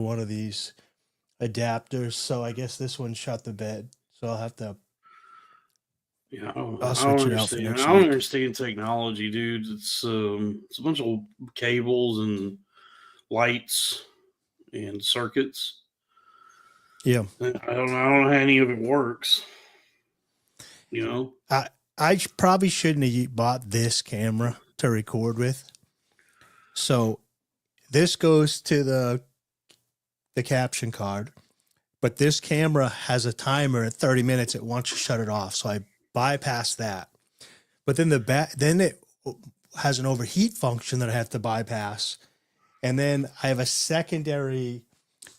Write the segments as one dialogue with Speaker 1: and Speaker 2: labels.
Speaker 1: one of these adapters, so I guess this one shut the bed. So I'll have to.
Speaker 2: Yeah,
Speaker 1: I'll
Speaker 2: I
Speaker 1: switch
Speaker 2: don't
Speaker 1: it out for
Speaker 2: understand.
Speaker 1: next
Speaker 2: I don't
Speaker 1: week.
Speaker 2: understand technology, dude. It's a bunch of cables and lights and circuits.
Speaker 1: Yeah,
Speaker 2: I don't know how any of it works. You know?
Speaker 1: I probably shouldn't have bought this camera to record with. So this goes to the caption card, but this camera has a timer at 30 minutes. It wants to shut it off, so I bypass that. But then then it has an overheat function that I have to bypass, and then I have a secondary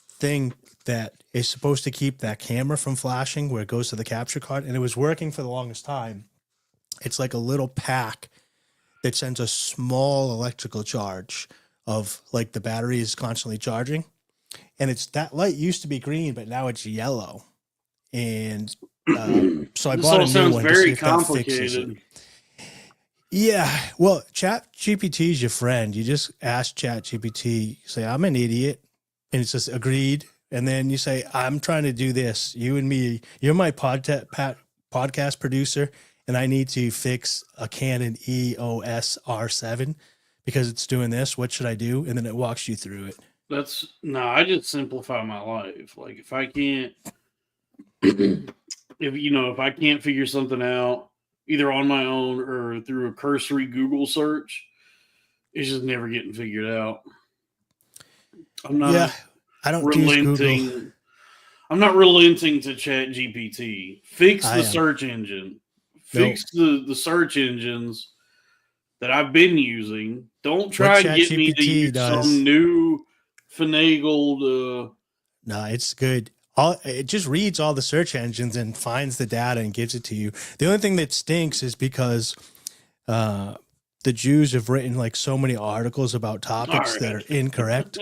Speaker 1: thing that is supposed to keep that camera from flashing where it goes to the capture card, and it was working for the longest time. It's like a little pack that sends a small electrical charge of like the battery is constantly charging, and it's that light used to be green, but now it's yellow. And so I
Speaker 2: This
Speaker 1: bought
Speaker 2: all
Speaker 1: a new
Speaker 2: sounds
Speaker 1: one to see
Speaker 2: very
Speaker 1: if that fixes it.
Speaker 2: complicated.
Speaker 1: Yeah, well, Chat GPT is your friend. You just ask Chat GPT, say, I'm an idiot, and it's just agreed. And then you say, I'm trying to do this. You and me, you're my podcast producer, and I need to fix a Canon EOS R7 because it's doing this. What should I do? And then it walks you through it.
Speaker 2: I just simplify my life. Like if I can't if I can't figure something out either on my own or through a cursory Google search, it's just never getting figured out. I'm not
Speaker 1: I don't use Google.
Speaker 2: relenting. I'm not relenting to Chat GPT. Fix the search engine. Fix the search engines that I've been using. Don't try and get me to use some new finagled.
Speaker 1: No, it's good. It just reads all the search engines and finds the data and gives it to you. The only thing that stinks is because the Jews have written like so many articles about topics that are incorrect.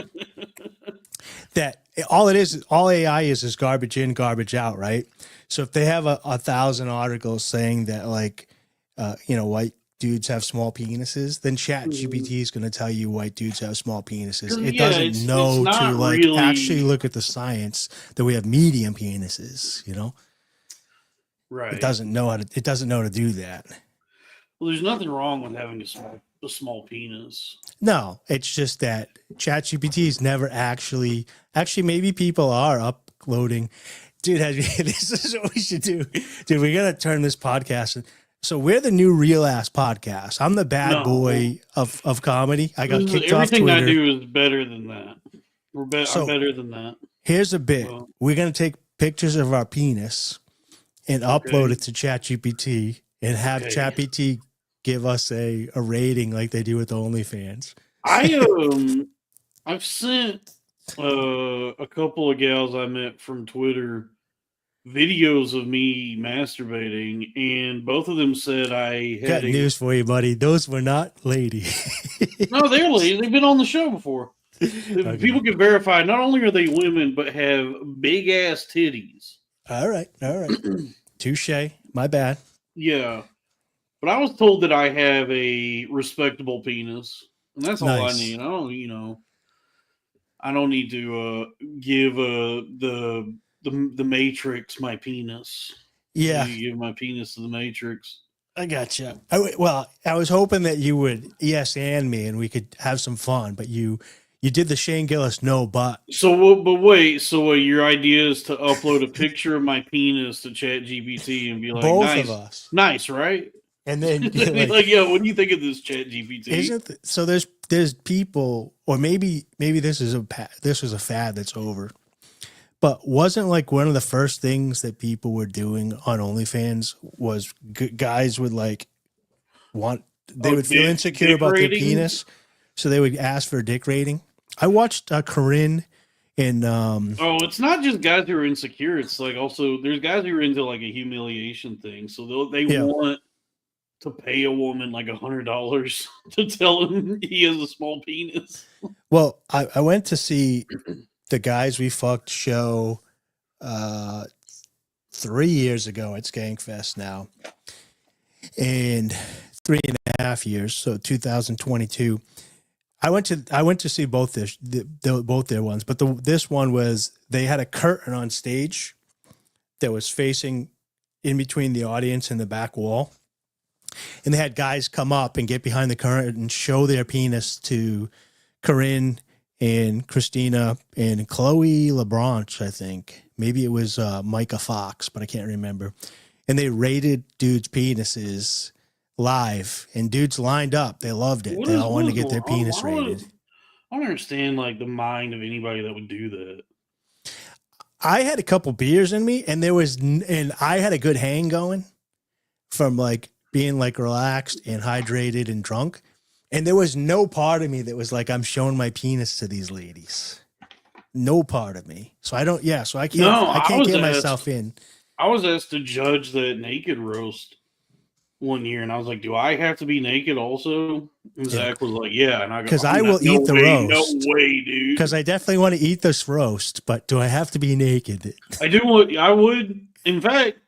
Speaker 1: That all AI is garbage in, garbage out, right? So if they have 1,000 articles saying that like, white dudes have small penises, then Chat GPT is going to tell you white dudes have small penises. It doesn't know to like really actually look at the science that we have medium penises, Right. It doesn't know how to do that.
Speaker 2: Well, there's nothing wrong with having a small penis.
Speaker 1: No, it's just that ChatGPT is never actually maybe people are uploading. Dude, this is what we should do. Dude, we got to turn this podcast. So we're the new real ass podcast. I'm the bad boy of comedy. I got kicked off Twitter.
Speaker 2: Everything I do is better than that. I'm better than that.
Speaker 1: Here's a bit. We're going to take pictures of our penis and upload it to ChatGPT and have ChatGPT give us a rating like they do with OnlyFans.
Speaker 2: I've sent a couple of gals I met from Twitter videos of me masturbating, and both of them said I had
Speaker 1: got news for you, buddy. Those were not ladies.
Speaker 2: No, they're ladies. They've been on the show before. Okay. People can verify not only are they women, but have big ass titties.
Speaker 1: All right. Touche. My bad.
Speaker 2: Yeah. But I was told that I have a respectable penis, and that's all I need. I don't need to give the Matrix my penis.
Speaker 1: Yeah,
Speaker 2: you give my penis to the Matrix.
Speaker 1: I gotcha. I was hoping that you would yes and me, and we could have some fun. But you did the Shane Gillis no but.
Speaker 2: So, but wait. So, your idea is to upload a picture of my penis to ChatGPT and be like,
Speaker 1: both
Speaker 2: nice,
Speaker 1: of us,
Speaker 2: nice, right?
Speaker 1: And then
Speaker 2: like, yo, what do you think of this ChatGPT?
Speaker 1: So there's people, or maybe this was a fad that's over. But wasn't like one of the first things that people were doing on OnlyFans was guys would like would feel insecure about their penis, so they would ask for a dick rating. I watched Corinne and
Speaker 2: it's not just guys who are insecure. It's like also there's guys who are into like a humiliation thing, so they want to pay a woman like $100 to tell him he has a small penis.
Speaker 1: Well, I went to see the Guys We Fucked show 3 years ago at Skankfest now. And 3.5 years, so 2022. I went to see both both their ones, but this one was they had a curtain on stage that was facing in between the audience and the back wall, and they had guys come up and get behind the curtain and show their penis to Corinne and Christina and Chloe LeBranche, I think. Maybe it was Micah Fox, but I can't remember. And they rated dudes' penises live, and dudes lined up. They loved it. They all wanted to get their penis rated.
Speaker 2: I don't understand like the mind of anybody that would do that.
Speaker 1: I had a couple beers in me, and I had a good hang going from like being like relaxed and hydrated and drunk. And there was no part of me that was like, I'm showing my penis to these ladies. No part of me. So I can't get myself in.
Speaker 2: I was asked to judge that naked roast one year, and I was like, do I have to be naked also? And Zach was like, yeah. And I go,
Speaker 1: because I will eat the roast.
Speaker 2: No way, dude.
Speaker 1: Because I definitely want to eat this roast, but do I have to be naked?
Speaker 2: I would. In fact,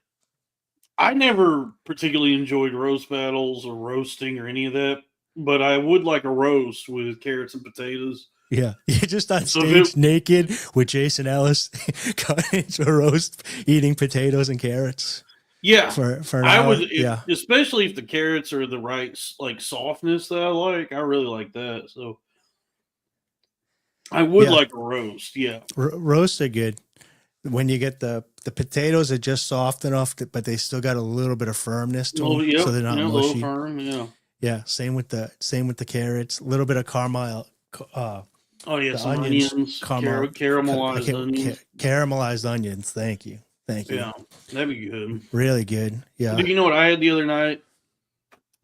Speaker 2: I never particularly enjoyed roast battles or roasting or any of that, but I would like a roast with carrots and potatoes.
Speaker 1: Yeah, you're just on stage naked with Jason Ellis cutting a roast, eating potatoes and carrots.
Speaker 2: Yeah,
Speaker 1: for an hour.
Speaker 2: Especially if the carrots are the right like softness that I like. I really like that. So I would like a roast. Yeah,
Speaker 1: roasts are good when you get the potatoes are just soft enough, but they still got a little bit of firmness to them, so they're not mushy. A little
Speaker 2: firm. Yeah,
Speaker 1: yeah. Same with the carrots. A little bit of caramel.
Speaker 2: Some onions, caramelized onions.
Speaker 1: Caramelized onions. Thank you.
Speaker 2: Yeah, that'd be good.
Speaker 1: Really good. Yeah.
Speaker 2: But you know what I had the other night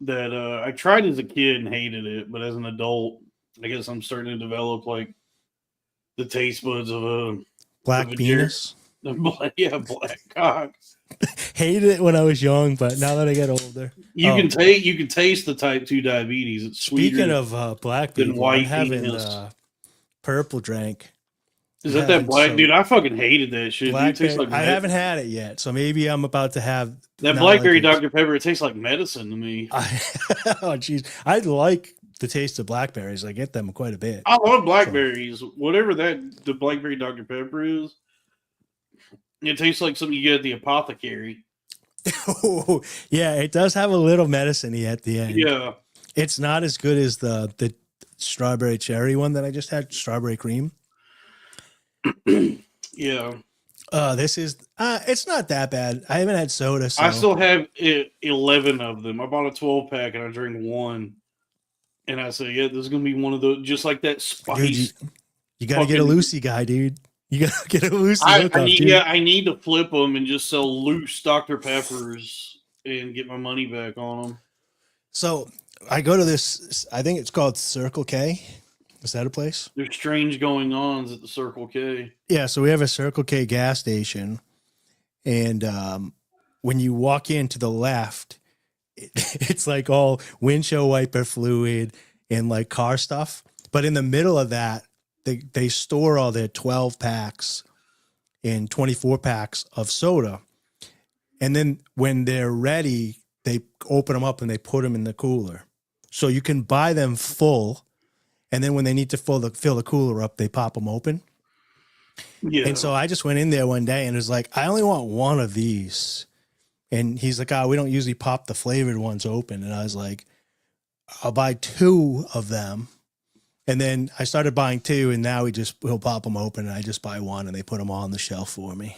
Speaker 2: that I tried as a kid and hated it, but as an adult, I guess I'm starting to develop like the taste buds of a
Speaker 1: black penis.
Speaker 2: Black cock.
Speaker 1: Hated it when I was young, but now that I get older,
Speaker 2: you can taste the type 2 diabetes. It's
Speaker 1: speaking of black people, I'm having purple drank.
Speaker 2: Is that black dude? I fucking hated that shit. Dude, it tastes like
Speaker 1: I haven't had it yet, so maybe I'm about to have
Speaker 2: that blackberry Dr. Pepper. It tastes like medicine to me.
Speaker 1: Oh jeez, I like the taste of blackberries. I get them quite a bit.
Speaker 2: I love blackberries. So. Whatever the blackberry Dr. Pepper is, it tastes like something you get at the apothecary.
Speaker 1: Oh yeah, it does have a little medicine-y at the end.
Speaker 2: Yeah,
Speaker 1: it's not as good as the strawberry cherry one that I just had. Strawberry cream.
Speaker 2: Yeah.
Speaker 1: This is it's not that bad. I haven't had soda. So.
Speaker 2: I still have 11 of them. I bought a 12-pack and I drank one. And I said, yeah, this is gonna be one of those, just like that spice.
Speaker 1: Dude, you gotta get a Lucy guy, dude. You gotta get a Lucy.
Speaker 2: I need to flip them and just sell loose Dr. Peppers and get my money back on them.
Speaker 1: So I go to this. I think it's called Circle K. Is that a place?
Speaker 2: There's strange going ons at the Circle K.
Speaker 1: Yeah, so we have a Circle K gas station, and when you walk in to the left, it's like all windshield wiper fluid and like car stuff. But in the middle of that, they store all their 12 packs and 24 packs of soda, and then when they're ready, they open them up and they put them in the cooler, so you can buy them full. And then when they need to fill the cooler up, they pop them open. Yeah. And so I just went in there one day and was like, I only want one of these. And he's like, we don't usually pop the flavored ones open. And I was like, I'll buy 2 of them. And then I started buying 2, and now he'll pop them open, and I just buy 1, and they put them all on the shelf for me.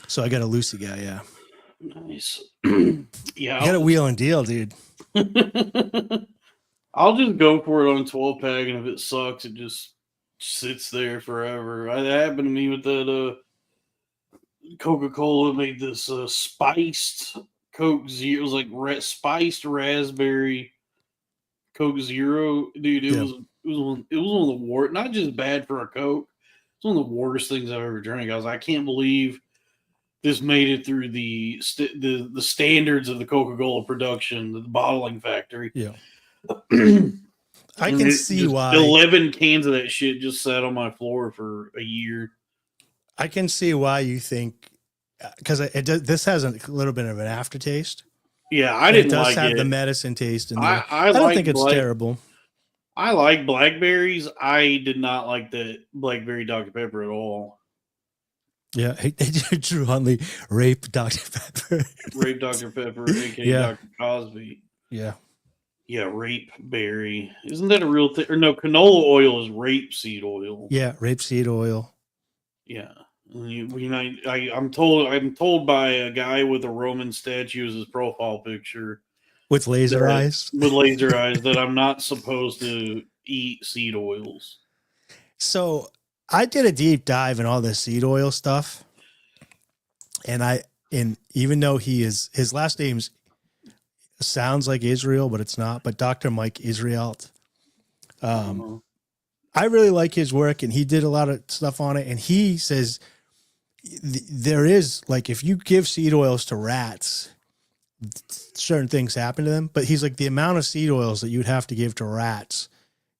Speaker 1: So I got a Lucy guy, yeah.
Speaker 2: Nice. Yeah.
Speaker 1: You got a wheel and deal, dude.
Speaker 2: I'll just go for it on a 12-pack, and if it sucks, it just sits there forever. That happened to me with that Coca-Cola made this spiced Coke Zero. It was like spiced raspberry Coke Zero. Dude, it was one of the worst, not just bad for a Coke, it's one of the worst things I've ever drank. I was like, I can't believe this made it through the standards of the Coca-Cola production, the bottling factory.
Speaker 1: Yeah. I can see why
Speaker 2: 11 cans of that shit just sat on my floor for a year.
Speaker 1: I can see why you think, because this has a little bit of an aftertaste.
Speaker 2: Yeah, I didn't like it.
Speaker 1: It does have the medicine taste in there.
Speaker 2: I
Speaker 1: don't think it's terrible.
Speaker 2: I like blackberries. I did not like the blackberry Dr. Pepper at all.
Speaker 1: Yeah, Drew Huntley rape Dr. Pepper.
Speaker 2: Rape Dr. Pepper, aka
Speaker 1: Yeah.
Speaker 2: Dr. Cosby.
Speaker 1: Yeah.
Speaker 2: Yeah, rape berry. Isn't that a real thing? Or no, canola oil is rapeseed oil.
Speaker 1: Yeah, rapeseed oil.
Speaker 2: Yeah. I'm told by a guy with a Roman statue as his profile picture
Speaker 1: with laser eyes.
Speaker 2: With laser eyes that I'm not supposed to eat seed oils.
Speaker 1: So I did a deep dive in all this seed oil stuff. And even though his last name's sounds like Israel, but it's not, but Dr. Mike Israel. I really like his work, and he did a lot of stuff on it. And he says there is, like, if you give seed oils to rats, certain things happen to them. But he's like, the amount of seed oils that you'd have to give to rats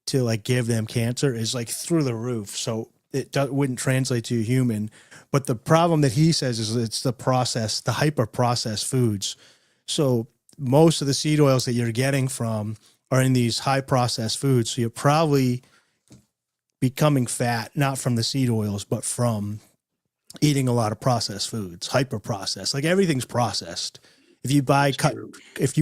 Speaker 1: to like give them cancer is like through the roof. So it wouldn't translate to a human. But the problem that he says is it's the hyper processed foods. So most of the seed oils that you're getting from are in these high processed foods. So you're probably becoming fat, not from the seed oils, but from eating a lot of processed foods, hyper processed. Like everything's processed. If you buy if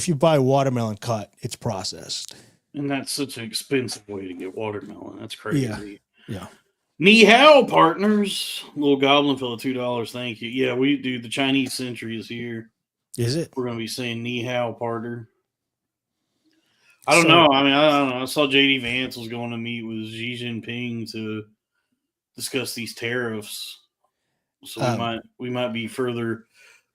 Speaker 1: you buy watermelon cut, it's processed.
Speaker 2: And that's such an expensive way to get watermelon. That's crazy.
Speaker 1: Yeah.
Speaker 2: Ni hao, partners. Little goblin fella, $2. Thank you. Yeah, we do. The Chinese century is here.
Speaker 1: Is it?
Speaker 2: We're going to be saying ni hao, partner. I don't know. I mean, I don't know. I saw JD Vance was going to meet with Xi Jinping to discuss these tariffs. So we might be further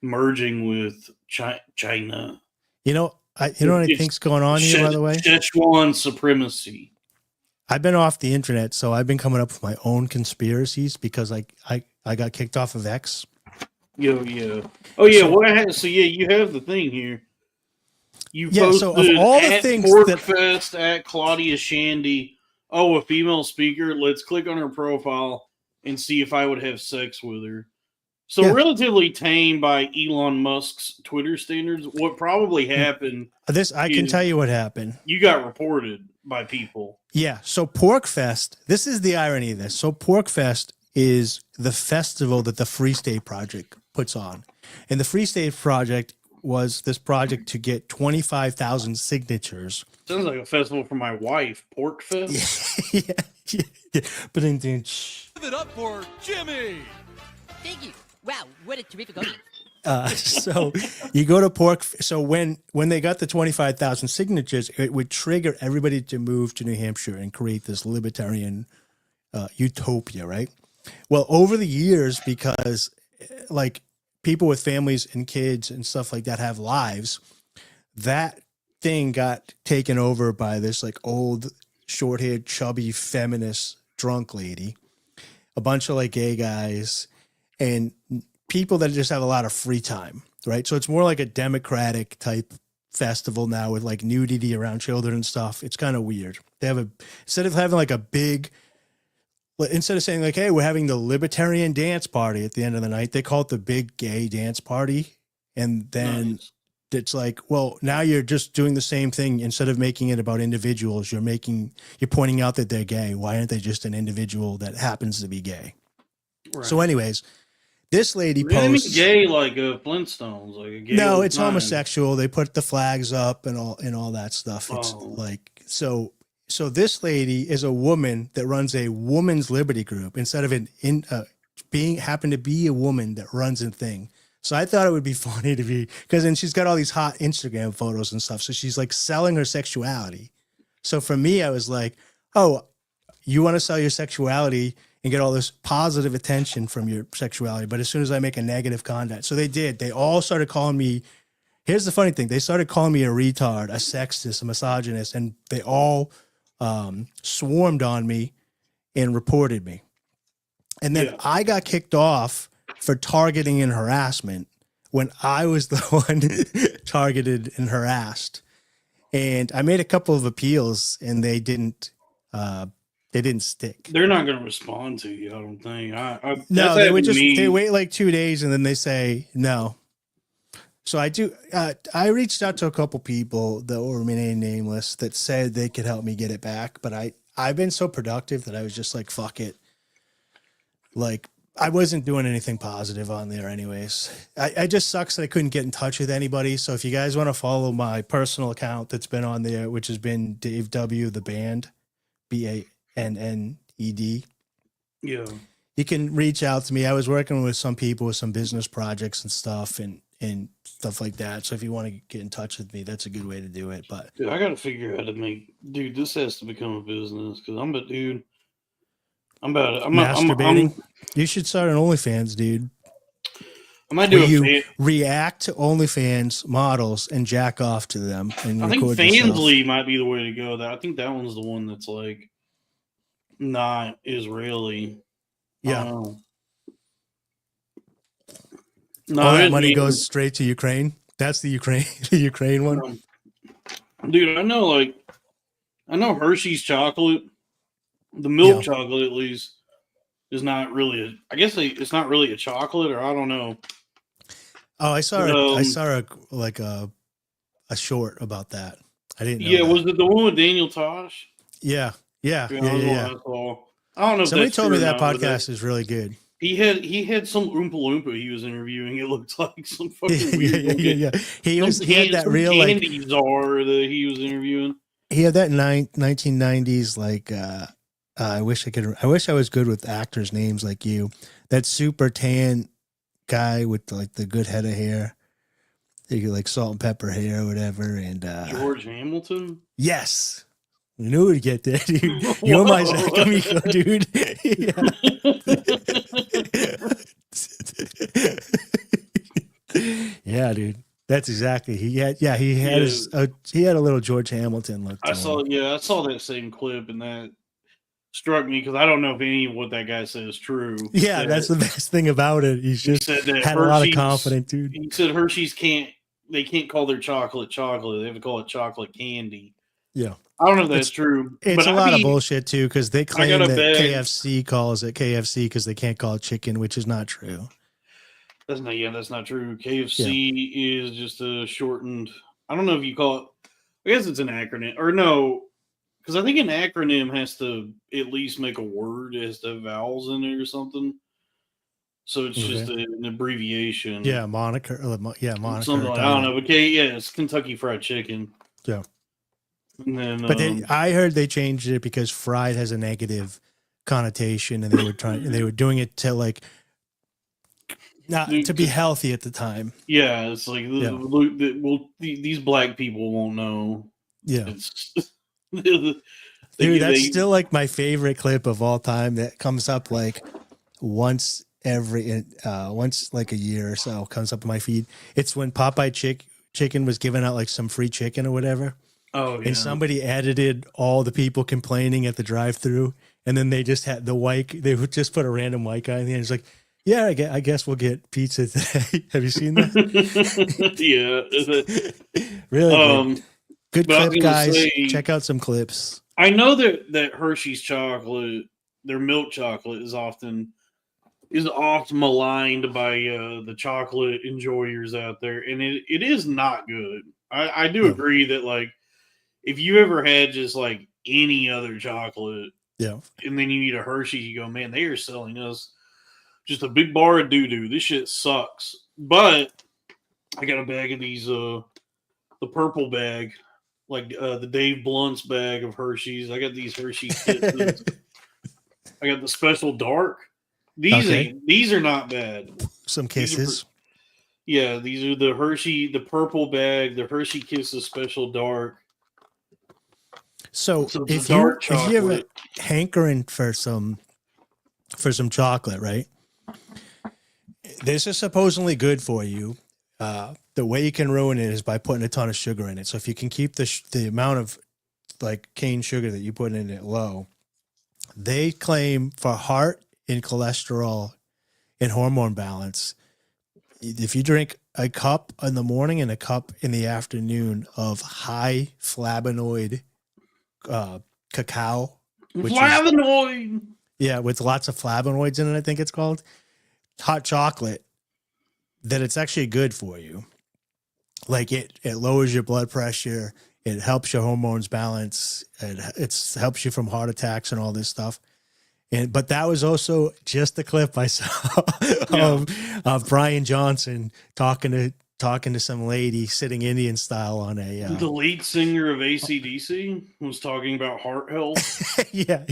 Speaker 2: merging with China.
Speaker 1: You know what I think's going on here, by the way?
Speaker 2: Szechuan supremacy.
Speaker 1: I've been off the internet, so I've been coming up with my own conspiracies because I got kicked off of X.
Speaker 2: Yeah. Oh yeah. So you have the thing here. You posted
Speaker 1: so of all the things
Speaker 2: Porkfest at Claudia Shandy. Oh, a female speaker. Let's click on her profile and see if I would have sex with her. So relatively tame by Elon Musk's Twitter standards. What probably happened?
Speaker 1: I can tell you what happened.
Speaker 2: You got reported by people.
Speaker 1: Yeah. So Porkfest. This is the irony of this. So Porkfest is the festival that the Free State Project puts on, and the Free State Project was this project to get 25,000 signatures.
Speaker 2: Sounds like a festival for my wife. Porkfest.
Speaker 1: Yeah. But give
Speaker 3: it up for Jimmy.
Speaker 4: Thank you. Wow, what a terrific audience.
Speaker 1: So you go to Pork. So when they got the 25,000 signatures, it would trigger everybody to move to New Hampshire and create this libertarian utopia, right? Well, over the years, because like people with families and kids and stuff like that have lives, that thing got taken over by this like old, short-haired, chubby, feminist drunk lady, a bunch of like gay guys, and people that just have a lot of free time, right? So it's more like a democratic type festival now with like nudity around children and stuff. It's kind of weird. They have instead of having like instead of saying like, hey, we're having the libertarian dance party at the end of the night, they call it the big gay dance party. And then it's like, well, now you're just doing the same thing. Instead of making it about individuals, you're pointing out that they're gay. Why aren't they just an individual that happens to be gay? Right. So anyways, this lady posts
Speaker 2: gay like Flintstones, like a gay.
Speaker 1: No, it's homosexual. They put the flags up and all that stuff. It's like so this lady is a woman that runs a woman's liberty group instead of happen to be a woman that runs a thing. So I thought it would be funny to be, because then she's got all these hot Instagram photos and stuff. So she's like selling her sexuality. So for me, I was like, oh, you want to sell your sexuality and get all this positive attention from your sexuality. But as soon as I make a negative content, so they did. They all started calling me, here's the funny thing. They started calling me a retard, a sexist, a misogynist, and they all swarmed on me and reported me. And then I got kicked off for targeting and harassment when I was the one targeted and harassed. And I made a couple of appeals and they didn't stick.
Speaker 2: They're not going to respond to you, I don't think.
Speaker 1: No, they wait like 2 days and then they say no. So I do. I reached out to a couple people that will remain nameless that said they could help me get it back, but I've been so productive that I was just like, fuck it. Like I wasn't doing anything positive on there anyways. I just sucks that I couldn't get in touch with anybody. So if you guys want to follow my personal account that's been on there, which has been Dave W. the band, BANNED.
Speaker 2: Yeah.
Speaker 1: You can reach out to me. I was working with some people with some business projects and stuff and stuff like that. So if you want to get in touch with me, that's a good way to do it. But
Speaker 2: dude, I got to figure out how to make, dude, this has to become a business because I'm about it.
Speaker 1: Masturbating. You should start an OnlyFans, dude.
Speaker 2: I might do
Speaker 1: you react to OnlyFans models and jack off to them. And
Speaker 2: I think Fansly might be the way to go. I think that one's the one that's like not Israeli.
Speaker 1: Yeah.
Speaker 2: No,
Speaker 1: all that money goes straight to Ukraine. That's the Ukraine one.
Speaker 2: Dude, I know Hershey's chocolate, the milk chocolate at least, is not really it's not really a chocolate, or I don't know.
Speaker 1: Oh, I saw a short about that. I didn't know.
Speaker 2: Yeah,
Speaker 1: that.
Speaker 2: Was it the one with Daniel Tosh?
Speaker 1: Yeah.
Speaker 2: I don't know.
Speaker 1: Somebody told me that podcast is really good.
Speaker 2: He had some Oompa Loompa he was interviewing. It looked like some fucking weird
Speaker 1: yeah. He had that real
Speaker 2: candy czar that he was interviewing.
Speaker 1: He had that 1990s like I wish I was good with actors' names like you. That super tan guy with like the good head of hair. Like salt and pepper hair or whatever. And
Speaker 2: George Hamilton?
Speaker 1: Yes. I knew we'd get there, dude. You're my Zach Amico, dude. Yeah, dude. That's exactly. He had a little George Hamilton look.
Speaker 2: I saw that same clip, and that struck me because I don't know if any of what that guy said is true.
Speaker 1: Yeah, that's the best thing about it. He said that had a lot of confidence, dude.
Speaker 2: He said Hershey's can't call their chocolate chocolate. They have to call it chocolate candy.
Speaker 1: Yeah.
Speaker 2: I don't know if that's true.
Speaker 1: It's a lot of bullshit too, because they claim that KFC calls it KFC because they can't call it chicken, which is not true.
Speaker 2: That's not true. KFC is just a shortened. I don't know if you call it. I guess it's an acronym, or no, because I think an acronym has to at least make a word. It has to have vowels in it or something. So it's just an abbreviation.
Speaker 1: Yeah, moniker. Moniker.
Speaker 2: Something like, I don't know. But it's Kentucky Fried Chicken.
Speaker 1: Yeah.
Speaker 2: And then,
Speaker 1: I heard they changed it because fried has a negative connotation, and they were doing it to like not to be healthy at the time.
Speaker 2: Yeah, it's like these black people won't know.
Speaker 1: Yeah, dude, that's still like my favorite clip of all time. That comes up like once like a year or so. Comes up in my feed. It's when Popeye Chicken was giving out like some free chicken or whatever.
Speaker 2: Oh, yeah.
Speaker 1: And somebody edited all the people complaining at the drive-thru, and then they just had they would just put a random white guy in the end. It's like, yeah, I guess we'll get pizza today. Have you seen that?
Speaker 2: Yeah.
Speaker 1: Really good clip, guys. Check out some clips.
Speaker 2: I know that Hershey's chocolate, their milk chocolate, is often maligned by the chocolate enjoyers out there, and it is not good. I do agree that, like, if you ever had just like any other chocolate, and then you eat a Hershey, you go, man, they are selling us just a big bar of doo-doo. This shit sucks. But I got a bag of these, the purple bag, like the Dave Blunt's bag of Hershey's. I got these Hershey Kisses. I got the special dark. These are not bad.
Speaker 1: Some Kisses.
Speaker 2: These are the purple bag, the Hershey Kisses special dark.
Speaker 1: So if you have a hankering for some chocolate, right? This is supposedly good for you. The way you can ruin it is by putting a ton of sugar in it. So if you can keep the amount of like cane sugar that you put in it low, they claim for heart and cholesterol and hormone balance, if you drink a cup in the morning and a cup in the afternoon of high flavonoid cacao, with lots of flavonoids in it, I think it's called hot chocolate, that it's actually good for you. Like it lowers your blood pressure. It helps your hormones balance. It helps you from heart attacks and all this stuff. But that was also just a clip I saw of Brian Johnson talking to some lady sitting Indian style on a.
Speaker 2: The lead singer of AC/DC was talking about heart health.
Speaker 1: Yeah.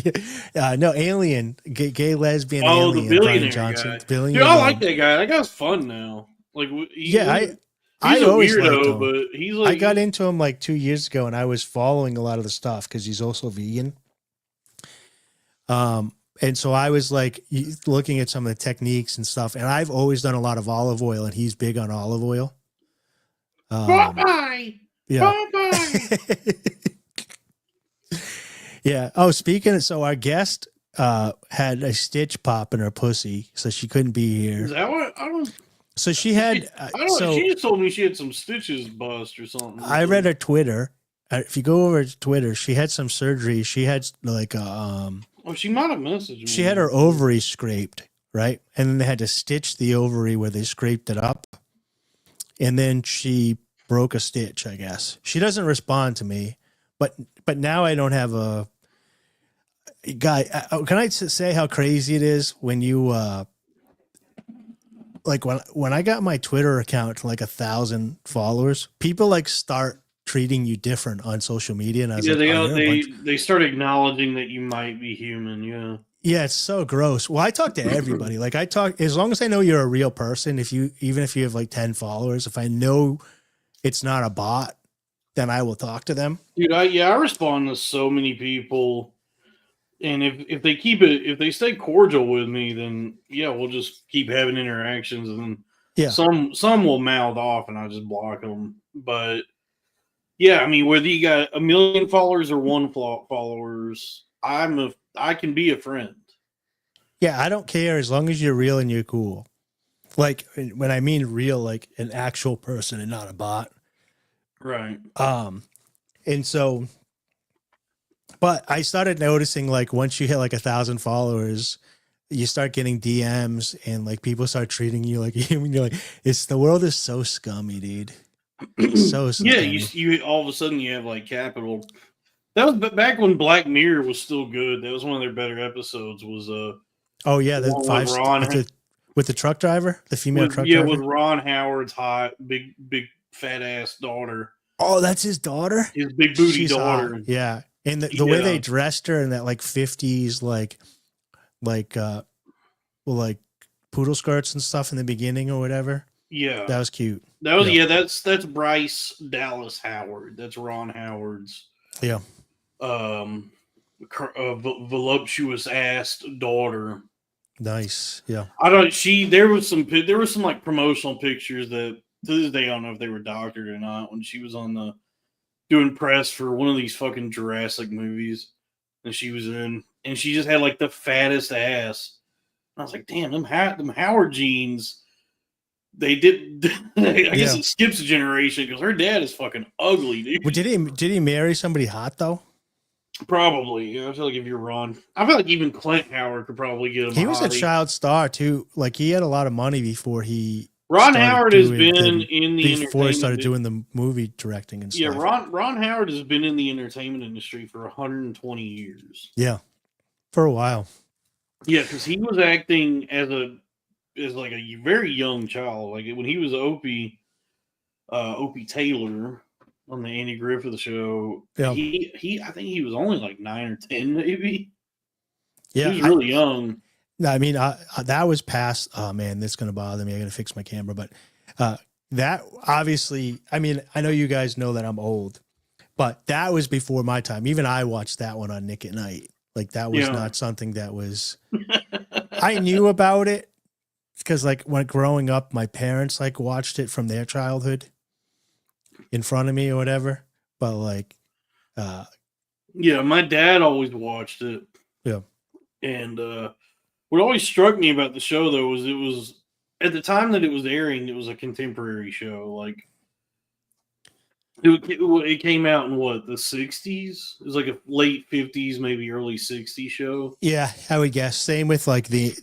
Speaker 1: No, Alien, gay lesbian.
Speaker 2: Oh,
Speaker 1: alien,
Speaker 2: the billionaire
Speaker 1: Brian Johnson,
Speaker 2: guy.
Speaker 1: Billionaire.
Speaker 2: Dude, I like that guy. That guy's fun now. Like, he's
Speaker 1: I
Speaker 2: a
Speaker 1: always liked
Speaker 2: weirdo,
Speaker 1: him.
Speaker 2: but he's like.
Speaker 1: I got into him like 2 years ago, and I was following a lot of the stuff because he's also vegan. And so I was like looking at some of the techniques and stuff, and I've always done a lot of olive oil, and he's big on olive oil.
Speaker 2: Bye-bye.
Speaker 1: Yeah.
Speaker 2: Bye-bye.
Speaker 1: Yeah. Oh, speaking of, so our guest had a stitch pop in her pussy, so she couldn't be here.
Speaker 2: Is that what? I don't.
Speaker 1: So she had.
Speaker 2: I don't.
Speaker 1: So
Speaker 2: She just told me she had some stitches bust or something.
Speaker 1: I read her Twitter. If you go over to Twitter, she had some surgery. She had like a.
Speaker 2: Oh, she might have messaged me.
Speaker 1: She had her ovary scraped, right? And then they had to stitch the ovary where they scraped it up. And then she broke a stitch, I guess. She doesn't respond to me, but now I don't have a guy. Can I say how crazy it is when you like when I got my Twitter account to like 1,000 followers, people like start treating you different on social media, and I was
Speaker 2: they start acknowledging that you might be human.
Speaker 1: Yeah, it's so gross. Well, I talk to everybody. Like I talk, as long as I know you're a real person. Even if you have like 10 followers, if I know it's not a bot, then I will talk to them.
Speaker 2: Dude, I respond to so many people, and if they stay cordial with me, then yeah, we'll just keep having interactions, and then some will mouth off, and I just block them, but. Yeah, I mean, whether you got 1 million followers or 1 followers, I can be a friend.
Speaker 1: Yeah, I don't care as long as you're real and you're cool. Like when I mean real, like an actual person and not a bot.
Speaker 2: Right.
Speaker 1: And so, but I started noticing like once you hit like 1,000 followers, you start getting DMs and like people start treating you like human. You're like, the world is so scummy, dude. So
Speaker 2: yeah, you all of a sudden you have like Capital. That was back when Black Mirror was still good. That was one of their better episodes. Was
Speaker 1: oh yeah, the five with the truck driver, the female truck driver.
Speaker 2: Yeah, with Ron Howard's hot big fat ass daughter.
Speaker 1: Oh, that's his daughter.
Speaker 2: His big booty daughter.
Speaker 1: Hot. Yeah, and the way they dressed her in that like 50s like poodle skirts and stuff in the beginning or whatever.
Speaker 2: Yeah,
Speaker 1: that was cute.
Speaker 2: That was that's Bryce Dallas Howard. That's Ron Howard's voluptuous ass daughter.
Speaker 1: Nice. Yeah.
Speaker 2: There was some like promotional pictures that to this day I don't know if they were doctored or not when she was on doing press for one of these fucking Jurassic movies that she was in, and she just had like the fattest ass. And I was like, damn, them Howard genes. They did. I guess it skips a generation because her dad is fucking ugly, dude.
Speaker 1: Well, did he marry somebody hot though?
Speaker 2: Probably. Yeah, I feel like if you're Ron, I feel like even Clint Howard could probably get him.
Speaker 1: He was a child star too. Like he had a lot of money before he.
Speaker 2: Ron Howard has been in the
Speaker 1: before he started doing the movie directing and stuff.
Speaker 2: Yeah, Ron Howard has been in the entertainment industry for 120 years.
Speaker 1: Yeah, for a while.
Speaker 2: Yeah, because he was acting as like a very young child. Like when he was Opie Taylor on the Andy Griffith show, I think he was only like 9 or 10 maybe.
Speaker 1: Yeah,
Speaker 2: he was really young.
Speaker 1: I mean, that was past. Oh man, this is gonna bother me. I gotta fix my camera, but that obviously. I mean, I know you guys know that I'm old, but that was before my time. Even I watched that one on Nick at Night. Like that was not something that was. I knew about it. Because like when growing up, my parents like watched it from their childhood in front of me or whatever. But like,
Speaker 2: yeah, my dad always watched it.
Speaker 1: Yeah,
Speaker 2: and what always struck me about the show though was it was at the time that it was airing, it was a contemporary show. Like it came out in what, the 60s? It was like a late 50s, maybe early 60s show.
Speaker 1: Yeah, I would guess. Same with like the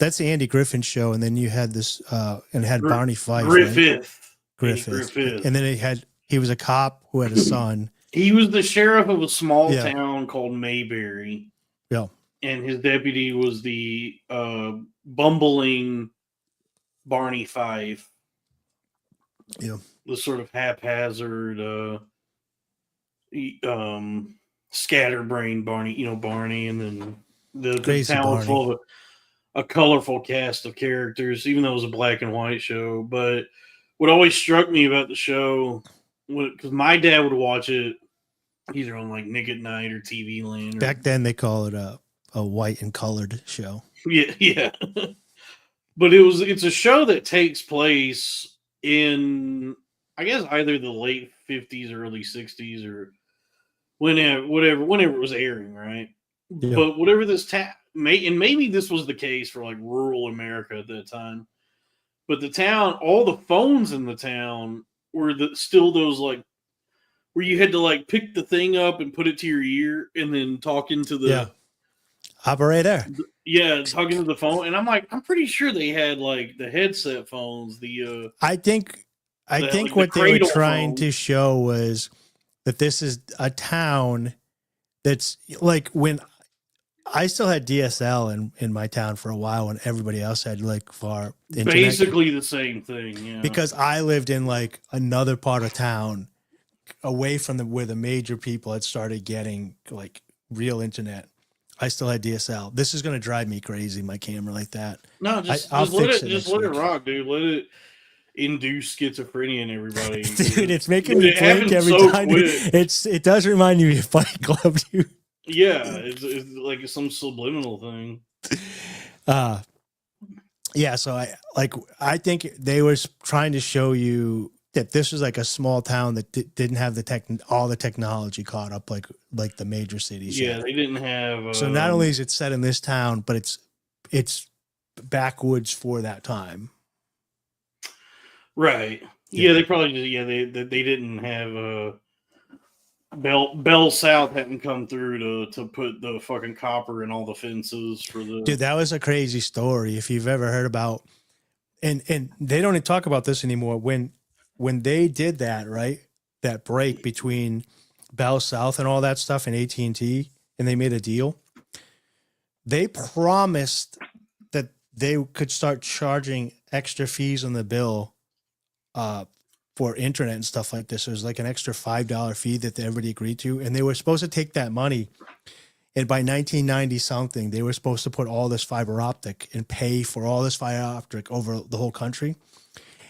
Speaker 1: that's the Andy Griffith show, and then you had this and it had Barney Fife.
Speaker 2: Griffith.
Speaker 1: Griffith.
Speaker 2: Griffith.
Speaker 1: And then he was a cop who had a son.
Speaker 2: He was the sheriff of a small town called Mayberry.
Speaker 1: Yeah.
Speaker 2: And his deputy was the bumbling Barney Fife.
Speaker 1: Yeah.
Speaker 2: The sort of haphazard, scatterbrained Barney, and then the town
Speaker 1: Barney.
Speaker 2: full of a colorful cast of characters, even though it was a black and white show. But what always struck me about the show, because my dad would watch it either on like Nick at Night or TV Land.
Speaker 1: Back then they call it a white and colored show.
Speaker 2: Yeah. But it's a show that takes place in, I guess, either the late 50s, early 60s, or whenever it was airing, right? Yeah. But whatever this and maybe this was the case for like rural America at that time. But the town, all the phones in the town were still those like where you had to like pick the thing up and put it to your ear and then talk into the
Speaker 1: operator.
Speaker 2: Talking to the phone. And I'm like, I'm pretty sure they had like the headset phones. I think
Speaker 1: what they were trying to show was that this is a town that's like when I still had DSL in my town for a while when everybody else had like far internet.
Speaker 2: Basically the same thing, yeah.
Speaker 1: Because I lived in like another part of town away from where the major people had started getting like real internet. I still had DSL. This is going to drive me crazy, my camera like that.
Speaker 2: No, just let it rock, dude. Let it induce schizophrenia in everybody.
Speaker 1: Dude, it's making me blink every time. It does remind you of Fight Club, dude.
Speaker 2: Yeah, it's like some subliminal thing.
Speaker 1: So I think they were trying to show you that this was like a small town that didn't have all the technology caught up like the major cities.
Speaker 2: Yeah, they didn't have.
Speaker 1: So not only is it set in this town, but it's backwoods for that time.
Speaker 2: Right. Yeah, they probably they didn't have Bell South hadn't come through to put the fucking copper in all the fences for the.
Speaker 1: Dude, that was a crazy story. If you've ever heard about, and they don't even talk about this anymore. When they did that, right, that break between Bell South and all that stuff and AT&T, and they made a deal, they promised that they could start charging extra fees on the bill for internet and stuff like this. It was like an extra $5 fee that everybody agreed to, and they were supposed to take that money, and by 1990 something, they were supposed to put all this fiber optic and pay for all this fiber optic over the whole country.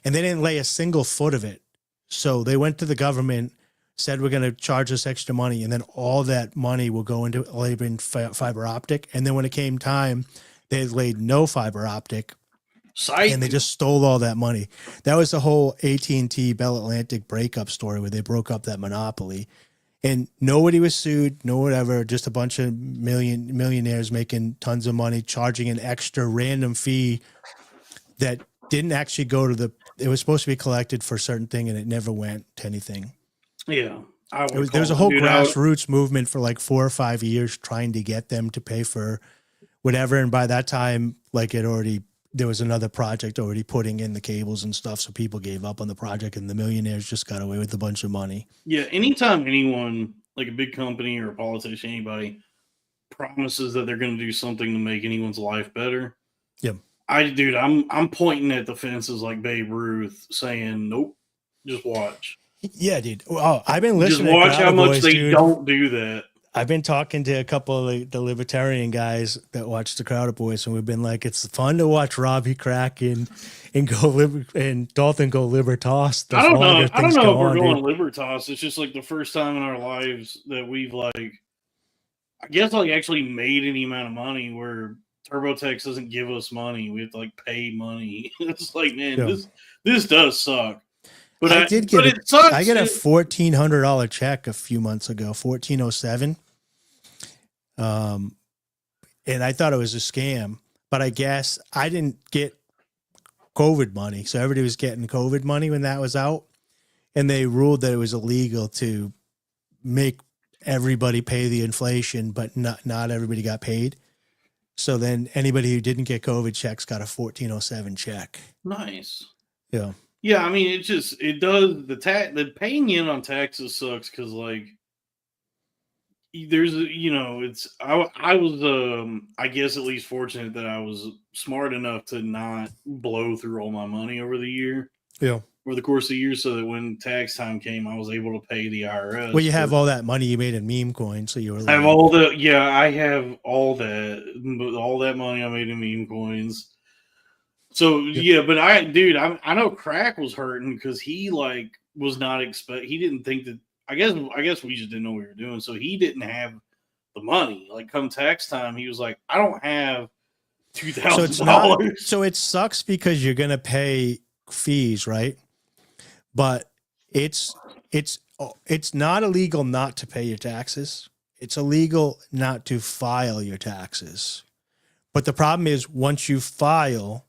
Speaker 1: And they didn't lay a single foot of it. So they went to the government, said, we're going to charge this extra money. And then all that money will go into labeling fiber optic. And then when it came time, they laid no fiber optic. And they just stole all that money. That was the whole AT&T Bell Atlantic breakup story where they broke up that monopoly. And nobody was sued, no whatever, just a bunch of millionaires making tons of money, charging an extra random fee that didn't actually go to it was supposed to be collected for a certain thing, and it never went to anything.
Speaker 2: Yeah.
Speaker 1: There was a whole grassroots movement for like 4 or 5 years trying to get them to pay for whatever. And by that time, like there was another project already putting in the cables and stuff. So people gave up on the project, and the millionaires just got away with a bunch of money.
Speaker 2: Yeah. Anytime anyone, like a big company or a politician, anybody promises that they're going to do something to make anyone's life better.
Speaker 1: Yeah.
Speaker 2: I'm pointing at the fences like Babe Ruth, saying, "Nope, just watch."
Speaker 1: Yeah, dude. Oh, I've been listening.
Speaker 2: Just watch how much they don't do that.
Speaker 1: I've been talking to a couple of the libertarian guys that watch the Crowder Boys, and we've been like, it's fun to watch Robbie crack and Dalton go Libertas.
Speaker 2: I don't know if we're going Libertas. It's just like the first time in our lives that we've actually made any amount of money where TurboTax doesn't give us money. We have to pay money. It's like, man, this does suck. But I get a
Speaker 1: $1,400 check a few months ago, $1,407. And I thought it was a scam, but I guess I didn't get COVID money. So everybody was getting COVID money when that was out. And they ruled that it was illegal to make everybody pay the inflation, but not everybody got paid. So then anybody who didn't get COVID checks got a $1,407 check.
Speaker 2: Nice.
Speaker 1: Yeah.
Speaker 2: Yeah, I mean, it does the paying in on taxes sucks because like there's I was I guess at least fortunate that I was smart enough to not blow through all my money over the year.
Speaker 1: Yeah.
Speaker 2: Over the course of the year, so that when tax time came, I was able to pay the IRS.
Speaker 1: Well, you have all that money you made in meme coins, so you were.
Speaker 2: I have I have all that money I made in meme coins. So yeah, but I know Crack was hurting because he like was not he didn't think that. I guess we just didn't know what we were doing, so he didn't have the money. Like come tax time, he was like, I don't have $2,000.
Speaker 1: So it sucks because you're gonna pay fees, right? But it's not illegal not to pay your taxes. It's illegal not to file your taxes. But the problem is once you file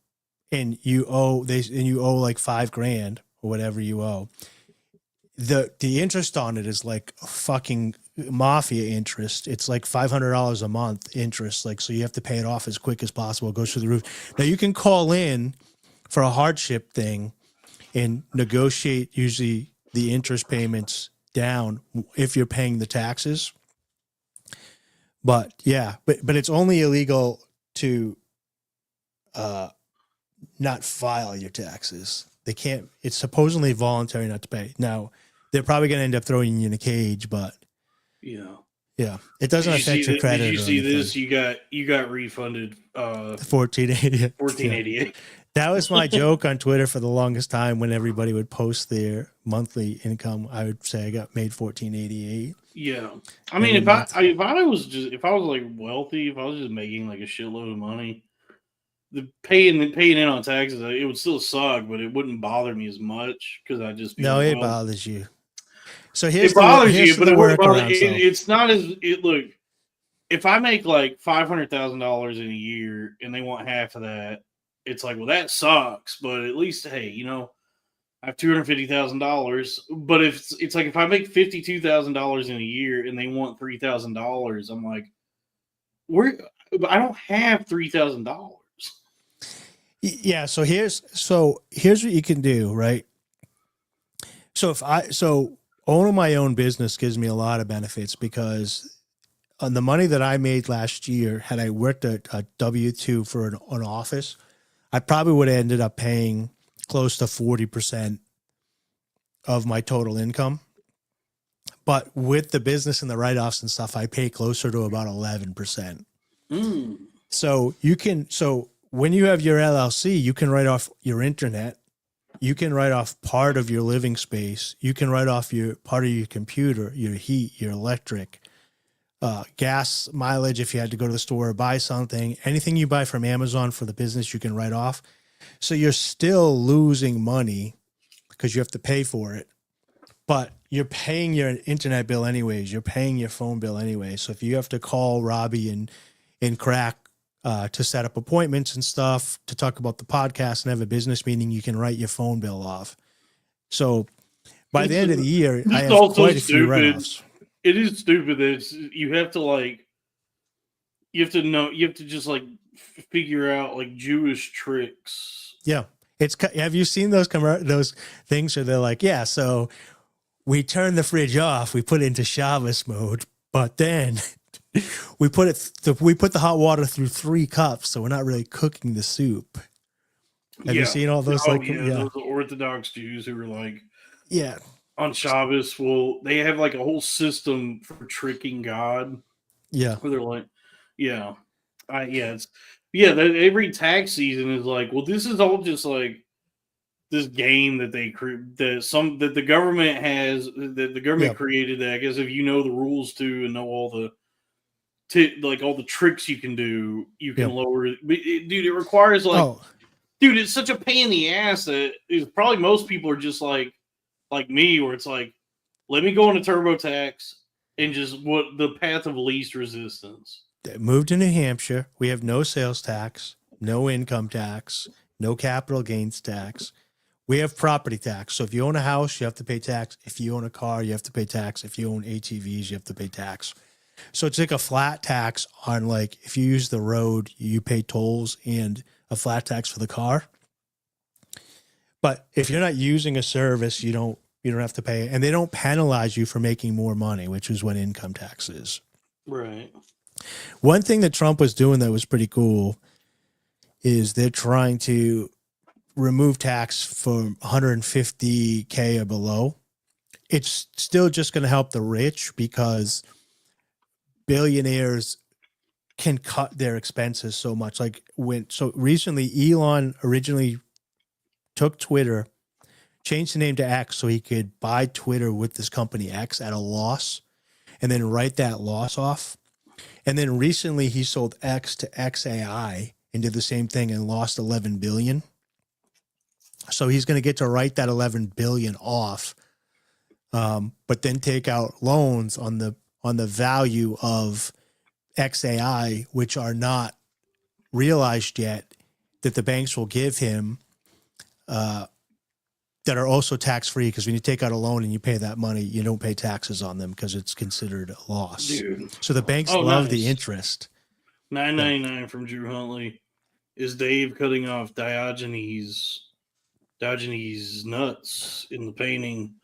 Speaker 1: and you owe like $5,000 or whatever you owe, the interest on it is like fucking mafia interest. It's like $500 a month interest. Like, so you have to pay it off as quick as possible. It goes through the roof. Now you can call in for a hardship thing and negotiate usually the interest payments down if you're paying the taxes. But yeah, but it's only illegal to not file your taxes. They can't, it's supposedly voluntary not to pay. Now, they're probably going to end up throwing you in a cage, but
Speaker 2: yeah.
Speaker 1: It doesn't affect your credit.
Speaker 2: Did you see this? You got refunded $1488.
Speaker 1: That was my joke on Twitter for the longest time. When everybody would post their monthly income, I would say I got made $1488.
Speaker 2: Yeah, I mean, if I was like wealthy, if I was just making like a shitload of money, the paying in on taxes, it would still suck, but it wouldn't bother me as much because I just
Speaker 1: it bothers you. So
Speaker 2: it bothers you, but it's not as it look. If I make like $500,000 in a year and they want half of that, it's like, well, that sucks. But at least, hey, I have $250,000. But if it's like if I make $52,000 in a year and they want $3,000, I'm like, I don't have $3,000.
Speaker 1: Yeah. So here's what you can do, right? So owning my own business gives me a lot of benefits because on the money that I made last year, had I worked a W-2 for an office, I probably would have ended up paying close to 40% of my total income. But with the business and the write-offs and stuff, I pay closer to about 11%. So when you have your LLC, you can write off your internet. You can write off part of your living space. You can write off part of your computer, your heat, your electric, gas mileage if you had to go to the store or buy something. Anything you buy from Amazon for the business, you can write off. So you're still losing money because you have to pay for it. But you're paying your internet bill anyways. You're paying your phone bill anyway. So if you have to call Robbie and Crack to set up appointments and stuff, to talk about the podcast and have a business meeting, you can write your phone bill off. So by the end of the year, I have quite a few write-offs.
Speaker 2: It is stupid that you have to just like figure out like Jewish tricks.
Speaker 1: Yeah. Have you seen those things where they're like, yeah, so we turn the fridge off, we put it into Shabbos mode, but then we put the hot water through 3 cups, so we're not really cooking the soup. Have you seen all those?
Speaker 2: Those Orthodox Jews who were like, on Shabbos, they have like a whole system for tricking God.
Speaker 1: Yeah,
Speaker 2: where they're like, every tax season is like, well, this is all just like this game that the government has, that the government created. That I guess if you know the rules to and know all the all the tricks you can do, you can lower it. Dude, it requires dude, it's such a pain in the ass that probably most people are just like me, where it's like, let me go into TurboTax and just the path of least resistance.
Speaker 1: Moved to New Hampshire. We have no sales tax, no income tax, no capital gains tax. We have property tax. So if you own a house, you have to pay tax. If you own a car, you have to pay tax. If you own ATVs, you have to pay tax. So it's like a flat tax on, like, if you use the road, you pay tolls and a flat tax for the car. But if you're not using a service, you don't have to pay, and they don't penalize you for making more money, which is what income tax is.
Speaker 2: Right.
Speaker 1: One thing that Trump was doing that was pretty cool is they're trying to remove tax from 150K or below. It's still just going to help the rich because billionaires can cut their expenses so much. Recently, Elon originally took Twitter, changed the name to X so he could buy Twitter with this company X at a loss and then write that loss off. And then recently he sold X to XAI and did the same thing and lost 11 billion. So he's going to get to write that 11 billion off, but then take out loans on the value of XAI, which are not realized yet, that the banks will give him, that are also tax-free, because when you take out a loan and you pay that money, you don't pay taxes on them because it's considered a loss.
Speaker 2: Dude.
Speaker 1: So the banks love the interest.
Speaker 2: $9.99 from Drew Huntley. Is Dave cutting off Diogenes' nuts in the painting?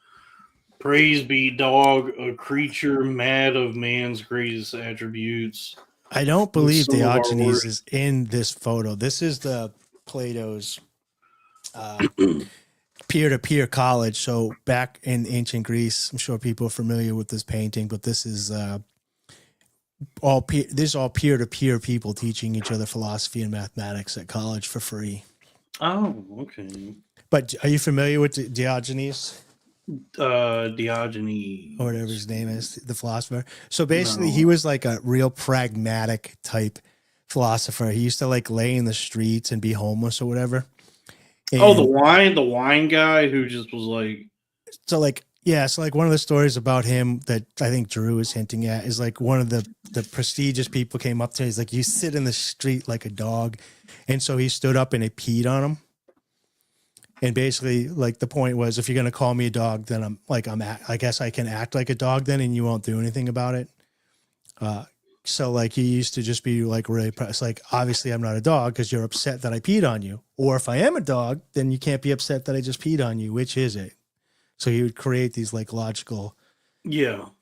Speaker 2: Praise be dog, a creature mad of man's greatest attributes.
Speaker 1: I don't believe Diogenes is in this photo. This is the Plato's peer-to-peer college. So back in ancient Greece, I'm sure people are familiar with this painting, but this is all peer-to-peer people teaching each other philosophy and mathematics at college for free.
Speaker 2: Oh, okay.
Speaker 1: But are you familiar with Diogenes?
Speaker 2: Diogenes,
Speaker 1: or whatever his name is, the philosopher. So basically, he was like a real pragmatic type philosopher. He used to like lay in the streets and be homeless or whatever. And
Speaker 2: the wine guy who just was like,
Speaker 1: so like one of the stories about him that I think Drew is hinting at is like one of the prestigious people came up to him. He's like, you sit in the street like a dog, and so he stood up and he peed on him. And basically, like, the point was, if you're going to call me a dog, then I guess I can act like a dog then, and you won't do anything about it. So like, he used to just be like, really pressed. Like, obviously I'm not a dog because you're upset that I peed on you. Or if I am a dog, then you can't be upset that I just peed on you. Which is it? So he would create these like logical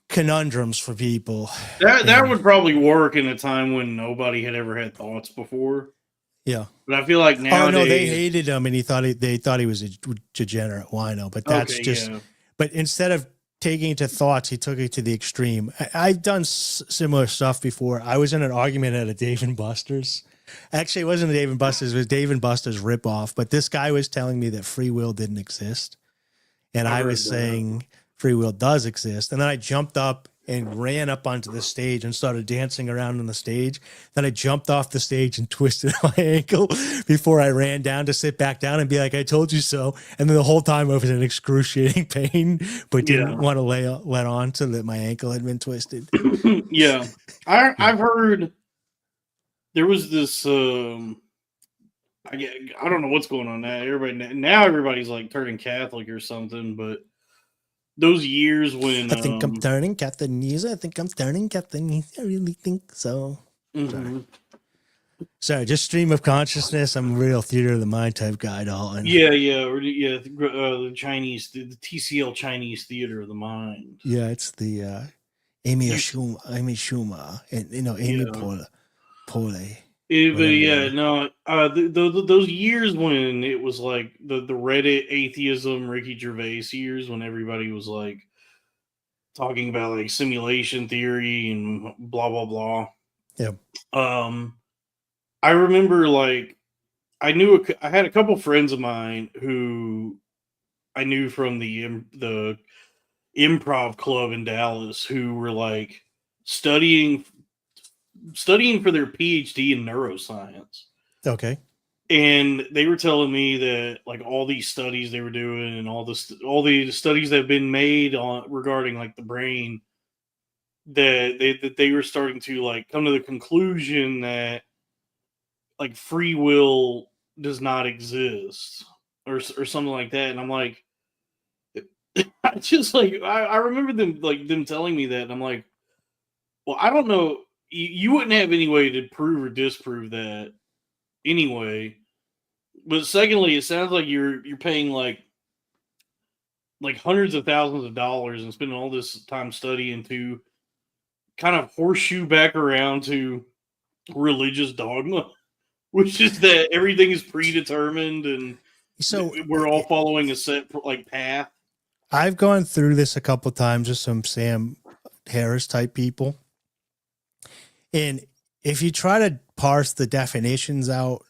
Speaker 1: conundrums for people.
Speaker 2: That would probably work in a time when nobody had ever had thoughts before.
Speaker 1: Yeah.
Speaker 2: But I feel like nowadays...
Speaker 1: Oh, no, they hated him, and they thought he was a degenerate wino. But that's But instead of taking it to thoughts, he took it to the extreme. I've done similar stuff before. I was in an argument at a Dave & Buster's. Actually, it wasn't a Dave & Buster's. It was Dave & Buster's ripoff. But this guy was telling me that free will didn't exist. And I was saying free will does exist. And then I jumped up and ran up onto the stage and started dancing around on the stage. Then I jumped off the stage and twisted my ankle before I ran down to sit back down and be like, I told you so. And then the whole time I was in excruciating pain, but didn't want to let on to that my ankle had been twisted.
Speaker 2: I've heard there was this, I don't know what's going on now. Everybody's like turning Catholic or something, but those years when
Speaker 1: I think I'm turning Catholic. I think I'm turning Catholic. I really think so.
Speaker 2: Mm-hmm.
Speaker 1: Sorry, just stream of consciousness. I'm a real theater of the mind type guy, Dalton.
Speaker 2: The Chinese, the TCL Chinese theater of the mind.
Speaker 1: Yeah, it's the Amy Schumer, and Amy Poehler.
Speaker 2: Those years when it was like the Reddit atheism, Ricky Gervais years, when everybody was like talking about like simulation theory and blah blah blah.
Speaker 1: Yeah.
Speaker 2: I remember like I had a couple friends of mine who I knew from the improv club in Dallas who were like studying for their PhD in neuroscience.
Speaker 1: Okay.
Speaker 2: And they were telling me that like all these studies they were doing and all the studies that have been made on regarding like the brain, that they were starting to like come to the conclusion that like free will does not exist or something like that. And I'm like, I just like, I remember them telling me that. And I'm like, well, I don't know. You wouldn't have any way to prove or disprove that anyway. But secondly, it sounds like you're paying like hundreds of thousands of dollars and spending all this time studying to kind of horseshoe back around to religious dogma, which is that everything is predetermined and
Speaker 1: So
Speaker 2: we're all following a set path.
Speaker 1: I've gone through this a couple times with some Sam Harris type people. And if you try to parse the definitions out,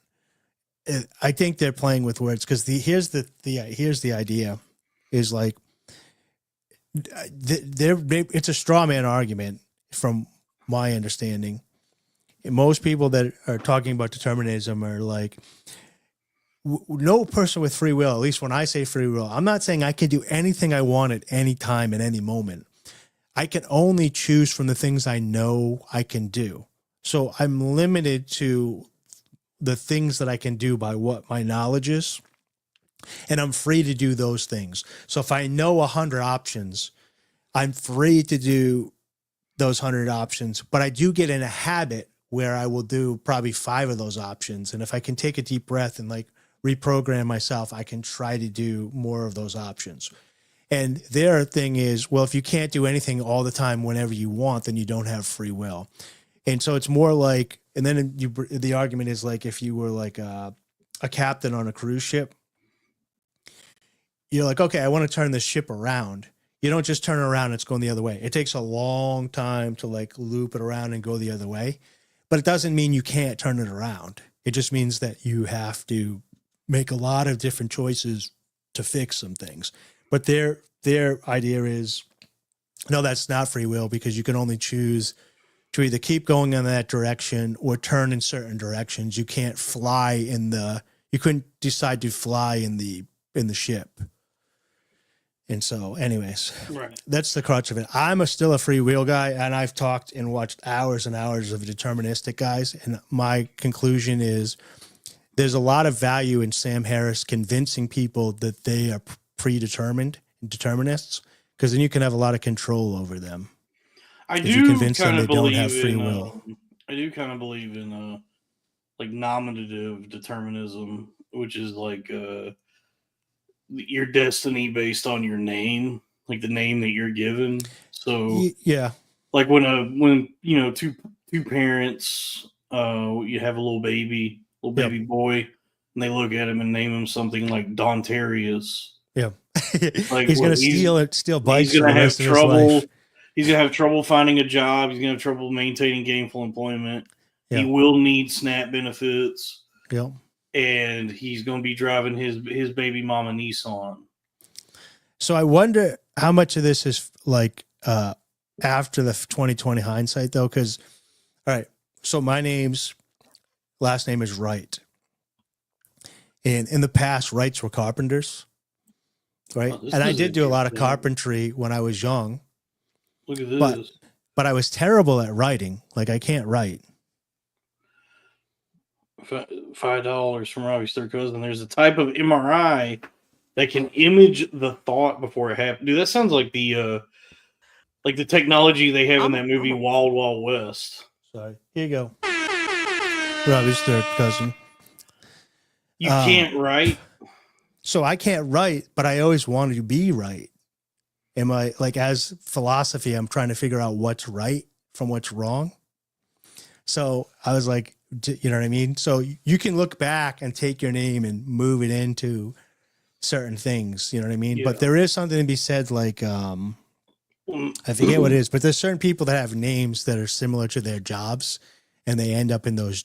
Speaker 1: I think they're playing with words, because here's the idea is like it's a straw man argument from my understanding. And most people that are talking about determinism are like, no person with free will, at least when I say free will, I'm not saying I can do anything I want at any time, at any moment. I can only choose from the things I know I can do. So I'm limited to the things that I can do by what my knowledge is. And I'm free to do those things. So if I know 100 options, I'm free to do those 100 options, but I do get in a habit where I will do probably 5 of those options. And if I can take a deep breath and like reprogram myself, I can try to do more of those options. And their thing is, well, if you can't do anything all the time whenever you want, then you don't have free will. And so it's more like, and then the argument is like, if you were like a captain on a cruise ship, you're like, okay, I want to turn this ship around. You don't just turn it around, it's going the other way. It takes a long time to like loop it around and go the other way. But it doesn't mean you can't turn it around. It just means that you have to make a lot of different choices to fix some things. But their idea is, no, that's not free will, because you can only choose to either keep going in that direction or turn in certain directions. You can't fly you couldn't decide to fly in the ship. And so anyways, right. That's the crutch of it. I'm still a free will guy, and I've talked and watched hours and hours of deterministic guys. And my conclusion is there's a lot of value in Sam Harris convincing people that they are predetermined determinists, because then you can have a lot of control over them.
Speaker 2: I do kind of believe have free will. I do kind of believe in like nominative determinism, which is like your destiny based on your name, like the name that you're given. So
Speaker 1: yeah,
Speaker 2: like when you know two parents, you have a little baby boy, and they look at him and name him something like Dontarius.
Speaker 1: Yeah,
Speaker 2: like
Speaker 1: he's gonna steal bikes.
Speaker 2: He's gonna have trouble. He's gonna have trouble finding a job. He's gonna have trouble maintaining gainful employment. Yeah. He will need SNAP benefits.
Speaker 1: Yeah.
Speaker 2: And he's going to be driving his baby mama Nissan.
Speaker 1: So I wonder how much of this is like after the 2020 hindsight, though, because, all right, so my last name is Wright. And in the past, Wrights were carpenters, right? Oh, and I did do a lot of carpentry when I was young.
Speaker 2: Look at this.
Speaker 1: But I was terrible at writing. Like, I can't write.
Speaker 2: $5 from Robbie's third cousin. There's a type of MRI that can image the thought before it happens. Dude, that sounds like the technology they have in that movie Wild Wild West.
Speaker 1: Sorry. Here you go. Robbie's third cousin.
Speaker 2: You can't write?
Speaker 1: So I can't write, but I always wanted to be right. Am I, like, as philosophy, I'm trying to figure out what's right from what's wrong. So I was like, you know what I mean? So you can look back and take your name and move it into certain things, you know what I mean? Yeah. But there is something to be said, like, I forget what it is, but there's certain people that have names that are similar to their jobs, and they end up in those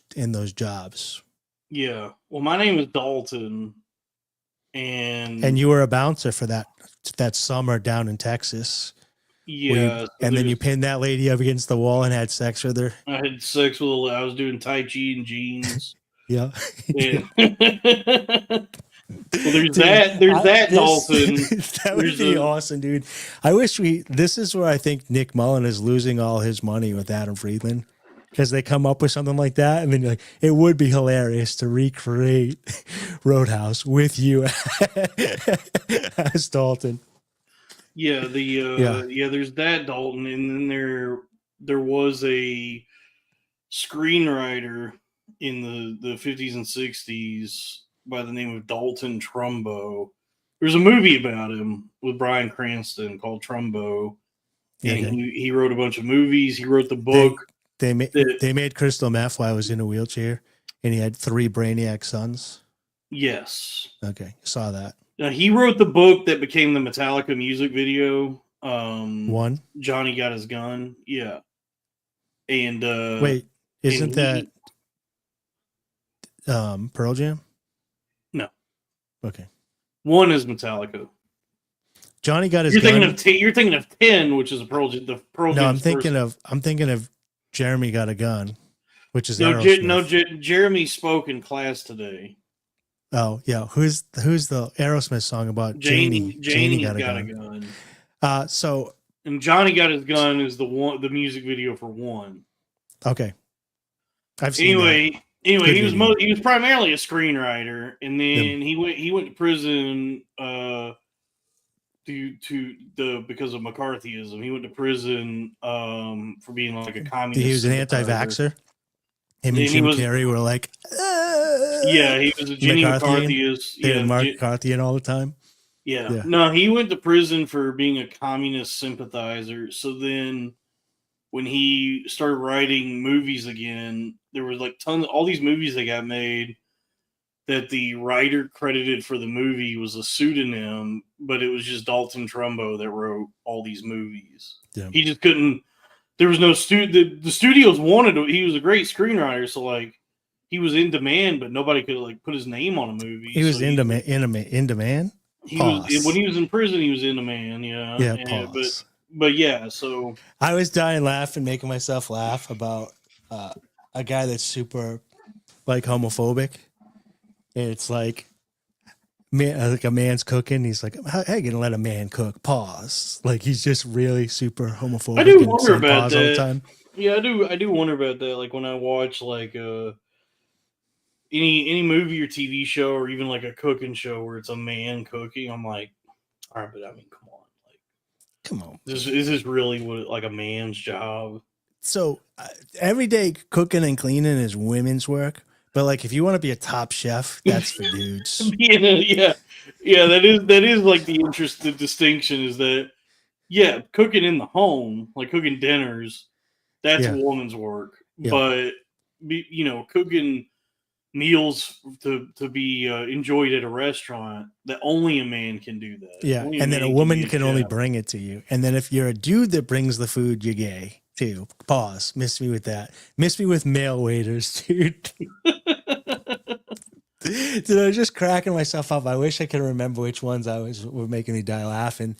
Speaker 1: jobs.
Speaker 2: Yeah. Well, my name is Dalton, and
Speaker 1: you were a bouncer for that summer down in Texas.
Speaker 2: Yeah.
Speaker 1: And then you pinned that lady up against the wall and had sex with her.
Speaker 2: I had sex with her. I was doing Tai Chi in jeans.
Speaker 1: Yeah.
Speaker 2: Well, there's that, Dalton.
Speaker 1: That would be awesome, dude. I wish this is where I think Nick Mullen is losing all his money with Adam Friedland, because they come up with something like that, and then you're like, it would be hilarious to recreate Roadhouse with you as Dalton.
Speaker 2: Yeah, there's that Dalton, and then there was a screenwriter in the 50s and 60s by the name of Dalton Trumbo. There's a movie about him with Bryan Cranston called Trumbo, and he wrote a bunch of movies. He wrote the book.
Speaker 1: They made crystal meth while I was in a wheelchair, and he had 3 brainiac sons.
Speaker 2: Yes.
Speaker 1: Okay, saw that.
Speaker 2: Now, he wrote the book that became the Metallica music video.
Speaker 1: One?
Speaker 2: Johnny Got His Gun. Yeah. And
Speaker 1: wait, isn't that Pearl Jam?
Speaker 2: No.
Speaker 1: Okay.
Speaker 2: One is Metallica.
Speaker 1: Johnny Got His
Speaker 2: Gun. You're thinking of 10, which is a Pearl Jam.
Speaker 1: No, I'm thinking of Jeremy Got a Gun, which is
Speaker 2: Jeremy spoke in class today.
Speaker 1: Oh yeah, who's the Aerosmith song about Janie got a gun.
Speaker 2: And Johnny Got His Gun is the music video for One.
Speaker 1: Okay, I've seen
Speaker 2: Anyway, he was primarily a screenwriter, and then he went to prison because of McCarthyism. He went to prison for being like a communist.
Speaker 1: He was an anti-vaxxer. Him and Jim Carrey were like,
Speaker 2: yeah, he was a Jenny McCarthyist.
Speaker 1: Yeah, McCarthy all the time.
Speaker 2: Yeah. No, he went to prison for being a communist sympathizer. So then when he started writing movies again, there was like all these movies that got made that the writer credited for the movie was a pseudonym, but it was just Dalton Trumbo that wrote all these movies. Yeah. He just couldn't. There was no the studios wanted him. He was a great screenwriter, so like he was in demand, but nobody could like put his name on a movie.
Speaker 1: He was in demand.
Speaker 2: When he was in prison, he was in demand. Yeah.
Speaker 1: Yeah.
Speaker 2: But yeah. So
Speaker 1: I was dying laughing, making myself laugh about a guy that's super like homophobic. And it's like a man's cooking. He's like, how are you gonna let a man cook? Pause. Like he's just really super homophobic.
Speaker 2: I do wonder about that. All the time. Yeah, I do wonder about that. Like when I watch like any movie or TV show or even like a cooking show where it's a man cooking, I'm like, all right, but I mean, come on. Is this really what like a man's job?
Speaker 1: So everyday cooking and cleaning is women's work. But like, if you want to be a top chef, that's for dudes.
Speaker 2: Yeah. That is like the distinction is that cooking in the home, like cooking dinners, that's a woman's work. Yeah. But cooking meals to be enjoyed at a restaurant, that only a man can do that.
Speaker 1: Yeah, and then a woman can only bring it to you. And then if you're a dude that brings the food, you're gay too. Pause. Miss me with that. Miss me with male waiters, dude. Dude, I was just cracking myself up. I wish I could remember which ones were making me die laughing.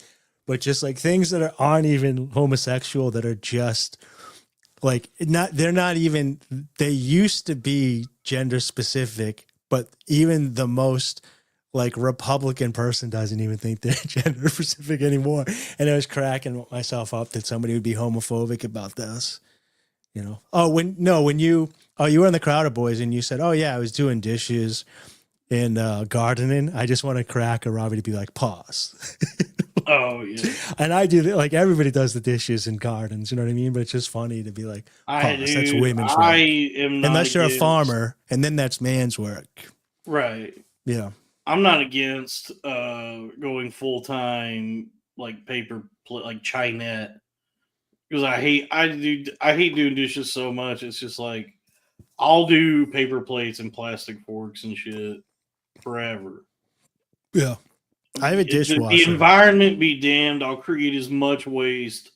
Speaker 1: But just like things that aren't even homosexual, that are just like they used to be gender specific, but even the most like Republican person doesn't even think they're gender specific anymore. And I was cracking myself up that somebody would be homophobic about this. You know, you were in the Crowder Boys and you said, oh yeah, I was doing dishes and gardening. I just want to crack a Robbie to be like, pause.
Speaker 2: Oh yeah.
Speaker 1: And I do like everybody does the dishes and gardens, you know what I mean? But it's just funny to be like, pause. That's women's work.
Speaker 2: I am not
Speaker 1: unless you're a farmer, and then that's man's work.
Speaker 2: Right.
Speaker 1: Yeah.
Speaker 2: I'm not against going full time like like Chinette. Because I hate doing dishes so much. It's just like I'll do paper plates and plastic forks and shit forever.
Speaker 1: Yeah. I have a dishwasher.
Speaker 2: The environment be damned. I'll create as much waste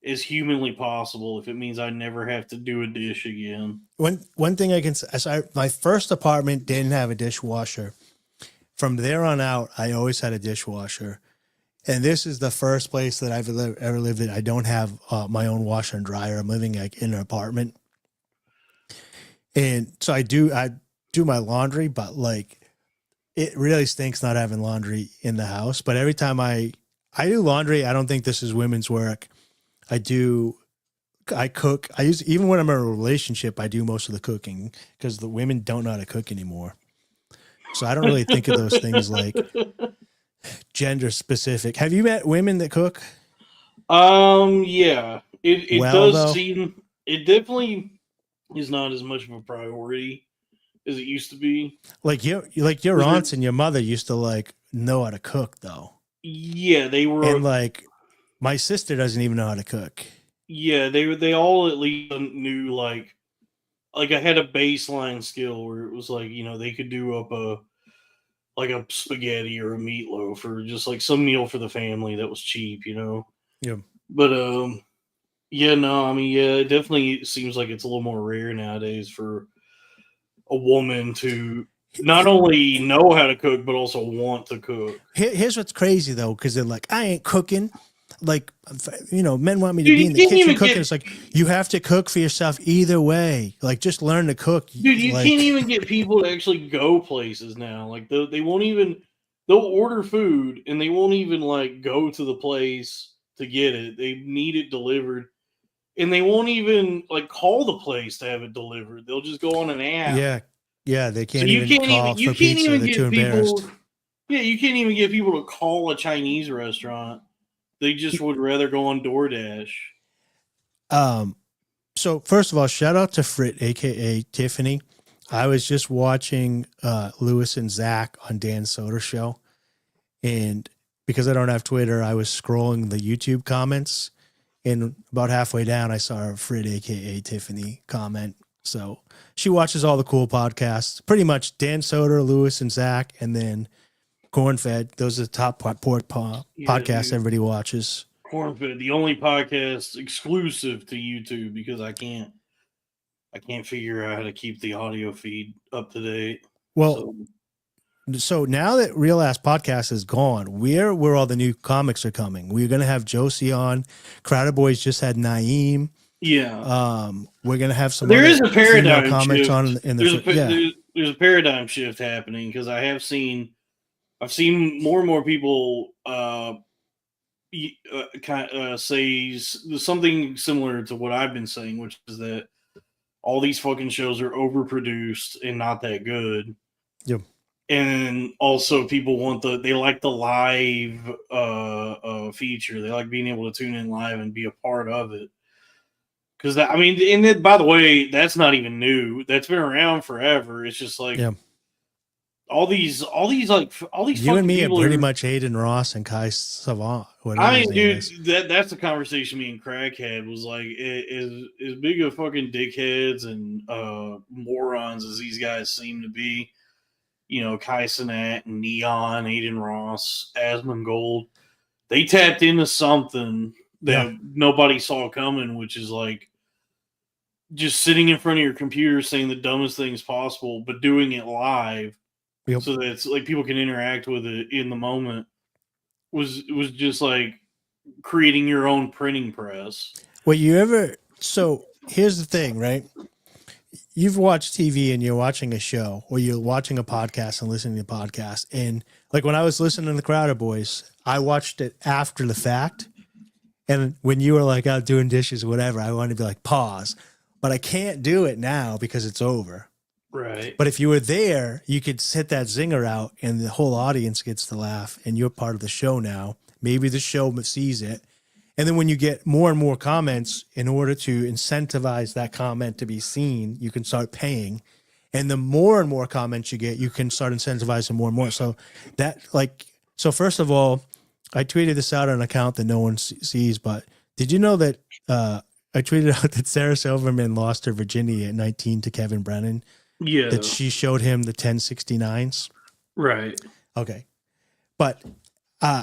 Speaker 2: as humanly possible if it means I never have to do a dish again.
Speaker 1: One thing I can say, my first apartment didn't have a dishwasher. From there on out, I always had a dishwasher. And this is the first place that I've ever lived in. I don't have my own washer and dryer. I'm living like in an apartment. And so I do my laundry, but like it really stinks not having laundry in the house. But every time I do laundry, I don't think this is women's work. I cook. Even when I'm in a relationship, I do most of the cooking because the women don't know how to cook anymore. So I don't really think of those things like gender specific. Have you met women that cook?
Speaker 2: Yeah. It definitely is not as much of a priority as it used to be.
Speaker 1: Like your aunts and your mother used to like know how to cook though.
Speaker 2: Yeah, they were,
Speaker 1: and like my sister doesn't even know how to cook.
Speaker 2: Yeah, they all at least knew like I had a baseline skill where it was like, they could do up a spaghetti or a meatloaf or just like some meal for the family that was cheap,
Speaker 1: Yeah.
Speaker 2: But yeah, no, I mean, yeah, it definitely seems like it's a little more rare nowadays for a woman to not only know how to cook but also want to cook.
Speaker 1: Here's what's crazy though, because they're like, I ain't cooking. Like, men want me to be in the kitchen cooking. It's like, you have to cook for yourself either way. Like, just learn to cook.
Speaker 2: Dude, you can't even get people to actually go places now. Like, they won't even, they'll order food and they won't even, like, go to the place to get it. They need it delivered. And they won't even, like, call the place to have it delivered. They'll just go on an app.
Speaker 1: Yeah, they can't call for pizza. They're too embarrassed.
Speaker 2: Yeah, you can't even get people to call a Chinese restaurant. They just would rather go on DoorDash.
Speaker 1: So first of all, shout out to Frit, aka Tiffany. I was just watching Lewis and Zach on Dan Soder show, and because I don't have Twitter, I was scrolling the YouTube comments, and about halfway down, I saw a Frit, aka Tiffany, comment. So she watches all the cool podcasts, pretty much Dan Soder, Lewis and Zach, and then Cornfed. Those are the top podcasts everybody watches.
Speaker 2: Cornfed, the only podcast exclusive to YouTube because I can't figure out how to keep the audio feed up to date.
Speaker 1: Well, so now that Real Ass Podcast is gone, where all the new comics are coming. We're gonna have Josie on. Crowded Boys just had Naeem.
Speaker 2: Yeah.
Speaker 1: We're gonna have some.
Speaker 2: There is a paradigm
Speaker 1: comics
Speaker 2: shift.
Speaker 1: On in the
Speaker 2: there's a paradigm shift happening because I've seen more and more people say something similar to what I've been saying, which is that all these fucking shows are overproduced and not that good.
Speaker 1: Yep.
Speaker 2: And also people they like the live feature. They like being able to tune in live and be a part of it. Because by the way, that's not even new. That's been around forever. It's just like all these
Speaker 1: you and me are pretty much Aiden Ross and Kai Savant.
Speaker 2: Dude, that's the conversation me and Craig had was like, as big of fucking dickheads and morons as these guys seem to be, Kai Cenat and Neon, Aiden Ross, Asmongold, they tapped into something that nobody saw coming, which is like just sitting in front of your computer saying the dumbest things possible, but doing it live.
Speaker 1: Yep.
Speaker 2: So that it's like people can interact with it in the moment was just like creating your own printing press.
Speaker 1: So here's the thing, right? You've watched TV and you're watching a show or you're watching a podcast and listening to a podcast. And like when I was listening to the Crowder Boys, I watched it after the fact. And when you were like out doing dishes or whatever, I wanted to be like, pause. But I can't do it now because it's over.
Speaker 2: Right.
Speaker 1: But if you were there, you could hit that zinger out and the whole audience gets to laugh and you're part of the show now. Maybe the show sees it. And then when you get more and more comments, in order to incentivize that comment to be seen, you can start paying. And the more and more comments you get, you can start incentivizing more and more. So first of all, I tweeted this out on an account that no one sees, but did you know that I tweeted out that Sarah Silverman lost her virginity at 19 to Kevin Brennan?
Speaker 2: Yeah.
Speaker 1: That she showed him the 1069s.
Speaker 2: Right.
Speaker 1: Okay. But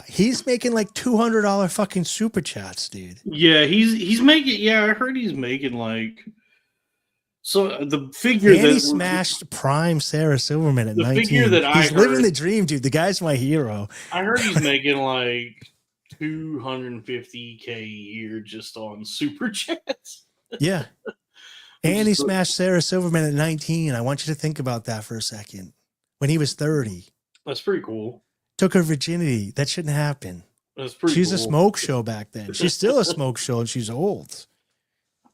Speaker 1: he's making like $200 fucking super chats, dude.
Speaker 2: Yeah, he's making, I heard he's making like, so the figure
Speaker 1: and he smashed prime Sarah Silverman at 19.
Speaker 2: Figure that
Speaker 1: he's living the dream, dude. The guy's my hero.
Speaker 2: I heard he's making like $250K a year just on super chats.
Speaker 1: Yeah. And he smashed Sarah Silverman at 19. I want you to think about that for a second. When he was 30.
Speaker 2: That's pretty cool.
Speaker 1: Took her virginity. That shouldn't happen.
Speaker 2: That's pretty
Speaker 1: She's
Speaker 2: cool.
Speaker 1: a smoke show back then. She's still a smoke show and she's old.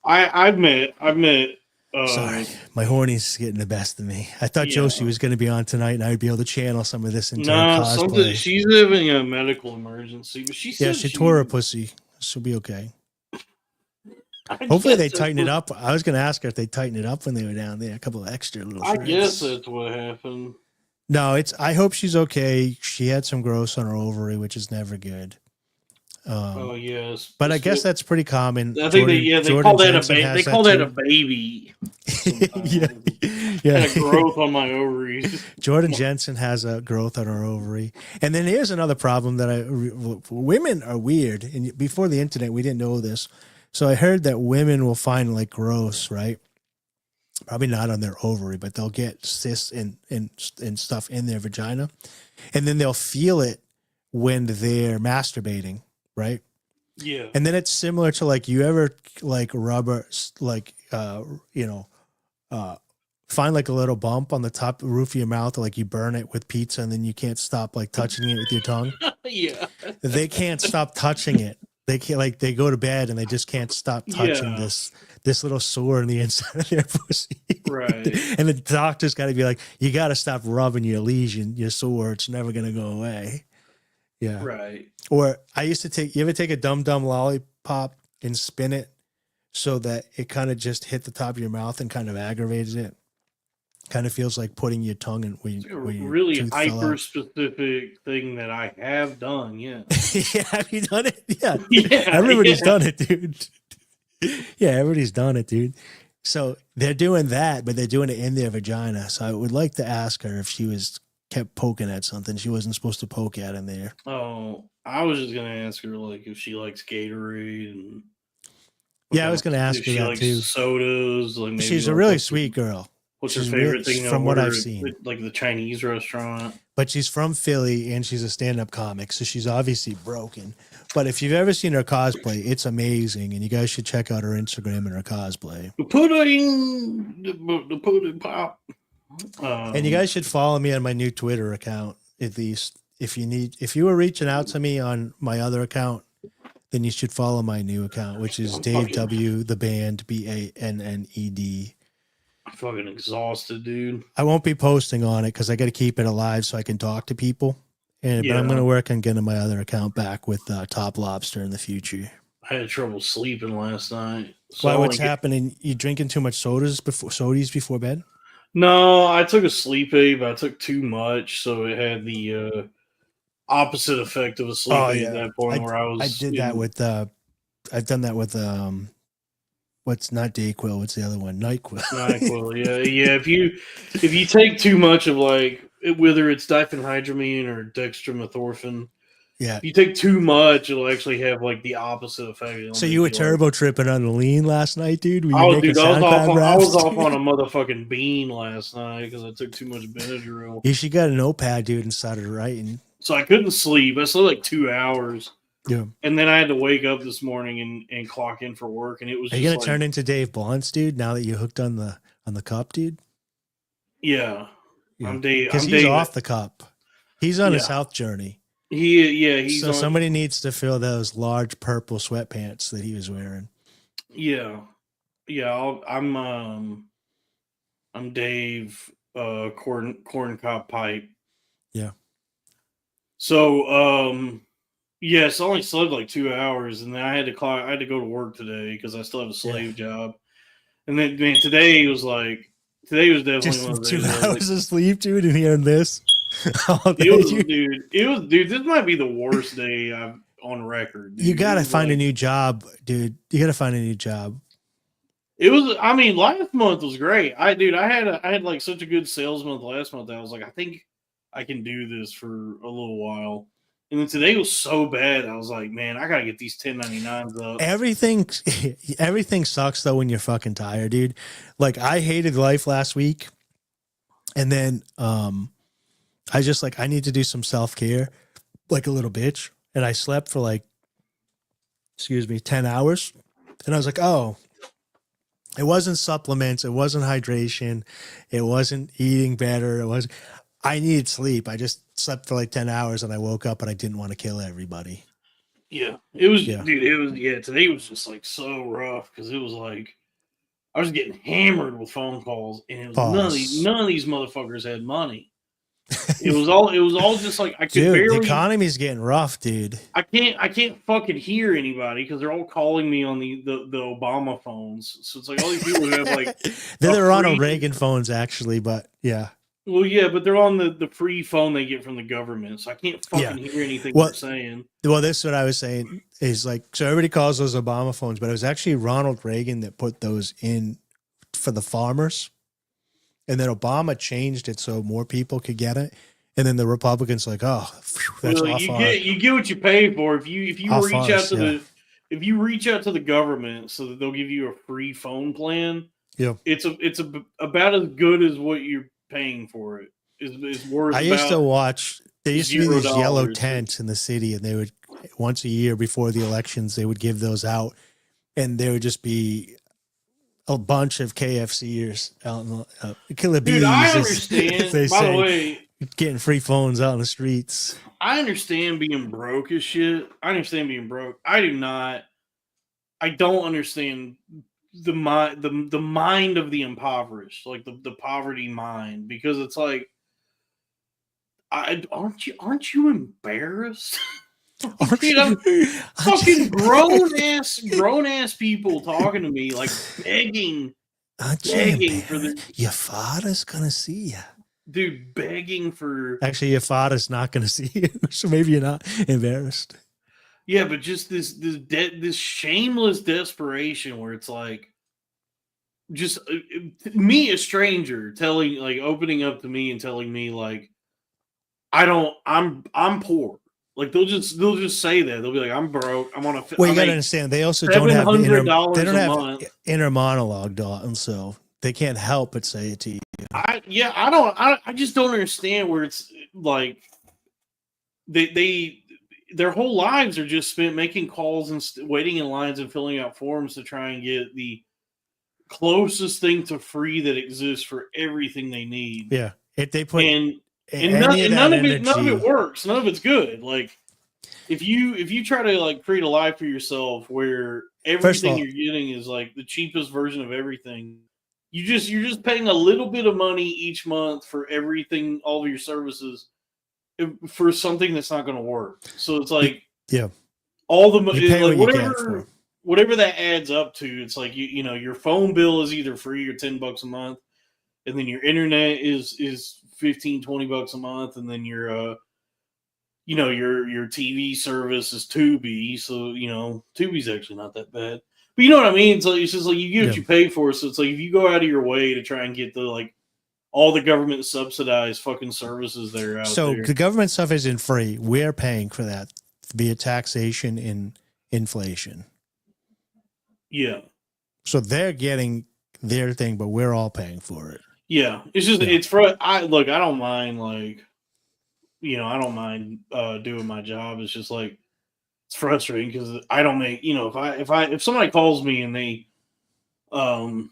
Speaker 2: I admit.
Speaker 1: Sorry, my horny's getting the best of me. I thought Josie was going to be on tonight and I'd be able to channel some of this into her cosplay.
Speaker 2: She's having a medical emergency, but she
Speaker 1: tore her pussy. She'll be okay. Hopefully they tighten it up. I was going to ask her if they tighten it up when they were down there. A couple of extra little
Speaker 2: I
Speaker 1: threads.
Speaker 2: guess that's what happened.
Speaker 1: No, I hope she's okay. She had some growths on her ovary, which is never good.
Speaker 2: Oh yes,
Speaker 1: but I guess that's pretty common.
Speaker 2: I think they call that a baby. They call that a baby.
Speaker 1: Yeah.
Speaker 2: Had a growth on my ovaries.
Speaker 1: Jordan Jensen has a growth on her ovary, and then here's another problem that women are weird. And before the internet, we didn't know this, so I heard that women will find like growths, right? Probably not on their ovary, but they'll get cysts and stuff in their vagina, and then they'll feel it when they're masturbating. Right.
Speaker 2: Yeah.
Speaker 1: And then it's similar to like, you ever like rubber, like, find like a little bump on the top roof of your mouth, or like you burn it with pizza and then you can't stop like touching it with your tongue.
Speaker 2: Yeah.
Speaker 1: They can't stop touching it. They can't, like, they go to bed and they just can't stop touching this little sore in the inside of their pussy.
Speaker 2: Right.
Speaker 1: And the doctor's got to be like, you got to stop rubbing your lesion, your sore. It's never going to go away. Yeah.
Speaker 2: Right.
Speaker 1: Or I used to you ever take a Dum Dum lollipop and spin it so that it kind of just hit the top of your mouth and kind of aggravated it? Kind of feels like putting your tongue in.
Speaker 2: It's a really hyper specific thing that I have done. Yeah.
Speaker 1: Yeah. Have you done it? Yeah. Everybody's done it, dude. Yeah. Everybody's done it, dude. So they're doing that, but they're doing it in their vagina. So I would like to ask her if she kept poking at something she wasn't supposed to poke at in there.
Speaker 2: Oh, I was just gonna ask her like if she likes Gatorade and.
Speaker 1: Yeah, I was gonna ask her that
Speaker 2: likes
Speaker 1: too.
Speaker 2: Sodas, like maybe
Speaker 1: she's a really sweet girl.
Speaker 2: What's her favorite thing
Speaker 1: from what I've seen?
Speaker 2: Like the Chinese restaurant.
Speaker 1: But she's from Philly and she's a stand-up comic, so she's obviously broken. But if you've ever seen her cosplay, it's amazing, and you guys should check out her Instagram and her cosplay.
Speaker 2: The pudding pop.
Speaker 1: And you guys should follow me on my new Twitter account. At least if you were reaching out to me on my other account, then you should follow my new account, which is Dave W. the band BANNED.
Speaker 2: I'm fucking exhausted, dude.
Speaker 1: I won't be posting on it because I got to keep it alive so I can talk to people. But I'm going to work on getting my other account back with Top Lobster in the future.
Speaker 2: I had trouble sleeping last night.
Speaker 1: So why? What's happening? You drinking too much sodies before bed?
Speaker 2: No, I took a sleep aid, but I took too much, so it had the opposite effect of a sleep aid at that point.
Speaker 1: I've done that with what's not Dayquil? What's the other one? NyQuil.
Speaker 2: NyQuil, yeah. If you take too much of like whether it's diphenhydramine or dextromethorphan, if you take too much, it'll actually have like the opposite effect.
Speaker 1: So you were turbo tripping on the lean last night, dude?
Speaker 2: I was off on a motherfucking bean last night because I took too much Benadryl.
Speaker 1: You should got a notepad, dude, and started writing.
Speaker 2: So I couldn't sleep. I slept like 2 hours.
Speaker 1: Yeah.
Speaker 2: And then I had to wake up this morning and clock in for work, and it was.
Speaker 1: Are you gonna turn into Dave Blunts, dude? Now that you hooked on the cup, dude.
Speaker 2: Yeah. I'm Dave
Speaker 1: because he's off the cup. He's on his health journey.
Speaker 2: He's
Speaker 1: so somebody needs to fill those large purple sweatpants that he was wearing.
Speaker 2: Yeah. I'm Dave corn cob pipe.
Speaker 1: Yeah.
Speaker 2: So I only slept like 2 hours, and then I had to go to work today because I still have a slave job. And then today was definitely
Speaker 1: just
Speaker 2: one of those
Speaker 1: 2 hours of sleep, dude, and hearing this.
Speaker 2: It was, dude. This might be the worst day I've on record. Dude.
Speaker 1: You gotta find a new job, dude. You gotta find a new job.
Speaker 2: It was. I mean, last month was great. I had like such a good sales month last month. I was like, I think I can do this for a little while. And then today was so bad. I was like, man, I gotta get these 1099s up.
Speaker 1: Everything sucks though when you're fucking tired, dude. Like I hated life last week, and then I just like I need to do some self-care, like a little bitch. And I slept for 10 hours. And I was like, oh, it wasn't supplements, it wasn't hydration, it wasn't eating better, I needed sleep. I just slept for like 10 hours and I woke up and I didn't want to kill everybody.
Speaker 2: Yeah. It was, dude, today was just like so rough because it was like I was getting hammered with phone calls and it was none of these motherfuckers had money. It was all just like I could
Speaker 1: Dude,
Speaker 2: barely.
Speaker 1: the economy's getting rough, dude.
Speaker 2: I can't fucking hear anybody because they're all calling me on the Obama phones. So it's like all these people who have like
Speaker 1: They're on Reagan phones actually, but yeah.
Speaker 2: Well, yeah, but they're on the free phone they get from the government, so I can't fucking hear anything they're saying.
Speaker 1: Well, this is what I was saying is like, so everybody calls those Obama phones, but it was actually Ronald Reagan that put those in for the farmers. And then Obama changed it so more people could get it. And then the Republicans like, oh, phew, that's
Speaker 2: well, you get what you pay for. If you if you reach out to the government so that they'll give you a free phone plan, it's about as good as what you're paying for it. Is worth.
Speaker 1: I used to watch. There used to be these
Speaker 2: $0.
Speaker 1: yellow tents in the city, and they would once a year before the elections they would give those out, and there would just be a bunch of KFCers out in the killer bees.
Speaker 2: Dude, I understand. By the way,
Speaker 1: getting free phones out in the streets.
Speaker 2: I understand being broke as shit. I understand being broke. I do not. I don't understand the mind of the impoverished, like the poverty mind, because it's like, aren't you embarrassed? Fucking grown ass people talking to me like begging for the
Speaker 1: your father's gonna see you.
Speaker 2: Dude, begging for...
Speaker 1: Actually, your father's not going to see you, so maybe you're not embarrassed.
Speaker 2: Yeah, but just this shameless desperation where it's like, just me, a stranger, opening up to me and telling me like, I'm poor. Like they'll just say that. They'll be like, I'm broke. I'm on a...
Speaker 1: Well, you got to understand, they also don't have inner monologue, Dalton, so they can't help but say it to you.
Speaker 2: I just don't understand where it's like their whole lives are just spent making calls and waiting in lines and filling out forms to try and get the closest thing to free that exists for everything they need.
Speaker 1: Yeah, if they put
Speaker 2: none of it works. None of it's good. Like if you try to like create a life for yourself where everything you're getting is like the cheapest version of everything. You're just paying a little bit of money each month for everything, all of your services, for something that's not going to work. So it's like, all the money, like whatever that adds up to. It's like you know your phone bill is either free or $10 a month, and then your internet is $15-20 a month, and then your your TV service is Tubi. So Tubi's actually not that bad. But you know what I mean? So it's just like you get what you pay for. So it's like if you go out of your way to try and get all the government subsidized fucking services that are out there.
Speaker 1: So the government stuff isn't free. We're paying for that via taxation and inflation.
Speaker 2: Yeah.
Speaker 1: So they're getting their thing, but we're all paying for it.
Speaker 2: Yeah. It's just it's for I don't mind I don't mind doing my job. It's just like it's frustrating because I don't make, if somebody calls me and they are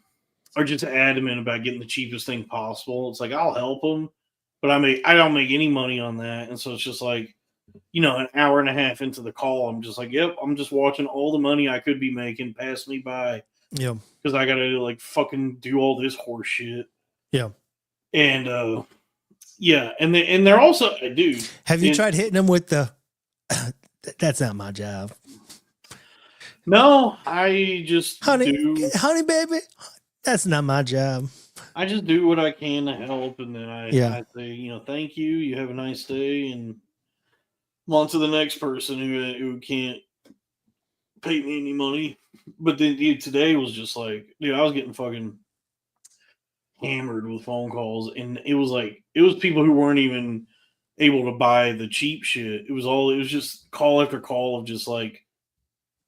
Speaker 2: just adamant about getting the cheapest thing possible, it's like I'll help them, but I don't make any money on that. And so it's just like, an hour and a half into the call, I'm just like, yep, I'm just watching all the money I could be making pass me by.
Speaker 1: Yeah.
Speaker 2: Because I gotta fucking do all this horse shit.
Speaker 1: Yeah.
Speaker 2: And and they're also, dude.
Speaker 1: Have you tried hitting them with the that's not my job?
Speaker 2: No, I just
Speaker 1: honey, baby, that's not my job.
Speaker 2: I just do what I can to help, and then I say, thank you. You have a nice day, and I'm on to the next person who can't pay me any money. But then today was just like, I was getting fucking hammered with phone calls, and it was people who weren't even able to buy the cheap shit. It was just call after call of just like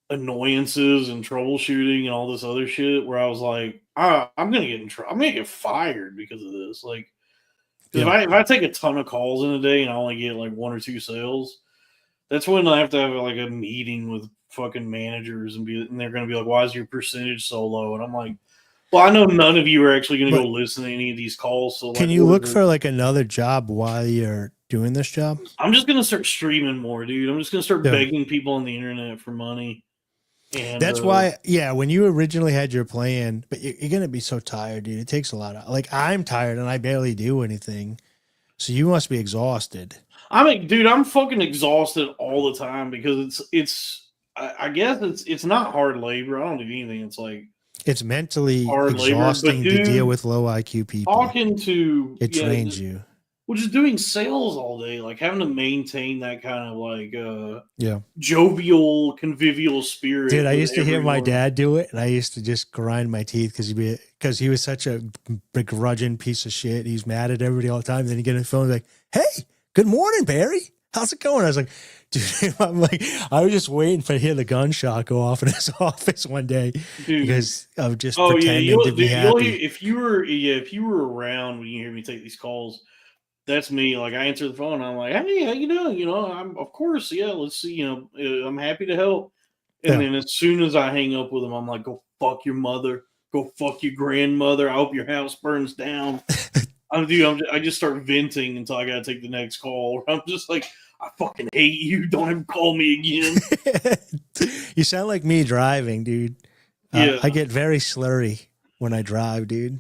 Speaker 2: annoyances and troubleshooting and all this other shit where I was like, I'm gonna get in trouble. I'm gonna get fired because of this. Like, if I take a ton of calls in a day and I only get like 1 or 2 sales, that's when I have to have like a meeting with fucking managers and they're gonna be like, why is your percentage so low? And I'm like, well, I know none of you are actually gonna go listen to any of these calls. So
Speaker 1: can you look for like another job while you're doing this job?
Speaker 2: I'm just gonna start streaming more, dude. I'm just gonna start begging people on the internet for money. And
Speaker 1: that's why, when you originally had your plan, but you're gonna be so tired, dude. It takes a lot of I'm tired and I barely do anything. So you must be exhausted.
Speaker 2: I mean, dude, I'm fucking exhausted all the time because I guess it's not hard labor. I don't do anything. It's like
Speaker 1: It's mentally
Speaker 2: hard labor, but
Speaker 1: exhausting to deal
Speaker 2: dude,
Speaker 1: with low IQ people.
Speaker 2: talking to
Speaker 1: It drains you.
Speaker 2: Well, just doing sales all day, like having to maintain that kind of like jovial, convivial spirit.
Speaker 1: Dude, I used to hear my dad do it, and I used to just grind my teeth because he was such a begrudging piece of shit. He's mad at everybody all the time. Then he get on the phone like, "Hey, good morning, Barry. How's it going?" I was like, dude, I was just waiting to hear the gunshot go off in his office one day, dude, because I was just pretending to be happy.
Speaker 2: If you were around when you hear me take these calls, that's me. Like, I answer the phone, I'm like, "Hey, how you doing? I'm, of course, yeah, let's see, I'm happy to help." And then as soon as I hang up with them, I'm like, "Go fuck your mother. Go fuck your grandmother. I hope your house burns down." I just start venting until I got to take the next call. I'm just like, "I fucking hate you. Don't ever call me again."
Speaker 1: You sound like me driving, dude.
Speaker 2: Yeah.
Speaker 1: I get very slurry when I drive, dude.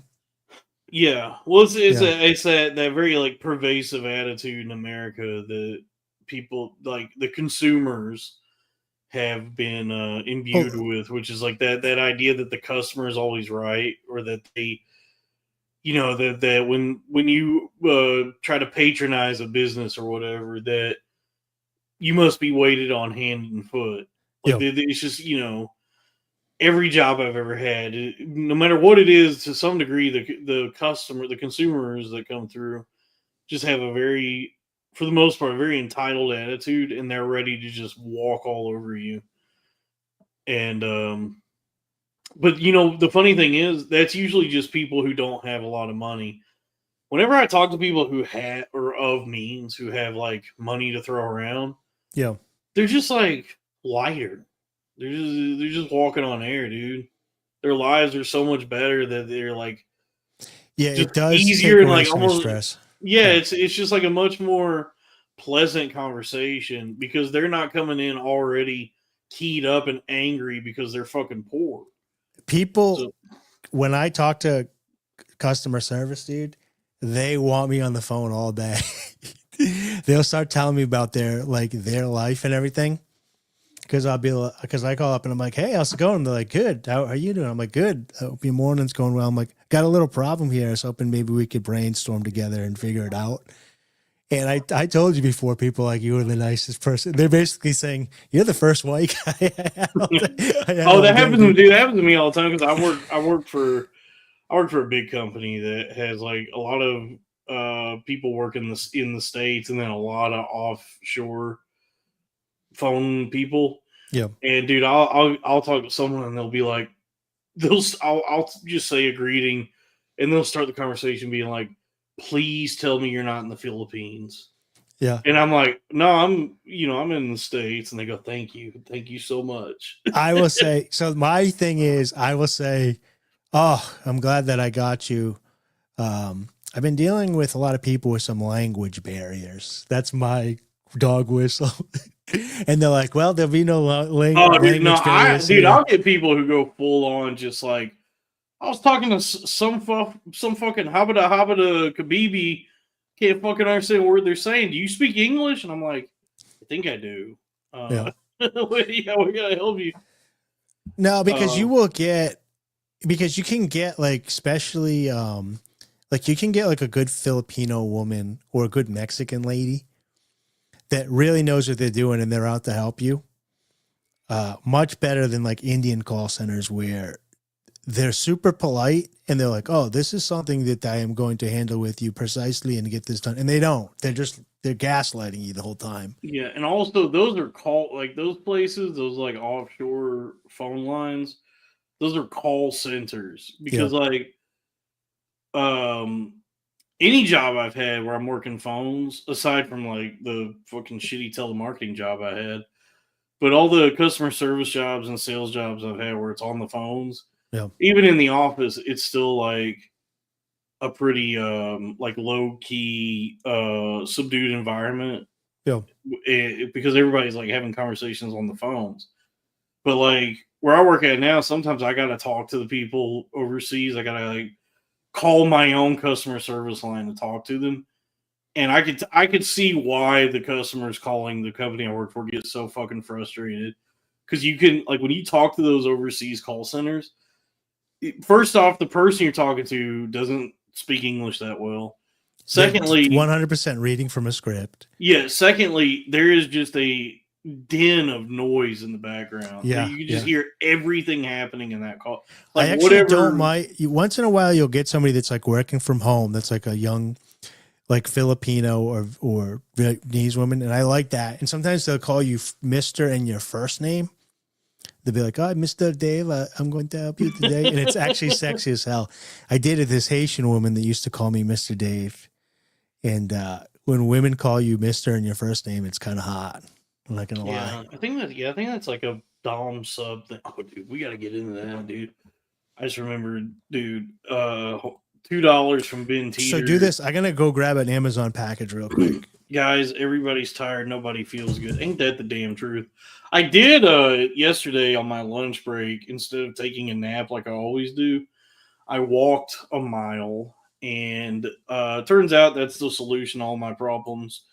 Speaker 2: Yeah, well, it's that very like pervasive attitude in America that people like the consumers have been imbued with, which is like that idea that the customer is always right, or that they, that when you try to patronize a business or whatever, that you must be waited on hand and foot. Like it's just every job I've ever had, no matter what it is, to some degree, the consumers that come through just have for the most part, a very entitled attitude, and they're ready to just walk all over you. And, but the funny thing is, that's usually just people who don't have a lot of money. Whenever I talk to people who of means, who have like money to throw around, they're just like lighter. They're just walking on air, dude. Their lives are so much better that they're like,
Speaker 1: it does
Speaker 2: easier and like almost
Speaker 1: stress.
Speaker 2: Yeah, it's just like a much more pleasant conversation because they're not coming in already keyed up and angry because they're fucking poor.
Speaker 1: People, when I talk to customer service, dude, they want me on the phone all day. They'll start telling me about their life and everything. Because I call up and I'm like, "Hey, how's it going?" They're like, "Good. How are you doing?" I'm like, "Good. I hope your morning's going well." I'm like, "Got a little problem here. I was hoping maybe we could brainstorm together and figure it out." And I told you before, people like you are the nicest person. They're basically saying you're the first white guy.
Speaker 2: That happens to me. That happens to me all the time because I work for a big company that has like a lot of people working in the States, and then a lot of offshore phone people.
Speaker 1: Yeah.
Speaker 2: And dude, I'll talk to someone and they'll be like, I'll just say a greeting, and they'll start the conversation being like, "Please tell me you're not in the Philippines."
Speaker 1: Yeah.
Speaker 2: And I'm like, "No, I'm in the States." And they go, Thank you so much."
Speaker 1: I will say, so my thing is, I will say, "Oh, I'm glad that I got you." I've been dealing with a lot of people with some language barriers. That's my dog whistle. And they're like, "Well, there'll be no language barriers."
Speaker 2: Dude, I'll get people who go full on just like, I was talking to some fucking habada kabibi, can't fucking understand what they're saying. "Do you speak English?" And I'm like, "I think I do." Yeah, we gotta help you.
Speaker 1: No, because you can get like, especially like you can get like a good Filipino woman or a good Mexican lady that really knows what they're doing and they're out to help you. Much better than like Indian call centers where they're super polite and they're like, "Oh, this is something that I am going to handle with you precisely and get this done." And they don't. They're gaslighting you the whole time.
Speaker 2: Yeah, and also those are those places, those like offshore phone lines, those are call centers because any job I've had where I'm working phones, aside from like the fucking shitty telemarketing job I had, but all the customer service jobs and sales jobs I've had where it's on the phones, even in the office, it's still like a pretty like low key, subdued environment. Yeah, because everybody's like having conversations on the phones. But like where I work at now, sometimes I gotta talk to the people overseas. I gotta like call my own customer service line to talk to them. And I could see why the customers calling the company I work for get so fucking frustrated. Because you can, like, when you talk to those overseas call centers, first off, the person you're talking to doesn't speak English that well. Secondly,
Speaker 1: 100% reading from a script.
Speaker 2: Yeah. Secondly, there is just a din of noise in the background.
Speaker 1: Yeah,
Speaker 2: you can just hear everything happening in that call.
Speaker 1: Like, I actually don't mind. Once in a while, you'll get somebody that's like working from home. That's like a young, like Filipino or Vietnamese woman, and I like that. And sometimes they'll call you Mr. and your first name. They'll be like, "Oh, Mr. Dave, I'm going to help you today," and it's actually sexy as hell. I dated this Haitian woman that used to call me Mr. Dave, and when women call you Mr. and your first name, it's kind of hot. I'm not gonna lie.
Speaker 2: I think that's like a Dom sub thing. Oh, dude, we got to get into that, dude. I just remembered, dude. $2 from Ben Teeter.
Speaker 1: So do this. I'm gonna go grab an Amazon package real quick.
Speaker 2: Guys, everybody's tired. Nobody feels good. Ain't that the damn truth? I did yesterday on my lunch break, instead of taking a nap like I always do, I walked a mile, and turns out that's the solution to all my problems.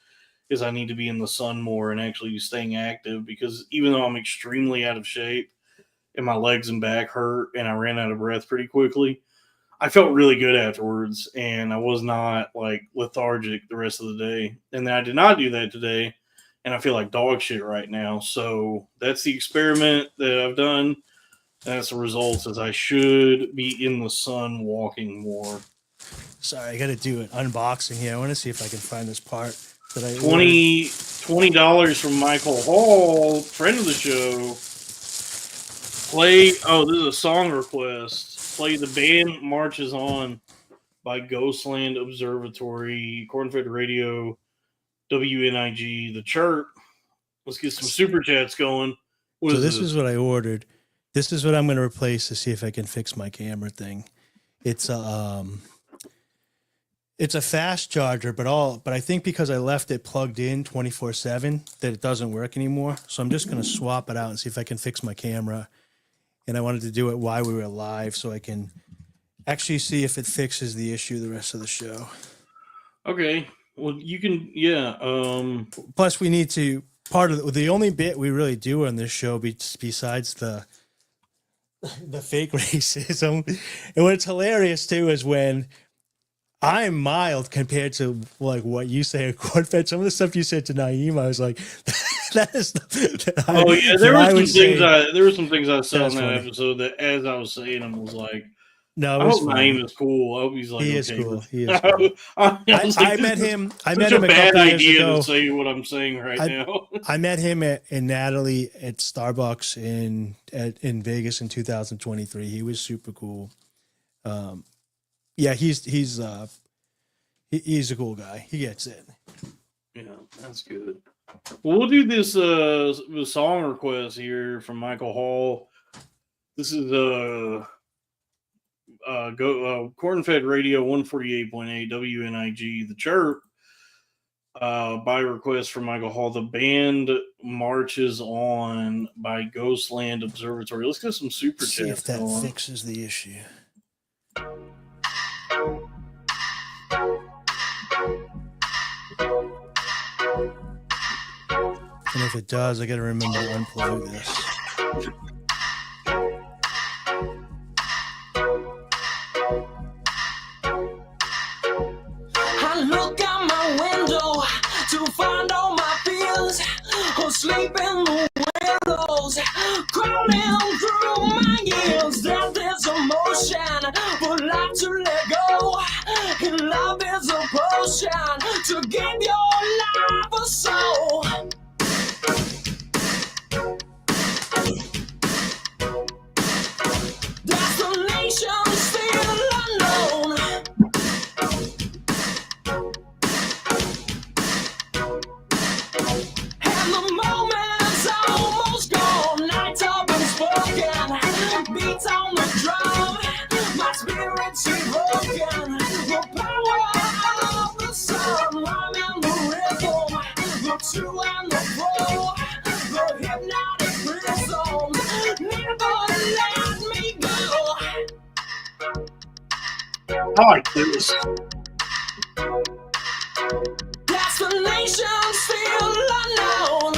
Speaker 2: Is I need to be in the sun more and actually staying active, because even though I'm extremely out of shape and my legs and back hurt and I ran out of breath pretty quickly, I felt really good afterwards, and I was not like lethargic the rest of the day. And then I did not do that today, and I feel like dog shit right now. So that's the experiment that I've done. That's the results, is I should be in the sun walking more.
Speaker 1: Sorry, I got to do an unboxing here. I want to see if I can find this part that I
Speaker 2: $20 from Michael Hall, friend of the show. This is a song request. Play The Band Marches On by Ghostland Observatory, Cornfed Radio, WNIG, The Chirp. Let's get some super chats going.
Speaker 1: This is what I ordered. This is what I'm going to replace to see if I can fix my camera thing. It's a fast charger, but I think because I left it plugged in 24/7 that it doesn't work anymore. So I'm just going to swap it out and see if I can fix my camera. And I wanted to do it while we were live so I can actually see if it fixes the issue the rest of the show.
Speaker 2: Okay. Well, you can, yeah.
Speaker 1: Plus, we need to, the only bit we really do on this show besides the fake racism, and what's hilarious too is when I'm mild compared to like what you say at Cornfed. Some of the stuff you said to Naeem, I was like, that is.
Speaker 2: There were some things I said on that episode that, as I was saying them, was like,
Speaker 1: no,
Speaker 2: I hope Naeem is cool. I hope he's like,
Speaker 1: he
Speaker 2: okay
Speaker 1: is cool. He is cool. I met him. I met him a
Speaker 2: bad
Speaker 1: couple years
Speaker 2: idea
Speaker 1: ago.
Speaker 2: to say what I'm saying now.
Speaker 1: I met him and Natalie at Starbucks in Vegas in 2023. He was super cool. Yeah, he's a cool guy. He gets it.
Speaker 2: Yeah, that's good. Well, we'll do this song request here from Michael Hall. This is Cornfed Radio 148.8 WNIG, The Chirp. By request from Michael Hall, The Band Marches On by Ghostland Observatory. Let's get some super chats.
Speaker 1: See if that fixes the issue. And if it does, I got to remember to unplug this.
Speaker 5: I look out my window to find all my fears asleep in the windows, crawling through my years. Death is emotion, but life to let go. And love is a potion to give your life a soul. Destination still unknown. And the moment's almost gone. Night up and spoken. Beats on the drum. My spirit's broken. The power of the sun. I'm in the rhythm. The two and the fro. The hypnotic rhythm. Never let me go.
Speaker 2: I like this.
Speaker 5: destination still unknown.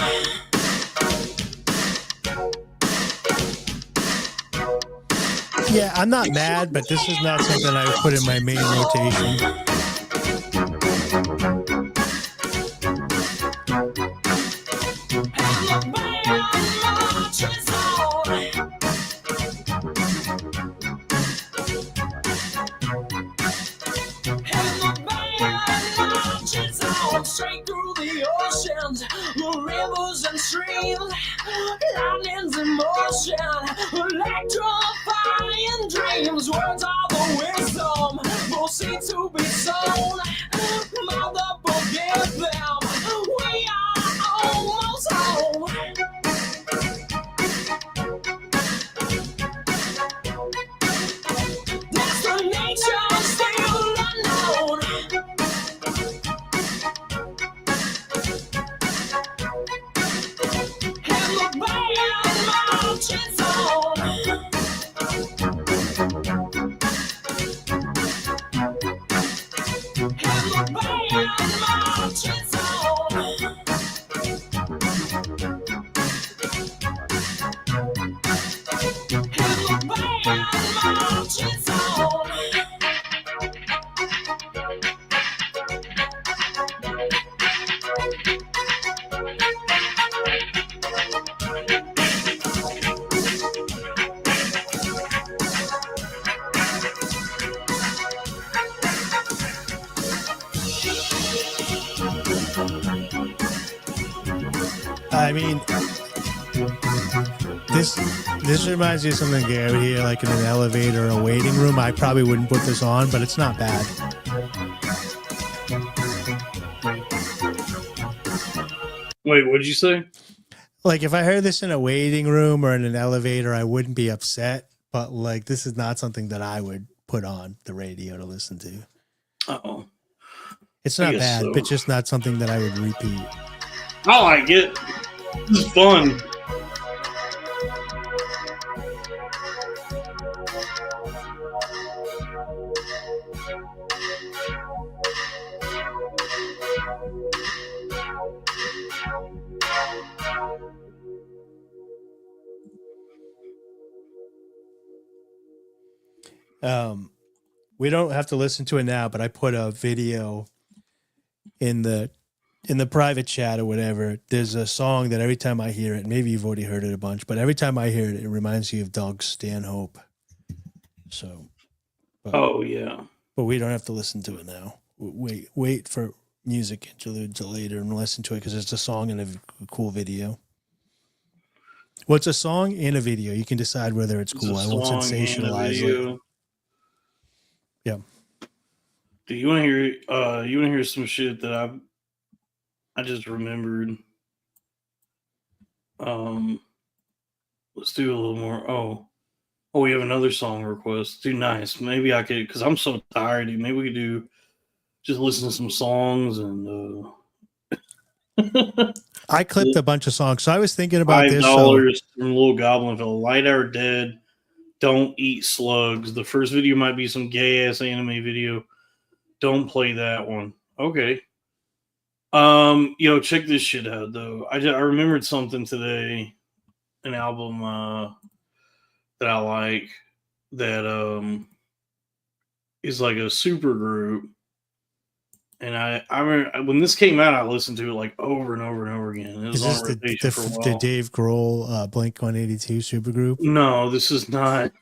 Speaker 1: Yeah, I'm not mad, but this is not something I would put in my main rotation.
Speaker 5: Straight through the oceans, the rivers and streams, lightning's in motion, electrifying dreams. Words are the wisdom, will seem to be sown. Mother, forgive them, we are almost home. Destination still unknown.
Speaker 1: I mean, this reminds me of something I would hear like in an elevator or a waiting room. I probably wouldn't put this on, but it's not bad.
Speaker 2: Wait, what did you say?
Speaker 1: Like if I heard this in a waiting room or in an elevator, I wouldn't be upset. But like this is not something that I would put on the radio to listen to.
Speaker 2: Uh-oh.
Speaker 1: It's not bad, but just not something that I would repeat.
Speaker 2: I like it. This is fun.
Speaker 1: We don't have to listen to it now, but I put a video in the private chat or whatever. There's a song that every time I hear it, maybe you've already heard it a bunch, but every time I hear it, it reminds you of Doug Stanhope. So,
Speaker 2: oh yeah,
Speaker 1: but we don't have to listen to it now. Wait for music interlude till later and listen to it because it's a song and a cool video. Well, it's a song and a video. You can decide whether it's cool. I won't sensationalize it. Yeah.
Speaker 2: Do you want to hear? You want to hear some shit that I just remembered? Let's do a little more. Oh, we have another song request. Too nice. Maybe I could, because I'm so tired. Maybe we could do just listen to some songs and.
Speaker 1: I clipped a bunch of songs, so I was thinking about this.
Speaker 2: $5 from Little Goblin Fella. Light Our Dead. Don't Eat Slugs. The first video might be some gay ass anime video. Don't play that one. Okay. Check this shit out though. I remembered something today. An album that I like that is like a super group. And I remember when this came out, I listened to it like over and over and over again. It was
Speaker 1: is
Speaker 2: on
Speaker 1: this
Speaker 2: rotation for a while.
Speaker 1: the Dave Grohl Blink-182 supergroup?
Speaker 2: No, this is not.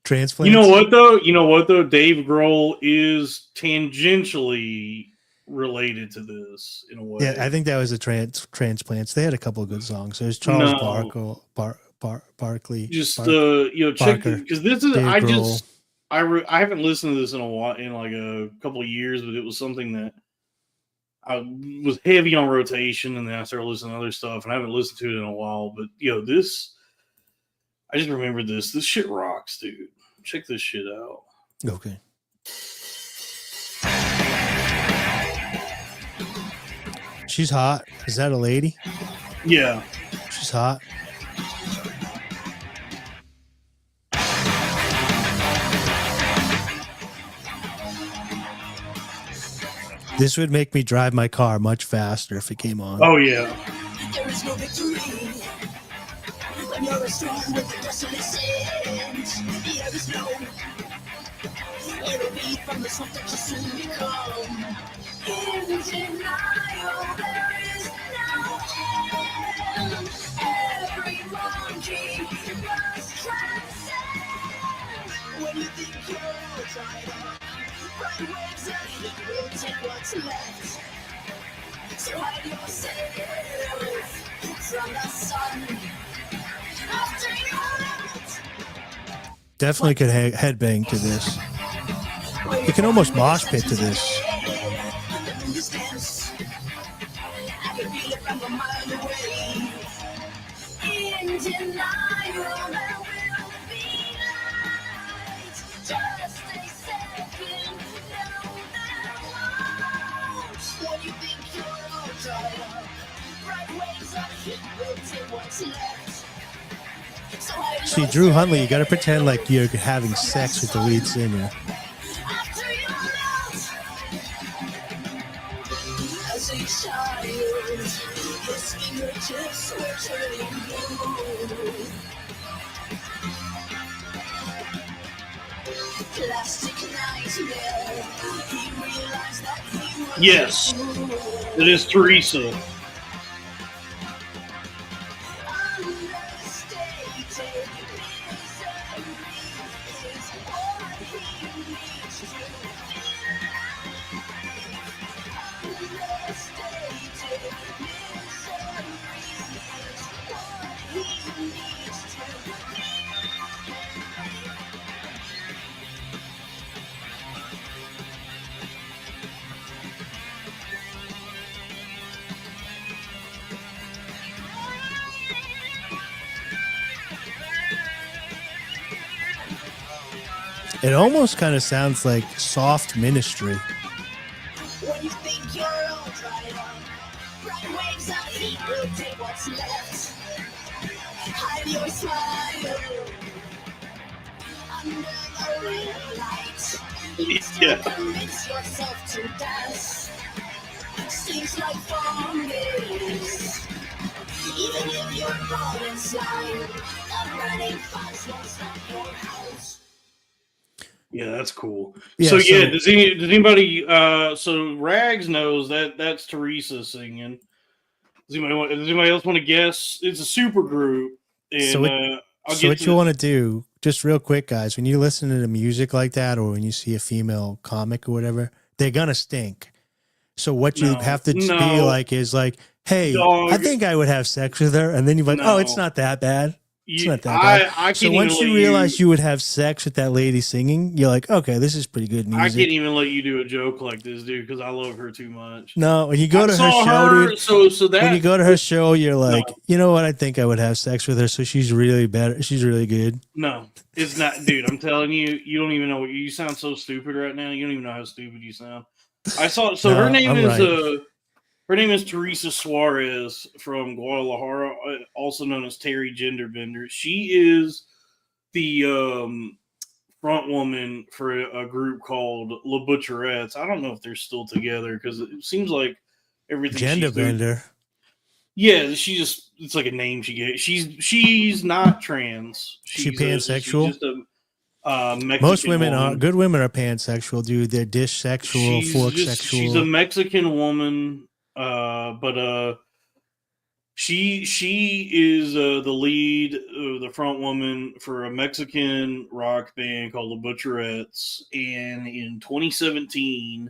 Speaker 1: Transplants?
Speaker 2: You know what though? Dave Grohl is tangentially related to this in a way.
Speaker 1: Yeah, I think that was the Transplants. They had a couple of good songs. There's Charles Barkley.
Speaker 2: Just
Speaker 1: Barker,
Speaker 2: check because this is
Speaker 1: Dave
Speaker 2: I
Speaker 1: Grohl.
Speaker 2: just I haven't listened to this in a while, in like a couple of years, but it was something that I was heavy on rotation, and then I started listening to other stuff, and I haven't listened to it in a while. But this, I just remembered this. This shit rocks, dude. Check this shit out.
Speaker 1: Okay. She's hot. Is that a lady?
Speaker 2: Yeah.
Speaker 1: She's hot. This would make me drive my car much faster if it came on.
Speaker 2: Oh yeah.
Speaker 5: There is no victory when you're as strong with the destiny sins. There is no relief from the smoke that you soon become. In denial, there is no end. Every monkey must transcend. When you think you're all dried up, bright waves of heat will take what's left. So hide yourself from the sun. After you're out,
Speaker 1: Definitely could headbang to this. You can almost mosh pit to this.
Speaker 5: distance, I can feel it from a mile away. In denial, there will be light. Just a second, no, there won't. When you think you're all dried up, bright waves of heat will take what's left. So hide
Speaker 1: See, Drew Huntley, you got to pretend like you're having sex with the lead singer.
Speaker 5: after you're out. As a child, his fingertips were turning blue. Plastic nightmare, he realized that he was
Speaker 2: Yes. It is Teresa.
Speaker 5: understated. Misery is what he needs to feel understated. Misery is what he needs to
Speaker 1: It almost kind of sounds like soft ministry.
Speaker 5: When you think you're all dried up, bright waves of heat will take what's left. Hide your smile under the red light. You still
Speaker 2: Yeah.
Speaker 5: convince yourself to dance. Seems like fungus. Even if you're born inside, the burning fires won't stop your house.
Speaker 2: Yeah, that's cool.
Speaker 1: Yeah,
Speaker 2: so yeah,
Speaker 1: so-
Speaker 2: does anybody so Rags knows that's Teresa singing. Does anybody else want to guess? It's a super group. And
Speaker 1: So what-
Speaker 2: I'll
Speaker 1: So
Speaker 2: get
Speaker 1: what
Speaker 2: to
Speaker 1: you want to do, just real quick, guys, when you listen to music like that or when you see a female comic or whatever, they're going to stink. So what you
Speaker 2: No,
Speaker 1: have to be
Speaker 2: no.
Speaker 1: like is like, hey,
Speaker 2: Dog.
Speaker 1: I think I would have sex with her. And then you're like, oh, it's
Speaker 2: No.
Speaker 1: not that bad. It's
Speaker 2: You-
Speaker 1: not that bad.
Speaker 2: I
Speaker 1: So
Speaker 2: can't
Speaker 1: once
Speaker 2: even
Speaker 1: you
Speaker 2: let
Speaker 1: realize you would have sex with that lady singing, you're like, okay, this is pretty good
Speaker 2: I
Speaker 1: music.
Speaker 2: can't even let you do a joke like this, dude, because I love her too much.
Speaker 1: No, when you go
Speaker 2: I
Speaker 1: to her
Speaker 2: saw
Speaker 1: show, dude,
Speaker 2: so that
Speaker 1: when you go to her show, you're like,
Speaker 2: No.
Speaker 1: you know what? I think I would have sex with her. So she's really better. She's really good.
Speaker 2: No, it's not, dude. I'm telling you, you don't even know what you sound so stupid right now. You don't even know how stupid you sound. I saw. So
Speaker 1: No,
Speaker 2: her name
Speaker 1: I'm
Speaker 2: is
Speaker 1: right.
Speaker 2: her name is Teresa Suarez from Guadalajara, also known as Terry Genderbender. She is the front woman for a group called La Butcherettes. I don't know if they're still together because it seems like everything
Speaker 1: Gender
Speaker 2: she's doing-
Speaker 1: bender.
Speaker 2: Yeah, she just it's like a name she gave. She's not trans.
Speaker 1: She
Speaker 2: She's
Speaker 1: pansexual?
Speaker 2: She's just a Mexican
Speaker 1: Most women are
Speaker 2: woman.
Speaker 1: good. Women are pansexual, dude. They're dish sexual, fork sexual.
Speaker 2: She's a Mexican woman, but she is the lead, the front woman for a Mexican rock band called the Butcherettes. And in 2017,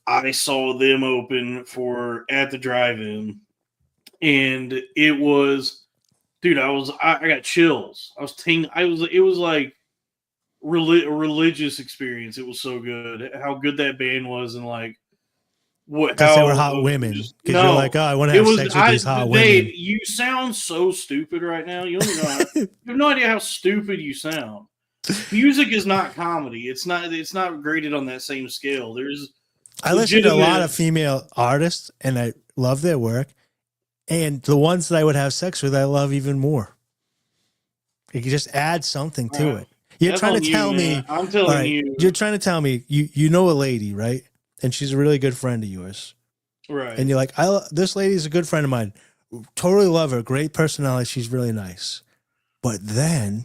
Speaker 2: I saw them open for at the drive-in, and it was, dude, I got chills. I was it was like a religious experience. It was so good. How good that band was, and like what
Speaker 1: Because they were
Speaker 2: how-
Speaker 1: hot women.
Speaker 2: just-
Speaker 1: Because you're like, oh, I want to
Speaker 2: it
Speaker 1: have
Speaker 2: was.
Speaker 1: sex with these hot women.
Speaker 2: Dave, you sound so stupid right now. You don't know. You have no idea how stupid you sound. Music is not comedy. It's not graded on that same scale. There's
Speaker 1: I listen to a lot
Speaker 2: legitimate-
Speaker 1: of female artists, and I love their work. And the ones that I would have sex with, I love even more. You can just add something to
Speaker 2: Right.
Speaker 1: it. You're
Speaker 2: That's
Speaker 1: trying
Speaker 2: on
Speaker 1: to
Speaker 2: you,
Speaker 1: tell me.
Speaker 2: man. I'm
Speaker 1: All
Speaker 2: telling
Speaker 1: right,
Speaker 2: you.
Speaker 1: you're trying to tell me you know a lady, right? and she's a really good friend of yours,
Speaker 2: Right.
Speaker 1: and you're like, this lady's a good friend of mine. Totally love her. Great personality. She's really nice. But then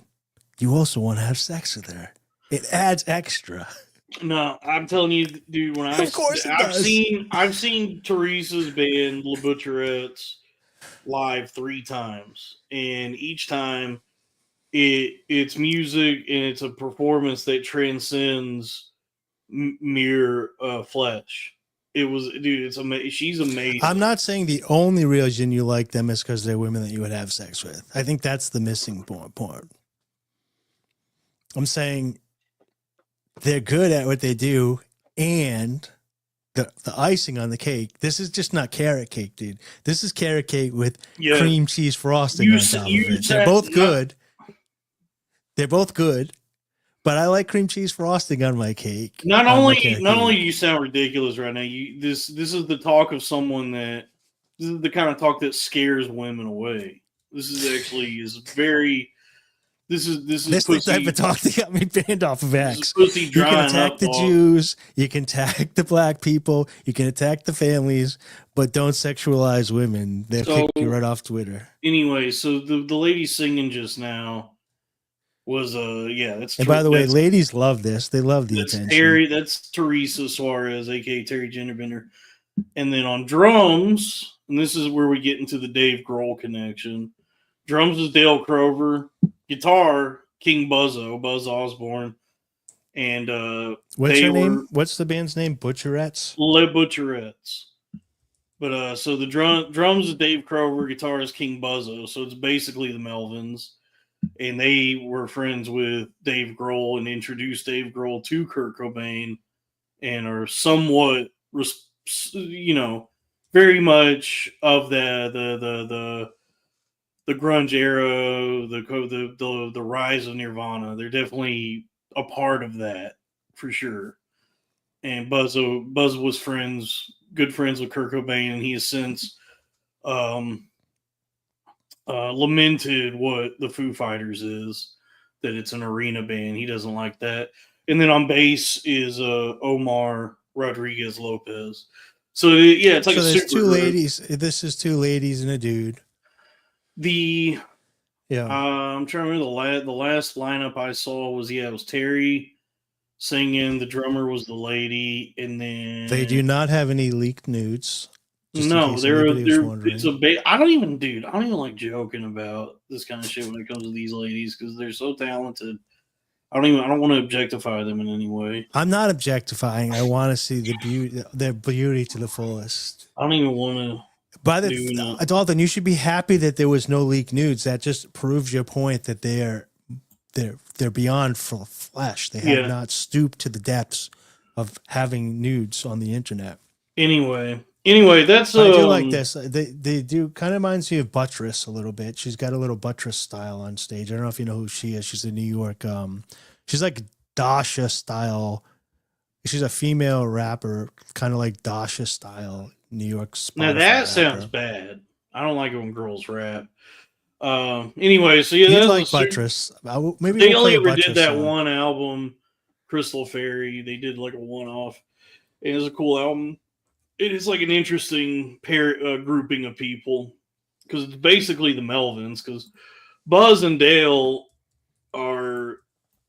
Speaker 1: you also want to have sex with her. It adds extra.
Speaker 2: No, I'm telling you, dude. When
Speaker 1: Of course
Speaker 2: I've seen Teresa's band La Butcherettes live 3 times, and each time it's music and it's a performance that transcends mere flesh. It was, dude. It's amazing. She's amazing.
Speaker 1: I'm not saying the only reason you like them is because they're women that you would have sex with. I think that's the missing part. I'm saying they're good at what they do, and the icing on the cake. This is just not carrot cake, dude. This is carrot cake with cream cheese frosting on top of it. They're both good. They're both good. But I like cream cheese frosting on my cake.
Speaker 2: Not only do you sound ridiculous right now, this is the talk of someone that this is the kind of talk that scares women away. This is
Speaker 1: the type of talk that got me banned off of X.
Speaker 2: You
Speaker 1: can attack the Jews, you can attack the black people, you can attack the families, but don't sexualize women. They'll kick you right off Twitter.
Speaker 2: Anyway, so the lady singing just now was that's.
Speaker 1: And by the way, ladies love this. They love the attention.
Speaker 2: That's Teresa Suarez, aka Terry Genderbender, and then on drums, and this is where we get into the Dave Grohl connection. Drums is Dale Crover, guitar King Buzz Osborne, and
Speaker 1: what's her name? What's the band's name? Butcherettes.
Speaker 2: Le Butcherettes. But so the drums is Dave Crover, guitar is King Buzzo, so it's basically the Melvins. And they were friends with Dave Grohl and introduced Dave Grohl to Kurt Cobain and are somewhat, very much of the grunge era, the rise of Nirvana. They're definitely a part of that for sure. And Buzz was good friends with Kurt Cobain, and he has since lamented what the Foo Fighters is, that it's an arena band. He doesn't like that. And then on bass is Omar Rodriguez Lopez. So it's like
Speaker 1: there's 2 ladies. This is 2 ladies and a dude.
Speaker 2: I'm trying to remember the last lineup I saw was it was Terry singing. The drummer was the lady, and then
Speaker 1: they do not have any leaked nudes.
Speaker 2: No, it's I don't even like joking about this kind of shit when it comes to these ladies because they're so talented. I don't want to objectify them in any way.
Speaker 1: I'm not objectifying. I want to see their beauty to the fullest.
Speaker 2: I don't even want to.
Speaker 1: Dalton, you should be happy that there was no leaked nudes. That just proves your point that they're beyond flesh. They have not stooped to the depths of having nudes on the internet.
Speaker 2: Anyway, that's
Speaker 1: I do like this. They do kind of reminds me of Buttress a little bit. She's got a little Buttress style on stage. I don't know if you know who she is. She's a New York. She's like Dasha style. She's a female rapper, kind of like Dasha style New York. Spotify
Speaker 2: now that
Speaker 1: rapper.
Speaker 2: Sounds bad. I don't like it when girls rap. Anyway, so
Speaker 1: that's like Buttress. Maybe
Speaker 2: they only ever did that one album, Crystal Fairy. They did like a one-off. It was a cool album. It is like an interesting grouping of people because it's basically the Melvins. Because Buzz and Dale are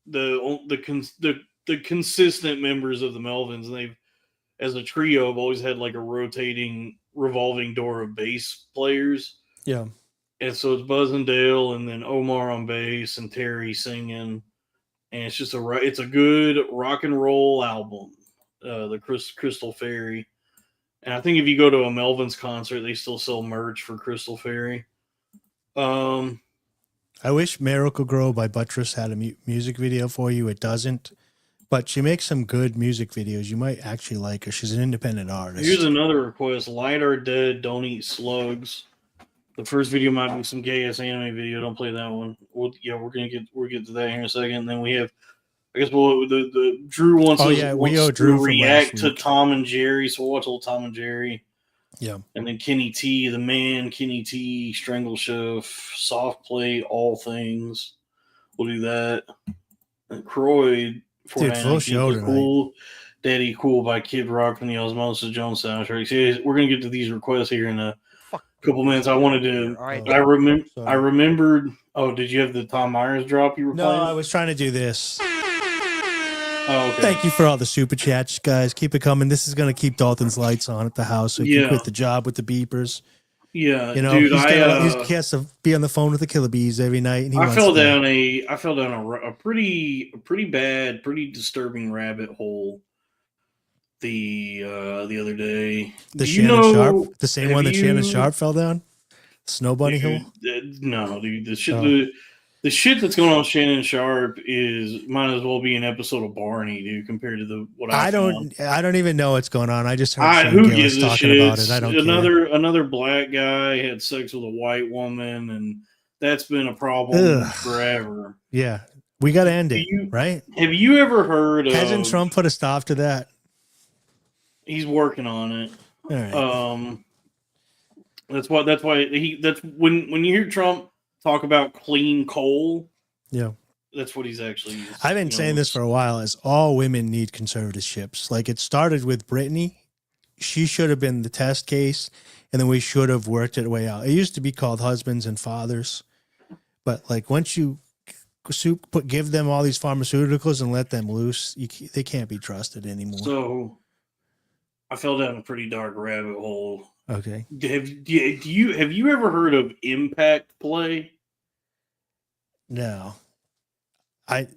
Speaker 2: the consistent members of the Melvins, and they've, as a trio, have always had like a rotating, revolving door of bass players.
Speaker 1: Yeah,
Speaker 2: and so it's Buzz and Dale, and then Omar on bass and Terry singing, and it's just it's a good rock and roll album, the Crystal Fairy. And I think if you go to a Melvins concert, they still sell merch for Crystal Fairy.
Speaker 1: I wish Miracle Grow by Buttress had a music video for you. It doesn't. But she makes some good music videos. You might actually like her. She's an independent artist.
Speaker 2: Here's another request. Light Are Dead, Don't Eat Slugs. The first video might be some gay-ass anime video. Don't play that one. We'll get to that here in a second. And then we have... I guess the Drew wants to react to Tom and Jerry, so we'll watch a little Tom and Jerry.
Speaker 1: Yeah.
Speaker 2: And then Kenny T, the man, Kenny T, Strangle Chef, Soft Play, All Things. We'll do that. And Croyd,
Speaker 1: dude, full show tonight. Cool.
Speaker 2: Daddy Cool by Kid Rock from the Osmosis Jones soundtrack. See, we're gonna get to these requests here in a couple minutes. I wanted to.
Speaker 6: All right.
Speaker 2: I remembered. Oh, did you have the Tom Myers drop you were
Speaker 1: No,
Speaker 2: playing?
Speaker 1: I was trying to do this.
Speaker 2: Oh, okay.
Speaker 1: Thank you for all the super chats, guys. Keep it coming. This is going to keep Dalton's lights on at the house so he can quit the job with the beepers.
Speaker 2: Yeah,
Speaker 1: You know,
Speaker 2: dude,
Speaker 1: he has to be on the phone with the killer bees every night. And
Speaker 2: I fell down a pretty bad, pretty disturbing rabbit hole the other day.
Speaker 1: The Shannon Sharp, the same one that Shannon Sharp fell down. Snow Bunny Hill.
Speaker 2: No, dude, the shit that's going on with Shannon Sharp might as well be an episode of Barney, dude, compared to what I
Speaker 1: don't even know what's going on. I just heard
Speaker 2: who gives a
Speaker 1: talking
Speaker 2: shit.
Speaker 1: about it. I don't care.
Speaker 2: Another black guy had sex with a white woman, and that's been a problem forever.
Speaker 1: Yeah, we got to end it, right?
Speaker 2: Have you ever heard?
Speaker 1: Hasn't Trump put a stop to that?
Speaker 2: He's working on it.
Speaker 1: All right.
Speaker 2: That's why when you hear Trump talk about clean coal,
Speaker 1: yeah,
Speaker 2: that's what he's actually using.
Speaker 1: I've been saying this for a while, is all women need conservatorships. Like, it started with Brittany. She should have been the test case, and then we should have worked it way out. It used to be called husbands and fathers, but like once you give them all these pharmaceuticals and let them loose, they can't be trusted anymore.
Speaker 2: So I fell down a pretty dark rabbit hole.
Speaker 1: Okay.
Speaker 2: Have you ever heard of impact play?
Speaker 1: No. I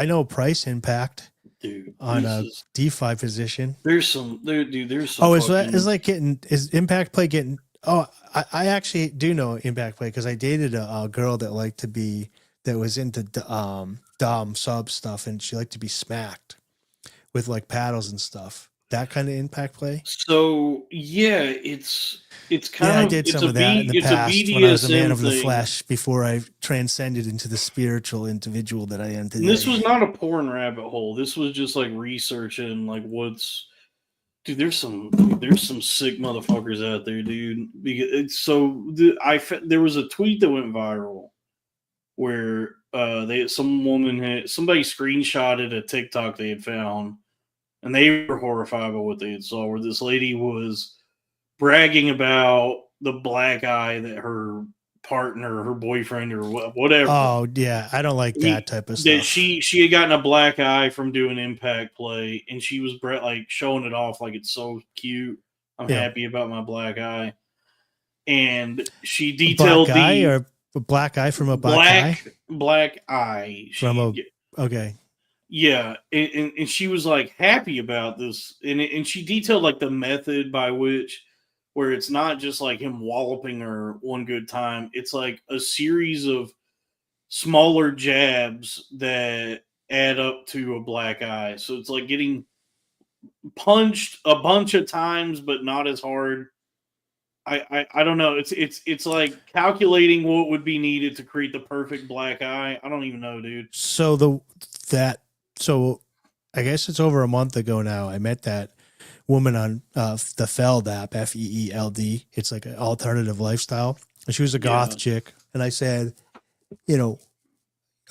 Speaker 1: know price impact,
Speaker 2: dude,
Speaker 1: on a DeFi position.
Speaker 2: There's some.
Speaker 1: Oh, is impact play getting? Oh, I actually do know impact play because I dated a girl that was into dom sub stuff, and she liked to be smacked with like paddles and stuff. That kind of impact play.
Speaker 2: So yeah, it's kind of.
Speaker 1: I did some of that in the past when I was a man of the flesh before I transcended into the spiritual individual that I am today.
Speaker 2: And this was not a porn rabbit hole. This was just like researching like what's. Dude, there's some sick motherfuckers out there, dude. There was a tweet that went viral where somebody screenshotted a TikTok they had found. And they were horrified by what they had saw, where this lady was bragging about the black eye that her partner, her boyfriend, or whatever.
Speaker 1: Oh, yeah. I don't like that type of stuff.
Speaker 2: That she had gotten a black eye from doing impact play, and she was like showing it off like it's so cute. I'm happy about my black eye. And she detailed
Speaker 1: a black eye from a black
Speaker 2: eye.
Speaker 1: Okay.
Speaker 2: Yeah, and she was like happy about this, and she detailed like the method by which, where it's not just like him walloping her one good time. It's like a series of smaller jabs that add up to a black eye. So it's like getting punched a bunch of times, but not as hard. I don't know. It's like calculating what would be needed to create the perfect black eye. I don't even know, dude.
Speaker 1: So So I guess it's over a month ago now. I met that woman on the Feld app, FEELD. It's like an alternative lifestyle. And she was a goth chick. And I said,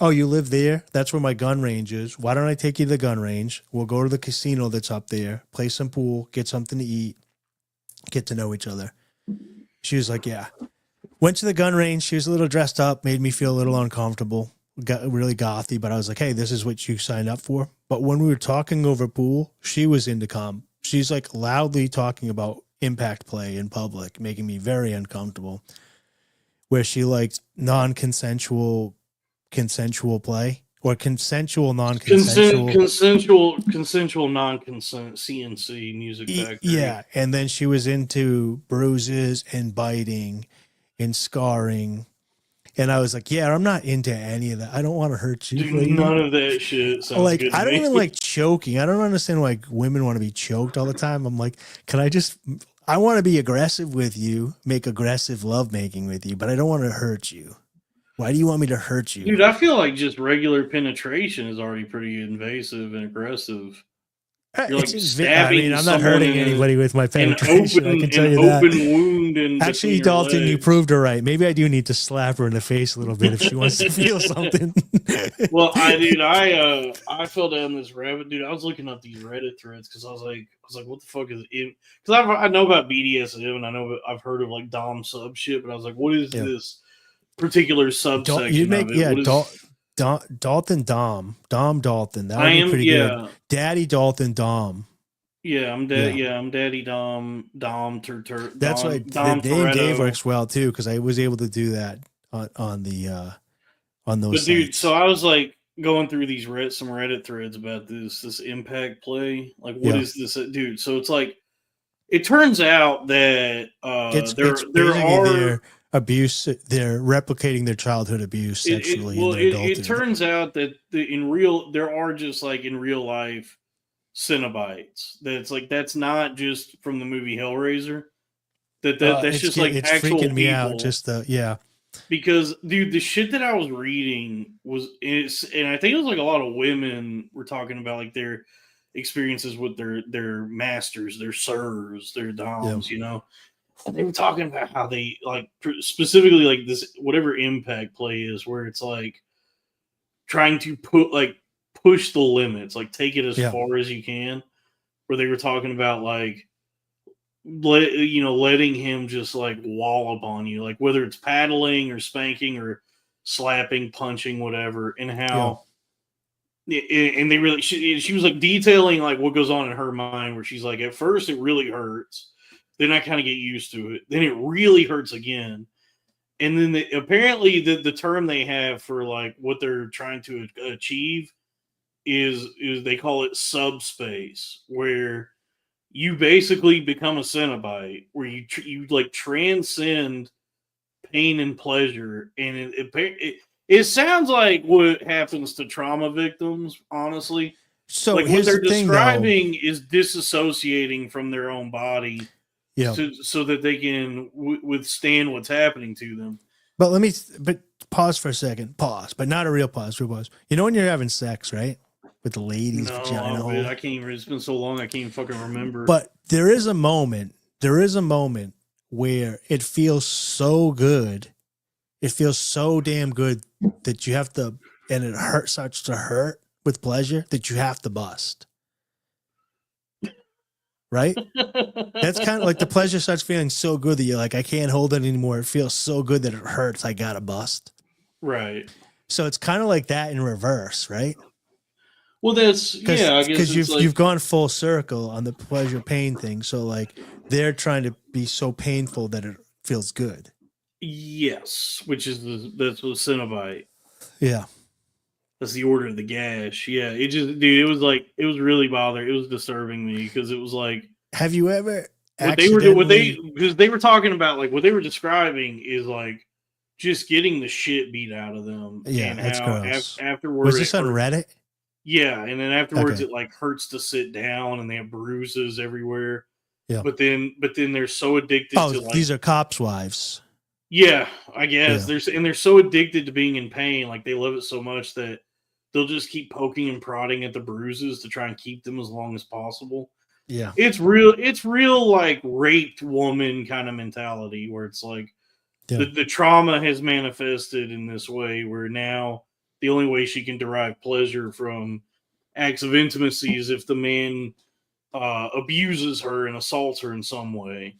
Speaker 1: oh, you live there? That's where my gun range is. Why don't I take you to the gun range? We'll go to the casino that's up there, play some pool, get something to eat, get to know each other. She was like, yeah. Went to the gun range. She was a little dressed up, made me feel a little uncomfortable. Got really gothy, but I was like, hey, this is what you signed up for. But when we were talking over pool, she was into she's like loudly talking about impact play in public, making me very uncomfortable, where she liked consensual play or consensual non-consensual.
Speaker 2: Consensual non-consent CNC music factory.
Speaker 1: Yeah, and then she was into bruises and biting and scarring. And I was like, yeah, I'm not into any of that. I don't want to hurt you.
Speaker 2: Dude, none of that shit sounds good to
Speaker 1: I don't
Speaker 2: me.
Speaker 1: even like choking. I don't understand why women want to be choked all the time. I'm like, I want to be aggressive with you, make aggressive lovemaking with you, but I don't want to hurt you. Why do you want me to hurt you?
Speaker 2: Dude, I feel like just regular penetration is already pretty invasive and aggressive. You're like
Speaker 1: I
Speaker 2: stabbing.
Speaker 1: mean, I'm not hurting anybody with my
Speaker 2: an
Speaker 1: penetration. I can tell you
Speaker 2: open
Speaker 1: that.
Speaker 2: wound. In
Speaker 1: Actually,
Speaker 2: between your
Speaker 1: Dalton, you
Speaker 2: legs.
Speaker 1: proved her right. Maybe I do need to slap her in the face a little bit if she wants to feel something.
Speaker 2: Well, I fell down this rabbit, dude. I was looking up these Reddit threads because I was like, what the fuck is it? Because I know about BDSM and I've heard of like Dom sub shit, but I was like, what is this particular subsection of it?
Speaker 1: Dalton Dom Dalton. That would be pretty good. Daddy Dalton Dom.
Speaker 2: Yeah, I'm I'm Daddy Dom Tur.
Speaker 1: That's right. The name Dave works well too because I was able to do that on those.
Speaker 2: But dude, so I was like going through these some Reddit threads about this impact play. Like, what is this, dude? So it's like, it turns out that
Speaker 1: it's
Speaker 2: there are
Speaker 1: their abuse. They're replicating their childhood abuse sexually.
Speaker 2: It turns out that there are just like in real life Cenobites. That's not just from the movie Hellraiser. That's just like
Speaker 1: it's
Speaker 2: actual
Speaker 1: freaking me
Speaker 2: people.
Speaker 1: out. Just
Speaker 2: Because, dude, the shit that I was reading and I think it was like a lot of women were talking about like their experiences with their masters, their sirs, their doms, you know. And they were talking about how they like specifically like this whatever impact play is, where it's like trying to push the limits, like take it as far as you can. Where they were talking about like letting him just like wallop on you, like whether it's paddling or spanking or slapping, punching, whatever, and how and they really she was like detailing like what goes on in her mind, where she's like, at first it really hurts, then I kind of get used to it, then it really hurts again, and then apparently the term they have for like what they're trying to achieve is they call it subspace, where you basically become a Cenobite, where you like transcend pain and pleasure, and it sounds like what happens to trauma victims, honestly.
Speaker 1: So
Speaker 2: like what they're describing is disassociating from their own body, so that they can withstand what's happening to them.
Speaker 1: But pause for a second. Pause, but not a real pause. Real pause. You know when you're having sex, right? With the ladies' vagina hole.
Speaker 2: I can't even. It's been so long, I can't even fucking remember.
Speaker 1: But there is a moment where it feels so good. It feels so damn good that you have to, and it starts to hurt with pleasure that you have to bust. Right? That's kind of like the pleasure starts feeling so good that you're like, I can't hold it anymore. It feels so good that it hurts. I gotta bust.
Speaker 2: Right.
Speaker 1: So it's kind of like that in reverse, right?
Speaker 2: Well, that's I guess
Speaker 1: because you've gone full circle on the pleasure pain thing. So like they're trying to be so painful that it feels good.
Speaker 2: Yes, which is that's what Cenobite.
Speaker 1: Yeah,
Speaker 2: that's the order of the gash. Yeah, it just, dude, it was really bothering. It was disturbing me because it was like,
Speaker 1: have you ever?
Speaker 2: Because they were talking about like what they were describing is like just getting the shit beat out of them.
Speaker 1: Yeah,
Speaker 2: and
Speaker 1: that's
Speaker 2: how
Speaker 1: gross.
Speaker 2: Afterwards,
Speaker 1: was this on Reddit?
Speaker 2: Yeah, and then afterwards it like hurts to sit down, and they have bruises everywhere.
Speaker 1: Yeah,
Speaker 2: but then they're so addicted to like,
Speaker 1: these are cops' wives.
Speaker 2: Yeah, I guess they're so addicted to being in pain, like they love it so much that they'll just keep poking and prodding at the bruises to try and keep them as long as possible.
Speaker 1: Yeah,
Speaker 2: it's real like raped woman kind of mentality, where it's like the trauma has manifested in this way, where now the only way she can derive pleasure from acts of intimacy is if the man abuses her and assaults her in some way.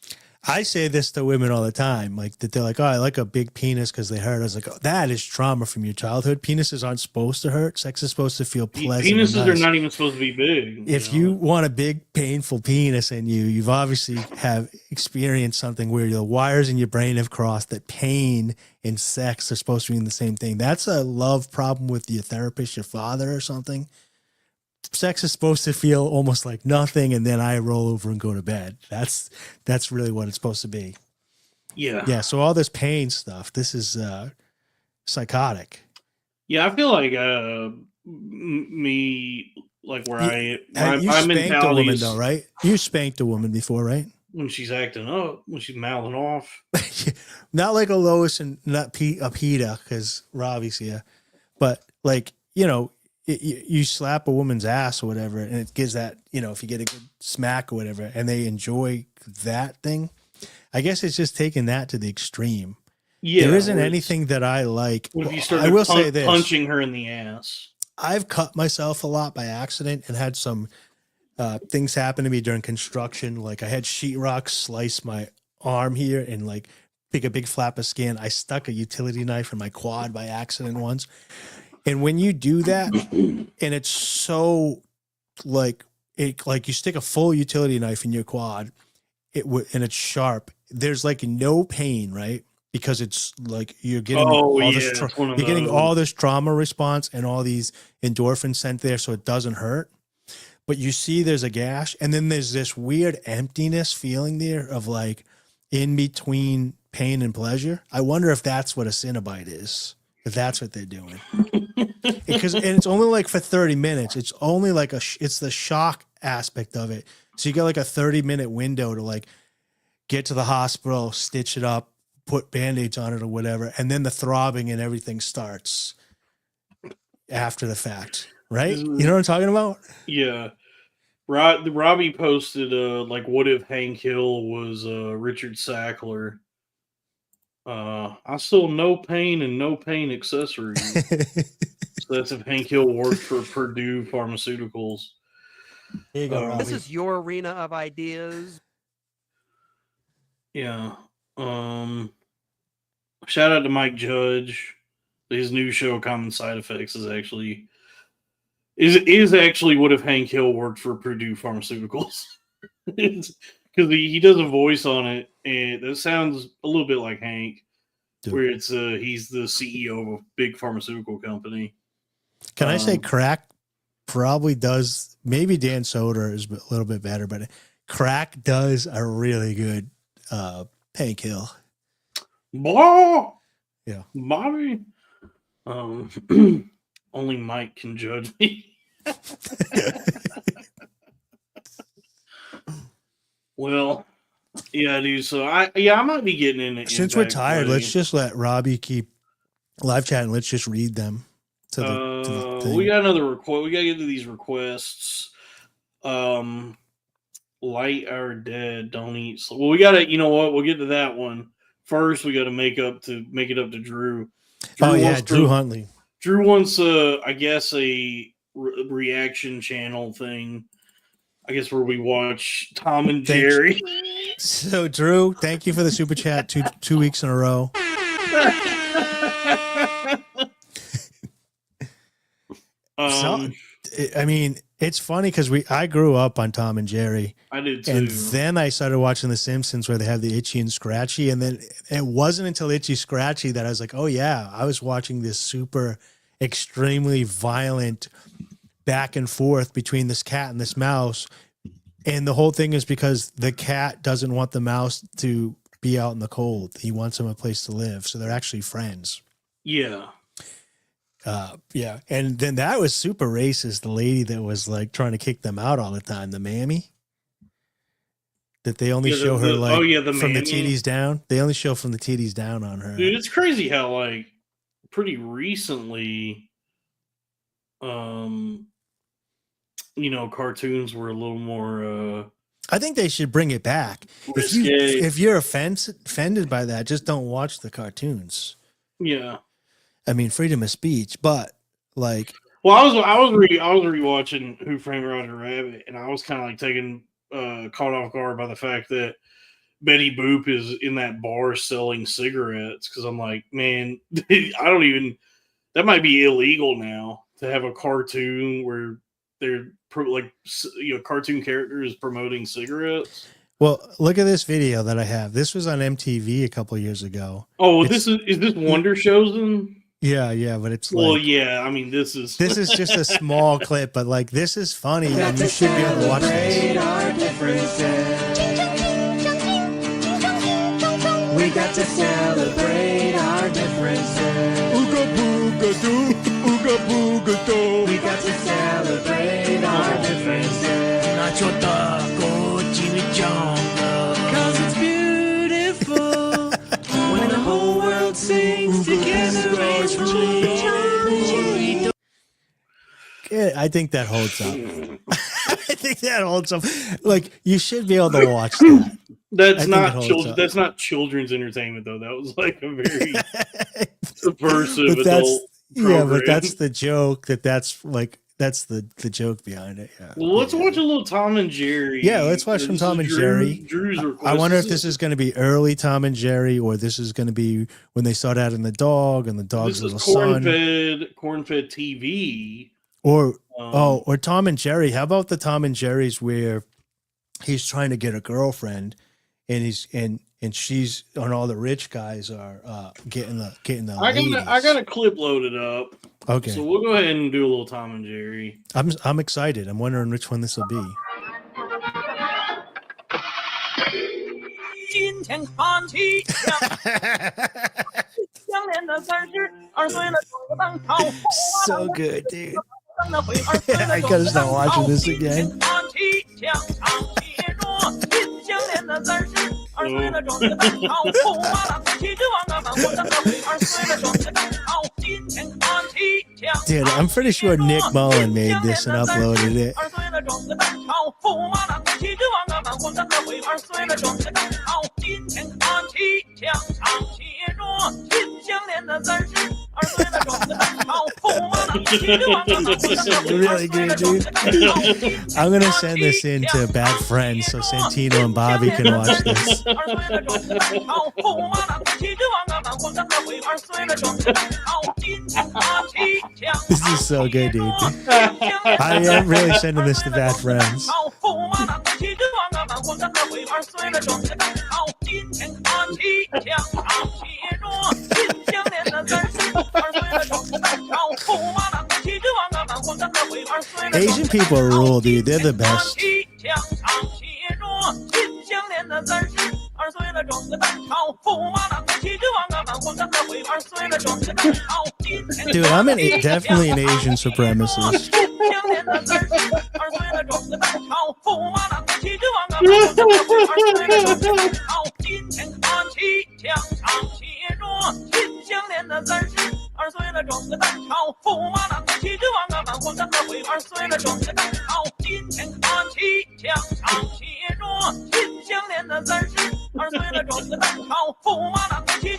Speaker 1: I say this to women all the time, like that they're like, oh, I like a big penis because they hurt. I was like, oh, that is trauma from your childhood. Penises aren't supposed to hurt. Sex is supposed to feel pleasant.
Speaker 2: Penises are not even supposed to be big.
Speaker 1: If you want a big, painful penis in you, you've obviously have experienced something where the wires in your brain have crossed, that pain and sex are supposed to be in the same thing. That's a love problem with your therapist, your father or something. Sex is supposed to feel almost like nothing, and then I roll over and go to bed. That's really what it's supposed to be. Yeah. So all this pain stuff, this is psychotic.
Speaker 2: Yeah, I feel like me, like where
Speaker 1: you
Speaker 2: my
Speaker 1: spanked a woman though, right? You spanked a woman before, right?
Speaker 2: When she's acting up, when she's mouthing off.
Speaker 1: Not like a Lois and not a PETA, because Robbie's here, but like, you know, you slap a woman's ass or whatever, and it gives that, you know, if you get a good smack or whatever, and they enjoy that thing. I guess it's just taking that to the extreme.
Speaker 2: Yeah,
Speaker 1: there isn't anything that I like.
Speaker 2: What if you
Speaker 1: I
Speaker 2: started
Speaker 1: will say this:
Speaker 2: punching her in the ass?
Speaker 1: I've cut myself a lot by accident and had some things happen to me during construction. Like I had sheetrock slice my arm here and like pick a big flap of skin. I stuck a utility knife in my quad by accident once. And when you do that, and it's so like you stick a full utility knife in your quad, and it's sharp. There's like no pain, right? Because it's like you're getting all this trauma response and all these endorphins sent there, so it doesn't hurt. But you see, there's a gash, and then there's this weird emptiness feeling there of like in between pain and pleasure. I wonder if that's what a Cenobite is. If that's what they're doing, because and it's only like for 30 minutes. It's only like it's the shock aspect of it. So you got like a 30-minute window to like get to the hospital, stitch it up, put Band-Aids on it or whatever, and then the throbbing and everything starts after the fact, right? You know what I'm talking about?
Speaker 2: Yeah. Robbie posted like, what if Hank Hill was Richard Sackler? I saw no pain and no pain accessories. So that's if Hank Hill worked for Purdue Pharmaceuticals.
Speaker 1: Here you go, Robbie.
Speaker 6: This is your arena of ideas.
Speaker 2: Yeah. Shout out to Mike Judge. His new show, Common Side Effects, is actually what if Hank Hill worked for Purdue Pharmaceuticals. Because he does a voice on it, and that sounds a little bit like Hank, where it's he's the CEO of a big pharmaceutical company.
Speaker 1: Can I say crack probably does? Maybe Dan Soder is a little bit better, but crack does a really good Hank Hill.
Speaker 2: Blah!
Speaker 1: Yeah,
Speaker 2: Bobby. Only Mike can judge me. Well, yeah, dude. So I might be getting into.
Speaker 1: Since we're tired, let's just let Robbie keep live chatting. Let's just read them. To the thing.
Speaker 2: We got another request. We got to get to these requests. Light our dead. Don't eat. Well, we got to. You know what? We'll get to that one first. We got to make it up to Drew.
Speaker 1: Drew Huntley.
Speaker 2: Drew wants, I guess, a reaction channel thing. I guess where we watch Tom and Jerry.
Speaker 1: So, Drew, thank you for the super chat 2 weeks in a row. I mean, it's funny because I grew up on Tom and Jerry.
Speaker 2: I did too.
Speaker 1: And then I started watching The Simpsons where they have the Itchy and Scratchy. And then it wasn't until Itchy Scratchy that I was like, oh, yeah, I was watching this super extremely violent back and forth between this cat and this mouse. And the whole thing is because the cat doesn't want the mouse to be out in the cold. He wants him a place to live. So they're actually friends.
Speaker 2: Yeah.
Speaker 1: Yeah. And then that was super racist. The lady that was like trying to kick them out all the time, the mammy. That they only show her like from the titties down. They only show from the titties down on her.
Speaker 2: Dude, it's crazy how like pretty recently, cartoons were a little more.
Speaker 1: I think they should bring it back. If you're offended by that, just don't watch the cartoons.
Speaker 2: Yeah,
Speaker 1: I mean freedom of speech, but like.
Speaker 2: Well, I was rewatching Who Framed Roger Rabbit, and I was kind of like taken caught off guard by the fact that Betty Boop is in that bar selling cigarettes. Because I'm like, man, that might be illegal now to have a cartoon where they're cartoon characters promoting cigarettes.
Speaker 1: Well, look at this video that I have. This was on MTV a couple years ago.
Speaker 2: Oh, is this Wonder Shows then?
Speaker 1: Yeah, but it's
Speaker 2: yeah. I mean, this is
Speaker 1: just a small clip, but like this is funny, and you should be able to watch this.
Speaker 5: We got to celebrate our differences.
Speaker 3: Ooga booga doo, ooga booga doo.
Speaker 5: We got to celebrate our differences.
Speaker 3: Nacho taco, chimichanga.
Speaker 5: 'Cause it's beautiful when the whole world sings together.
Speaker 1: Yeah, I think that holds up. I think that holds up. Like, you should be able to watch that.
Speaker 2: That's not children. That's not children's entertainment, though. That was like a very subversive adult program.
Speaker 1: Yeah, but that's the joke. That's the joke behind it. Yeah.
Speaker 2: Well, let's watch a little Tom and Jerry.
Speaker 1: Yeah, let's watch some Tom and Jerry.
Speaker 2: Drew's request.
Speaker 1: I wonder if this is going to be early Tom and Jerry, or this is going to be when they start out in the dog and the dog's little son.
Speaker 2: Cornfed TV.
Speaker 1: Or or Tom and Jerry. How about the Tom and Jerry's where he's trying to get a girlfriend, and she's and all the rich guys are getting the
Speaker 2: I got a clip loaded up.
Speaker 1: Okay,
Speaker 2: so we'll go ahead and do a little Tom and Jerry.
Speaker 1: I'm excited. I'm wondering which one this will be.
Speaker 5: 今天看起相连的三十二岁了，走个当朝。
Speaker 1: So good, dude. I gotta start watching this again. Dude, I'm pretty sure Nick Mullen made this and uploaded it. Really good, dude. I'm gonna send this in to bad friends so Santino and Bobby can watch this. This is so good, dude. I am really sending this to bad friends. Asian people rule, dude. They're the best. Dude, I'm definitely an Asian supremacist.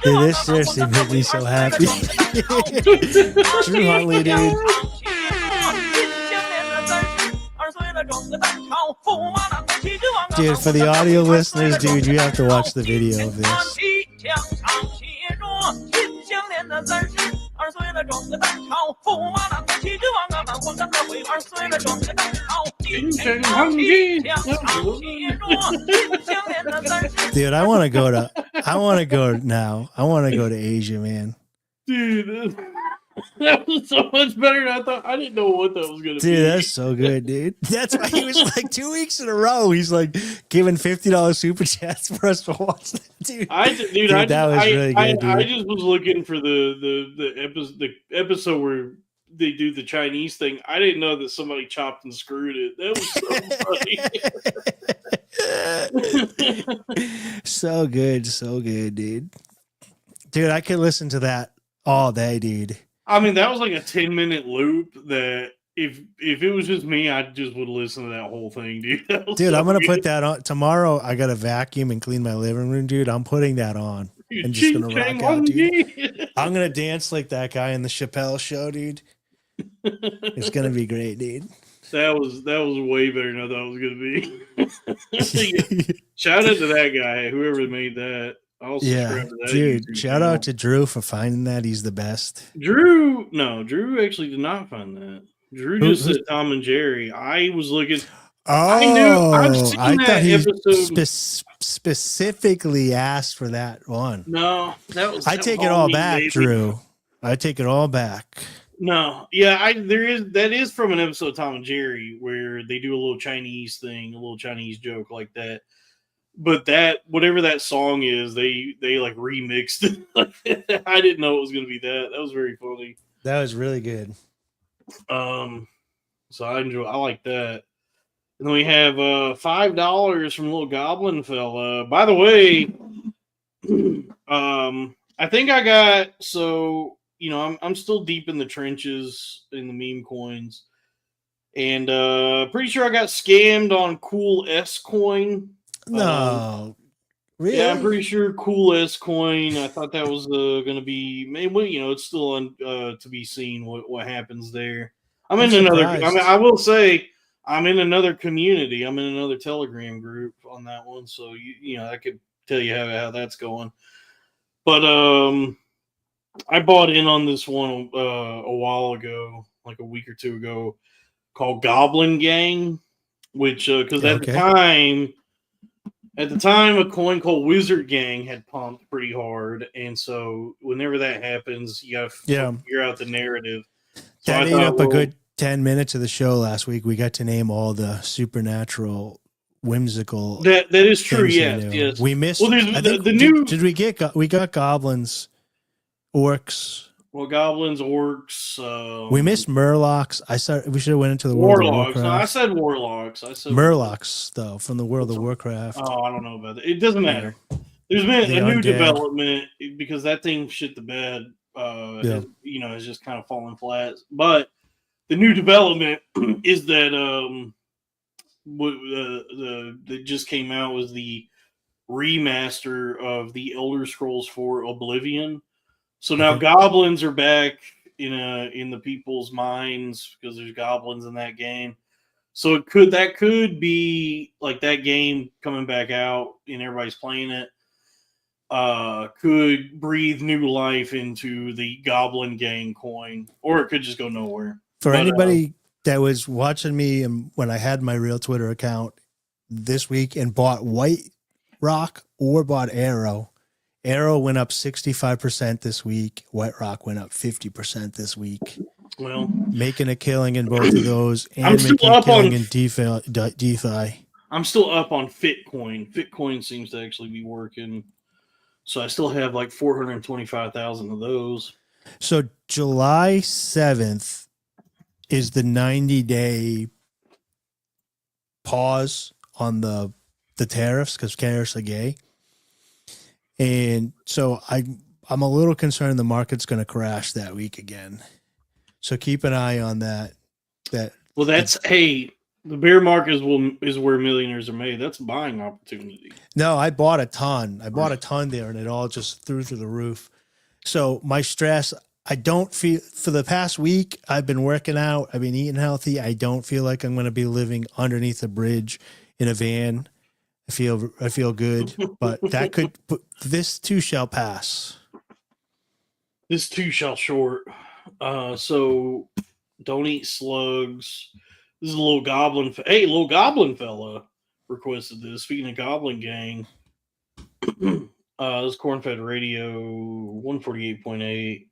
Speaker 1: Dude, this seriously made me so happy. Drew Huntley, dude. Dude, for the audio listeners, dude, you have to watch the video of this. Dude, I want to go now. I want to go to Asia, man.
Speaker 2: Dude, that was so much better than I thought. I didn't know what that was going to be.
Speaker 1: Dude, that's so good, dude. That's why he was like 2 weeks in a row. He's like giving $50 super chats for us to watch that, dude. That was really good, dude.
Speaker 2: I just was looking for the episode where they do the Chinese thing. I didn't know that somebody chopped and screwed it. That was so funny.
Speaker 1: So good, dude. Dude, I could listen to that all day, dude.
Speaker 2: I mean, that was like a 10-minute loop that if it was just me, I just would listen to that whole thing, dude.
Speaker 1: Dude, I'm going to put that on. Tomorrow, I got to vacuum and clean my living room, dude. I'm putting that on. I'm just going to rock out, dude. I'm going to dance like that guy in the Chappelle show, dude. It's going to be great, dude.
Speaker 2: That was way better than I thought it was going to be. Shout out to that guy, whoever made that.
Speaker 1: Yeah, dude, shout out to Drew for finding that. He's the best.
Speaker 2: Drew actually did not find that. Drew just said Tom and Jerry. I was looking.
Speaker 1: I thought he
Speaker 2: episode.
Speaker 1: Specifically asked for that one.
Speaker 2: No, that was.
Speaker 1: I take it all back, baby. Drew. I take it all back.
Speaker 2: No, yeah, that is from an episode of Tom and Jerry where they do a little Chinese thing, a little Chinese joke like that. But that whatever that song is, they like remixed it. I didn't know it was going to be that. That was very funny.
Speaker 1: That was really good.
Speaker 2: So I like that. And then we have $5 from Little Goblin Fella. By the way, I think I got I'm still deep in the trenches in the meme coins. And pretty sure I got scammed on Cool S Coin.
Speaker 1: No. Really?
Speaker 2: Yeah, I'm pretty sure Cool S Coin. I thought that was going to be, it's still on to be seen what happens there. I'm in another. I will say I'm in another community. I'm in another Telegram group on that one, so I could tell you how that's going. But I bought in on this one a while ago, like a week or two ago, called Goblin Gang, which because at the time, a coin called Wizard Gang had pumped pretty hard, and so whenever that happens, you got to figure out the narrative. So
Speaker 1: that ate up a good 10 minutes of the show last week. We got to name all the supernatural, whimsical.
Speaker 2: That is true. Yes.
Speaker 1: We missed.
Speaker 2: Well,
Speaker 1: did we get? We got goblins, orcs.
Speaker 2: Well, goblins, orcs.
Speaker 1: We missed murlocs. We should have went into the world of Warcraft.
Speaker 2: No, I said warlocks. I said
Speaker 1: murlocs though from the world of Warcraft.
Speaker 2: Oh, I don't know about that. It doesn't matter. There's been a new development because that thing shit the bed. It's just kind of falling flat. But the new development is that that just came out was the remaster of the Elder Scrolls 4 Oblivion. So now goblins are back in the people's minds because there's goblins in that game. So that could be like that game coming back out and everybody's playing it. Could breathe new life into the Goblin Gang coin, or it could just go nowhere.
Speaker 1: For anybody that was watching me and when I had my real Twitter account this week and bought White Rock or bought Arrow went up 65% this week. White Rock went up 50% this week.
Speaker 2: Well,
Speaker 1: making a killing in both of those and making a killing in DeFi.
Speaker 2: I'm still up on Fitcoin. Fitcoin seems to actually be working. So I still have like 425,000 of those.
Speaker 1: So July 7th is the 90-day pause on the tariffs because tariffs are gay. And so I'm a little concerned the market's going to crash that week again. So keep an eye on that. The bear market is where millionaires are made. That's a buying opportunity. No, I bought a ton. There, and it all just threw through the roof. So my stress, I don't feel for the past week. I've been working out. I've been eating healthy. I don't feel like I'm going to be living underneath a bridge in a van. I feel good, but this too shall pass.
Speaker 2: This too shall short. So don't eat slugs. This is a little goblin. Little goblin fella requested this. Speaking of Goblin Gang, this is Cornfed Radio 148.8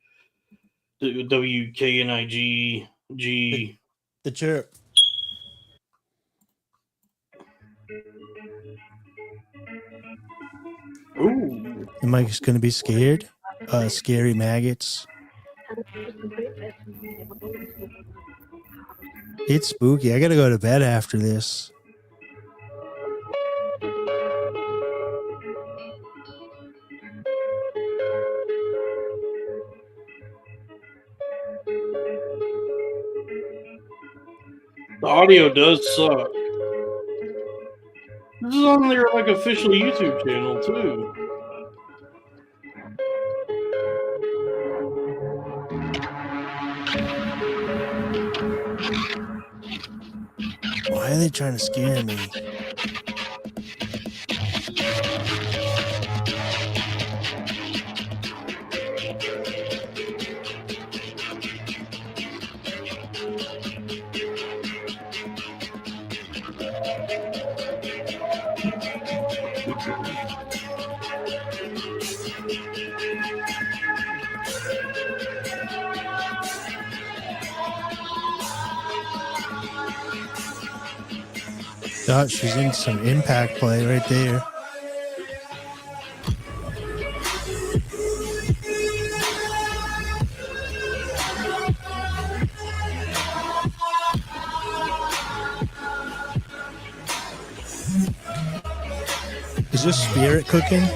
Speaker 2: WKNIG G.
Speaker 1: The chirp.
Speaker 2: Ooh.
Speaker 1: Am I just going to be scared? Scary maggots. It's spooky. I got to go to bed after this.
Speaker 2: The audio does suck. This is on their official YouTube channel too.
Speaker 1: Why are they trying to scare me? Oh, she's in some impact play right there. Is this spirit cooking?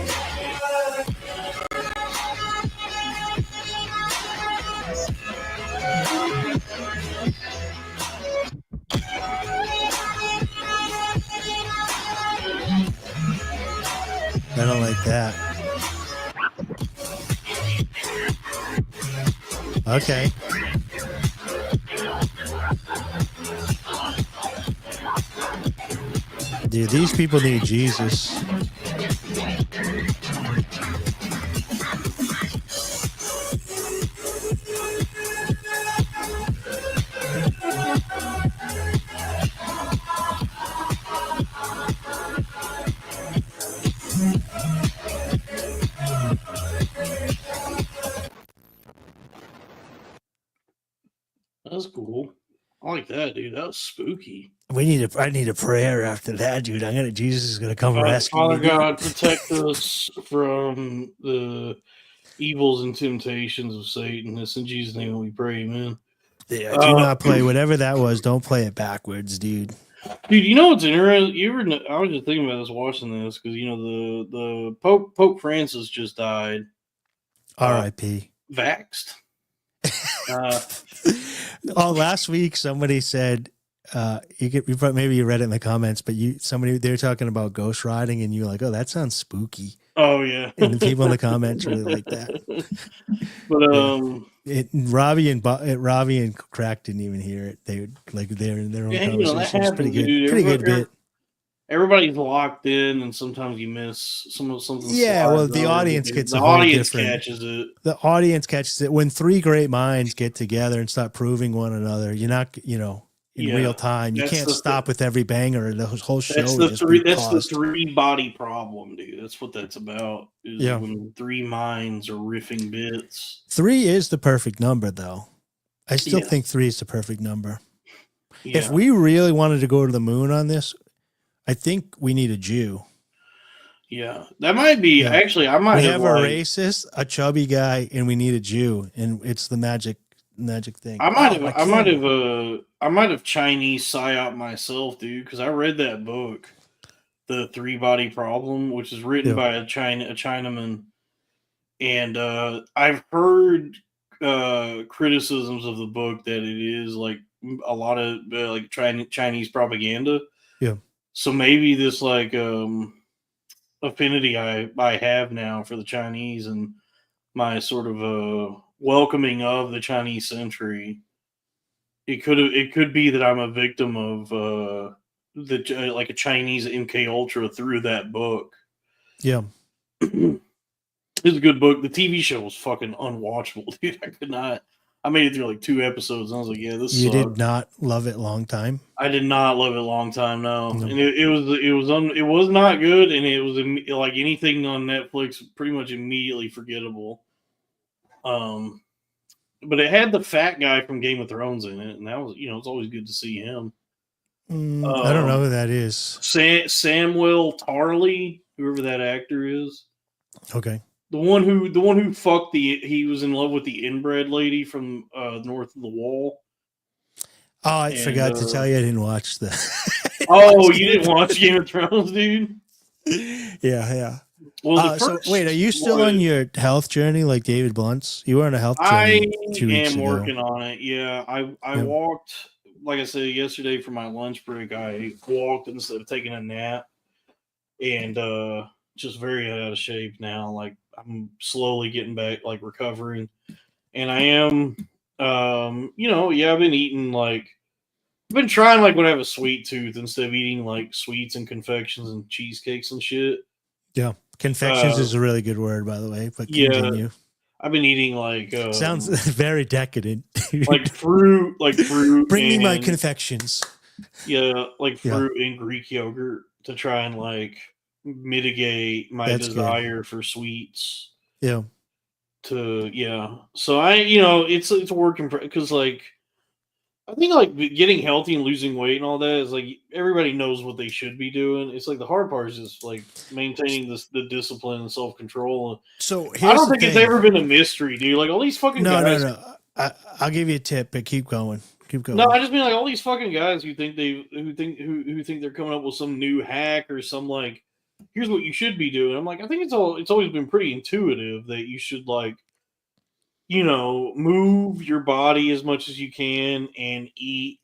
Speaker 1: that. Okay. Dude, these people need Jesus.
Speaker 2: That's cool. I like that, dude. That was spooky.
Speaker 1: I need a prayer after that, dude. Jesus is gonna come rescue
Speaker 2: Father
Speaker 1: me.
Speaker 2: God, protect us from the evils and temptations of Satan. It's in Jesus' name we pray, amen.
Speaker 1: Yeah, do not play whatever that was. Don't play it backwards, dude.
Speaker 2: Dude, you know what's interesting? I was just thinking about this watching this because the Pope Francis just died.
Speaker 1: R.I.P.
Speaker 2: Vaxxed.
Speaker 1: Last week somebody said maybe you read it in the comments, but they were talking about ghost riding, and you were like, "Oh, that sounds spooky."
Speaker 2: Oh yeah,
Speaker 1: and the people in the comments really like that.
Speaker 2: But
Speaker 1: Robbie and Crack didn't even hear it. They were in their own conversation.
Speaker 2: That happens,
Speaker 1: pretty good,
Speaker 2: dude.
Speaker 1: pretty good bit.
Speaker 2: Everybody's locked in, and sometimes you miss something.
Speaker 1: Yeah, well, the audience gets
Speaker 2: the audience catches it.
Speaker 1: The audience catches it when three great minds get together and start proving one another. You're not, in real time. You can't stop with every banger. The whole show.
Speaker 2: That's the three body problem, dude. That's what that's about. When three minds are riffing bits.
Speaker 1: 3 is the perfect number, though. I still think 3 is the perfect number. Yeah. If we really wanted to go to the moon on this, I think we need a Jew.
Speaker 2: Yeah, that might be actually. I might
Speaker 1: have a racist, a chubby guy, and we need a Jew, and it's the magic thing.
Speaker 2: I might have Chinese psyop myself, dude, because I read that book, The 3 Body Problem, which is written by a Chinaman, and I've heard criticisms of the book that it is like a lot of like Chinese propaganda.
Speaker 1: Yeah.
Speaker 2: So maybe this like affinity I have now for the Chinese and my sort of welcoming of the Chinese century. It could be that I'm a victim of like a Chinese MK Ultra through that book.
Speaker 1: Yeah.
Speaker 2: It's a good book. The TV show was fucking unwatchable, dude. I could not. I made it through like 2 episodes, and I was like, "Yeah, this."
Speaker 1: You did not love it long time.
Speaker 2: I did not love it long time. No, and it was not good, and it was like anything on Netflix, pretty much immediately forgettable. But it had the fat guy from Game of Thrones in it, and that was it's always good to see him.
Speaker 1: I don't know who that is.
Speaker 2: Samuel Tarly, whoever that actor is.
Speaker 1: Okay.
Speaker 2: The one who fucked he was in love with the inbred lady from North of the Wall.
Speaker 1: Oh, I forgot to tell you I didn't watch that.
Speaker 2: Oh, you didn't watch Game of Thrones, dude?
Speaker 1: Yeah.
Speaker 2: Well,
Speaker 1: so wait, are you still on your health journey like David Blunt's? You were on a health journey 2 weeks ago.
Speaker 2: I am working on it. Yeah, I walked, like I said yesterday for my lunch break. I walked instead of taking a nap, and just very out of shape now. Like I'm slowly getting back, like recovering, and I am, I've been eating I've been trying when I have a sweet tooth instead of eating like sweets and confections and cheesecakes and shit.
Speaker 1: Yeah, confections is a really good word, by the way. But continue.
Speaker 2: Yeah, I've been eating
Speaker 1: sounds very decadent.
Speaker 2: like fruit.
Speaker 1: Bring me my confections.
Speaker 2: Yeah, fruit and Greek yogurt to try and mitigate my desire for sweets.
Speaker 1: Yeah.
Speaker 2: So it's a work in because I think getting healthy and losing weight and all that is everybody knows what they should be doing. It's the hard part is just maintaining the discipline and self-control.
Speaker 1: So
Speaker 2: I don't think it's ever been a mystery, dude. All these fucking guys.
Speaker 1: No. I'll give you a tip, but keep going.
Speaker 2: No, I just mean all these fucking guys who think they're coming up with some new hack or some here's what you should be doing. I'm I think it's always been pretty intuitive that you should move your body as much as you can and eat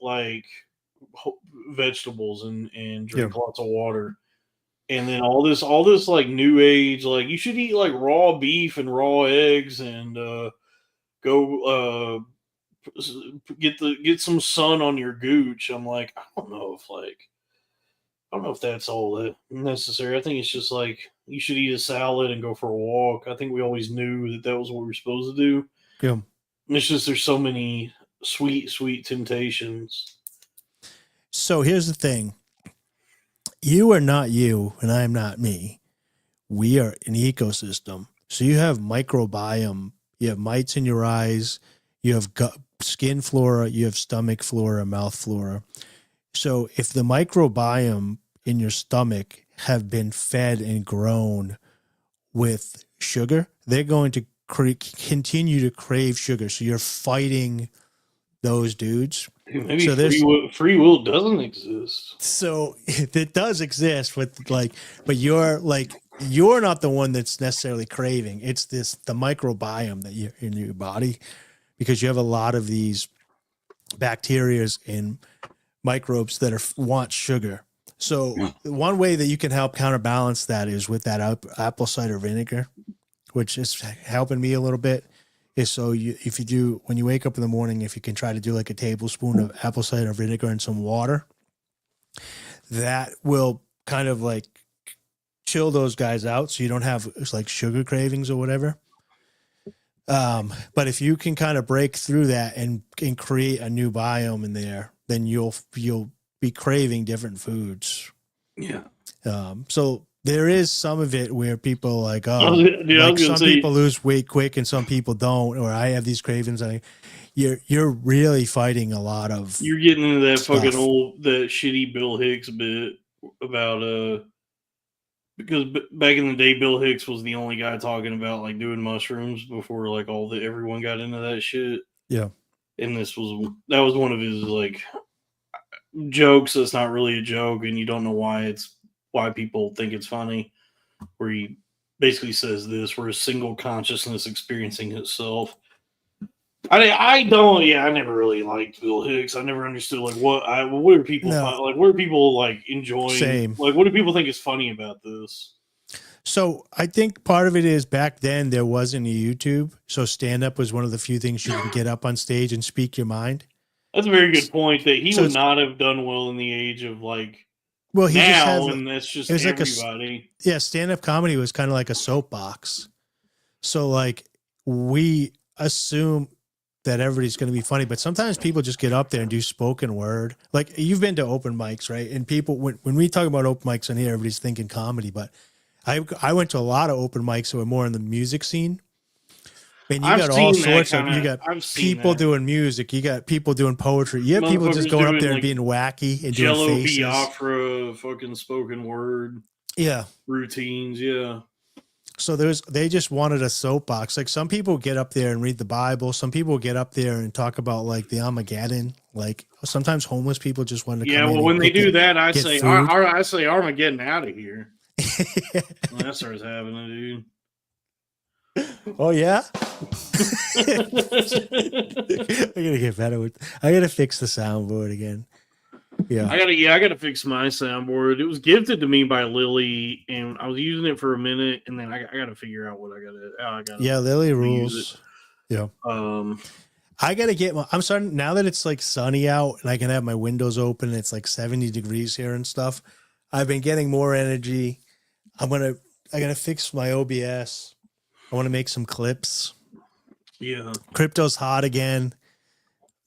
Speaker 2: vegetables and drink lots of water. And then all this like new age, like you should eat like raw beef and raw eggs and go get some sun on your gooch. I'm like, I don't know if that's all that necessary. I think it's just like you should eat a salad and go for a walk. I think we always knew that was what we were supposed to do.
Speaker 1: Yeah.
Speaker 2: And it's just there's so many sweet temptations.
Speaker 1: So here's the thing. You are not you, and I am not me. We are an ecosystem. So you have microbiome. You have mites in your eyes. You have skin flora. You have stomach flora, mouth flora. So if the microbiome in your stomach have been fed and grown with sugar, they're going to continue to crave sugar. So you're fighting those dudes.
Speaker 2: Maybe free will doesn't exist.
Speaker 1: So it does exist, but you're not the one that's necessarily craving. It's the microbiome that you're in your body, because you have a lot of these bacteria and microbes that want sugar. So one way that you can help counterbalance that is with that apple cider vinegar, which is helping me a little bit. Is so when you wake up in the morning, if you can try to do like a tablespoon of apple cider vinegar and some water, that will kind of like chill those guys out, so you don't have like sugar cravings or whatever. But if you can kind of break through that and create a new biome in there, then you'll be craving different foods.
Speaker 2: Yeah.
Speaker 1: So there is some of it where people like, some people lose weight quick and some people don't, or I have these cravings. You're really fighting a lot of.
Speaker 2: You're getting into that
Speaker 1: stuff.
Speaker 2: fucking that shitty Bill Hicks bit about because back in the day, Bill Hicks was the only guy talking about like doing mushrooms before like everyone got into that shit.
Speaker 1: Yeah.
Speaker 2: And that was one of his like jokes that's not really a joke, and you don't know why people think it's funny, where he basically says this: we're a single consciousness experiencing itself. I never really liked Bill Hicks. I never understood like what are people what are people like enjoying?
Speaker 1: Same.
Speaker 2: Like what do people think is funny about this?
Speaker 1: So I think part of it is back then there wasn't a YouTube, so stand-up was one of the few things you can get up on stage and speak your mind.
Speaker 2: That's a very good point. That he would not have done well in the age of like.
Speaker 1: Well, he
Speaker 2: now, and that's just everybody.
Speaker 1: Stand-up comedy was kind of like a soapbox. So like we assume that everybody's going to be funny, but sometimes people just get up there and do spoken word. Like you've been to open mics, right? And people, when we talk about open mics on here, everybody's thinking comedy, but I went to a lot of open mics that were more in the music scene. And you got all sorts of, you got people doing music, you got people doing poetry, you have people just going up there and being wacky and doing faces.
Speaker 2: Biafra, fucking spoken word, routines,
Speaker 1: So they just wanted a soapbox. Like some people get up there and read the Bible, some people get up there and talk about like the Armageddon. Like sometimes homeless people just want to.
Speaker 2: Yeah, well, when they do that, I say Armageddon out of here. When that starts happening, dude.
Speaker 1: Oh yeah. I gotta get better with. I gotta fix the soundboard again. Yeah,
Speaker 2: I gotta fix my soundboard. It was gifted to me by Lily, and I was using it for a minute, and then I gotta figure out what I gotta.
Speaker 1: Yeah, Lily rules. Yeah.
Speaker 2: I
Speaker 1: gotta get my. I'm starting now that it's like sunny out, and I can have my windows open. And it's like 70 degrees here and stuff. I've been getting more energy. I gotta fix my OBS. I want to make some clips.
Speaker 2: Yeah.
Speaker 1: Crypto's hot again.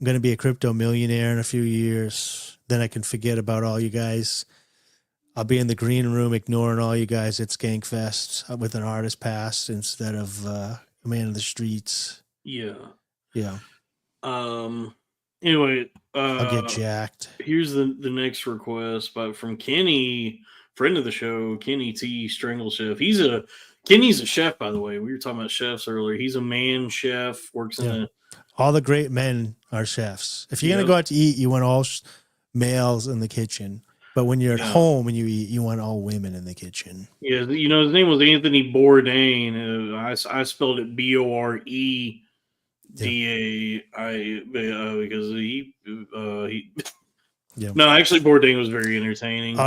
Speaker 1: I'm going to be a crypto millionaire in a few years. Then I can forget about all you guys. I'll be in the green room ignoring all you guys at Skankfest with an artist pass instead of a man in the streets.
Speaker 2: Yeah.
Speaker 1: Yeah.
Speaker 2: Anyway,
Speaker 1: I'll get jacked.
Speaker 2: Here's the next request from Kenny, friend of the show, Kenny T. Strangle Chef. Kenny's a chef, by the way. We were talking about chefs earlier. He's a man chef, works in
Speaker 1: all the great men are chefs. If you're going to go out to eat, you want all males in the kitchen. But when you're at home and you eat, you want all women in the kitchen.
Speaker 2: Yeah, his name was Anthony Bourdain. I spelled it Boredain because he No, actually Bourdain was very entertaining.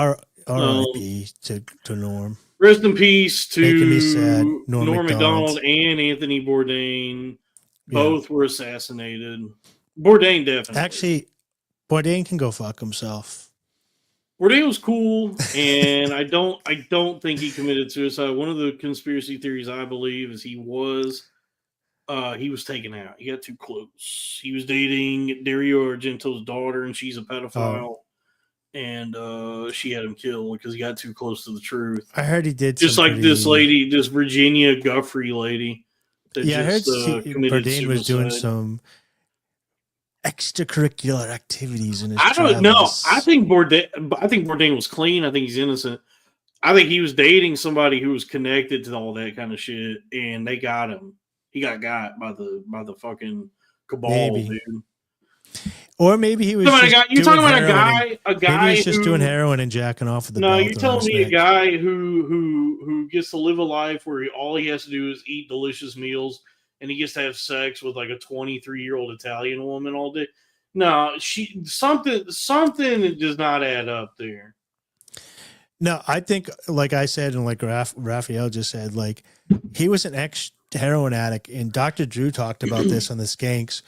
Speaker 1: R.I.P. to Norm.
Speaker 2: Rest in peace
Speaker 1: Making me sad.
Speaker 2: to Norm Macdonald and Anthony Bourdain. Both were assassinated. Bourdain definitely.
Speaker 1: Actually, Bourdain can go fuck himself.
Speaker 2: Bourdain was cool, and I don't think he committed suicide. One of the conspiracy theories I believe is he was taken out. He got too close. He was dating Dario Argento's daughter, and she's a pedophile. And she had him killed because he got too close to the truth.
Speaker 1: I heard he did.
Speaker 2: Just like this lady, this Virginia Guffrey lady. That
Speaker 1: I heard
Speaker 2: committed
Speaker 1: Bourdain
Speaker 2: suicide.
Speaker 1: was doing some extracurricular activities in his
Speaker 2: I don't know.
Speaker 1: travels.
Speaker 2: I think Bourdain was clean. I think he's innocent. I think he was dating somebody who was connected to all that kind of shit, and they got him. He got by the fucking cabal, dude.
Speaker 1: Or maybe he was.
Speaker 2: You're talking about a guy.
Speaker 1: Maybe he's just doing heroin and jacking off with the.
Speaker 2: No, you're telling me a guy who gets to live a life where all he has to do is eat delicious meals, and he gets to have sex with like a 23-year-old Italian woman all day. No, something does not add up there.
Speaker 1: No, I think, like I said, and like Raphael just said, like he was an ex-heroin addict, and Dr. Drew talked about this on the Skanks.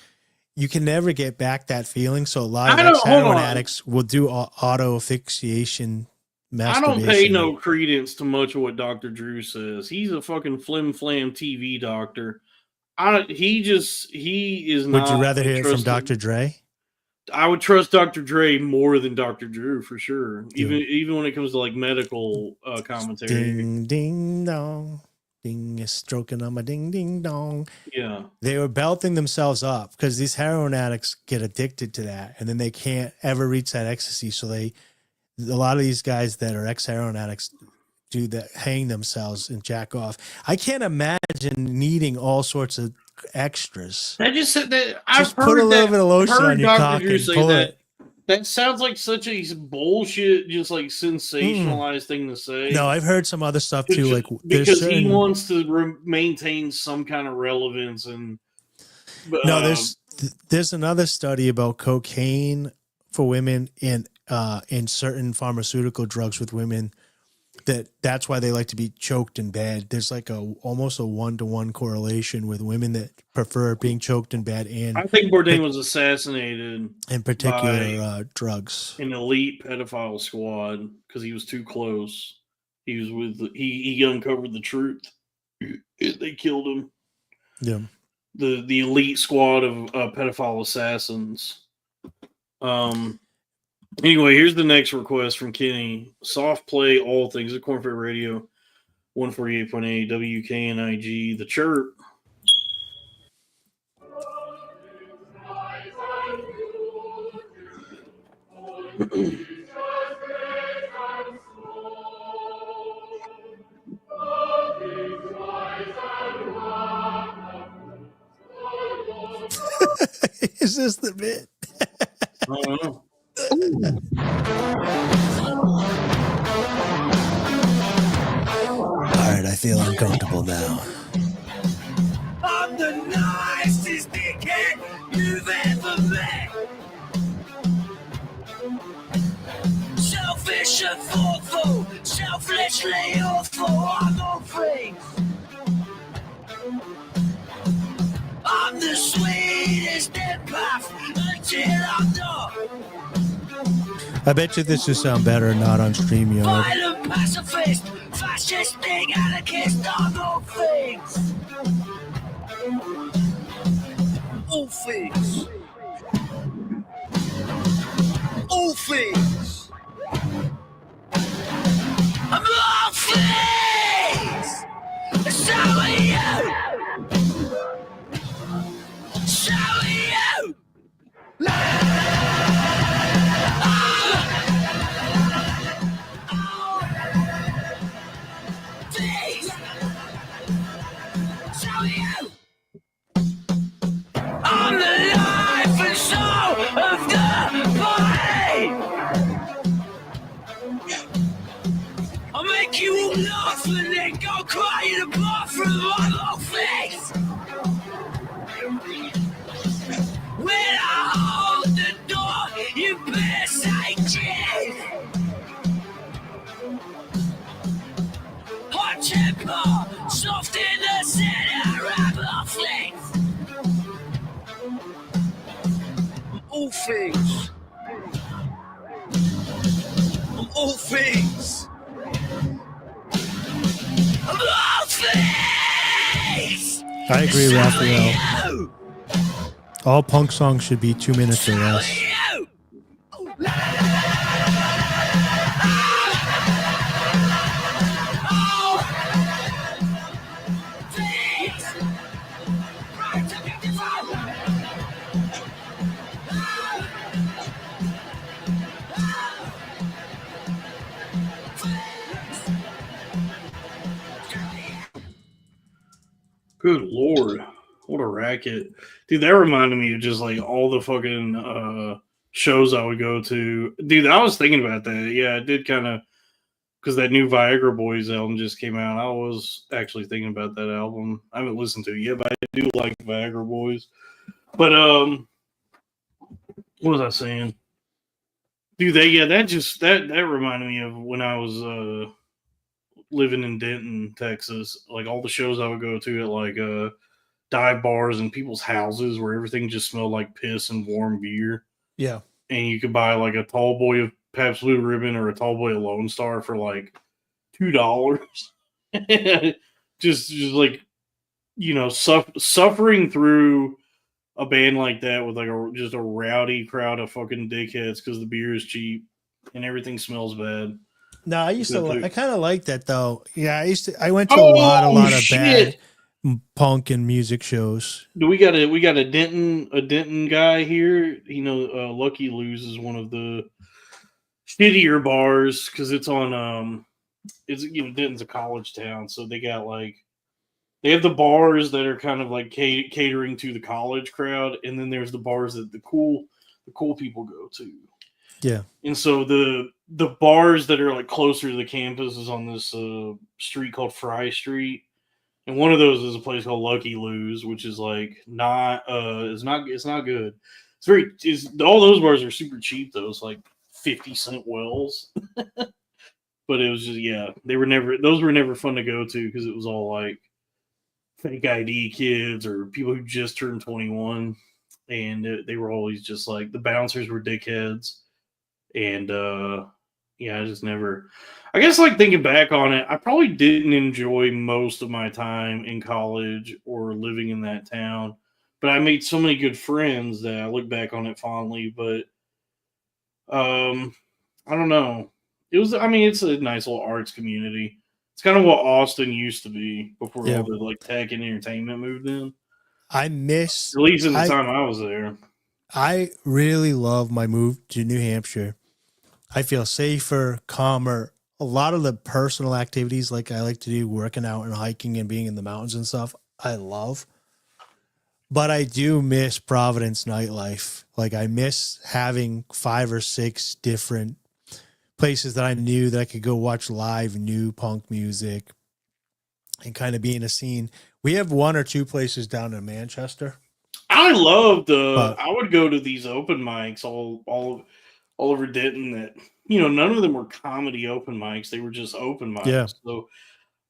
Speaker 1: You can never get back that feeling, so a lot of ex-heroin addicts will do auto asphyxiation.
Speaker 2: I don't pay no credence to much of what Dr. Drew says. He's a fucking flim-flam TV doctor. He is not.
Speaker 1: Would you rather hear it from Dr. Dre?
Speaker 2: I would trust Dr. Dre more than Dr. Drew for sure. Even when it comes to like medical commentary.
Speaker 1: Ding ding dong. Ding is stroking on my ding ding dong.
Speaker 2: Yeah.
Speaker 1: They were belting themselves up because these heroin addicts get addicted to that, and then they can't ever reach that ecstasy. So a lot of these guys that are ex-heroin addicts do that, hang themselves and jack off. I can't imagine needing all sorts of extras.
Speaker 2: I just said that.
Speaker 1: Just put a little bit of lotion on your cock and pull it.
Speaker 2: That sounds like such a bullshit, just like sensationalized thing to say.
Speaker 1: No, I've heard some other stuff too, like
Speaker 2: because he wants to maintain some kind of relevance. And
Speaker 1: no, there's another study about cocaine for women in certain pharmaceutical drugs with women. That's why they like to be choked in bed. There's like almost a 1-to-1 correlation with women that prefer being choked in bed. And
Speaker 2: I think Bourdain was assassinated
Speaker 1: in particular drugs.
Speaker 2: An elite pedophile squad because he was too close. He was he uncovered the truth. They killed him.
Speaker 1: Yeah.
Speaker 2: The elite squad of pedophile assassins. Anyway, here's the next request from Kenny. Soft play all things at Cornfed Radio, 148.8 WKNIG, The Chirp.
Speaker 1: Is this the bit?
Speaker 2: I don't know.
Speaker 1: Alright, I feel uncomfortable now.
Speaker 5: I'm the nicest dickhead you've ever met. Selfish and thoughtful, selfishly awful, I'm all things. I'm the sweetest empath until I'm not.
Speaker 1: I bet you this would sound better not on StreamYard.
Speaker 5: Violent pacifist, fascist thing, anarchist, I'm all things. All things. All things. I'm all things. So are you. So are you. I'm the life and soul of the body. I'll make you all laugh and then go cry in the bathroom on my face. When I hold the door, you better say cheers.
Speaker 1: I agree, Raphael. All punk songs should be 2 minutes or less.
Speaker 2: Good Lord. What a racket. Dude, that reminded me of just like all the fucking shows I would go to. Dude, I was thinking about that. Yeah, I did kind of, because that new Viagra Boys album just came out. I was actually thinking about that album. I haven't listened to it yet, but I do like Viagra Boys. But what was I saying? Dude, that reminded me of when I was living in Denton, Texas. Like all the shows I would go to at like dive bars and people's houses where everything just smelled like piss and warm beer.
Speaker 1: Yeah.
Speaker 2: And you could buy like a tall boy of Pabst Blue Ribbon or a tall boy of Lone Star for like $2. just like, you know, suffering through a band like that with like just a rowdy crowd of fucking dickheads because the beer is cheap and everything smells bad.
Speaker 1: No, I used to. I kind of like that though. Yeah, I went to a lot of bad punk and music shows.
Speaker 2: We got a Denton guy here. You know, Lucky Lou's is one of the shittier bars because it's on it's, you know, Denton's a college town, so they got like they have the bars that are kind of like catering to the college crowd, and then there's the bars that the cool people go to.
Speaker 1: Yeah.
Speaker 2: And so the bars that are like closer to the campus is on this street called Fry Street. And one of those is a place called Lucky Lou's, which is like not it's not good. All those bars are super cheap though. It's like 50-cent wells. But it was just those were never fun to go to because it was all like fake ID kids or people who just turned 21, and they were always just like the bouncers were dickheads. And I just never, I guess, like thinking back on it, I probably didn't enjoy most of my time in college or living in that town, but I made so many good friends that I look back on it fondly. But I don't know. It's a nice little arts community. It's kind of what Austin used to be before all the like tech and entertainment moved in.
Speaker 1: I miss,
Speaker 2: at least in the time I was there.
Speaker 1: I really love my move to New Hampshire. I feel safer, calmer. A lot of the personal activities like I like to do, working out and hiking and being in the mountains and stuff, I love. But I do miss Providence nightlife. Like I miss having 5 or 6 different places that I knew that I could go watch live new punk music and kind of be in a scene. We have 1 or 2 places down in Manchester.
Speaker 2: I loved I would go to these open mics all over Denton that, you know, none of them were comedy open mics. They were just open mics.
Speaker 1: Yeah.
Speaker 2: So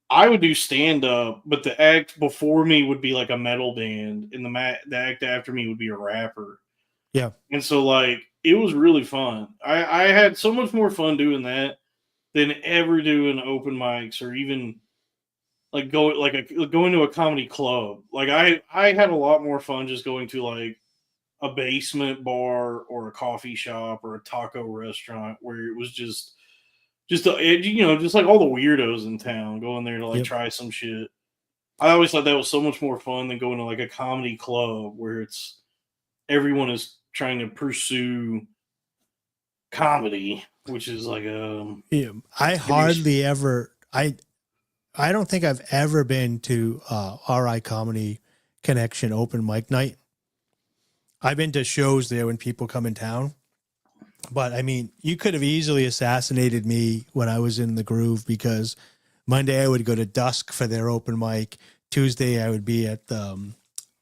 Speaker 2: I would do stand-up, but the act before me would be like a metal band, and the act after me would be a rapper.
Speaker 1: Yeah.
Speaker 2: And so, like, it was really fun. I had so much more fun doing that than ever doing open mics or even like going to a comedy club. Like I had a lot more fun just going to like a basement bar or a coffee shop or a taco restaurant where it was just like all the weirdos in town going there to like try some shit. I always thought that was so much more fun than going to like a comedy club where it's everyone is trying to pursue comedy, which is like
Speaker 1: I don't think I've ever been to RI Comedy Connection open mic night. I've been to shows there when people come in town. But, I mean, you could have easily assassinated me when I was in the groove because Monday I would go to Dusk for their open mic. Tuesday I would be at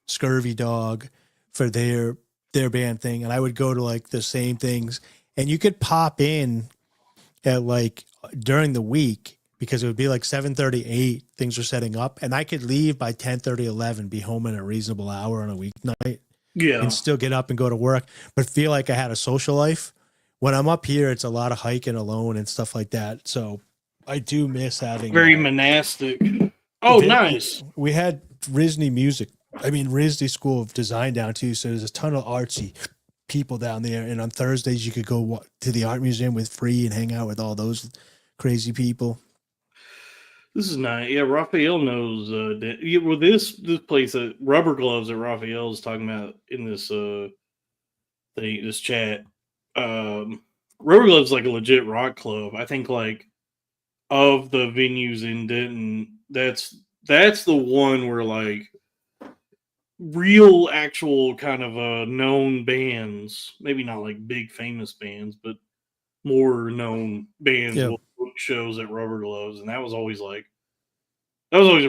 Speaker 1: Scurvy Dog for their band thing. And I would go to, like, the same things. And you could pop in at, like, during the week because it would be like 7:30, 8, things are setting up. And I could leave by 10:30, 11, be home in a reasonable hour on a weeknight.
Speaker 2: Yeah.
Speaker 1: And still get up and go to work, but feel like I had a social life. When I'm up here, it's a lot of hiking alone and stuff like that. So I do miss having
Speaker 2: very monastic. Oh, nice.
Speaker 1: We had RISD School of Design down too. So there's a ton of artsy people down there. And on Thursdays, you could go to the art museum with free and hang out with all those crazy people.
Speaker 2: This is nice. Yeah, Raphael knows. This place, Rubber Gloves that Raphael is talking about in this this chat. Rubber Gloves is like a legit rock club. I think like of the venues in Denton, that's the one where like real actual kind of known bands, maybe not like big famous bands, but more known bands will book shows at Rubber Gloves, and that was always a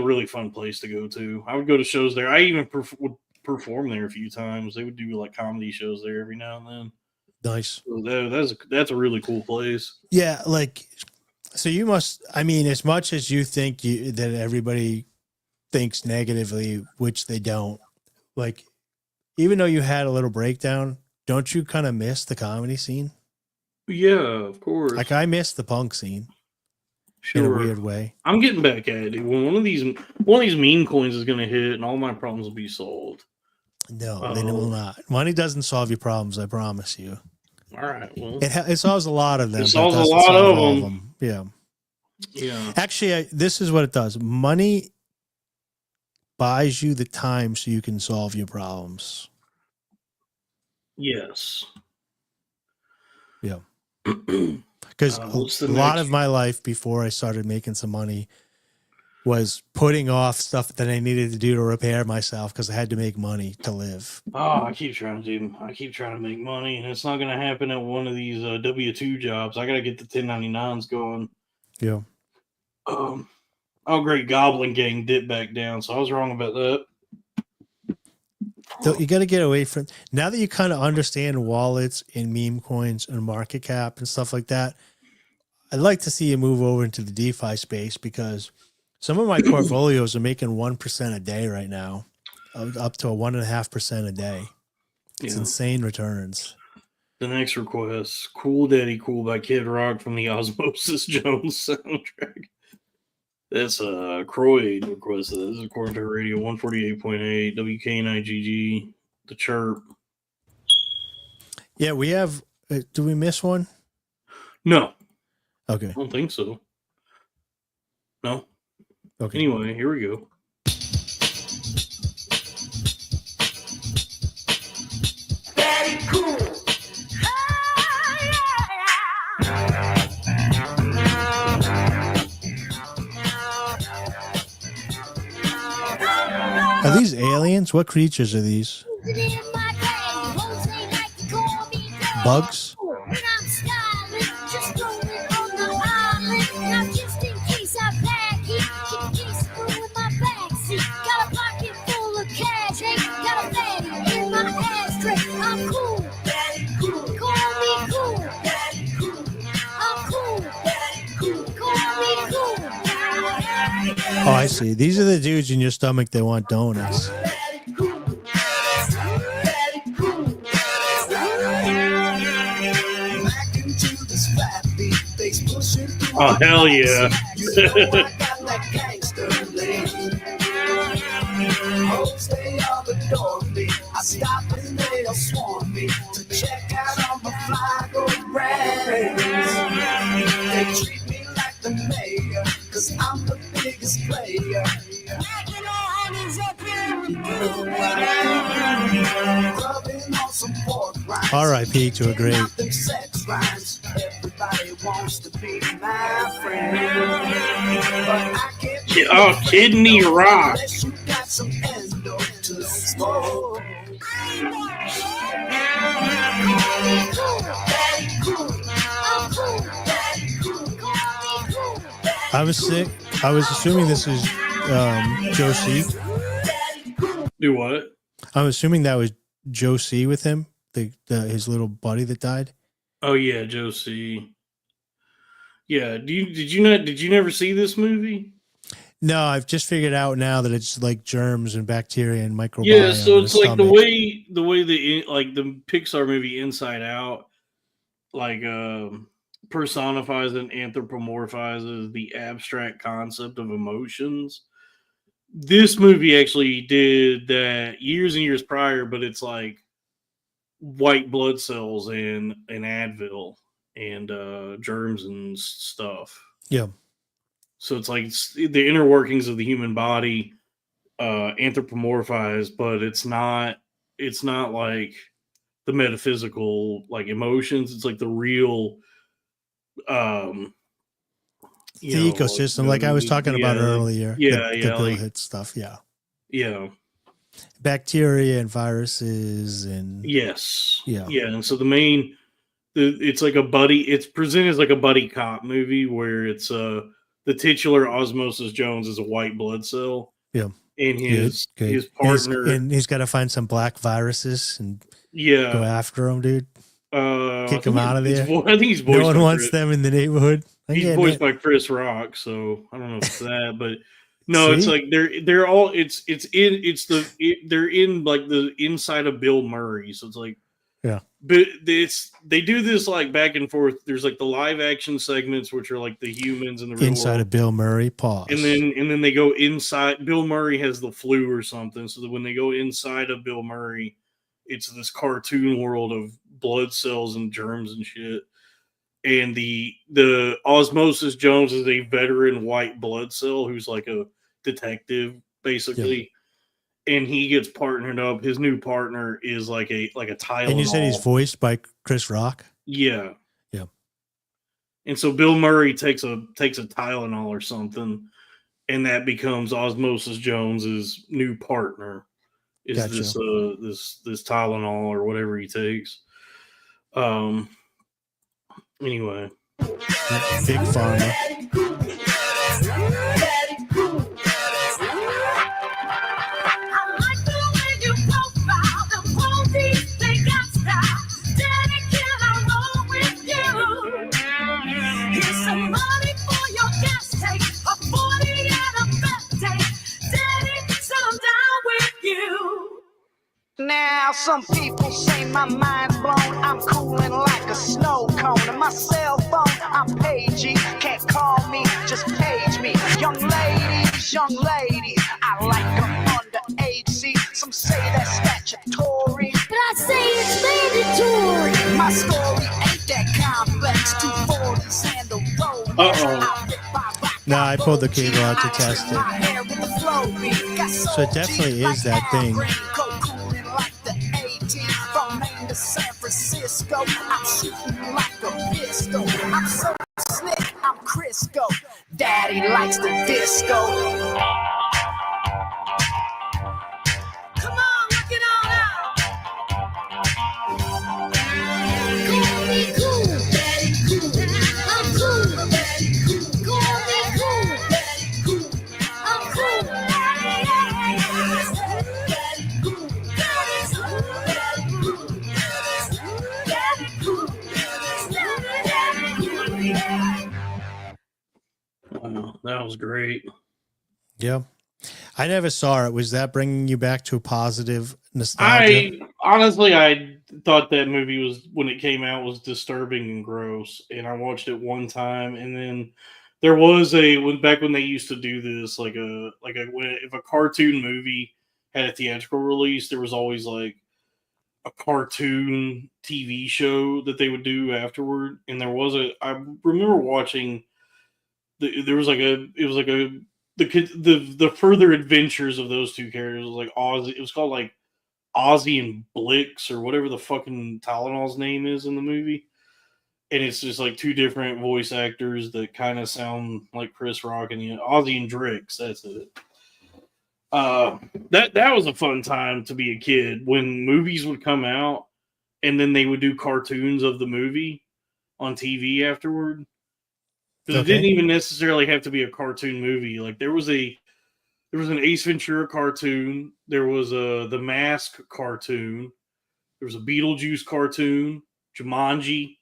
Speaker 2: really fun place to go to. I would go to shows there. I even would perform there a few times. They would do like comedy shows there every now and then.
Speaker 1: Nice.
Speaker 2: So that's a really cool place.
Speaker 1: Yeah, like so you must. I mean, as much as you think that everybody thinks negatively, which they don't. Like, even though you had a little breakdown, don't you kind of miss the comedy scene?
Speaker 2: Yeah, of course.
Speaker 1: Like I miss the punk scene in a weird way.
Speaker 2: I'm getting back at it. When one of these meme coins is going to hit, and all my problems will be solved.
Speaker 1: No, they will not. Money doesn't solve your problems. I promise you.
Speaker 2: All right. Well,
Speaker 1: it solves a lot of them.
Speaker 2: It solves a lot of them.
Speaker 1: Yeah.
Speaker 2: Yeah.
Speaker 1: Actually, this is what it does. Money buys you the time so you can solve your problems.
Speaker 2: Yes.
Speaker 1: Yeah. Because a lot of my life before I started making some money was putting off stuff that I needed to do to repair myself because I had to make money to live.
Speaker 2: Oh, I keep trying to make money, and it's not going to happen at one of these W-2 jobs. I got to get the 1099s going.
Speaker 1: Yeah.
Speaker 2: Great Goblin Gang dipped back down, so I was wrong about that.
Speaker 1: So you got to get away from now that you kind of understand wallets and meme coins and market cap and stuff like that. I'd like to see you move over into the DeFi space because some of my portfolios are making 1% a day right now, up to a 1.5% a day. It's insane returns.
Speaker 2: The next request, "Cool Daddy Cool" by Kid Rock from the Osmosis Jones soundtrack. That's Croyd requested. This is Cornfed Radio 148.8 WKNIGG. The Chirp.
Speaker 1: Yeah, we have. Do we miss one?
Speaker 2: No.
Speaker 1: Okay.
Speaker 2: I don't think so. No.
Speaker 1: Okay.
Speaker 2: Anyway, here we go.
Speaker 5: Daddy cool.
Speaker 1: Are these aliens? What creatures are these? Bugs? Oh, I see. These are the dudes in your stomach that want donuts.
Speaker 2: Oh, hell yeah.
Speaker 5: I stop and they'll swarm me to check out all my fly gold brands. They treat me like the mayor, cause I'm the biggest player.
Speaker 1: R.I.P. to a great.
Speaker 5: Everybody wants to be my friend.
Speaker 2: Oh, Kidney Rock.
Speaker 1: I was sick. I was assuming this is Joe C.
Speaker 2: Do what?
Speaker 1: I'm assuming that was Joe C. with him, his little buddy that died.
Speaker 2: Oh yeah, Joe C. Yeah. Did you never see this movie?
Speaker 1: No, I've just figured out now that it's like germs and bacteria and microbiome.
Speaker 2: Yeah, so it's like
Speaker 1: stomach.
Speaker 2: the way the Pixar movie Inside Out, like personifies and anthropomorphizes the abstract concept of emotions. this movie actually did that years and years prior, but it's like white blood cells and Advil and germs and stuff.
Speaker 1: Yeah.
Speaker 2: So it's like the inner workings of the human body anthropomorphized, but it's not like the metaphysical like emotions. It's like the real
Speaker 1: the ecosystem, like I was talking about earlier. The Bill Hit stuff.
Speaker 2: Yeah.
Speaker 1: Bacteria and viruses and
Speaker 2: and so it's like a buddy. It's presented as like a buddy cop movie where it's the titular Osmosis Jones is a white blood cell.
Speaker 1: Yeah,
Speaker 2: and his partner,
Speaker 1: and he's got to find some black viruses and
Speaker 2: go
Speaker 1: after them, dude. Kick them out of there.
Speaker 2: I think he's voiced.
Speaker 1: No one wants them in the neighborhood.
Speaker 2: He's voiced by Chris Rock, so I don't know if it's that, but no, it's like they're all they're in like the inside of Bill Murray, so it's like but they do this like back and forth. There's like the live action segments, which are like the humans in the real
Speaker 1: inside
Speaker 2: world.
Speaker 1: Of Bill Murray. Pause.
Speaker 2: And then they go inside. Bill Murray has the flu or something, so that when they go inside of Bill Murray, it's this cartoon world of blood cells and germs and shit. And the Osmosis Jones is a veteran white blood cell who's like a detective, basically. And he gets partnered up. His new partner is like a Tylenol.
Speaker 1: And you said he's voiced by Chris Rock?
Speaker 2: Yeah.
Speaker 1: Yeah.
Speaker 2: And so Bill Murray takes a Tylenol or something, and that becomes Osmosis Jones's new partner. Is this Tylenol or whatever he takes. Anyway.
Speaker 1: Big Pharma.
Speaker 5: Now some people say my mind's blown. I'm cooling like a snow cone. And my cell phone, I'm pagey. Can't call me, just page me. Young ladies, I like them underage. See, some say that's statutory, but I say it's mandatory. My story ain't that complex. 240s and the road.
Speaker 1: No, I pulled the cable out to test it. So it definitely is that thing.
Speaker 5: San Francisco, I'm shooting like a pistol. I'm so slick, I'm Crisco. Daddy likes the disco. Come on, look it all out. Call me cool, daddy cool. I'm cool, daddy cool. Call me cool, daddy cool. I'm cool, daddy cool. Daddy cool.
Speaker 2: Wow, that was great.
Speaker 1: Yeah. I never saw it. Was that bringing you back to a positive nostalgia?
Speaker 2: I thought that movie was, when it came out, was disturbing and gross. And I watched it one time, and then there was back when they used to do this, if a cartoon movie had a theatrical release, there was always like a cartoon TV show that they would do afterward. And I remember watching the further adventures of those two characters. Was like Ozzy. It was called like Ozzy and Blix or whatever the fucking Tylenol's name is in the movie. And it's just like two different voice actors that kind of sound like Chris Rock and Ozzy and Drix. That's it. That was a fun time to be a kid when movies would come out and then they would do cartoons of the movie on TV afterward. Because it didn't even necessarily have to be a cartoon movie. Like there was an Ace Ventura cartoon, there was the Mask cartoon, there was a Beetlejuice cartoon, Jumanji.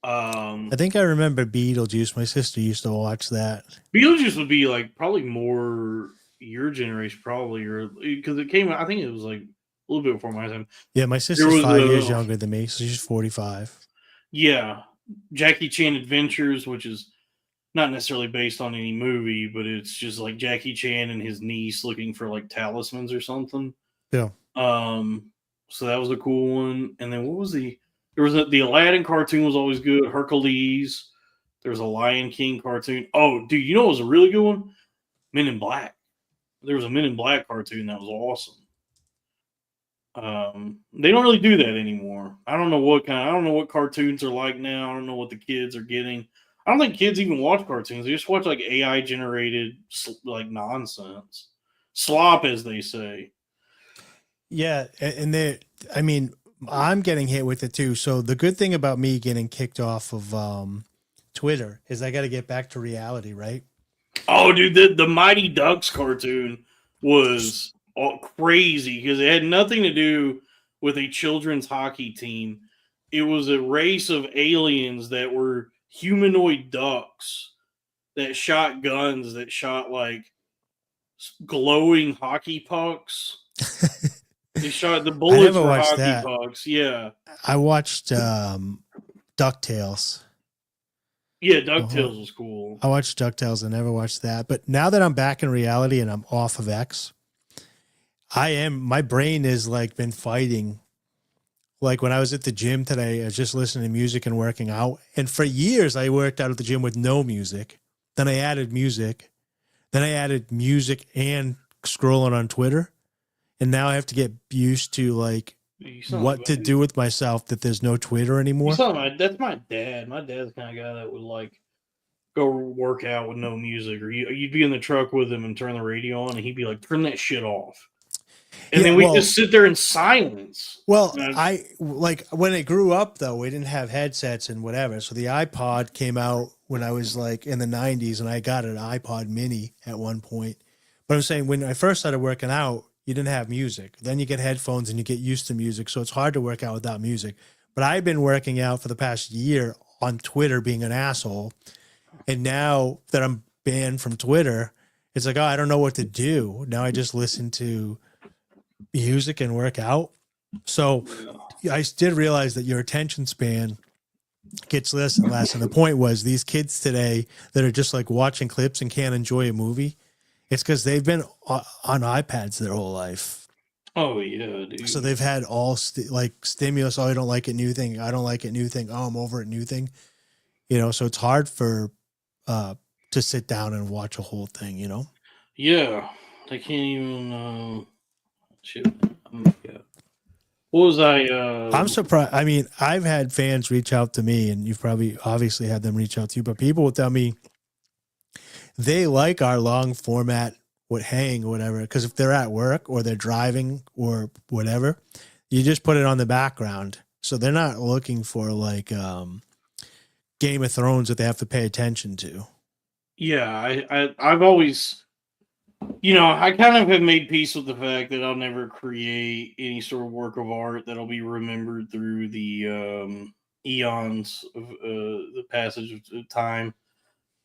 Speaker 1: I think I remember Beetlejuice. My sister used to watch that.
Speaker 2: Beetlejuice would be like probably more your generation, probably, or because it came out. I think it was like a little bit before my time.
Speaker 1: Yeah, my sister's 5 years younger than me, so she's 45.
Speaker 2: Yeah, Jackie Chan Adventures, which is not necessarily based on any movie, but it's just like Jackie Chan and his niece looking for like talismans or something.
Speaker 1: Yeah.
Speaker 2: So that was a cool one. And then what was the Aladdin cartoon was always good. Hercules. There was a Lion King cartoon. Oh, dude, you know what was a really good one? Men in Black. There was a Men in Black cartoon that was awesome. They don't really do that anymore. I don't know what cartoons are like now. I don't know what the kids are getting. I don't think kids even watch cartoons. They just watch like AI generated like nonsense, slop, as they say.
Speaker 1: Yeah, and I'm getting hit with it too. So the good thing about me getting kicked off of Twitter is I got to get back to reality, right?
Speaker 2: Oh, dude, the Mighty Ducks cartoon was crazy because it had nothing to do with a children's hockey team. It was a race of aliens that were humanoid ducks that shot guns that shot like glowing hockey pucks. They shot the bullets for hockey pucks. Yeah,
Speaker 1: I watched DuckTales.
Speaker 2: Yeah, DuckTales was cool.
Speaker 1: I watched DuckTales. I never watched that. But now that I'm back in reality and I'm off of X, my brain is like been fighting. Like when I was at the gym today, I was just listening to music and working out. And for years, I worked out at the gym with no music. Then I added music. Then I added music and scrolling on Twitter. And now I have to get used to like what to do with myself that there's no Twitter anymore.
Speaker 2: That's my dad. My dad's the kind of guy that would like go work out with no music, or you'd be in the truck with him and turn the radio on, and he'd be like, "Turn that shit off." And then we just sit there in silence.
Speaker 1: Well, I like when it grew up though, we didn't have headsets and whatever. So the iPod came out when I was like in the 90s, and I got an iPod mini at one point. But I'm saying when I first started working out, you didn't have music. Then you get headphones and you get used to music. So it's hard to work out without music. But I've been working out for the past year on Twitter being an asshole. And now that I'm banned from Twitter, it's like, oh, I don't know what to do. Now I just listen to music and work out. So I did realize that your attention span gets less and less. And the point was these kids today that are just like watching clips and can't enjoy a movie, it's because they've been on iPads their whole life.
Speaker 2: Oh, yeah, dude.
Speaker 1: So they've had all stimulus. Oh, I don't like it, new thing. I don't like it, new thing. Oh, I'm over it, new thing. You know, so it's hard for to sit down and watch a whole thing, you know?
Speaker 2: Yeah. They can't even shit. Yeah. What was I
Speaker 1: I'm surprised. I mean, I've had fans reach out to me, and you've probably obviously had them reach out to you, but people will tell me they like our long format with hang or whatever, because if they're at work or they're driving or whatever, you just put it on the background. So they're not looking for like Game of Thrones that they have to pay attention to.
Speaker 2: Yeah, I've always, I kind of have made peace with the fact that I'll never create any sort of work of art that'll be remembered through the eons of the passage of time.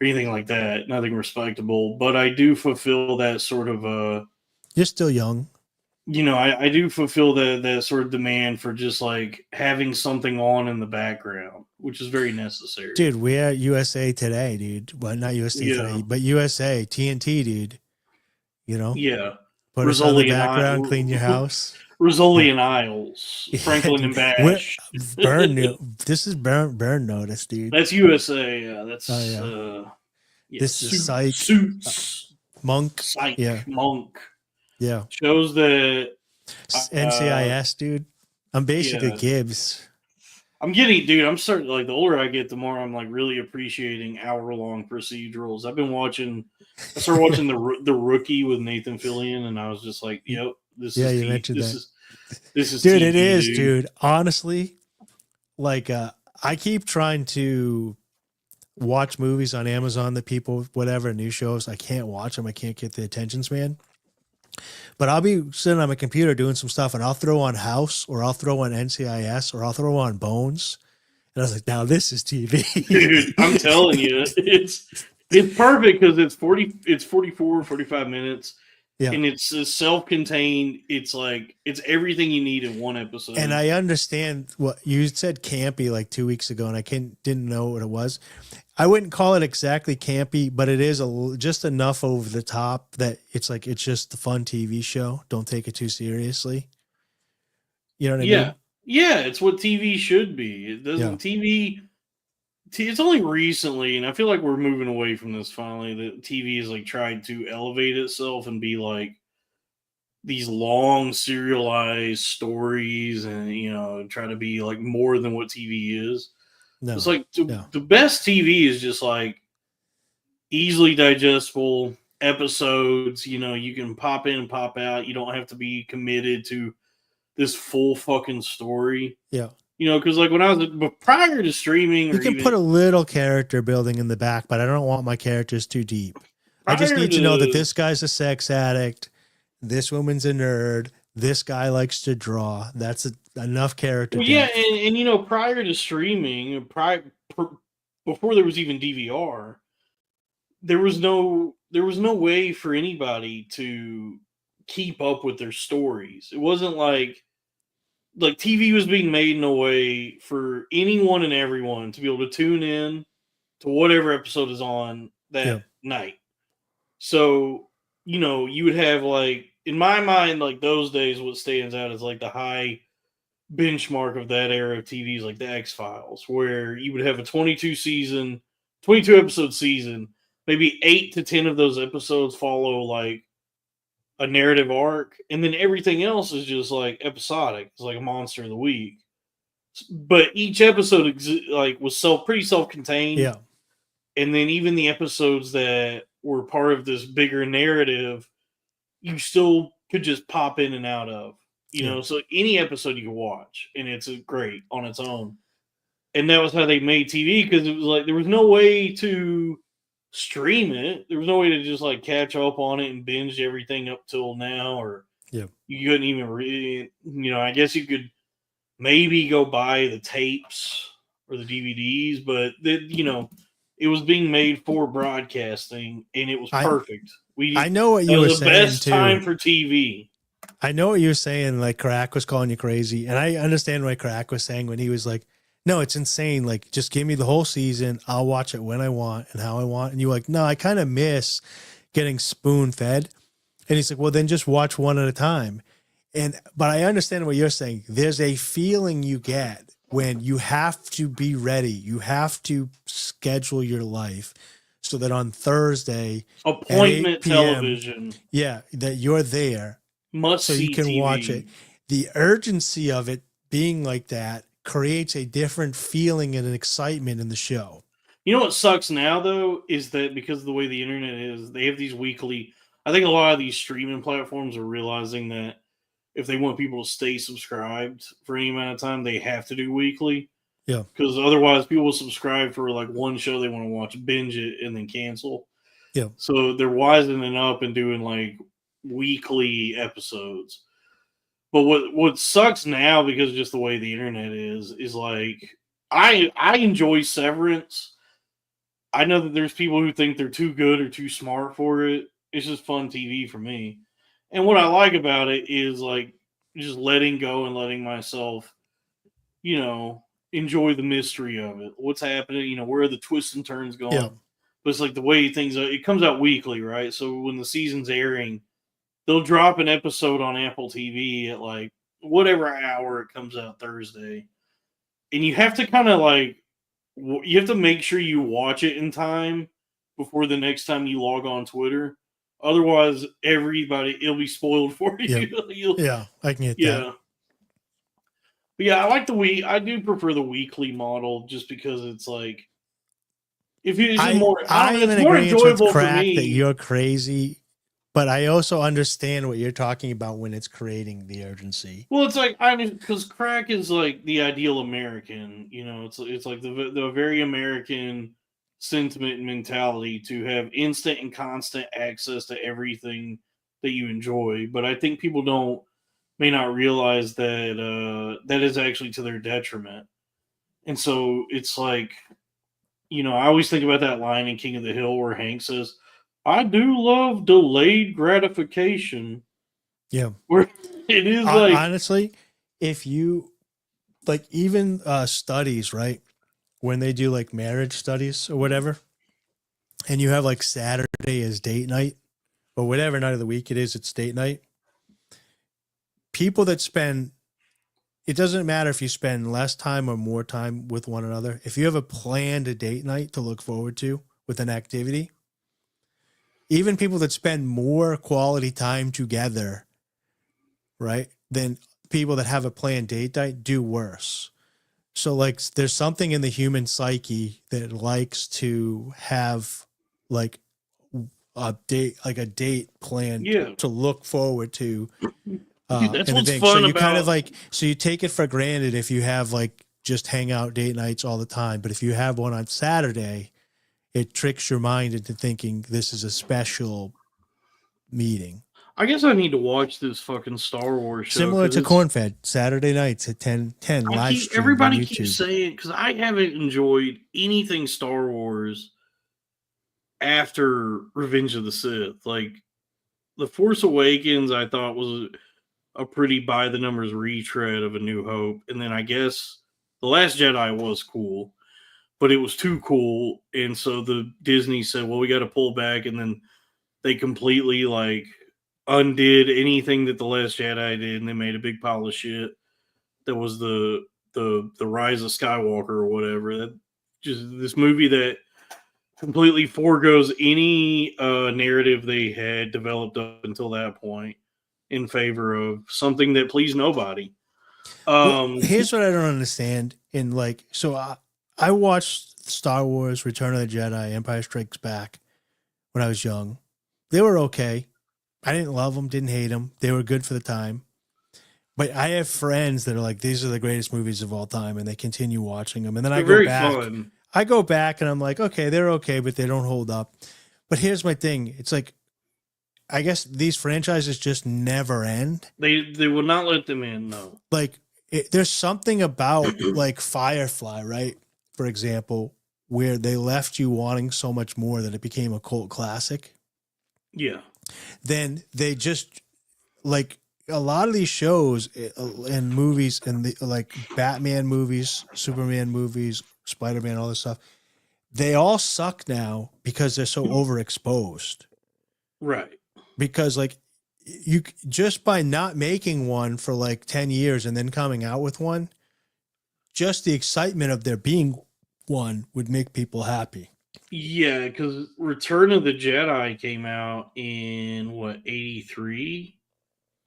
Speaker 2: Anything like that, nothing respectable, but I do fulfill that sort of
Speaker 1: you're still young,
Speaker 2: I do fulfill that sort of demand for just like having something on in the background, which is very necessary.
Speaker 1: Dude, we're at USA Today, dude. Well, not USA Today, but USA TNT, dude.
Speaker 2: Yeah,
Speaker 1: put us on the background, clean your house.
Speaker 2: Rizzoli and Isles, Franklin and Bash.
Speaker 1: This is burn notice, dude.
Speaker 2: That's USA. Yeah, that's.
Speaker 1: This is Psych.
Speaker 2: Suits.
Speaker 1: Monk.
Speaker 2: Psych.
Speaker 1: Yeah.
Speaker 2: Monk.
Speaker 1: Yeah.
Speaker 2: Shows that.
Speaker 1: NCIS, dude. I'm basically Gibbs.
Speaker 2: I'm starting, like, the older I get, the more I'm like really appreciating hour-long procedurals. I started watching the Rookie with Nathan Fillion, and I was just like, yep. This is
Speaker 1: dude,
Speaker 2: TV,
Speaker 1: it is, dude. Honestly, like I keep trying to watch movies on Amazon that people, whatever, new shows, I can't watch them. I can't get the attention span. But I'll be sitting on my computer doing some stuff, and I'll throw on House, or I'll throw on NCIS, or I'll throw on Bones. And I was like, now this is TV.
Speaker 2: Dude, I'm telling you, it's perfect because it's 44, 45 minutes.
Speaker 1: Yeah.
Speaker 2: And it's self-contained. It's like it's everything you need in one episode.
Speaker 1: And I understand what you said campy like 2 weeks ago, and I didn't know what it was. I wouldn't call it exactly campy, but it is just enough over the top that it's like it's just a fun TV show. Don't take it too seriously. You know what I mean?
Speaker 2: Yeah, it's what TV should be. It doesn't TV. It's only recently, and I feel like we're moving away from this finally. That TV has like tried to elevate itself and be like these long serialized stories, and try to be like more than what TV is.
Speaker 1: No,
Speaker 2: it's like the best TV is just like easily digestible episodes. You can pop in and pop out. You don't have to be committed to this full fucking story.
Speaker 1: Yeah.
Speaker 2: Because like when I was prior to streaming,
Speaker 1: you can put a little character building in the back, but I don't want my characters too deep. I just need to know that this guy's a sex addict, this woman's a nerd, this guy likes to draw. That's enough character.
Speaker 2: Well, yeah, and prior to streaming, before there was even DVR, there was no way for anybody to keep up with their stories. It wasn't like TV was being made in a way for anyone and everyone to be able to tune in to whatever episode is on that night. So, you would have in my mind, those days, what stands out is the high benchmark of that era of TV is the X-Files, where you would have a 22 episode season, maybe 8 to 10 of those episodes follow a narrative arc, and then everything else is just episodic. It's like a monster of the week, but each episode was pretty self-contained.
Speaker 1: Yeah,
Speaker 2: and then even the episodes that were part of this bigger narrative, you still could just pop in and out of. So any episode you can watch, and it's great on its own. And that was how they made TV, because it was there was no way to stream it. There was no way to just catch up on it and binge everything up till now, or you couldn't even read. I guess you could maybe go buy the tapes or the DVDs, but it was being made for broadcasting, and it was perfect.
Speaker 1: I know what you were saying.
Speaker 2: The best time for TV.
Speaker 1: I know what you were saying. Crack was calling you crazy, and I understand what Crack was saying when he was like, no, it's insane. Just give me the whole season. I'll watch it when I want and how I want. And you're like, no, I kind of miss getting spoon fed. And he's like, well, then just watch one at a time. But I understand what you're saying. There's a feeling you get when you have to be ready. You have to schedule your life so that on Thursday,
Speaker 2: appointment television.
Speaker 1: Yeah, that you're there.
Speaker 2: So
Speaker 1: you can
Speaker 2: TV.
Speaker 1: watch it. The urgency of it being like that creates a different feeling and an excitement in the show.
Speaker 2: You know what sucks now, though, is that because of the way the internet is, they have these weekly. I think a lot of these streaming platforms are realizing that if they want people to stay subscribed for any amount of time, they have to do weekly.
Speaker 1: Yeah.
Speaker 2: Because otherwise, people will subscribe for one show they want to watch, binge it, and then cancel.
Speaker 1: Yeah.
Speaker 2: So they're wisening up and doing weekly episodes. But what sucks now, because of just the way the internet is I enjoy Severance. I know that there's people who think they're too good or too smart for it. It's just fun TV for me. And what I like about it is just letting go and letting myself, enjoy the mystery of it. What's happening, where are the twists and turns going?
Speaker 1: Yeah.
Speaker 2: But it's the way things it comes out weekly, right? So when the season's airing, they'll drop an episode on Apple TV at whatever hour it comes out Thursday. And you have to kind of you have to make sure you watch it in time before the next time you log on Twitter. Otherwise, it'll be spoiled for you.
Speaker 1: Yeah, I can get that.
Speaker 2: But yeah, I do prefer the weekly model, just because it's if it's more, it's more enjoyable for me.
Speaker 1: That you're crazy. But I also understand what you're talking about when it's creating the urgency.
Speaker 2: Well, it's because Crack is the ideal American. It's the very American sentiment and mentality to have instant and constant access to everything that you enjoy. But I think people may not realize that that is actually to their detriment. And so it's I always think about that line in King of the Hill where Hank says, I do love delayed gratification.
Speaker 1: Yeah.
Speaker 2: Where it is like
Speaker 1: honestly, if you like even studies, right? When they do like marriage studies or whatever, and you have like Saturday as date night or whatever night of the week it is, it's date night. People that spend, it doesn't matter if you spend less time or more time with one another. If you have a planned date night to look forward to with an activity, even people that spend more quality time together, right, than people that have a planned date night do worse. So like there's something in the human psyche that likes to have like a date planned to look forward to.
Speaker 2: Dude, that's what's fun
Speaker 1: so you
Speaker 2: about.
Speaker 1: kind of like, so you take it for granted if you have like just hangout date nights all the time. But if you have one on Saturday, it tricks your mind into thinking this is a special meeting.
Speaker 2: I guess I need to watch this fucking Star Wars show.
Speaker 1: Similar to Cornfed, Saturday nights at 10 live stream.
Speaker 2: Everybody
Speaker 1: on YouTube.
Speaker 2: keeps saying, because I haven't enjoyed anything Star Wars after Revenge of the Sith. Like, The Force Awakens, I thought was a pretty by the numbers retread of A New Hope. And then I guess The Last Jedi was cool, but it was too cool. And so the Disney said, well, we got to pull back. And then they completely like undid anything that The Last Jedi did. And they made a big pile of shit. That was the Rise of Skywalker or whatever. That just this movie that completely foregoes any narrative they had developed up until that point in favor of something that pleased nobody.
Speaker 1: Here's what I don't understand. In like, so I watched Star Wars, Return of the Jedi, Empire Strikes Back when I was young. They were okay. I didn't love them, didn't hate them. They were good for the time. But I have friends that are like, these are the greatest movies of all time, and they continue watching them. And then I go back. Fun. I go back and I'm like, okay, they're okay, but they don't hold up. But here's my thing. It's like, I guess these franchises just never end.
Speaker 2: They will not let them in, no.
Speaker 1: Like, there's something about like Firefly, right? For example, where they left you wanting so much more that it became a cult classic.
Speaker 2: Yeah.
Speaker 1: Then they just like a lot of these shows and movies and the like Batman movies, Superman movies, Spider-Man, all this stuff, they all suck now because they're so overexposed.
Speaker 2: Right.
Speaker 1: Because like you just by not making one for like 10 years and then coming out with one, just the excitement of there being one would make people happy.
Speaker 2: Yeah, because Return of the Jedi came out in 83?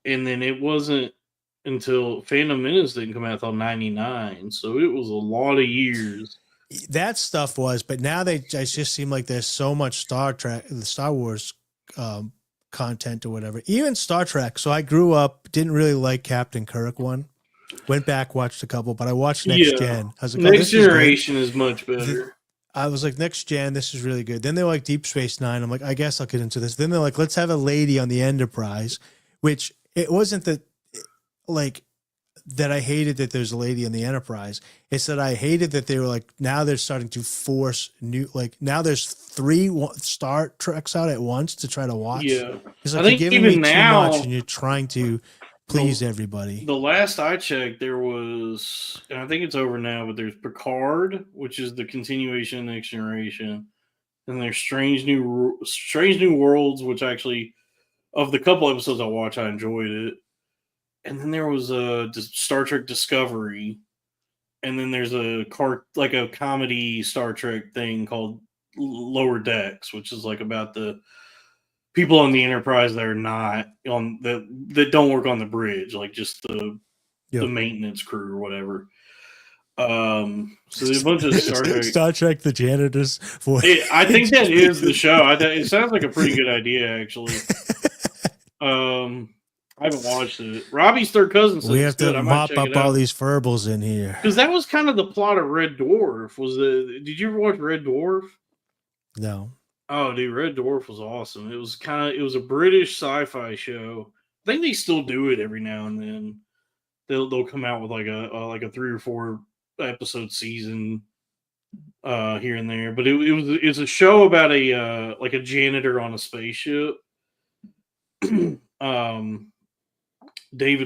Speaker 2: And then it wasn't until Phantom Menace didn't come out until 99. So it was a lot of years.
Speaker 1: That stuff was, but now they just seem like there's so much Star Wars content or whatever. Even Star Trek. So I grew up, didn't really like Captain Kirk one. Went back, watched a couple, but I watched Next Gen. I was like,
Speaker 2: Next Generation is much better.
Speaker 1: I was like, Next Gen, this is really good. Then they're like Deep Space Nine. I'm like, I guess I'll get into this. Then they're like, let's have a lady on the Enterprise, which it wasn't that like that I hated that there's a lady in the Enterprise. It's that I hated that they were like, now they're starting to force new, like now there's 3 Star Treks out at once to try to watch.
Speaker 2: Yeah.
Speaker 1: It's like, you're giving me now, too much and you're trying to please everybody.
Speaker 2: The last I checked, there was, and I think it's over now, but there's Picard, which is the continuation of Next Generation. And there's Strange New Worlds, which actually, of the couple episodes I watched, I enjoyed it. And then there was a Star Trek Discovery, and then there's a comedy Star Trek thing called Lower Decks, which is like about the people on the Enterprise that are not on that don't work on the bridge, like just the maintenance crew or whatever. So there's a bunch of
Speaker 1: Star Trek, the janitors.
Speaker 2: I think that is the show. It sounds like a pretty good idea, actually. I haven't watched it. Robbie's third cousin says
Speaker 1: we have to mop up all these furbles in here.
Speaker 2: Because that was kind of the plot of Red Dwarf. Did you ever watch Red Dwarf?
Speaker 1: No.
Speaker 2: Oh, dude, Red Dwarf was awesome. It was a British sci-fi show. I think they still do it every now and then. They'll come out with like a 3 or 4 episode season here and there. But it's a show about a like a janitor on a spaceship. David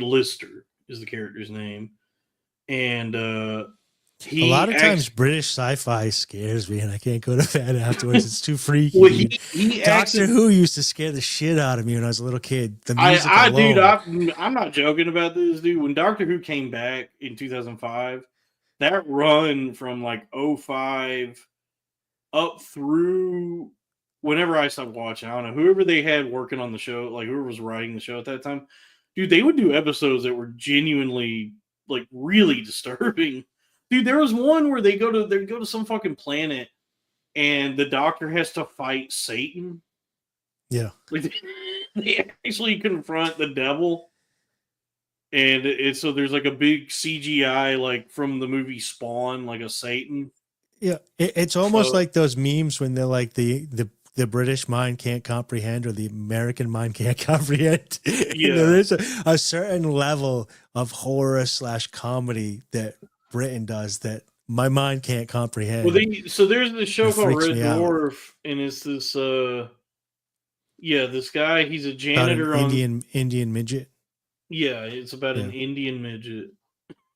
Speaker 2: Lister is the character's name, and
Speaker 1: a lot of times British sci-fi scares me, and I can't go to bed afterwards. It's too freaky.
Speaker 2: Well, he
Speaker 1: Doctor Who used to scare the shit out of me when I was a little kid. The music
Speaker 2: dude, I'm not joking about this, dude. When Doctor Who came back in 2005, that run from like 05 up through whenever I stopped watching, I don't know, whoever they had working on the show, like whoever was writing the show at that time, dude, they would do episodes that were genuinely like really disturbing. Dude, there was one where they go to some fucking planet and the Doctor has to fight Satan.
Speaker 1: Yeah.
Speaker 2: Like they actually confront the devil. And so there's like a big CGI like from the movie Spawn, like a Satan.
Speaker 1: Yeah. It's almost like those memes when they're like the British mind can't comprehend or the American mind can't comprehend.
Speaker 2: Yeah.
Speaker 1: There's a certain level of horror / comedy that Britain does that my mind can't comprehend.
Speaker 2: Well, so there's this show called Red Dwarf, and it's this this guy, he's a janitor
Speaker 1: on Indian midget.
Speaker 2: Yeah, it's about an Indian midget.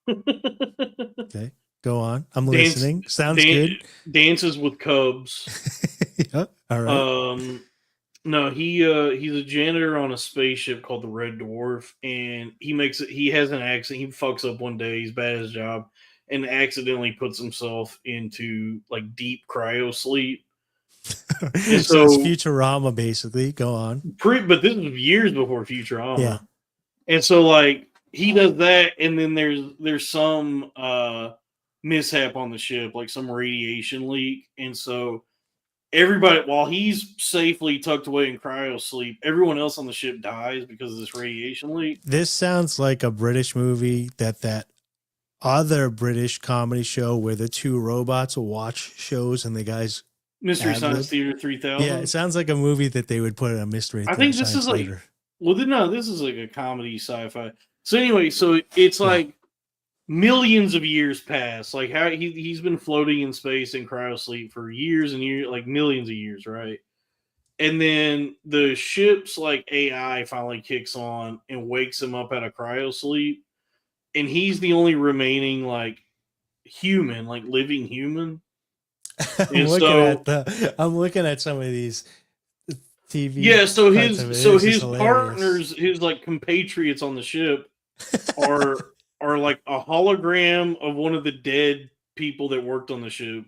Speaker 1: Okay, go on. I'm listening. Sounds good.
Speaker 2: Dances with cubs.
Speaker 1: Yeah, all right.
Speaker 2: No, he's a janitor on a spaceship called the Red Dwarf, and he has an accident. He fucks up one day. He's bad at his job, and accidentally puts himself into like deep cryo sleep.
Speaker 1: So it's Futurama, basically. Go on.
Speaker 2: But this was years before Futurama.
Speaker 1: Yeah.
Speaker 2: And so like he does that, and then there's some mishap on the ship, like some radiation leak, and so everybody, while he's safely tucked away in cryo sleep, everyone else on the ship dies because of this radiation leak.
Speaker 1: This sounds like a British movie that other British comedy show where the two robots will watch shows and the guys
Speaker 2: Mystery Science Theater 3000.
Speaker 1: Yeah, it sounds like a movie that they would put in a mystery.
Speaker 2: I think this is like this is like a comedy sci-fi. So anyway, so it's like millions of years pass. Like how he's been floating in space in cryosleep for years and years, like millions of years, right? And then the ship's like AI finally kicks on and wakes him up out of cryosleep, and he's the only remaining like human, like living human.
Speaker 1: I'm looking at some of these TV.
Speaker 2: Yeah, so his partners, his like compatriots on the ship are like a hologram of one of the dead people that worked on the ship,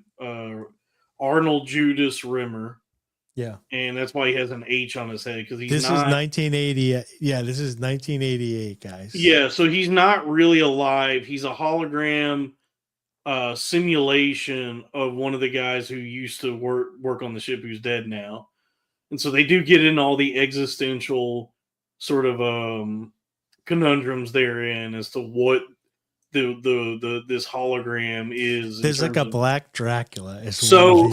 Speaker 2: Arnold Judas Rimmer.
Speaker 1: Yeah,
Speaker 2: and that's why he has an H on his head because he's
Speaker 1: This is 1980. Yeah, this is 1988, guys.
Speaker 2: Yeah, so he's not really alive. He's a hologram simulation of one of the guys who used to work on the ship who's dead now. And so they do get in all the existential sort of conundrums therein as to what this hologram is.
Speaker 1: There's like a Black Dracula.
Speaker 2: So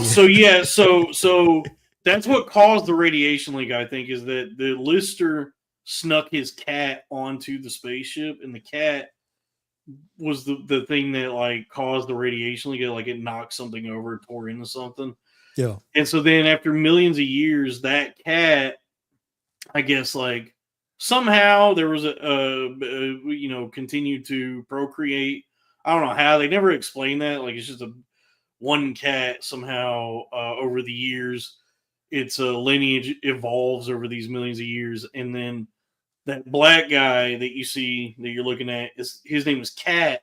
Speaker 2: that's what caused the radiation leak, I think, is that the Lister snuck his cat onto the spaceship, and the cat was the thing that like caused the radiation leak. Like it knocked something over, tore into something.
Speaker 1: Yeah.
Speaker 2: And so then after millions of years, that cat, I guess, like somehow there was continued to procreate. I don't know how. They never explain that. Like it's just one cat somehow over the years. Its lineage evolves over these millions of years, and then that black guy that you see that you're looking at his name is Cat,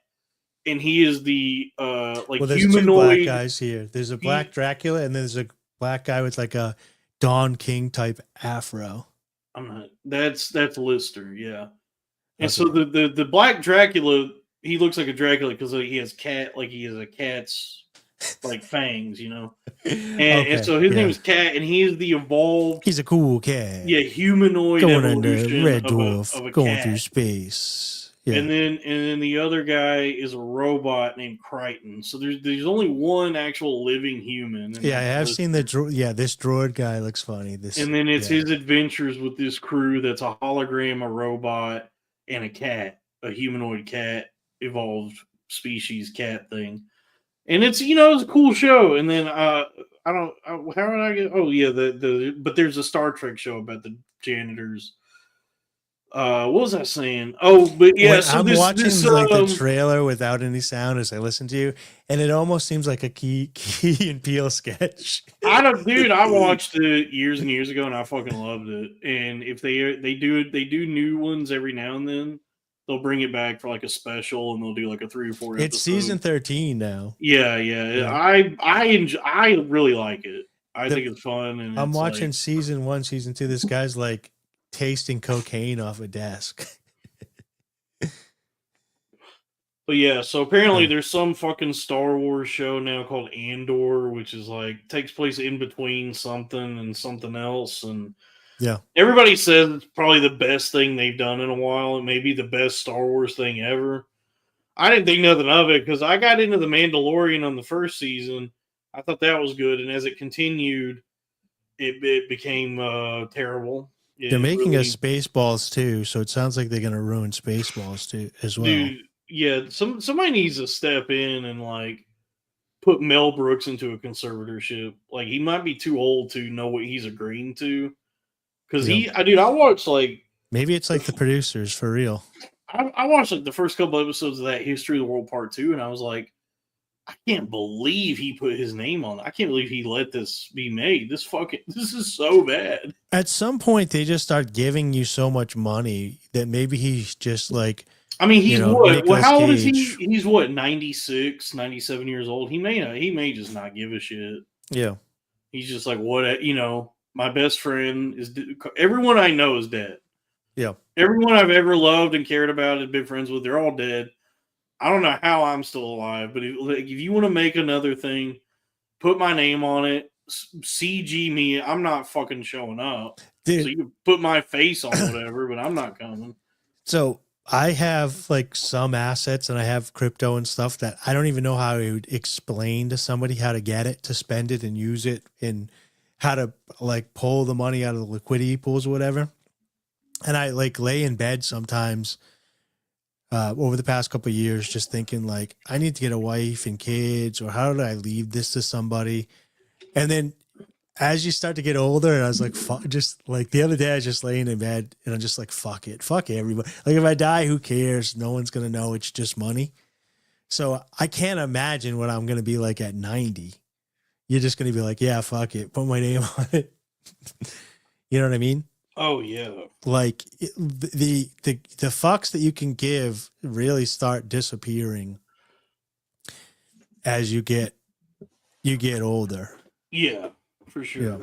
Speaker 2: and he is the
Speaker 1: there's
Speaker 2: humanoid.
Speaker 1: Two black guys here. There's a black Dracula, and there's a black guy with like a Don King type afro.
Speaker 2: I'm not. That's Lister, yeah. And so the black Dracula, he looks like a Dracula because he has a cat's like fangs, you know. And so his name is Cat, and he is the evolved.
Speaker 1: He's a cool cat.
Speaker 2: Yeah, humanoid
Speaker 1: going
Speaker 2: under
Speaker 1: Red Dwarf,
Speaker 2: of a
Speaker 1: going
Speaker 2: cat.
Speaker 1: through space. Yeah.
Speaker 2: And then the other guy is a robot named Crichton. So there's only one actual living human.
Speaker 1: Yeah, I have seen this droid guy looks funny.
Speaker 2: And then it's his adventures with this crew that's a hologram, a robot, and a cat, a humanoid cat, evolved species cat thing. And it's it's a cool show. And then I don't how did I get? Oh yeah, but there's a Star Trek show about the janitors. What was I saying? Oh, but yeah,
Speaker 1: When
Speaker 2: so
Speaker 1: I'm watching like the
Speaker 2: this
Speaker 1: trailer without any sound as I listen to you, and it almost seems like a Key and Peele sketch.
Speaker 2: I watched it years and years ago, and I fucking loved it. And if they do new ones every now and then, they'll bring it back for like a special, and they'll do like a 3 or 4
Speaker 1: It's
Speaker 2: episode.
Speaker 1: season 13 now.
Speaker 2: Yeah. I really like it. I
Speaker 1: The-
Speaker 2: think it's fun. And
Speaker 1: I'm
Speaker 2: it's
Speaker 1: watching
Speaker 2: like,
Speaker 1: season 1, season 2. This guy's like tasting cocaine off a desk.
Speaker 2: but yeah, so apparently there's some fucking Star Wars show now called Andor, which is like takes place in between something and something else, and
Speaker 1: Yeah.
Speaker 2: everybody says it's probably the best thing they've done in a while. It may be the best Star Wars thing ever. I didn't think nothing of it because I got into The Mandalorian on the first season. I thought that was good, and as it continued, it became terrible.
Speaker 1: They're making a Spaceballs too, so it sounds like they're going to ruin Spaceballs too as well.
Speaker 2: Dude, yeah, somebody needs to step in and like put Mel Brooks into a conservatorship. Like he might be too old to know what he's agreeing to. Because I watched like
Speaker 1: Maybe it's like the producers for real.
Speaker 2: I watched like the first couple episodes of that History of the World Part 2, and I was like, I can't believe he put his name on it. I can't believe he let this be made. This is so bad.
Speaker 1: At some point, they just start giving you so much money that maybe he's just like.
Speaker 2: I mean, he's what?
Speaker 1: Nicolas
Speaker 2: Well, how old is he?
Speaker 1: Cage.
Speaker 2: He's what, 96, 97 years old. He may just not give a shit.
Speaker 1: Yeah.
Speaker 2: He's just like, what? My best friend is. Everyone I know is dead.
Speaker 1: Yeah.
Speaker 2: Everyone I've ever loved and cared about and been friends with, they're all dead. I don't know how I'm still alive, but if you want to make another thing, put my name on it. CG me. I'm not fucking showing up.
Speaker 1: Dude.
Speaker 2: So you can put my face on whatever, but I'm not coming.
Speaker 1: So I have like some assets and I have crypto and stuff that I don't even know how I would explain to somebody how to get it, to spend it and use it, and how to like pull the money out of the liquidity pools or whatever. And I like lay in bed sometimes over the past couple of years, just thinking like, I need to get a wife and kids, or how do I leave this to somebody? And then as you start to get older, and I was like, fuck, just like the other day, I was just laying in bed and I'm just like, fuck it. Fuck everybody. Like if I die, who cares? No one's going to know. It's just money. So I can't imagine what I'm going to be like at 90. You're just going to be like, yeah, fuck it. Put my name on it. You know what I mean?
Speaker 2: Oh yeah.
Speaker 1: Like the fucks that you can give really start disappearing as you get older.
Speaker 2: Yeah, for sure.
Speaker 1: Yeah.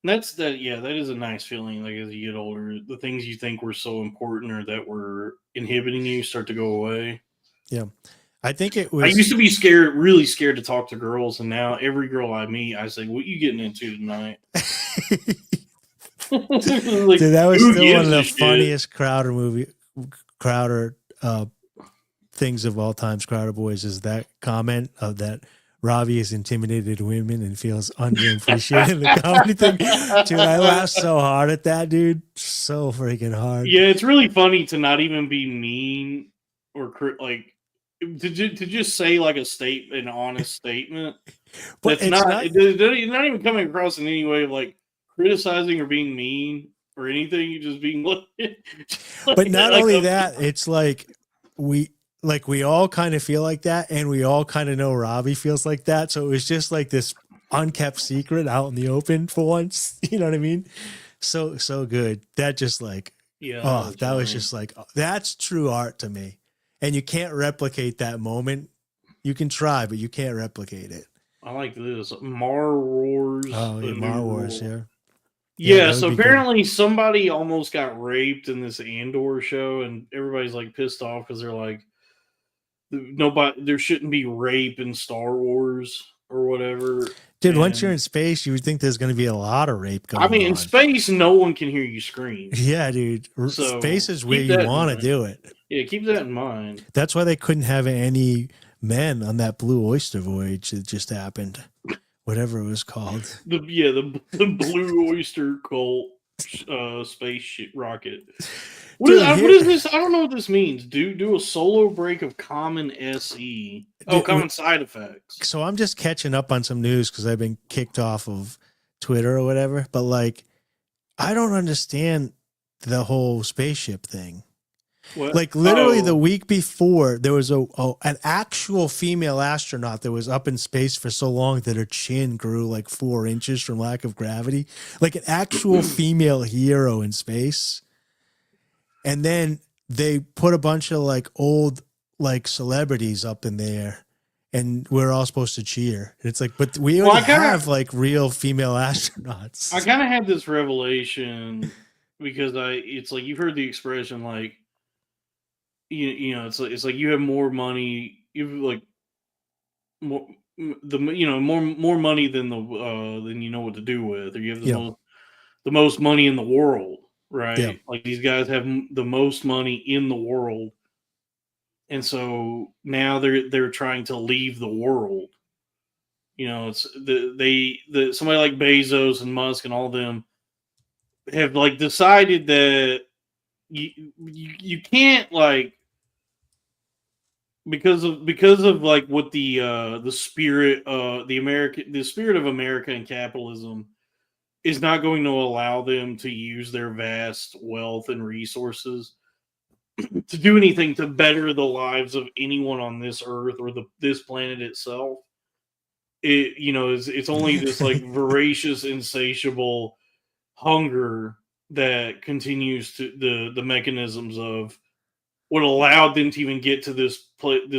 Speaker 2: That is a nice feeling. Like as you get older, the things you think were so important or that were inhibiting you start to go away.
Speaker 1: Yeah. I think it was.
Speaker 2: I used to be really scared to talk to girls, and now every girl I meet, I say, "What you getting into tonight?"
Speaker 1: Like, dude, that was still one of the funniest Crowder things of all times. Crowder Boys is that comment of that Robbie has intimidated women and feels underappreciated in the comedy thing. Dude, I laughed so hard at that, dude. So freaking hard.
Speaker 2: Yeah, it's really funny to not even be mean or like to just say like an honest statement.
Speaker 1: But
Speaker 2: That's not even coming across in any way of like criticizing or being mean or anything. You're just being
Speaker 1: but not only that, it's like we all kind of feel like that, and we all kind of know Robbie feels like that. So it was just like this unkept secret out in the open for once. You know what I mean? So good. That just like, that was just like, that's true art to me. And you can't replicate that moment. You can try, but you can't replicate it.
Speaker 2: I like this Mar Wars.
Speaker 1: Oh, yeah, Mar Wars, yeah.
Speaker 2: Yeah, so apparently somebody almost got raped in this Andor show, and everybody's like pissed off because they're like, there shouldn't be rape in Star Wars or whatever.
Speaker 1: Dude, once you're in space, you would think there's going to be a lot of rape going on.
Speaker 2: In space, no one can hear you scream.
Speaker 1: Yeah, dude.
Speaker 2: So
Speaker 1: space is where you want to do it.
Speaker 2: Yeah, keep that in mind.
Speaker 1: That's why they couldn't have any men on that Blue Oyster voyage that just happened. Whatever it was called.
Speaker 2: The Blue Oyster cult space rocket. What is this? I don't know what this means. Do a solo break of common SE. Oh, common side effects.
Speaker 1: So I'm just catching up on some news because I've been kicked off of Twitter or whatever. But like, I don't understand the whole spaceship thing.
Speaker 2: What?
Speaker 1: Like literally the week before, there was an actual female astronaut that was up in space for so long that her chin grew like 4 inches from lack of gravity. Like an actual female hero in space. And then they put a bunch of like old like celebrities up in there, and we're all supposed to cheer. It's like, but we already have like real female astronauts.
Speaker 2: I kind of had this revelation because it's like you've heard the expression like. You know, it's like you have more money. You have like more more money than than you know what to do with, or you have the most money in the world, right?
Speaker 1: Yeah.
Speaker 2: Like these guys have the most money in the world, and so now they're trying to leave the world. You know, it's somebody like Bezos and Musk and all of them have like decided that you can't like. Because of like what the spirit the spirit of America and capitalism is not going to allow them to use their vast wealth and resources to do anything to better the lives of anyone on this earth or this planet itself. It's only this like voracious, insatiable hunger that continues to the mechanisms of what allowed them to even get to this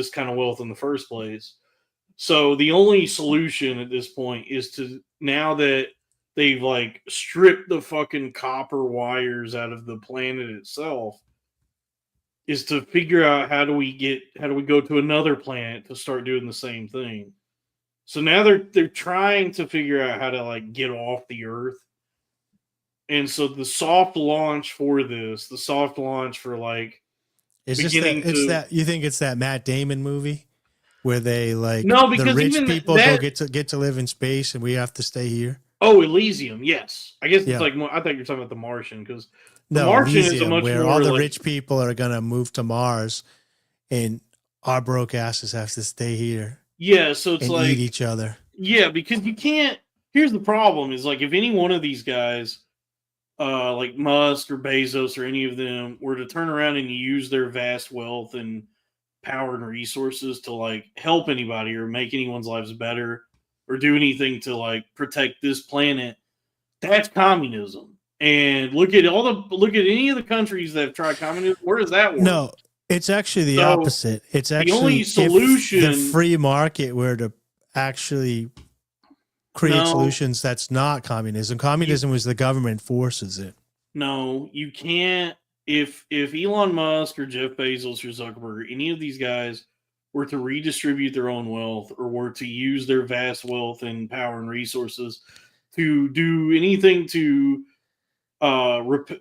Speaker 2: kind of wealth in the first place. So the only solution at this point is to, now that they've like stripped the fucking copper wires out of the planet itself, is to figure out how do we go to another planet to start doing the same thing. So now they're trying to figure out how to like get off the Earth. And so the soft launch for like,
Speaker 1: Is this that you think it's that Matt Damon movie where they like
Speaker 2: because
Speaker 1: the rich people get to live in space and we have to stay here?
Speaker 2: Oh, Elysium, yes. I guess it's like I thought you were talking about The Martian because The Martian
Speaker 1: Elysium,
Speaker 2: is a much
Speaker 1: where
Speaker 2: more
Speaker 1: all the
Speaker 2: like,
Speaker 1: rich people are gonna move to Mars, and our broke asses have to stay here.
Speaker 2: Yeah, so it's
Speaker 1: and
Speaker 2: like
Speaker 1: eat each other.
Speaker 2: Yeah, because you can't. Here's the problem: is like if any one of these guys, like Musk or Bezos or any of them, were to turn around and use their vast wealth and power and resources to like help anybody or make anyone's lives better or do anything to like protect this planet, that's communism. And look at any of the countries that have tried communism. Where does that work?
Speaker 1: No, it's actually the opposite. It's actually
Speaker 2: the only solution.
Speaker 1: If the free market were to actually create solutions, that's not communism. Communism was the government forces it.
Speaker 2: No, you can't. If Elon Musk or Jeff Bezos or Zuckerberg, any of these guys were to redistribute their own wealth or were to use their vast wealth and power and resources to do anything to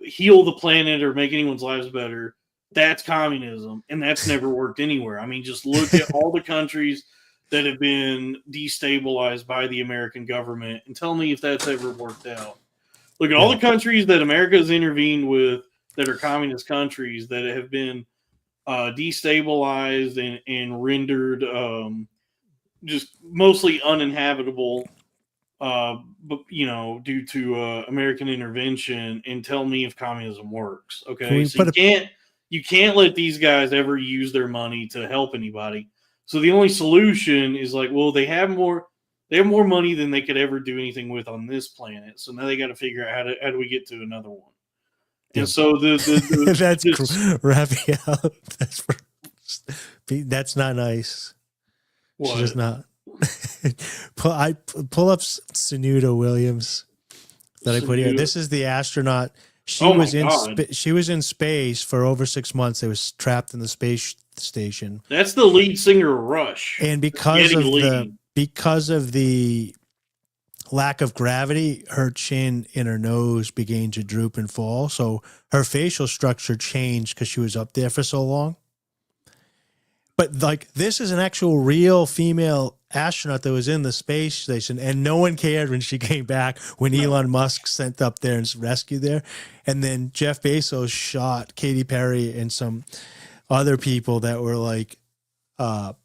Speaker 2: heal the planet or make anyone's lives better, that's communism, and that's never worked anywhere. I mean, just look at all the countries that have been destabilized by the American government and tell me if that's ever worked out. Look at all the countries that America has intervened with that are communist countries that have been destabilized and rendered just mostly uninhabitable, but due to American intervention, and tell me if communism works. Okay, so you can't let these guys ever use their money to help anybody. So the only solution is like, well, they have more money than they could ever do anything with on this planet. So now they got to figure out how do we get to another one. And so
Speaker 1: Raphael, that's not nice.
Speaker 2: What?
Speaker 1: She's just not. pull up Sunita Williams that I put here. This is the astronaut. She was in space for over 6 months. They was trapped in the space station.
Speaker 2: That's the lead singer of Rush.
Speaker 1: And because of the lack of gravity, her chin and her nose began to droop and fall. So her facial structure changed because she was up there for so long. But like, this is an actual real female astronaut that was in the space station, and no one cared when she came back when Elon Musk sent up there and rescued there. And then Jeff Bezos shot Katy Perry and some other people that were like, that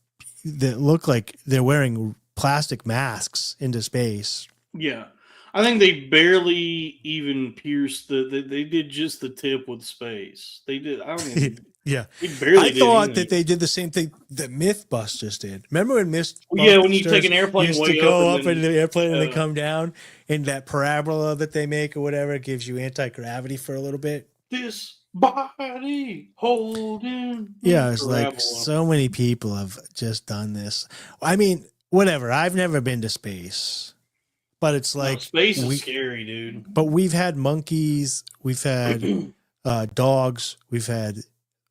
Speaker 1: look like they're wearing plastic masks into space.
Speaker 2: Yeah. I think they barely even pierced they did just the tip with space. They did. I don't even.
Speaker 1: Yeah.
Speaker 2: They barely
Speaker 1: I thought that they did the same thing that Mythbusters did. Remember when Mythbusters
Speaker 2: when you take an airplane
Speaker 1: used
Speaker 2: way
Speaker 1: to go
Speaker 2: up
Speaker 1: up into the airplane and they come down, and that parabola that they make or whatever gives you anti-gravity for a little bit?
Speaker 2: This body holding.
Speaker 1: Yeah, it's like so many people have just done this. I mean, whatever. I've never been to space. But it's like
Speaker 2: space is scary, dude.
Speaker 1: But we've had monkeys, we've had dogs, we've had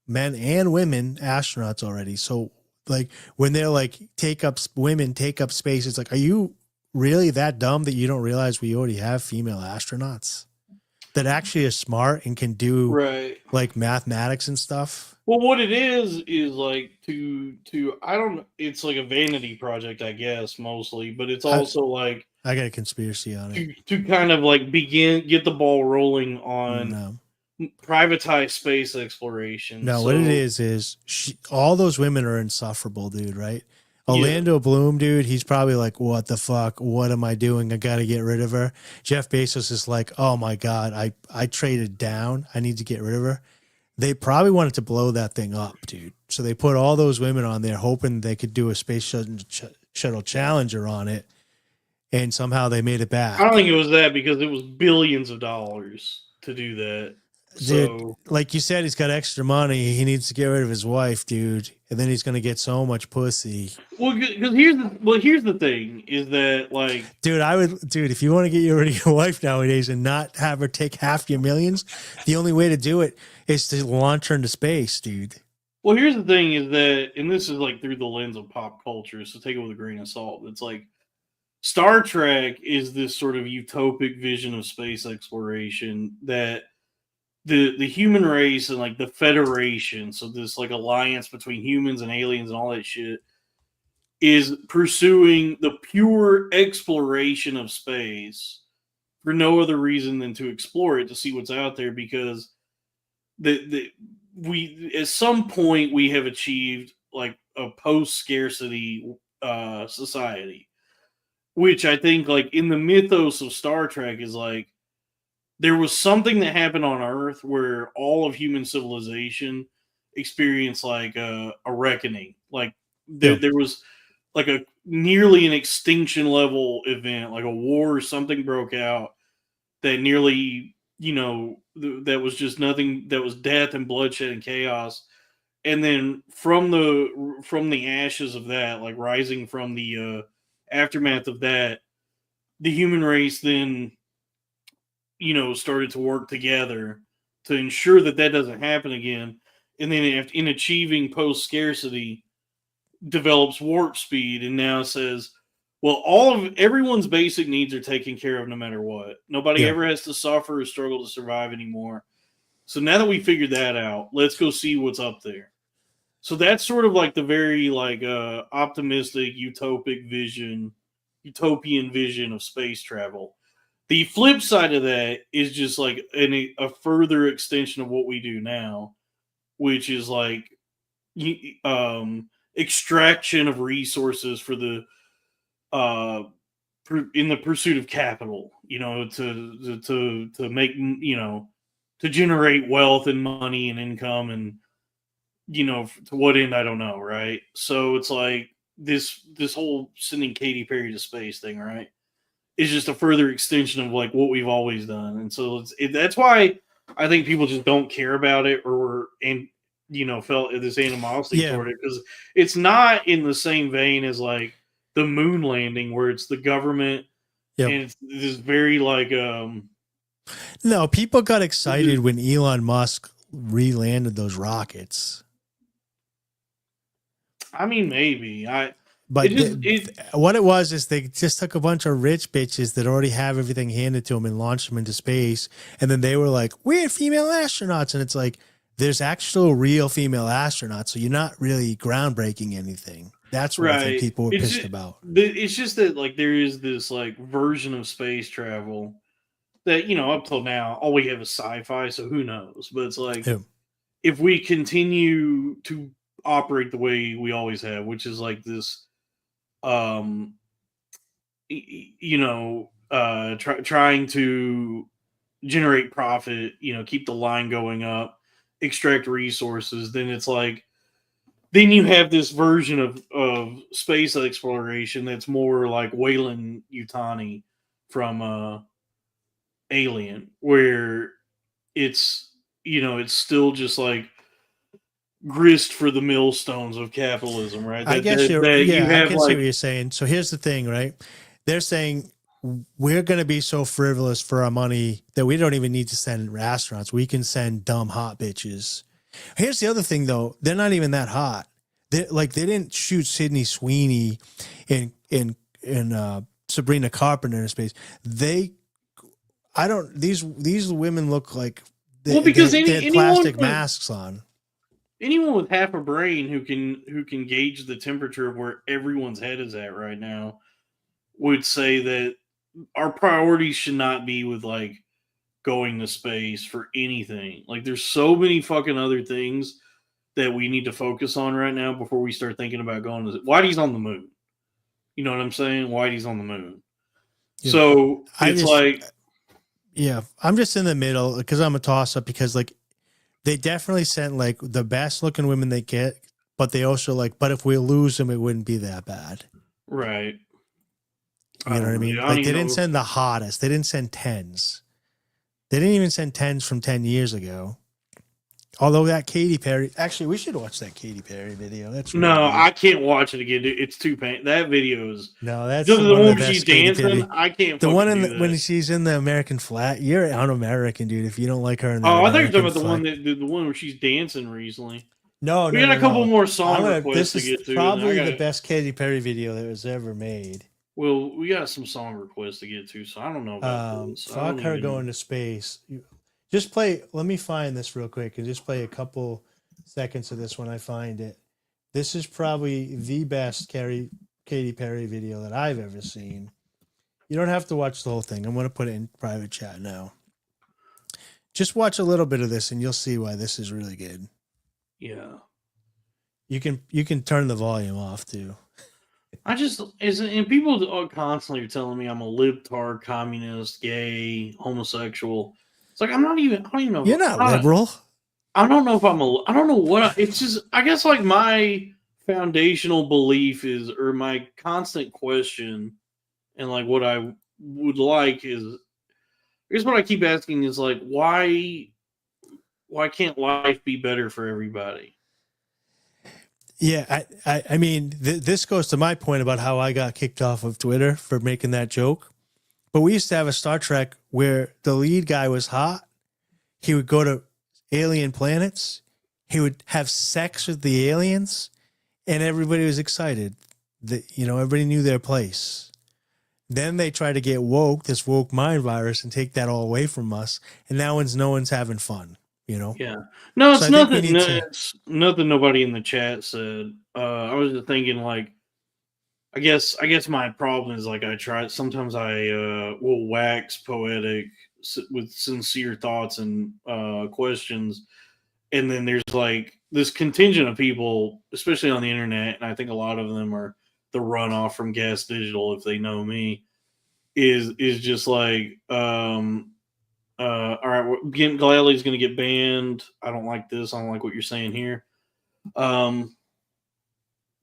Speaker 1: men and women astronauts already. So like when they're like women take up space, it's like, are you really that dumb that you don't realize we already have female astronauts that actually are smart and can do like mathematics and stuff?
Speaker 2: Well, what it is like to I don't know, it's like a vanity project, I guess, mostly, but it's also like
Speaker 1: I got a conspiracy on it.
Speaker 2: To kind of like get the ball rolling on privatized space exploration.
Speaker 1: No, what it is all those women are insufferable, dude, right? Orlando Bloom, dude, he's probably like, what the fuck? What am I doing? I got to get rid of her. Jeff Bezos is like, oh my God, I traded down. I need to get rid of her. They probably wanted to blow that thing up, dude. So they put all those women on there hoping they could do a space shuttle Challenger on it. And somehow they made it back.
Speaker 2: I don't think it was that, because it was billions of dollars to do that.
Speaker 1: Dude,
Speaker 2: so,
Speaker 1: like you said, he's got extra money. He needs to get rid of his wife, dude. And then he's going to get so much pussy.
Speaker 2: Well, because here's the thing is that, like,
Speaker 1: dude, if you want to get rid of your wife nowadays and not have her take half your millions, the only way to do it is to launch her into space, dude.
Speaker 2: Well, here's the thing is that, and this is like through the lens of pop culture, so take it with a grain of salt. It's like, Star Trek is this sort of utopic vision of space exploration that the human race and like the Federation, so this like alliance between humans and aliens and all that shit, is pursuing the pure exploration of space for no other reason than to explore it, to see what's out there, because we at some point we have achieved like a post-scarcity society. Which I think, like, in the mythos of Star Trek is, like, there was something that happened on Earth where all of human civilization experienced, like, a reckoning. Like, there was, like, a nearly an extinction level event, like a war or something broke out that nearly, that was just nothing, that was death and bloodshed and chaos. And then from the ashes of that, like, rising from the aftermath of that, the human race then, started to work together to ensure that doesn't happen again. And then in achieving post-scarcity, develops warp speed and now says, well, everyone's basic needs are taken care of no matter what. Nobody ever has to suffer or struggle to survive anymore. So now that we figured that out, let's go see what's up there. So that's sort of like the very like optimistic, utopian vision of space travel. The flip side of that is just like a further extension of what we do now, which is like extraction of resources for the in the pursuit of capital. To make to generate wealth and money and income and. To what end, I don't know, right? So it's like this whole sending Katy Perry to space thing, right, is just a further extension of like what we've always done. And so that's why I think people just don't care about it or felt this animosity toward it, because it's not in the same vein as like the moon landing where it's the government and it's this very like
Speaker 1: no, people got excited when Elon Musk re-landed those rockets.
Speaker 2: I mean, maybe.
Speaker 1: What it was is they just took a bunch of rich bitches that already have everything handed to them and launched them into space. And then they were like, we're female astronauts. And it's like, there's actual real female astronauts, so you're not really groundbreaking anything. That's what I think people were pissed about.
Speaker 2: It's just that like there is this like version of space travel that, you know, up till now all we have is sci-fi, so who knows? But it's like if we continue to operate the way we always have, which is like this trying to generate profit, you know, keep the line going up, extract resources, then it's like then you have this version of space exploration that's more like Wayland Yutani from Alien, where it's, you know, it's still just like grist for the millstones of capitalism, right?
Speaker 1: I guess I can see what you're saying. So here's the thing, right? They're saying we're going to be so frivolous for our money that we don't even need to send restaurants. We can send dumb hot bitches. Here's the other thing, though. They're not even that hot. They didn't shoot Sydney Sweeney in Sabrina Carpenter in space. These women look like they had plastic masks on.
Speaker 2: Anyone with half a brain who can gauge the temperature of where everyone's head is at right now would say that our priorities should not be with like going to space for anything. Like there's so many fucking other things that we need to focus on right now before we start thinking about going to Whitey's on the moon. You know what I'm saying? Whitey's on the moon. Yeah. So I'm
Speaker 1: just in the middle because I'm a toss up because like they definitely sent like the best looking women they get, but they also like, but if we lose them, it wouldn't be that bad.
Speaker 2: Right.
Speaker 1: You know what I mean? Like they didn't send the hottest. They didn't send 10s. They didn't even send 10s from 10 years ago. Although that Katy Perry, actually, we should watch that Katy Perry video. That's really
Speaker 2: no,
Speaker 1: good.
Speaker 2: I can't watch it again. Dude. It's too painful. That video is
Speaker 1: that's
Speaker 2: the one where she's dancing. I can't.
Speaker 1: The one when she's in the American flag. You're un-American, dude. If you don't like her, in the
Speaker 2: I thought you were talking about the one where she's dancing recently.
Speaker 1: No,
Speaker 2: we got a couple more song requests to get to.
Speaker 1: This is probably the best Katy Perry video that was ever made.
Speaker 2: Well, we got some song requests to get to, so I don't know about this.
Speaker 1: Fuck her going to space. Just play. Let me find this real quick and just play a couple seconds of this when I find it. This is probably the best Katy Perry video that I've ever seen. You don't have to watch the whole thing. I'm going to put it in private chat now. Just watch a little bit of this and you'll see why this is really good.
Speaker 2: Yeah.
Speaker 1: You can turn the volume off too.
Speaker 2: And people constantly are telling me I'm a libtard, communist, gay, homosexual. It's like I don't even know.
Speaker 1: You're not liberal.
Speaker 2: I don't know if I don't know what. It's just I guess like my foundational belief is, or my constant question, and like what I would like is, I guess what I keep asking is like why can't life be better for everybody?
Speaker 1: Yeah, I mean, this goes to my point about how I got kicked off of Twitter for making that joke. But we used to have a Star Trek where the lead guy was hot. He would go to alien planets. He would have sex with the aliens, and everybody was excited. Everybody knew their place. Then they try to get woke, this woke mind virus, and take that all away from us. And now no one's having fun. You know?
Speaker 2: Yeah. No, it's nothing. It's nothing. Nobody in the chat said. I was just thinking, like, I guess my problem is like sometimes I will wax poetic with sincere thoughts and questions, and then there's like this contingent of people, especially on the internet, and I think a lot of them are the runoff from Gas Digital, if they know me, is just like all right, Gladly's going to get banned. I don't like this. I don't like what you're saying here.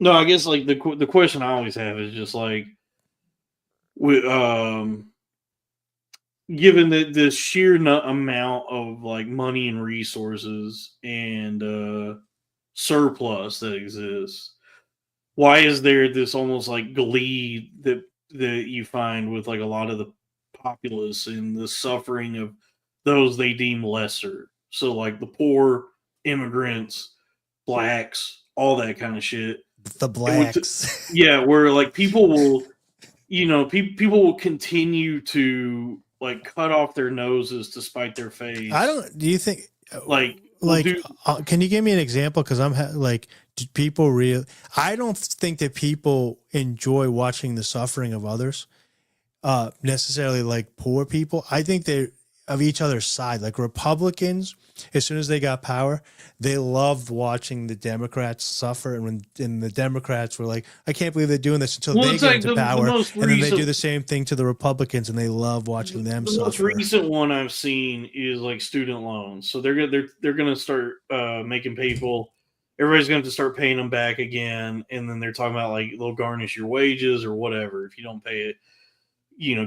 Speaker 2: No, I guess like the question I always have is just like, given the sheer amount of like money and resources and surplus that exists, why is there this almost like glee that you find with like a lot of the populace and the suffering of those they deem lesser? So like the poor, immigrants, blacks, all that kind of shit.
Speaker 1: The blacks.
Speaker 2: Where like people will, people will continue to like cut off their noses to spite their face.
Speaker 1: Do you think
Speaker 2: like
Speaker 1: like, can you give me an example? Because I'm like, do people real? I don't think that people enjoy watching the suffering of others, necessarily like poor people. I think they're of each other's side. Like Republicans, as soon as they got power, they loved watching the Democrats suffer. And the Democrats were like, I can't believe they're doing this until they get into power. And then they do the same thing to the Republicans, and they love watching them suffer. The most
Speaker 2: recent one I've seen is like student loans. So they're gonna start making people. Everybody's going to start paying them back again, and then they're talking about like they'll garnish your wages or whatever if you don't pay it.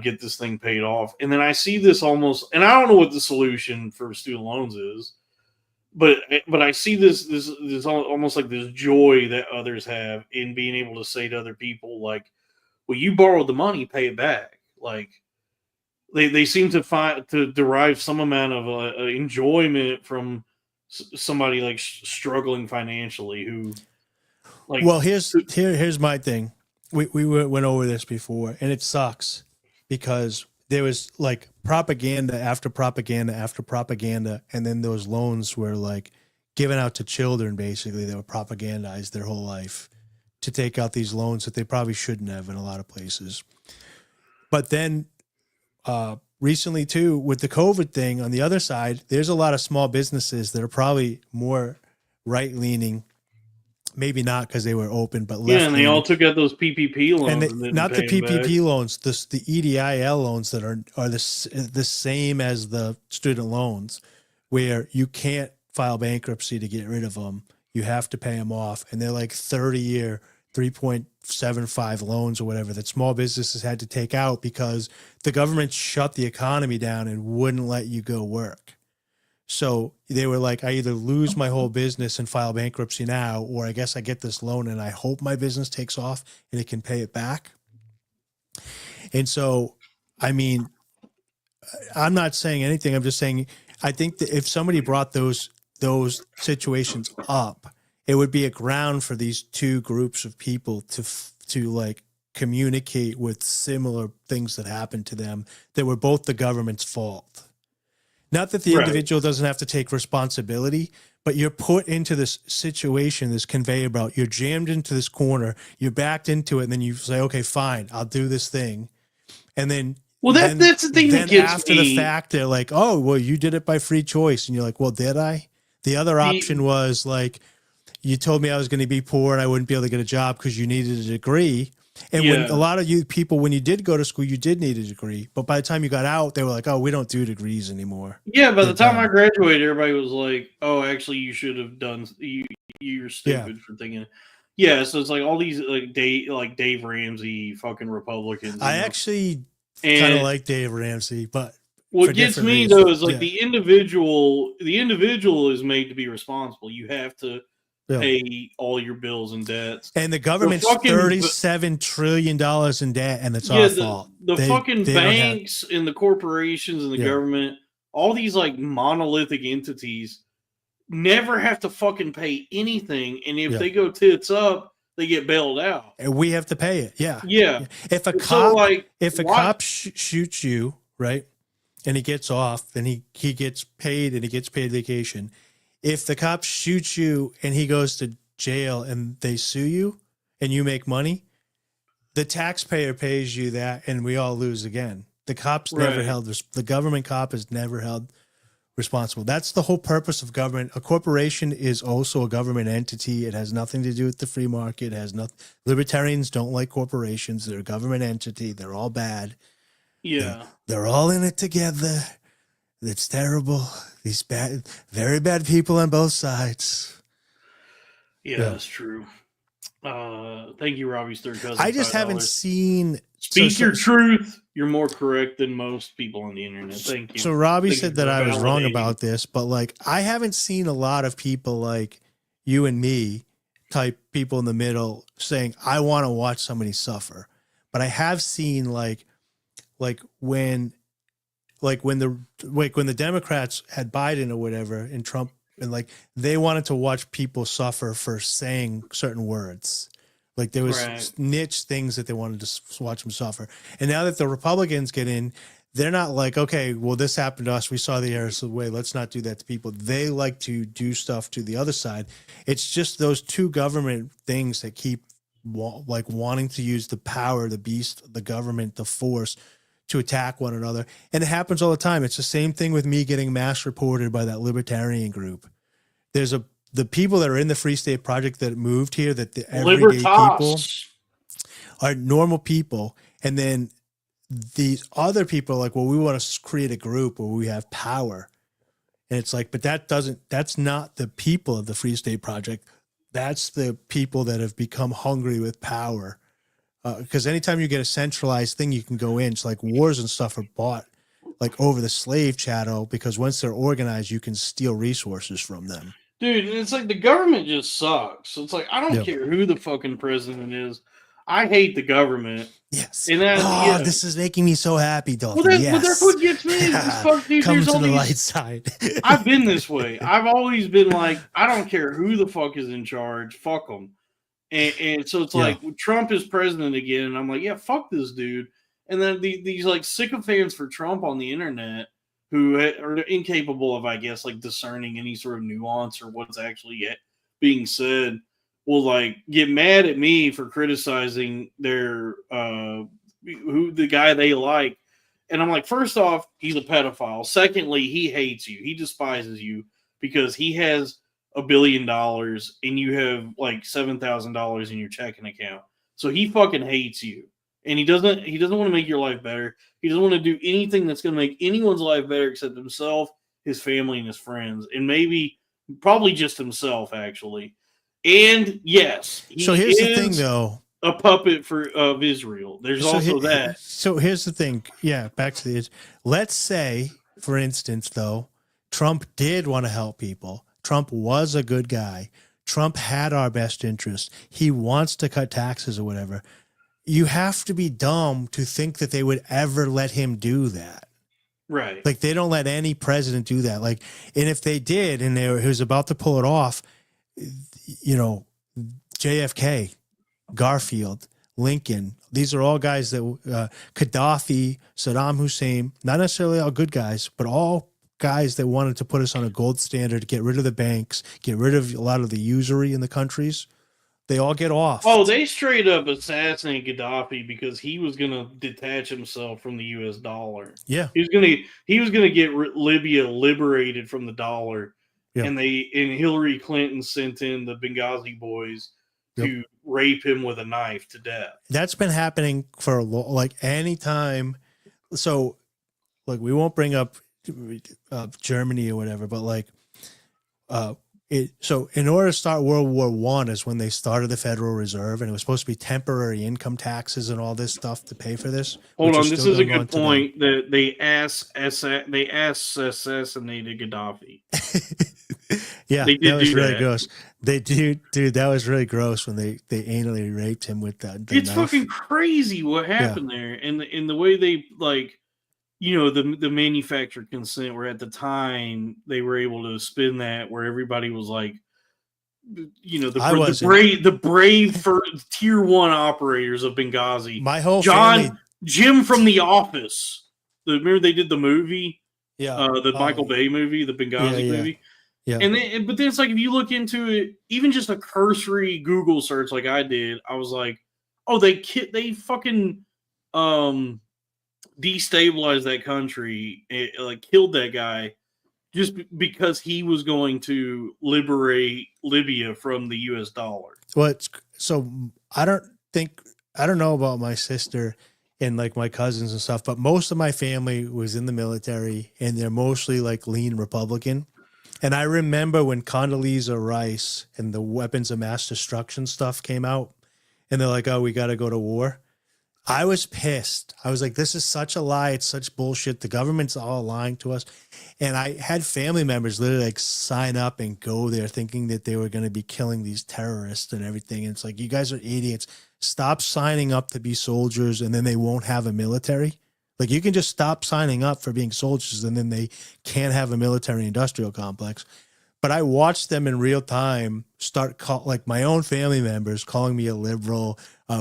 Speaker 2: Get this thing paid off. And then I see this almost, and I don't know what the solution for student loans is, but I see this almost like this joy that others have in being able to say to other people, like, well, you borrowed the money, pay it back. Like they seem to derive some amount of enjoyment from somebody like struggling financially who, like,
Speaker 1: well, here's my thing. We went over this before, and it sucks because there was like propaganda after propaganda after propaganda, and then those loans were like given out to children. Basically, they were propagandized their whole life to take out these loans that they probably shouldn't have in a lot of places. But then recently too, with the COVID thing on the other side, there's a lot of small businesses that are probably more right-leaning. Maybe not because they were open, but left.
Speaker 2: Yeah, and they all took out those PPP loans.
Speaker 1: And not the PPP loans, the EDIL loans that are the same as the student loans, where you can't file bankruptcy to get rid of them. You have to pay them off. And they're like 30-year, 3.75 loans or whatever that small businesses had to take out because the government shut the economy down and wouldn't let you go work. So they were like, I either lose my whole business and file bankruptcy now, or I guess I get this loan and I hope my business takes off and it can pay it back. And so, I mean, I'm not saying anything. I'm just saying, I think that if somebody brought those situations up, it would be a ground for these two groups of people to like communicate with similar things that happened to them that were both the government's fault. Not that the individual doesn't have to take responsibility, but you're put into this situation, this conveyor belt. You're jammed into this corner. You're backed into it, and then you say, "Okay, fine, I'll do this thing." And then,
Speaker 2: that's the thing that gets
Speaker 1: after the fact, they're like, "Oh, well, you did it by free choice," and you're like, "Well, did I?" The other option was like, you told me I was going to be poor and I wouldn't be able to get a job because you needed a degree. And when a lot of you people, when you did go to school, you did need a degree. But by the time you got out, they were like, oh, we don't do degrees anymore.
Speaker 2: Yeah, by the time I graduated, everybody was like, oh, actually, you should have done, you're stupid for thinking. Yeah, so it's like all these like Dave Ramsey fucking Republicans.
Speaker 1: I actually kind of like Dave Ramsey, but
Speaker 2: what gets me though is like the individual is made to be responsible. You have to pay all your bills and debts.
Speaker 1: And the government's $37 trillion in debt, and it's our fault.
Speaker 2: The fucking banks and the corporations and the government, all these like monolithic entities never have to fucking pay anything. And if they go tits up, they get bailed out.
Speaker 1: And we have to pay it. Yeah. If a cop shoots you, right, and he gets off, and he gets paid, and he gets paid vacation. If the cop shoots you and he goes to jail and they sue you and you make money, the taxpayer pays you that and we all lose again. The cop's never held, the government cop is never held responsible. That's the whole purpose of government. A corporation is also a government entity. It has nothing to do with the free market. It has nothing. Libertarians don't like corporations. They're a government entity. They're all bad.
Speaker 2: Yeah.
Speaker 1: They're all in it together. It's terrible. These very bad people on both sides.
Speaker 2: Yeah, that's true. Thank you, Robbie's third cousin.
Speaker 1: I just haven't seen.
Speaker 2: Speak your truth. You're more correct than most people on the internet. Thank you.
Speaker 1: So Robbie said that I was wrong about this, but like I haven't seen a lot of people like you and me type people in the middle saying I want to watch somebody suffer. But I have seen when the Democrats had Biden or whatever and Trump, and like they wanted to watch people suffer for saying certain words. Like there was niche things that they wanted to watch them suffer. And now that the Republicans get in, they're not like, okay, well, this happened to us. We saw the errors of the way. Let's not do that to people. They like to do stuff to the other side. It's just those two government things that keep like wanting to use the power, the beast, the government, the force to attack one another. And it happens all the time. It's the same thing with me getting mass reported by that libertarian group. There's the people that are in the Free State Project that moved here, that the everyday people are normal people. And then these other people are like, well, we want to create a group where we have power. And it's like, but that's not the people of the Free State Project. That's the people that have become hungry with power. Because anytime you get a centralized thing, you can go in. It's like wars and stuff are bought like over the slave chattel, because once they're organized, you can steal resources from them.
Speaker 2: Dude, it's like the government just sucks. It's like, I don't care who the fucking president is. I hate the government.
Speaker 1: Yes.
Speaker 2: And that,
Speaker 1: this is making me so happy, Dolphin.
Speaker 2: Well, that's what gets me. Fuck, dude,
Speaker 1: Come to the light side.
Speaker 2: I've been this way. I've always been like, I don't care who the fuck is in charge. Fuck them. And so it's like, Trump is president again. And I'm like, yeah, fuck this dude. And then these like sycophants for Trump on the internet who are incapable of, I guess, like discerning any sort of nuance or what's actually being said, will like get mad at me for criticizing their who the guy they like. And I'm like, first off, he's a pedophile. Secondly, he hates you. He despises you because he has $1 billion and you have like $7,000 in your checking account. So he fucking hates you. And he doesn't want to make your life better. He doesn't want to do anything that's going to make anyone's life better except himself, his family, and his friends. And probably just himself, actually. And yes,
Speaker 1: so here's the thing, though.
Speaker 2: A puppet of Israel. There's also that.
Speaker 1: So here's the thing. Yeah, back to the. Let's say, for instance, though, Trump did want to help people. Trump was a good guy. Trump had our best interest. He wants to cut taxes or whatever. You have to be dumb to think that they would ever let him do that.
Speaker 2: Right.
Speaker 1: Like, they don't let any president do that. Like, and if they did, and he was about to pull it off, you know, JFK, Garfield, Lincoln, these are all guys that Gaddafi, Saddam Hussein, not necessarily all good guys, but all guys that wanted to put us on a gold standard, get rid of the banks, get rid of a lot of the usury in the countries. They all get off.
Speaker 2: Oh, they straight up assassinated Gaddafi because he was going to detach himself from the U.S. dollar.
Speaker 1: Yeah,
Speaker 2: he was gonna get Libya liberated from the dollar. Yeah. And Hillary Clinton sent in the Benghazi boys to rape him with a knife to death. That's
Speaker 1: been happening for like any time. So, like, we won't bring up Germany or whatever, but like, so in order to start World War I is when they started the Federal Reserve, and it was supposed to be temporary income taxes and all this stuff to pay for this.
Speaker 2: Hold on, this is a good point that they assassinated Gaddafi.
Speaker 1: Yeah, that was really gross. They do, dude. That was really gross when they anally raped him with that.
Speaker 2: It's knife. Fucking crazy what happened there, and the way they like, you know, the manufactured consent. Where at the time they were able to spin that, where everybody was like, you know, the brave for tier 1 operators of Benghazi.
Speaker 1: My whole family.
Speaker 2: Jim from The Office. Remember they did the movie,
Speaker 1: the
Speaker 2: Michael Bay movie, the Benghazi movie.
Speaker 1: Yeah.
Speaker 2: But then it's like, if you look into it, even just a cursory Google search like I did, I was like, oh, they fucking destabilized that country, like killed that guy just because he was going to liberate Libya from the U.S. dollar.
Speaker 1: So I don't know about my sister and like my cousins and stuff, but most of my family was in the military, and they're mostly like lean Republican. And I remember when Condoleezza Rice and the weapons of mass destruction stuff came out, and they're like, oh, we got to go to war. I was pissed. I was like, this is such a lie. It's such bullshit. The government's all lying to us. And I had family members literally like sign up and go there thinking that they were going to be killing these terrorists and everything. And it's like, you guys are idiots. Stop signing up to be soldiers, and then they won't have a military. Like, you can just stop signing up for being soldiers, and then they can't have a military industrial complex. but I watched them in real time like my own family members calling me a liberal,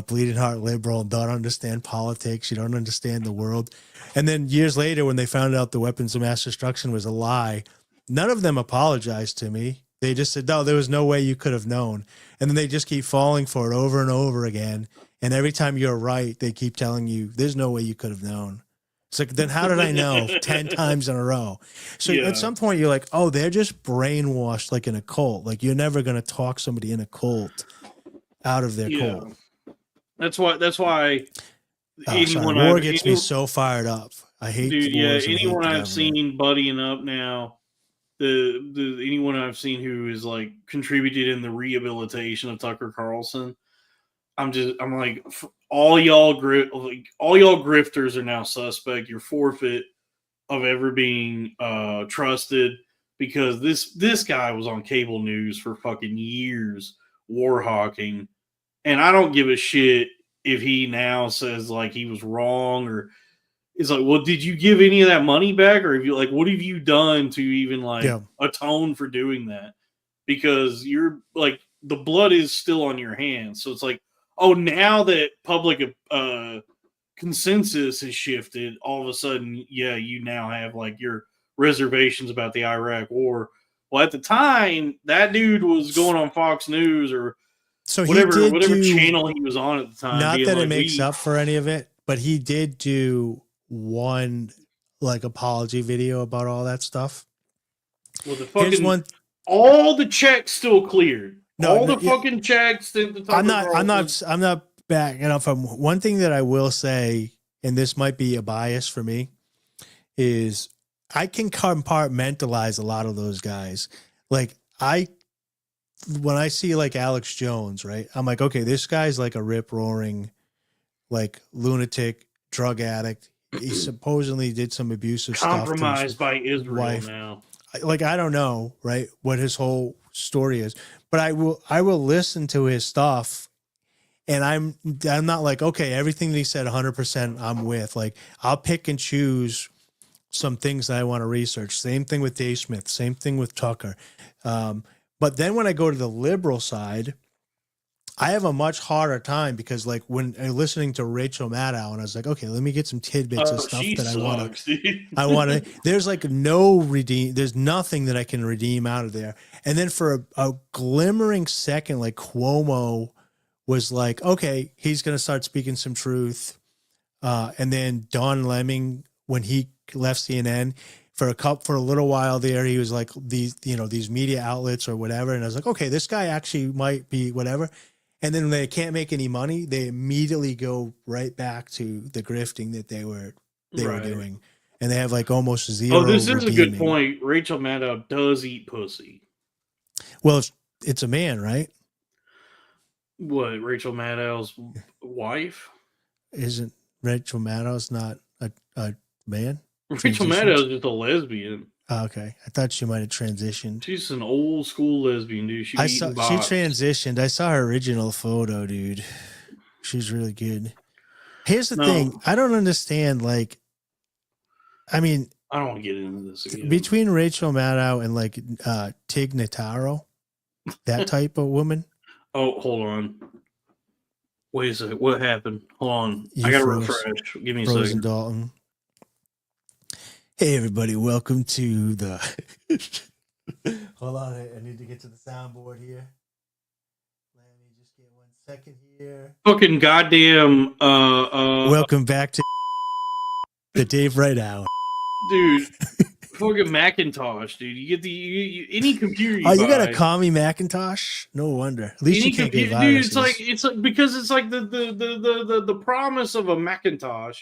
Speaker 1: bleeding heart liberal, don't understand politics, you don't understand the world. And then years later, when they found out the weapons of mass destruction was a lie, none of them apologized to me. They just said, no, there was no way you could have known. And then they just keep falling for it over and over again. And every time you're right, they keep telling you, there's no way you could have known. It's like, then how did I know 10 times in a row? So at some point you're like, oh, they're just brainwashed like in a cult. Like you're never going to talk somebody in a cult out of their cult.
Speaker 2: That's why
Speaker 1: war gets me so fired up. I hate
Speaker 2: anyone I've seen buddying up now, anyone I've seen who is like contributed in the rehabilitation of Tucker Carlson, I'm like, all y'all grifters are now suspect. You're forfeit of ever being trusted, because this guy was on cable news for fucking years war hawking, and I don't give a shit if he now says like he was wrong, or is like, well, did you give any of that money back, or have you, like, what have you done to even like atone for doing that? Because you're like, the blood is still on your hands. So it's like, oh, now that public consensus has shifted, all of a sudden, you now have like your reservations about the Iraq war. Well, at the time, that dude was going on Fox News or whatever channel he was on at the time.
Speaker 1: Not that it makes up for any of it, but he did do one like apology video about all that stuff.
Speaker 2: Well, all the checks still cleared. Fucking checks.
Speaker 1: I'm not backing up from one thing that I will say, and this might be a bias for me, is I can compartmentalize a lot of those guys. Like when I see like Alex Jones, right? I'm like, okay, this guy's like a rip roaring, like lunatic, drug addict. He supposedly did some abusive stuff.
Speaker 2: Compromised by Israel now.
Speaker 1: Like, I don't know, right, what his whole story is, but I will listen to his stuff, and I'm not like, okay, everything that he said 100% I'm with. Like, I'll pick and choose some things that I want to research. Same thing with Dave Smith, same thing with Tucker. But then when I go to the liberal side, I have a much harder time, because like when listening to Rachel Maddow, and I was like, okay, let me get some tidbits of stuff that I want to, there's like there's nothing that I can redeem out of there. And then for a glimmering second, like Cuomo was like, okay, he's going to start speaking some truth. And then Don Lemon, when he left CNN for a little while there, he was like these media outlets or whatever. And I was like, okay, this guy actually might be whatever. And then when they can't make any money, they immediately go right back to the grifting that they were doing. And they have like almost zero.
Speaker 2: Oh, this is a good point. Rachel Maddow does eat pussy.
Speaker 1: Well, it's a man, right?
Speaker 2: What, Rachel Maddow's wife?
Speaker 1: Isn't Rachel Maddow's not a man?
Speaker 2: Rachel Maddow is just a lesbian.
Speaker 1: Oh, okay, I thought she might have transitioned.
Speaker 2: She's an old school lesbian, dude. She
Speaker 1: transitioned. I saw her original photo, dude. She's really good. Here's the thing. I don't understand. Like, I mean,
Speaker 2: I don't want to get into this again.
Speaker 1: Between Rachel Maddow and like Tig Notaro, that type of woman.
Speaker 2: Oh, hold on. Wait a second. What happened? Hold on. I got to refresh. Give me a second.
Speaker 1: Dalton. Hey, everybody. Welcome to the... Hold on. I need to get to the soundboard here. Let me just get 1 second here.
Speaker 2: Fucking goddamn...
Speaker 1: Welcome back to the Dave Wright Hour.
Speaker 2: Dude, fucking Macintosh, dude. You get any computer you
Speaker 1: buy.
Speaker 2: You
Speaker 1: got a call me Macintosh? No wonder. At least
Speaker 2: any
Speaker 1: you can't get viruses.
Speaker 2: Dude, it's like because it's like the promise of a Macintosh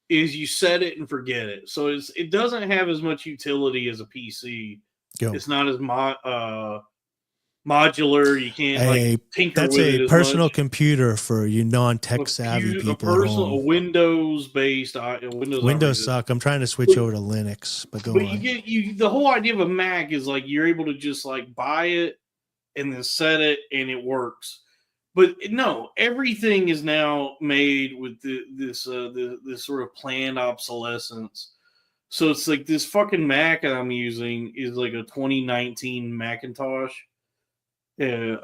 Speaker 2: is you set it and forget it. So it doesn't have as much utility as a PC. It's not as modular. You can't tinker with it. That's a
Speaker 1: personal computer for you non-tech savvy people.
Speaker 2: A Windows-based
Speaker 1: Windows suck. I'm trying to switch over to Linux, but go on.
Speaker 2: The whole idea of a Mac is like you're able to just like buy it and then set it and it works. But no, everything is now made with this sort of planned obsolescence. So it's like this fucking Mac that I'm using is like a 2019 Macintosh. And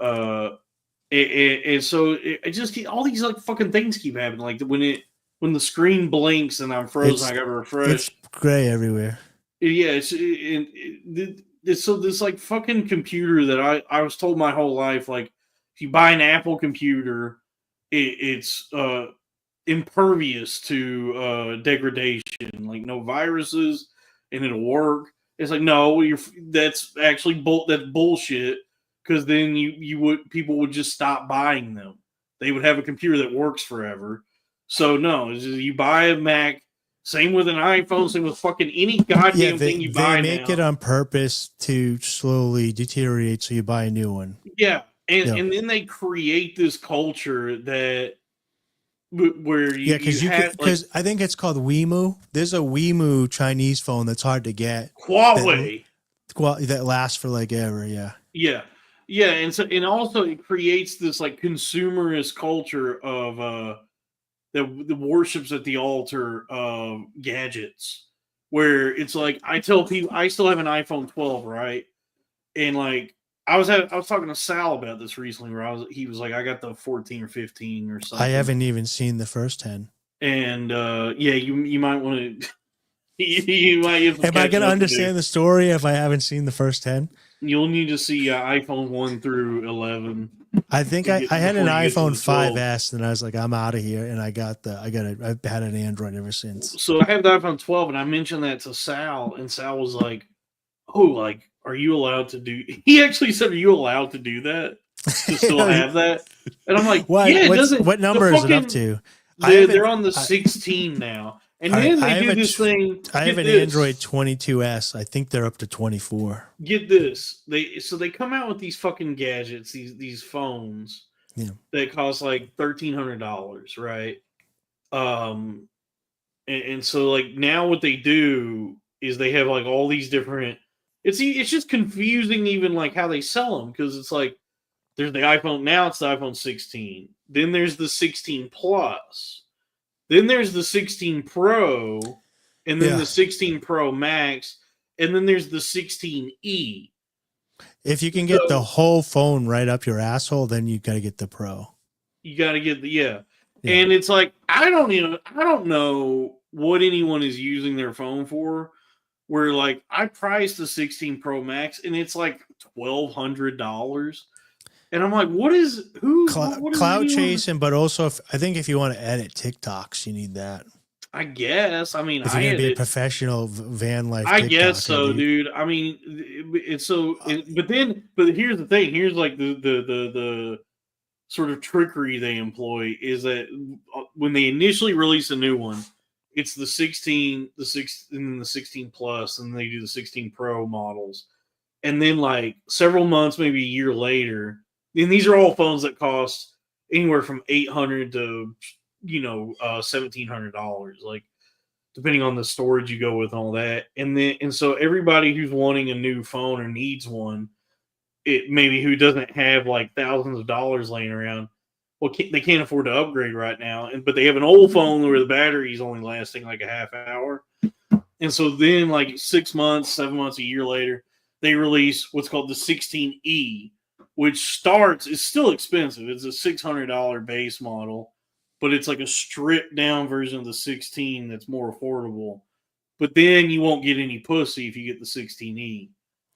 Speaker 2: so it just all these like fucking things keep happening. Like when the screen blinks and I'm frozen, I gotta refresh.
Speaker 1: It's gray everywhere.
Speaker 2: Yeah, it's so this like fucking computer that I was told my whole life, like if you buy an Apple computer, it's impervious to degradation, like no viruses, and it'll work. It's like no, that's actually that's bullshit. Because then people would just stop buying them. They would have a computer that works forever. So no, it's just, you buy a Mac. Same with an iPhone. Same with fucking any goddamn thing you buy.
Speaker 1: They make it on purpose to slowly deteriorate, so you buy a new one.
Speaker 2: Yeah, and then they create this culture that where
Speaker 1: because I think it's called Weimu. There's a Weimu Chinese phone that's hard to get.
Speaker 2: Huawei
Speaker 1: that lasts for like ever. Yeah.
Speaker 2: Yeah, and also it creates this like consumerist culture of the worships at the altar of gadgets, where it's like I tell people I still have an iPhone 12, right? And like I was talking to Sal about this recently, where he was like, I got the 14 or 15 or something.
Speaker 1: I haven't even seen the first 10.
Speaker 2: And yeah, you might want to. You might
Speaker 1: Am I going to understand the story if I haven't seen the first 10?
Speaker 2: You'll need to see iPhone 1 through 11.
Speaker 1: I think I had an iPhone 5S, and I was like, I'm out of here, and I've had an Android ever since.
Speaker 2: So I have the iPhone 12, and I mentioned that to Sal, and Sal was like, "Oh, like, are you allowed to do?" He actually said, "Are you allowed to do that? To still have that?" And I'm like,
Speaker 1: "What?
Speaker 2: Yeah,
Speaker 1: what number is it up to?"
Speaker 2: They're on the 16 now. And then they do this thing.
Speaker 1: I have an Android 22S. I think they're up to 24.
Speaker 2: Get this. They come out with these fucking gadgets, these phones that cost like $1,300, right? And so like now what they do is they have like all these different. It's just confusing even like how they sell them, because it's like there's the iPhone now. It's the iPhone 16. Then there's the 16 Plus. Then there's the 16 Pro, and then the 16 Pro Max, and then there's the 16E.
Speaker 1: If you can get the whole phone right up your asshole, then you got to get the Pro.
Speaker 2: You got to get the And it's like I don't know what anyone is using their phone for. Where like I priced the 16 Pro Max, and it's like $1,200. And I'm like, what is
Speaker 1: cloud chasing? But also, I think if you want to edit TikToks, you need that.
Speaker 2: I guess. I mean,
Speaker 1: if you're gonna be a professional van life,
Speaker 2: I guess so, dude. I mean, it's so. But here's the thing. Here's like the sort of trickery they employ is that when they initially release a new one, it's the 16, and then the 16 Plus, and they do the 16 Pro models, and then like several months, maybe a year later. And these are all phones that cost anywhere from $800 to $1,700, like depending on the storage you go with and all that. And so everybody who's wanting a new phone or needs one, who doesn't have like thousands of dollars laying around, well, they can't afford to upgrade right now. But they have an old phone where the battery is only lasting like a half hour. And so then like 6 months, 7 months, a year later, they release what's called the 16E. Which is still expensive. It's a $600 base model, but it's like a stripped down version of the 16 that's more affordable. But then you won't get any pussy if you get the 16E.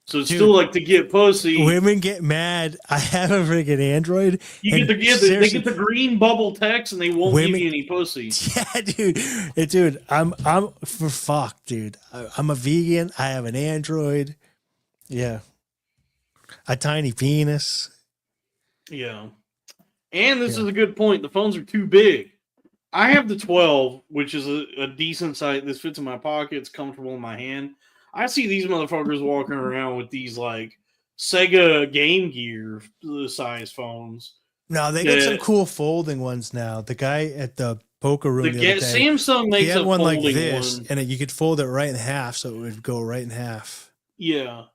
Speaker 2: So it's still like to get pussy.
Speaker 1: Women get mad. I have a freaking Android.
Speaker 2: They get the green bubble text and they won't give you any pussy.
Speaker 1: Yeah, dude. I'm for fuck, dude. I'm a vegan. I have an Android. Yeah. A tiny penis.
Speaker 2: Yeah. And this is a good point. The phones are too big. I have the 12, which is a decent size. This fits in my pocket. It's comfortable in my hand. I see these motherfuckers walking around with these like Sega Game Gear size phones.
Speaker 1: No, they got some cool folding ones now. The guy at the poker room,
Speaker 2: Samsung makes
Speaker 1: one like this, and you could fold it right in half, so it would go right in half.
Speaker 2: Yeah.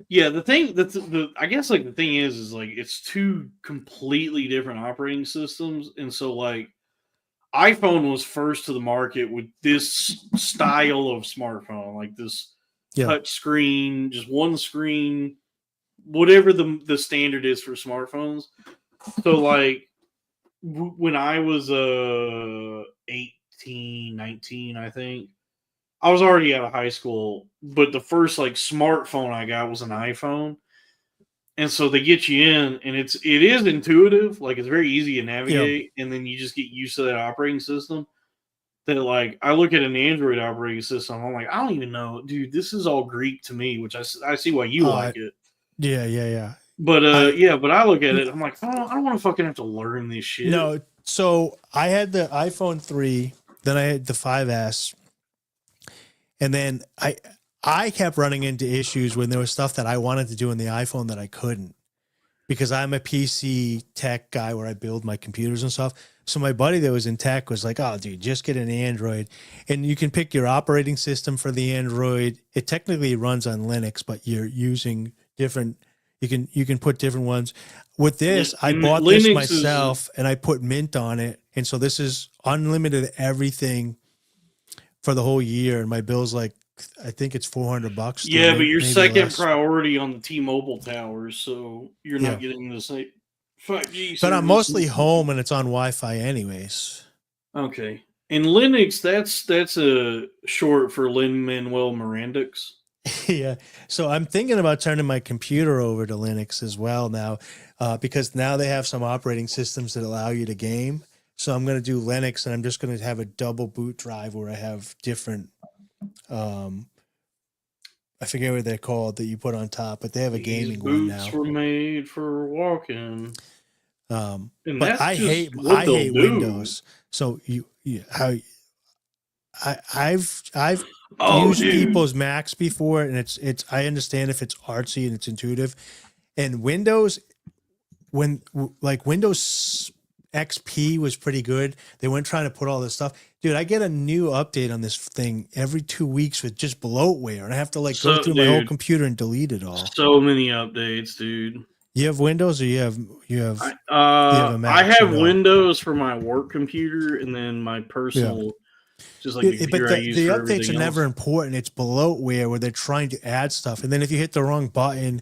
Speaker 2: Yeah, the thing I guess like the thing is like it's two completely different operating systems, and so like iPhone was first to the market with this style of smartphone, like this touch screen, just one screen, whatever the standard is for smartphones. So like when I was 18, 19, I think, I was already out of high school, but the first like smartphone I got was an iPhone. And so they get you in, and it is intuitive, like it's very easy to navigate, and then you just get used to that operating system. That like I look at an Android operating system, I'm like, I don't even know, dude. This is all Greek to me, which I see why you like it.
Speaker 1: Yeah.
Speaker 2: But but I look at it, I'm like, I don't want to fucking have to learn this shit.
Speaker 1: No, so I had the iPhone 3, then I had the 5S, and then I kept running into issues when there was stuff that I wanted to do in the iPhone that I couldn't, because I'm a PC tech guy where I build my computers and stuff. So my buddy that was in tech was like, oh, dude, just get an Android. And you can pick your operating system for the Android. It technically runs on Linux, but you're using different, you can put different ones. With this, I bought
Speaker 2: Linux
Speaker 1: this myself and I put Mint on it. And so this is unlimited everything for the whole year. And my bill's like, I think it's $400.
Speaker 2: Yeah, but you're second priority on the T-Mobile towers, so you're not getting the same 5G.
Speaker 1: But I'm mostly home and it's on Wi-Fi anyways.
Speaker 2: Okay, and Linux, that's a short for Lin-Manuel Mirandix.
Speaker 1: Yeah, so I'm thinking about turning my computer over to Linux as well now, because now they have some operating systems that allow you to game. So I'm going to do Linux, and I'm just going to have a double boot drive where I have different. I forget what they're called that you put on top, but they have a gaming one now.
Speaker 2: Boots were made for walking.
Speaker 1: But I hate Windows. So I've used people's Macs before, and it's I understand if it's artsy and it's intuitive, and Windows, when like Windows XP was pretty good. They weren't trying to put all this stuff. Dude, I get a new update on this thing every 2 weeks with just bloatware, and I have to like go through my whole computer and delete it all.
Speaker 2: So many updates, dude.
Speaker 1: You have Windows, or you have
Speaker 2: a Mac? I have Windows for my work computer, and then my personal, just like the computer I use for everything else. The updates are never important. It's bloatware where they're trying to add stuff, and then if you hit the wrong button,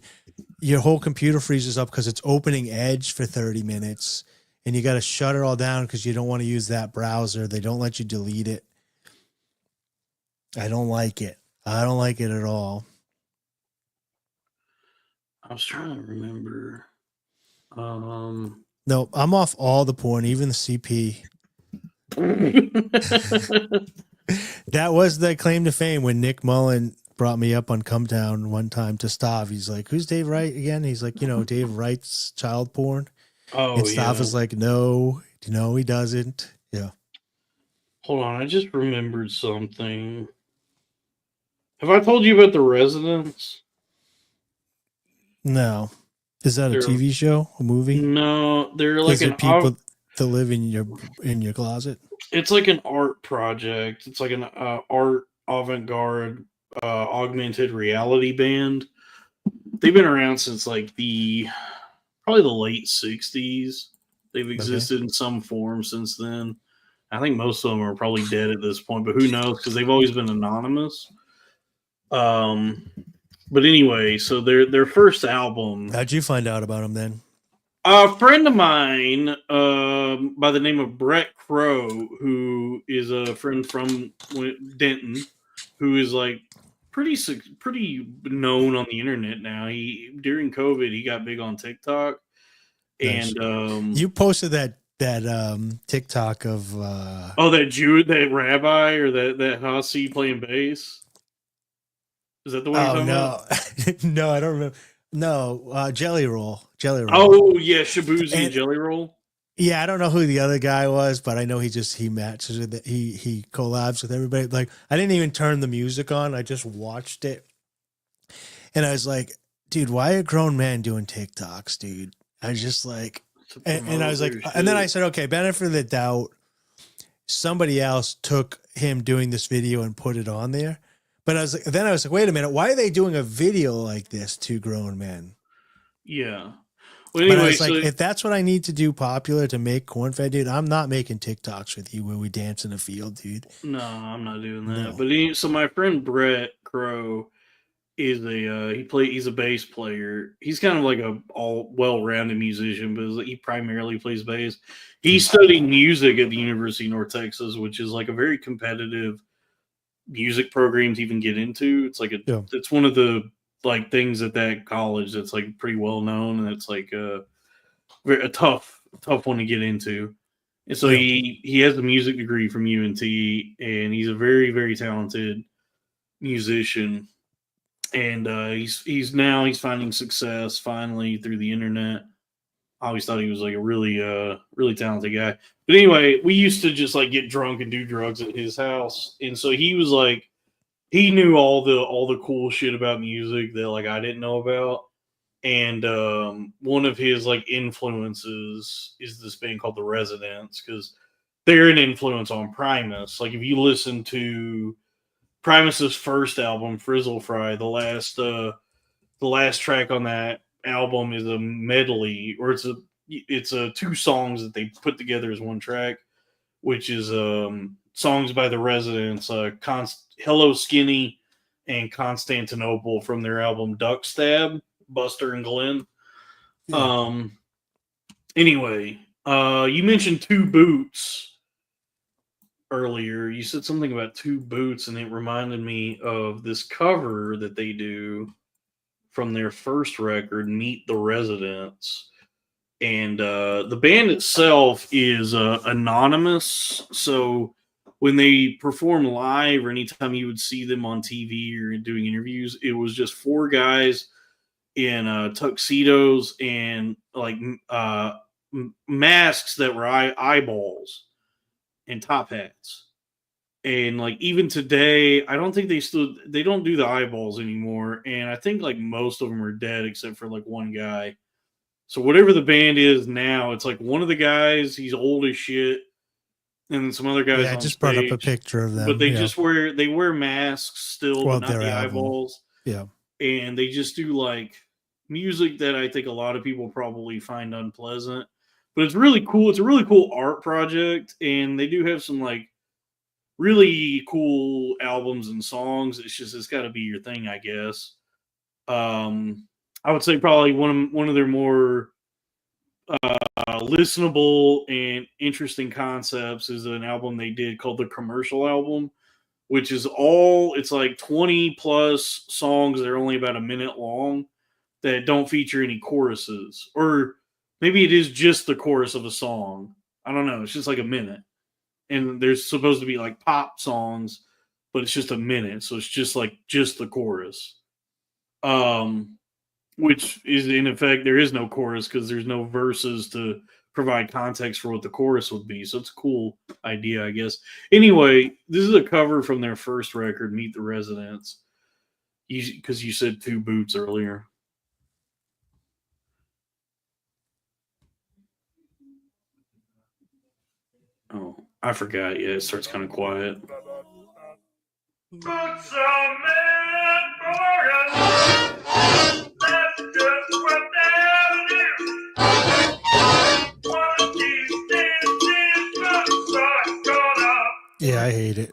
Speaker 2: your whole computer freezes up because it's opening Edge for 30 minutes. And you got to shut it all down because you don't want to use that browser. They don't let you delete it. I don't like it. I don't like it at all. I was trying to remember.
Speaker 1: No, I'm off all the porn, even the CP. That was the claim to fame when Nick Mullen brought me up on Come Down one time to Stav. He's like, who's Dave Wright again? He's like, Dave Wright's child porn. Oh, and Stav was like, no, he doesn't. Yeah.
Speaker 2: Hold on, I just remembered something. Have I told you about The Residents?
Speaker 1: No. Is that a TV show, a movie?
Speaker 2: No, they're like
Speaker 1: people that live in your closet.
Speaker 2: It's like an art project. It's like an art avant-garde augmented reality band. They've been around since like probably the late 60s. They've existed in some form since then. I think most of them are probably dead at this point, but who knows? Because they've always been anonymous. But anyway, so their first album.
Speaker 1: How'd you find out about them then?
Speaker 2: A friend of mine by the name of Brett Crow, who is a friend from Denton, who is like pretty known on the internet now. During COVID, he got big on TikTok, and
Speaker 1: you posted that TikTok of
Speaker 2: that rabbi or that Hasi playing bass. Is that the one you're talking about?
Speaker 1: No, I don't remember. No, Jelly Roll.
Speaker 2: Oh yeah, Shabuzi and Jelly Roll.
Speaker 1: Yeah, I don't know who the other guy was, but I know he matches with it. He collabs with everybody. Like, I didn't even turn the music on. I just watched it. And I was like, dude, why are grown men doing TikToks, dude? I was just like, and I was like, and then I said, okay, benefit of the doubt. Somebody else took him doing this video and put it on there. But I was like, wait a minute, why are they doing a video like this to grown men?
Speaker 2: Yeah. Well,
Speaker 1: But I
Speaker 2: anyway,
Speaker 1: was like,
Speaker 2: so
Speaker 1: if that's what I need to do popular to make Cornfed, dude, I'm not making TikToks with you when we dance in the field, dude.
Speaker 2: no, I'm not doing that.
Speaker 1: No.
Speaker 2: But so my friend Brett Crow is he's a bass player. He's kind of like a all well-rounded musician, but he primarily plays bass. He studied music at the University of North Texas, which is like a very competitive music program to even get into. It's like it's one of the like things at that college that's like pretty well known, and it's like a tough one to get into. And so he has a music degree from UNT, and he's a very, very talented musician. And he's finding success finally through the internet. I always thought he was like a really talented guy. But anyway, we used to just like get drunk and do drugs at his house, and so he was like, he knew all the cool shit about music that like I didn't know about. And one of his like influences is this band called The Residents, because they're an influence on Primus. Like if you listen to Primus's first album, Frizzle Fry, the last track on that album is a medley, or it's a two songs that they put together as one track, which is songs by The Residents, Hello Skinny and Constantinople from their album Duck Stab, Buster and Glenn. Anyway, you mentioned Two Boots earlier. You said something about Two Boots, and it reminded me of this cover that they do from their first record, Meet the Residents. And the band itself is anonymous. So when they perform live, or anytime you would see them on TV or doing interviews, it was just four guys in tuxedos and like masks that were eyeballs and top hats. And like even today, I don't think they don't do the eyeballs anymore. And I think like most of them are dead except for like one guy. So whatever the band is now, it's like one of the guys, he's old as shit, and then some other guys.
Speaker 1: Yeah, I just brought up a picture of them.
Speaker 2: But they just wear masks still, but not the eyeballs.
Speaker 1: Yeah.
Speaker 2: And they just do like music that I think a lot of people probably find unpleasant. But it's really cool. It's a really cool art project, and they do have some like really cool albums and songs. It's got to be your thing, I guess. I would say probably one of their more listenable and interesting concepts is an album they did called the Commercial Album, which is it's like 20 plus songs that are only about a minute long that don't feature any choruses, or maybe it is just the chorus of a song. I don't know. It's just like a minute, and there's supposed to be like pop songs, but it's just a minute, so it's just the chorus. Which is in effect, there is no chorus because there's no verses to provide context for what the chorus would be. So it's a cool idea, I guess. Anyway, this is a cover from their first record, Meet the Residents, because you said Two Boots earlier. Oh, I forgot. Yeah, it starts kind of quiet. Boots are made for us. That's just what they do. One of these days, these boots are gonna.
Speaker 1: Yeah, I hate it.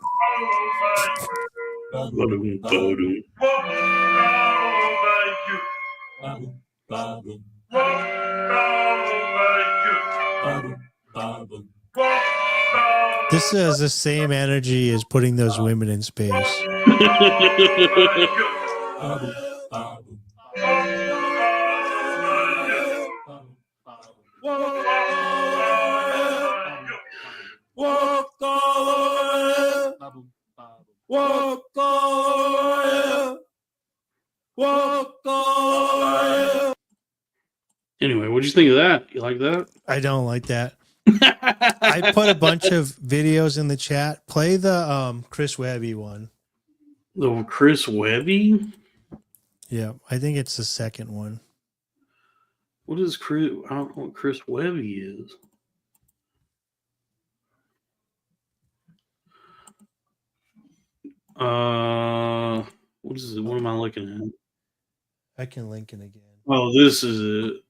Speaker 1: This has the same energy as putting those women in space.
Speaker 2: Anyway, what'd you think of that? You like that?
Speaker 1: I don't like that. I put a bunch of videos in the chat. Play the Chris Webby one.
Speaker 2: The Chris Webby?
Speaker 1: Yeah, I think it's the second one.
Speaker 2: What is Chris? I don't know what Chris Webby is. What is it? What am I looking at?
Speaker 1: I can link it again.
Speaker 2: Oh, this is it.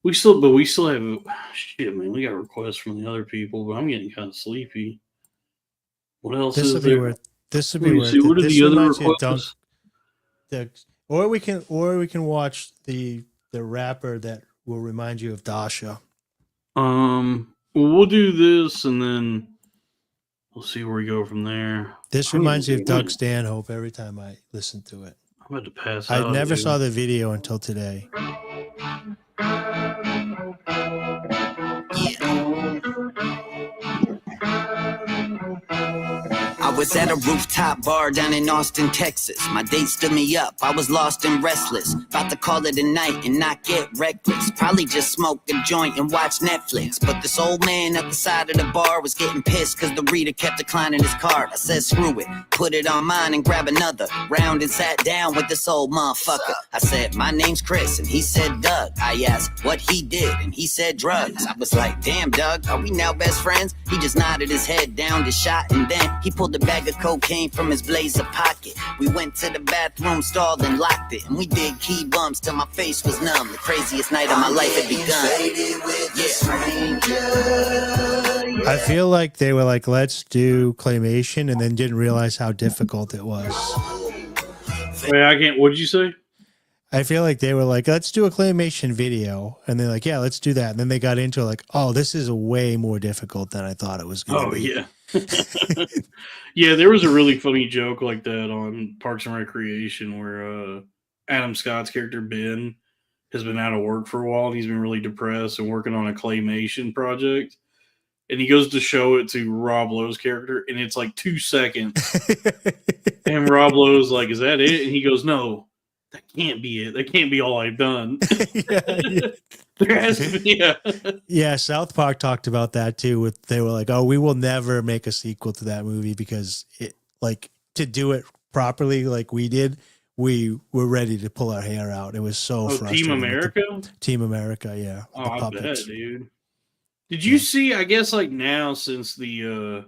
Speaker 2: We still have shit, man. We got requests from the other people, but I'm getting kind of sleepy. What else
Speaker 1: This
Speaker 2: is
Speaker 1: would be
Speaker 2: there?
Speaker 1: worth. This would
Speaker 2: Let
Speaker 1: be
Speaker 2: me
Speaker 1: worth
Speaker 2: see,
Speaker 1: it.
Speaker 2: what are
Speaker 1: This
Speaker 2: the other
Speaker 1: reminds me of Dunk.
Speaker 2: requests?
Speaker 1: Or we can watch the rapper that will remind you of Dasha.
Speaker 2: Well, we'll do this, and then we'll see where we go from there.
Speaker 1: This reminds me of Doug Stanhope every time I listen to it.
Speaker 2: I'm about to pass
Speaker 1: I
Speaker 2: out.
Speaker 1: never
Speaker 2: dude.
Speaker 1: saw the video until today.
Speaker 7: I was at a rooftop bar down in Austin, Texas. My date stood me up. I was lost and restless. About to call it a night and not get reckless. Probably just smoke a joint and watch Netflix. But this old man at the side of the bar was getting pissed because the reader kept declining his card. I said, screw it. Put it on mine and grab another round and sat down with this old motherfucker. I said, my name's Chris, and he said Doug. I asked what he did, and he said drugs. I was like, damn, Doug, are we now best friends? He just nodded his head down the shot, and then he pulled a bag of cocaine from his blazer pocket. We went to the bathroom stall and locked it, and we did key bumps till my face was numb. The craziest night of my life had begun.
Speaker 1: I feel like they were like, let's do claymation, and then didn't realize how difficult it was.
Speaker 2: Wait, I can't. What'd you say?
Speaker 1: I feel like they were like, let's do a claymation video. And they're like, yeah, let's do that. And then they got into it like, oh, this is way more difficult than I thought it was going to be.
Speaker 2: Oh, yeah. Yeah, there was a really funny joke like that on Parks and Recreation where Adam Scott's character, Ben, has been out of work for a while. And he's been really depressed and working on a claymation project. And he goes to show it to Rob Lowe's character, and it's like 2 seconds. And Rob Lowe's like, is that it? And he goes, no. That can't be it. That can't be all I've done.
Speaker 1: Yeah.
Speaker 2: There has to be.
Speaker 1: Yeah, South Park talked about that too. They were like, "Oh, we will never make a sequel to that movie because it, like, to do it properly, like we did, we were ready to pull our hair out. It was so frustrating."
Speaker 2: Team America.
Speaker 1: Team America, yeah.
Speaker 2: Oh, I bet, dude. Did you see? I guess like now since the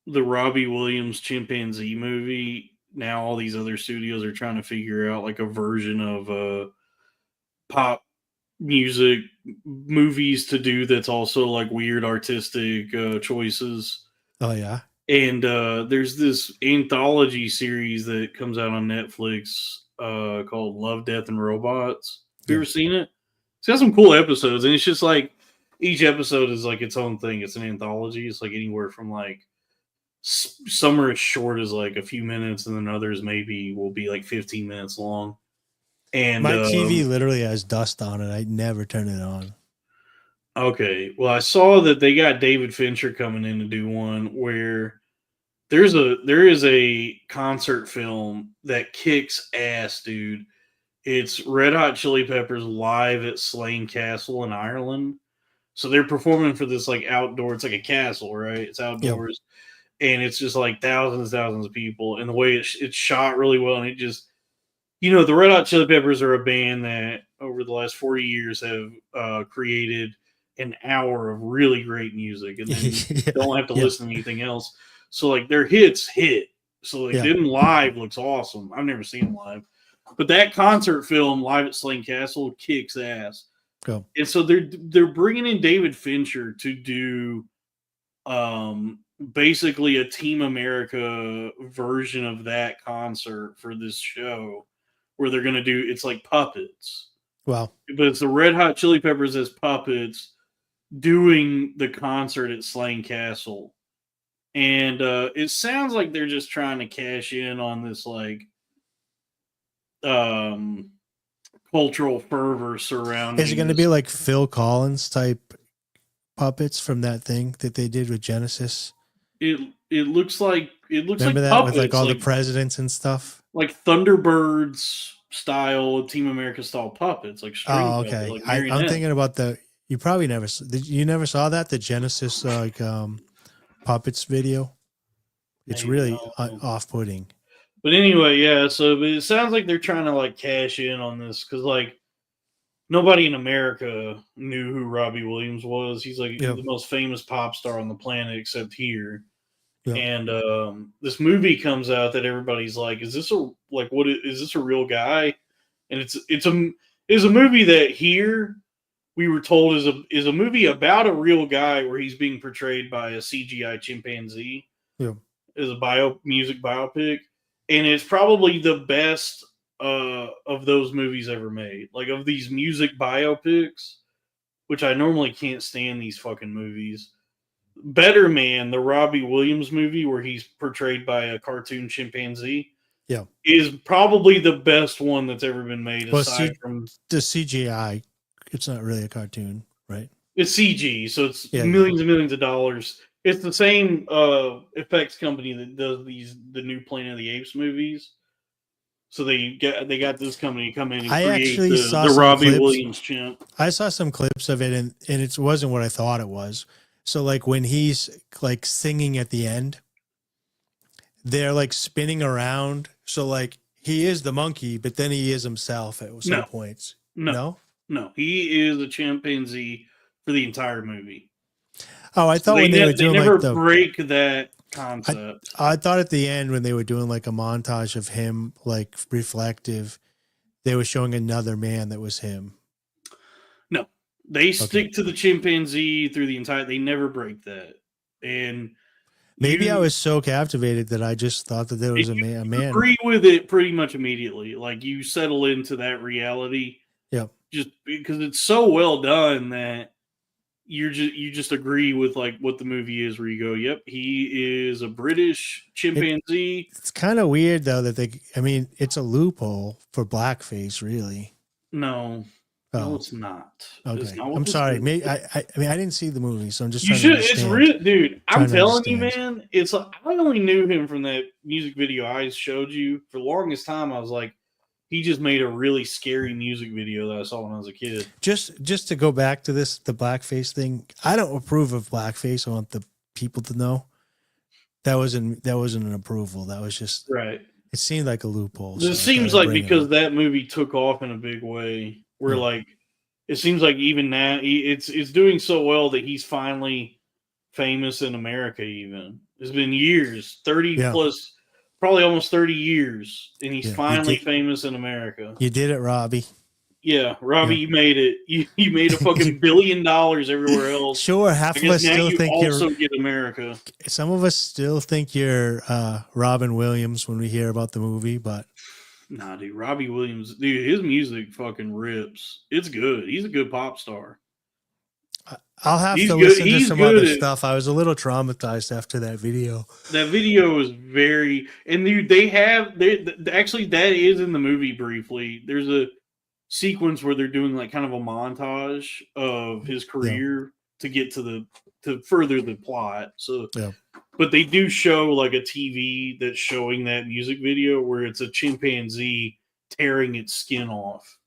Speaker 2: Robbie Williams chimpanzee movie. Now all these other studios are trying to figure out like a version of pop music movies to do that's also like weird artistic choices.
Speaker 1: Oh yeah. And
Speaker 2: there's this anthology series that comes out on Netflix called Love, Death, and Robots. Have you ever seen it? It's got some cool episodes, and it's just like each episode is like its own thing. It's an anthology. It's like anywhere from like some are as short as like a few minutes, and then others maybe will be like 15 minutes long. And
Speaker 1: my TV literally has dust on it. I never turn it on.
Speaker 2: Okay, well, I saw that they got David Fincher coming in to do one where there is a concert film that kicks ass, dude. It's Red Hot Chili Peppers live at Slane Castle in Ireland. So they're performing for this like outdoor. It's like a castle, right? It's outdoors. Yep. And it's just like thousands of people. And the way it's shot really well. And it just, you know, the Red Hot Chili Peppers are a band that over the last 40 years have created an hour of really great music. And then don't have to listen to anything else. So like their hits hit. So like them live looks awesome. I've never seen them live. But that concert film live at Slane Castle kicks ass.
Speaker 1: Go.
Speaker 2: And so they're bringing in David Fincher to do basically a Team America version of that concert for this show where they're going to do, it's like puppets.
Speaker 1: Wow.
Speaker 2: But it's the Red Hot Chili Peppers as puppets doing the concert at Slane Castle. And it sounds like they're just trying to cash in on this like cultural fervor surrounding.
Speaker 1: Is it going to be like Phil Collins type puppets from that thing that they did with Genesis?
Speaker 2: It looks like
Speaker 1: Remember that
Speaker 2: puppets,
Speaker 1: with like all the presidents and stuff,
Speaker 2: like Thunderbirds style, Team America style puppets, like string
Speaker 1: okay.
Speaker 2: puppet, like
Speaker 1: I'm thinking about you probably never saw that, the Genesis like puppets video. It's really off-putting.
Speaker 2: But anyway, yeah. So it sounds like they're trying to like cash in on this because like nobody in America knew who Robbie Williams was. He's like the most famous pop star on the planet except here. Yep. And this movie comes out that everybody's like, is this a real guy? and it's a movie that here we were told is a movie about a real guy where he's being portrayed by a CGI chimpanzee.
Speaker 1: Yeah.
Speaker 2: Is a music biopic, and it's probably the best of those movies ever made. Like, of these music biopics, which I normally can't stand these fucking movies. Better Man, the Robbie Williams movie where he's portrayed by a cartoon chimpanzee, is probably the best one that's ever been made. Aside from
Speaker 1: the CGI, it's not really a cartoon, right?
Speaker 2: It's CG, so it's millions and millions of dollars. It's the same effects company that does the new Planet of the Apes movies. So they got this company to come in and create the Robbie Williams chimp.
Speaker 1: I saw some clips of it, and it wasn't what I thought it was. So, like, when he's like singing at the end, they're like spinning around. So, like, he is the monkey, but then he is himself at some points.
Speaker 2: No, he is a chimpanzee for the entire movie.
Speaker 1: Oh, I thought when they were doing
Speaker 2: never
Speaker 1: like
Speaker 2: break that concept.
Speaker 1: I thought at the end when they were doing like a montage of him, like reflective, they were showing another man that was him.
Speaker 2: No, they stick to the chimpanzee through the entire. They never break that, and
Speaker 1: maybe I was so captivated that I just thought that there was a man.
Speaker 2: Agree with it pretty much immediately. Like, you settle into that reality.
Speaker 1: Yeah,
Speaker 2: just because it's so well done that you just agree with like what the movie is, where you go, yep, he is a British chimpanzee.
Speaker 1: It's kind of weird though that it's a loophole for blackface, really.
Speaker 2: No, it's not.
Speaker 1: Okay,
Speaker 2: it's not
Speaker 1: I'm sorry. I didn't see the movie, so I'm just.
Speaker 2: You should. It's real, dude. I'm telling you,
Speaker 1: understand.
Speaker 2: man. It's like, I only knew him from that music video I showed you. For the longest time, I was like, he just made a really scary music video that I saw when I was a kid.
Speaker 1: Just to go back to the blackface thing, I don't approve of blackface. I want the people to know that wasn't an approval. That was just
Speaker 2: right.
Speaker 1: It seemed like a loophole.
Speaker 2: It seems like because that movie took off in a big way, where like it seems like even now it's doing so well that he's finally famous in America. Even it's been years, 30 plus. Probably almost 30 years, and he's finally famous in America.
Speaker 1: You did it, Robbie.
Speaker 2: Yeah, Robbie, you made it. You made a fucking $1 billion everywhere else.
Speaker 1: Sure, half of us still think
Speaker 2: you also get America.
Speaker 1: Some of us still think you're Robin Williams when we hear about the movie, but
Speaker 2: nah, dude, Robbie Williams, dude, his music fucking rips. It's good. He's a good pop star.
Speaker 1: I'll have to listen to some other stuff. I was a little traumatized after that video.
Speaker 2: That video is very, and dude, actually that is in the movie briefly. There's a sequence where they're doing like kind of a montage of his career to get to further the plot. So, but they do show like a TV that's showing that music video where it's a chimpanzee tearing its skin off.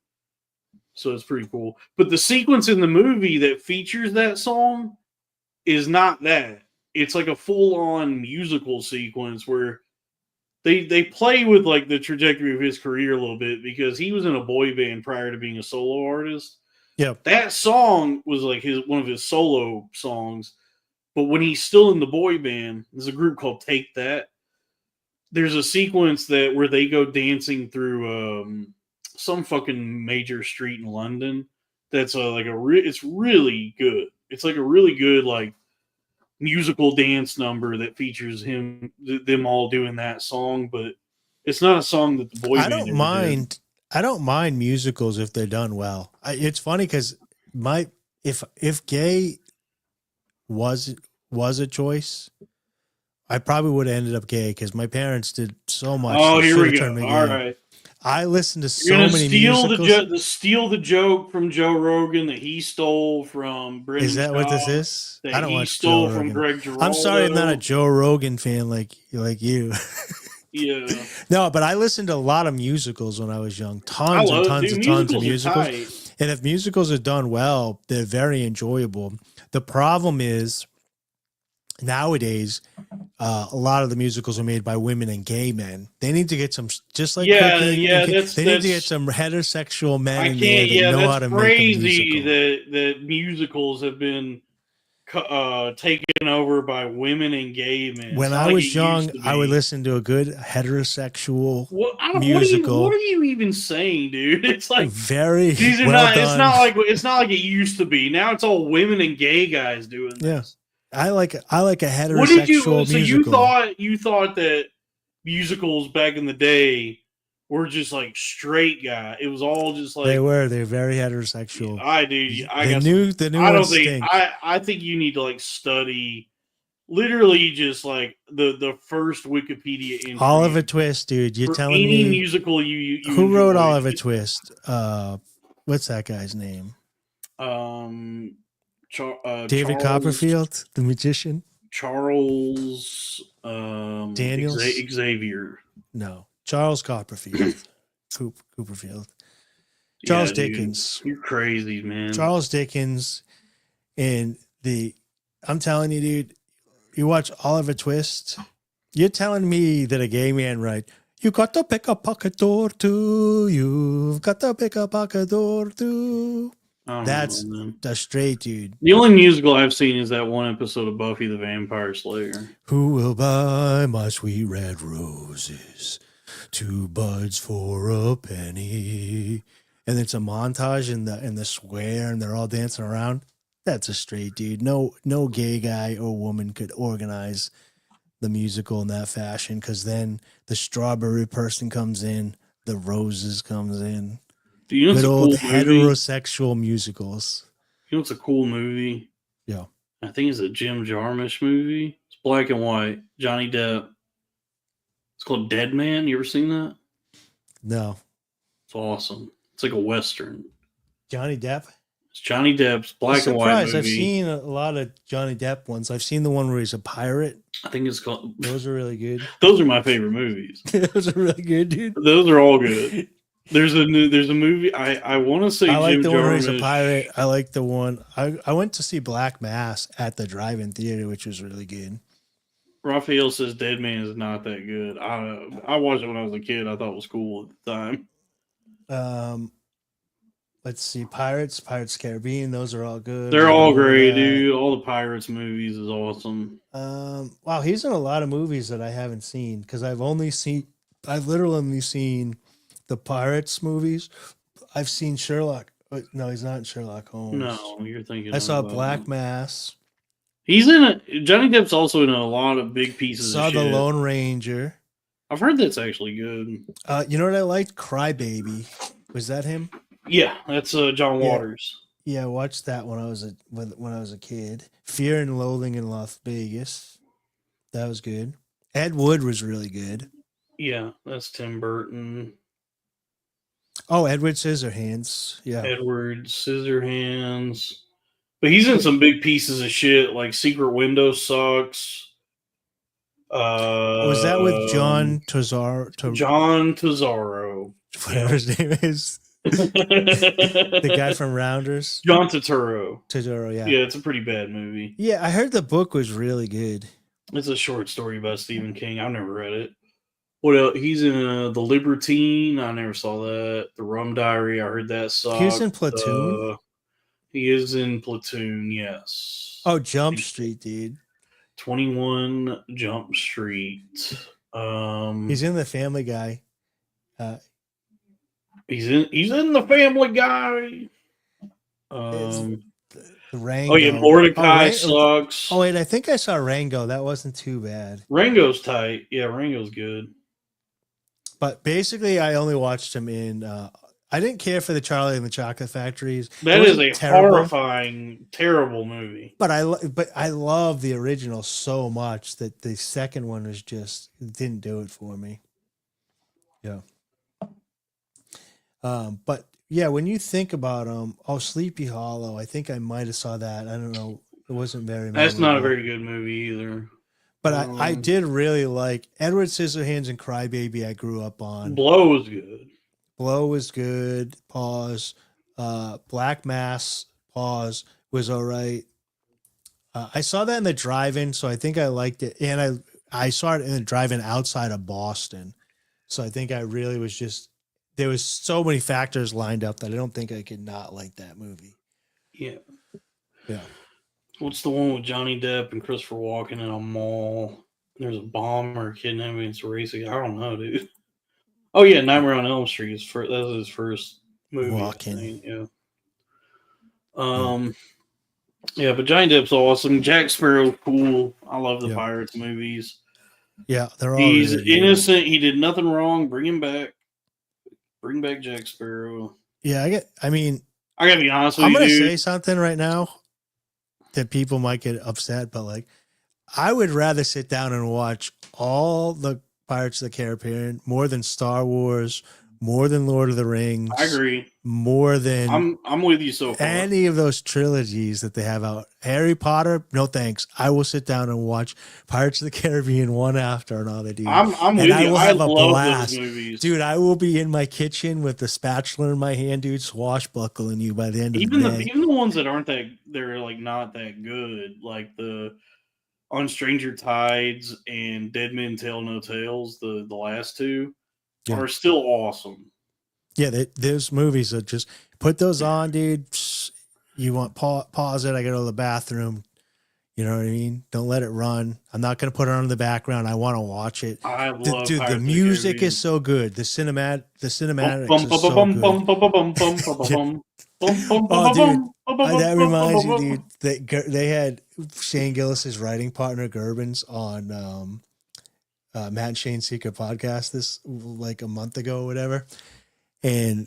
Speaker 2: So it's pretty cool. But the sequence in the movie that features that song is not that. It's like a full-on musical sequence where they play with like the trajectory of his career a little bit, because he was in a boy band prior to being a solo artist.
Speaker 1: Yeah.
Speaker 2: That song was like one of his solo songs. But when he's still in the boy band, there's a group called Take That. There's a sequence where they go dancing through some fucking major street in London. That's it's really good. It's like a really good like musical dance number that features them all doing that song, but it's not a song that the boy band ever did.
Speaker 1: I don't mind musicals if they're done well. It's funny because if gay was a choice, I probably would have ended up gay because my parents did so much.
Speaker 2: Oh, here we go. All right.
Speaker 1: I listened to so many musicals.
Speaker 2: Steal the joke from Joe Rogan that he stole from Brendan
Speaker 1: Is that
Speaker 2: Shaw,
Speaker 1: what this is?
Speaker 2: I
Speaker 1: don't watch
Speaker 2: stole
Speaker 1: Joe
Speaker 2: from
Speaker 1: Rogan.
Speaker 2: Greg Giraldo.
Speaker 1: I'm sorry, I'm not a Joe Rogan fan like you.
Speaker 2: Yeah.
Speaker 1: No, but I listened to a lot of musicals when I was young. Tons of musicals. And if musicals are done well, they're very enjoyable. The problem is nowadays, a lot of the musicals are made by women and gay men. They need to get some, just like cooking. They need to get some heterosexual men in there that know how to make a musical.
Speaker 2: That musicals have been taken over by women and gay men.
Speaker 1: When
Speaker 2: It's not
Speaker 1: I
Speaker 2: like
Speaker 1: was
Speaker 2: it
Speaker 1: young,
Speaker 2: used to
Speaker 1: I would
Speaker 2: be.
Speaker 1: listen to a good heterosexual
Speaker 2: What
Speaker 1: musical.
Speaker 2: What are you even saying, dude? It's like
Speaker 1: Very
Speaker 2: these are
Speaker 1: well
Speaker 2: not.
Speaker 1: done.
Speaker 2: It's not like it used to be. Now it's all women and gay guys doing this.
Speaker 1: I like a heterosexual
Speaker 2: What did you? So
Speaker 1: musical.
Speaker 2: you thought that musicals back in the day were just like straight guy. It was all just like
Speaker 1: They're very heterosexual.
Speaker 2: I do. I
Speaker 1: the
Speaker 2: guess
Speaker 1: new
Speaker 2: I don't
Speaker 1: ones
Speaker 2: think
Speaker 1: stink.
Speaker 2: I think you need to like study literally just like the first Wikipedia entry.
Speaker 1: Oliver Twist, dude. You're
Speaker 2: for
Speaker 1: telling
Speaker 2: any
Speaker 1: me
Speaker 2: musical you
Speaker 1: who wrote
Speaker 2: enjoy.
Speaker 1: Oliver Twist? What's that guy's name? David
Speaker 2: Charles,
Speaker 1: Copperfield, the magician.
Speaker 2: Charles
Speaker 1: Daniels?
Speaker 2: Xavier.
Speaker 1: No, Charles Copperfield. Cooperfield. Charles
Speaker 2: Yeah, dude.
Speaker 1: Dickens.
Speaker 2: You're crazy, man.
Speaker 1: Charles Dickens, and I'm telling you, dude. You watch Oliver Twist. You're telling me that a gay man, right? You got to pick a pocket or two. You've got to pick a pocket or two.
Speaker 2: I don't
Speaker 1: That's
Speaker 2: know, man.
Speaker 1: the straight dude.
Speaker 2: The only musical I've seen is that one episode of Buffy the Vampire Slayer.
Speaker 1: Who will buy my sweet red roses? 2 buds for a penny. And it's a montage in the square, and they're all dancing around. That's a straight dude. No gay guy or woman could organize the musical in that fashion, because then the strawberry person comes in, the roses comes in.
Speaker 2: Do you know
Speaker 1: Good
Speaker 2: it's a
Speaker 1: old
Speaker 2: cool movie?
Speaker 1: heterosexual musicals.
Speaker 2: You know it's a cool movie?
Speaker 1: Yeah.
Speaker 2: I think it's a Jim Jarmusch movie. It's black and white. Johnny Depp. It's called Dead Man. You ever seen that?
Speaker 1: No.
Speaker 2: It's awesome. It's like a Western.
Speaker 1: Johnny Depp?
Speaker 2: It's Johnny Depp's black and white movie.
Speaker 1: I've seen a lot of Johnny Depp ones. I've seen the one where he's a pirate.
Speaker 2: I think it's called...
Speaker 1: Those are really good.
Speaker 2: Those are my favorite movies.
Speaker 1: Those are really good, dude.
Speaker 2: Those are all good. There's a movie I want to say
Speaker 1: I like
Speaker 2: Jim
Speaker 1: the one where he's a
Speaker 2: Jarmusch.
Speaker 1: pirate. I like the one I went to see Black Mass at the drive-in theater, which was really good.
Speaker 2: Raphael says Dead Man is not that good. I watched it when I was a kid. I thought it was cool at the time.
Speaker 1: Let's see, Pirates Caribbean. Those are all good.
Speaker 2: They're all great, dude. All the Pirates movies is awesome.
Speaker 1: Wow, he's in a lot of movies that I haven't seen, because I've literally only seen the Pirates movies. I've seen Sherlock. No, he's not in Sherlock Holmes.
Speaker 2: No, you're thinking.
Speaker 1: I saw
Speaker 2: of,
Speaker 1: Black Mass.
Speaker 2: He's in it. Johnny Depp's also in a lot of big pieces.
Speaker 1: Saw
Speaker 2: of
Speaker 1: The
Speaker 2: shit.
Speaker 1: Lone Ranger.
Speaker 2: I've heard that's actually good.
Speaker 1: You know what I liked? Crybaby. Was that him?
Speaker 2: Yeah, that's John Waters.
Speaker 1: Yeah, I watched that when I was a kid. Fear and Loathing in Las Vegas. That was good. Ed Wood was really good.
Speaker 2: Yeah, that's Tim Burton.
Speaker 1: Oh, Edward Scissorhands. Yeah.
Speaker 2: Edward Scissorhands. But he's in some big pieces of shit, like Secret Window sucks.
Speaker 1: Was that with John Tozaro?
Speaker 2: John Tozaro.
Speaker 1: Whatever his name is. The guy from Rounders.
Speaker 2: John Turturro.
Speaker 1: Tozaro, yeah.
Speaker 2: Yeah, it's a pretty bad movie.
Speaker 1: Yeah, I heard the book was really good.
Speaker 2: It's a short story by Stephen King. I've never read it. What else? He's in The Libertine. I never saw that. The Rum Diary. I heard that sucked.
Speaker 1: He was in Platoon?
Speaker 2: He is in Platoon, yes.
Speaker 1: Oh, Jump Street, dude.
Speaker 2: 21 Jump Street.
Speaker 1: He's in The Family Guy.
Speaker 2: He's in The Family Guy.
Speaker 1: The Rango.
Speaker 2: Oh yeah, Mordecai sucks.
Speaker 1: Oh wait, I think I saw Rango. That wasn't too bad.
Speaker 2: Rango's tight. Yeah, Rango's good.
Speaker 1: But basically, I only watched him in. I didn't care for the Charlie and the Chocolate Factories.
Speaker 2: That is a
Speaker 1: terrible,
Speaker 2: horrifying, terrible movie.
Speaker 1: But I love the original so much that the second one was just didn't do it for me. Yeah. But yeah, when you think about Sleepy Hollow, I think I might have saw that. I don't know. It wasn't very.
Speaker 2: That's not a
Speaker 1: memorable.
Speaker 2: very good movie either.
Speaker 1: But I did really like Edward Scissorhands and Crybaby. I grew up on.
Speaker 2: Blow was good.
Speaker 1: Blow was good. Pause. Black Mass. Pause was all right. I saw that in the drive-in, so I think I liked it. And I saw it in the drive-in outside of Boston, so I think I really was just. There was so many factors lined up that I don't think I could not like that movie.
Speaker 2: Yeah.
Speaker 1: Yeah.
Speaker 2: What's the one with Johnny Depp and Christopher Walken in a mall? There's a bomb or a kidnapping. It's racing. I don't know, dude. Oh yeah, Nightmare on Elm Street. That was his first movie.
Speaker 1: Walken.
Speaker 2: Yeah. Yeah, but Johnny Depp's awesome. Jack Sparrow's cool. I love the Pirates movies.
Speaker 1: Yeah, they're all.
Speaker 2: He's
Speaker 1: really
Speaker 2: innocent. Good. He did nothing wrong. Bring him back. Bring back Jack Sparrow.
Speaker 1: Yeah, I
Speaker 2: gotta be honest with you.
Speaker 1: I'm gonna say something right now that people might get upset, but like, I would rather sit down and watch all the Pirates of the Caribbean more than Star Wars, more than Lord of the Rings.
Speaker 2: I agree.
Speaker 1: More than
Speaker 2: I'm with you so far.
Speaker 1: Any of those trilogies that they have out. Harry Potter, no thanks. I will sit down and watch Pirates of the Caribbean one after another, dude.
Speaker 2: I'm with you. I will have a blast. Those movies.
Speaker 1: Dude, I will be in my kitchen with the spatula in my hand, dude, swashbuckling you by the end of the day.
Speaker 2: Even the ones that aren't that, they're like not that good, like the On Stranger Tides and Dead Men Tell No Tales, the last two are still awesome.
Speaker 1: Yeah, those movies are just put those on, dude. You want pause it? I gotta go to the bathroom. You know what I mean? Don't let it run. I'm not gonna put it on in the background. I want to watch it.
Speaker 2: I love
Speaker 1: dude. The music is so good. The cinematics is so good. Oh, dude, that reminds me, dude. They had Shane Gillis's writing partner Gerbins on Matt and Shane's Secret Podcast this like a month ago or whatever. And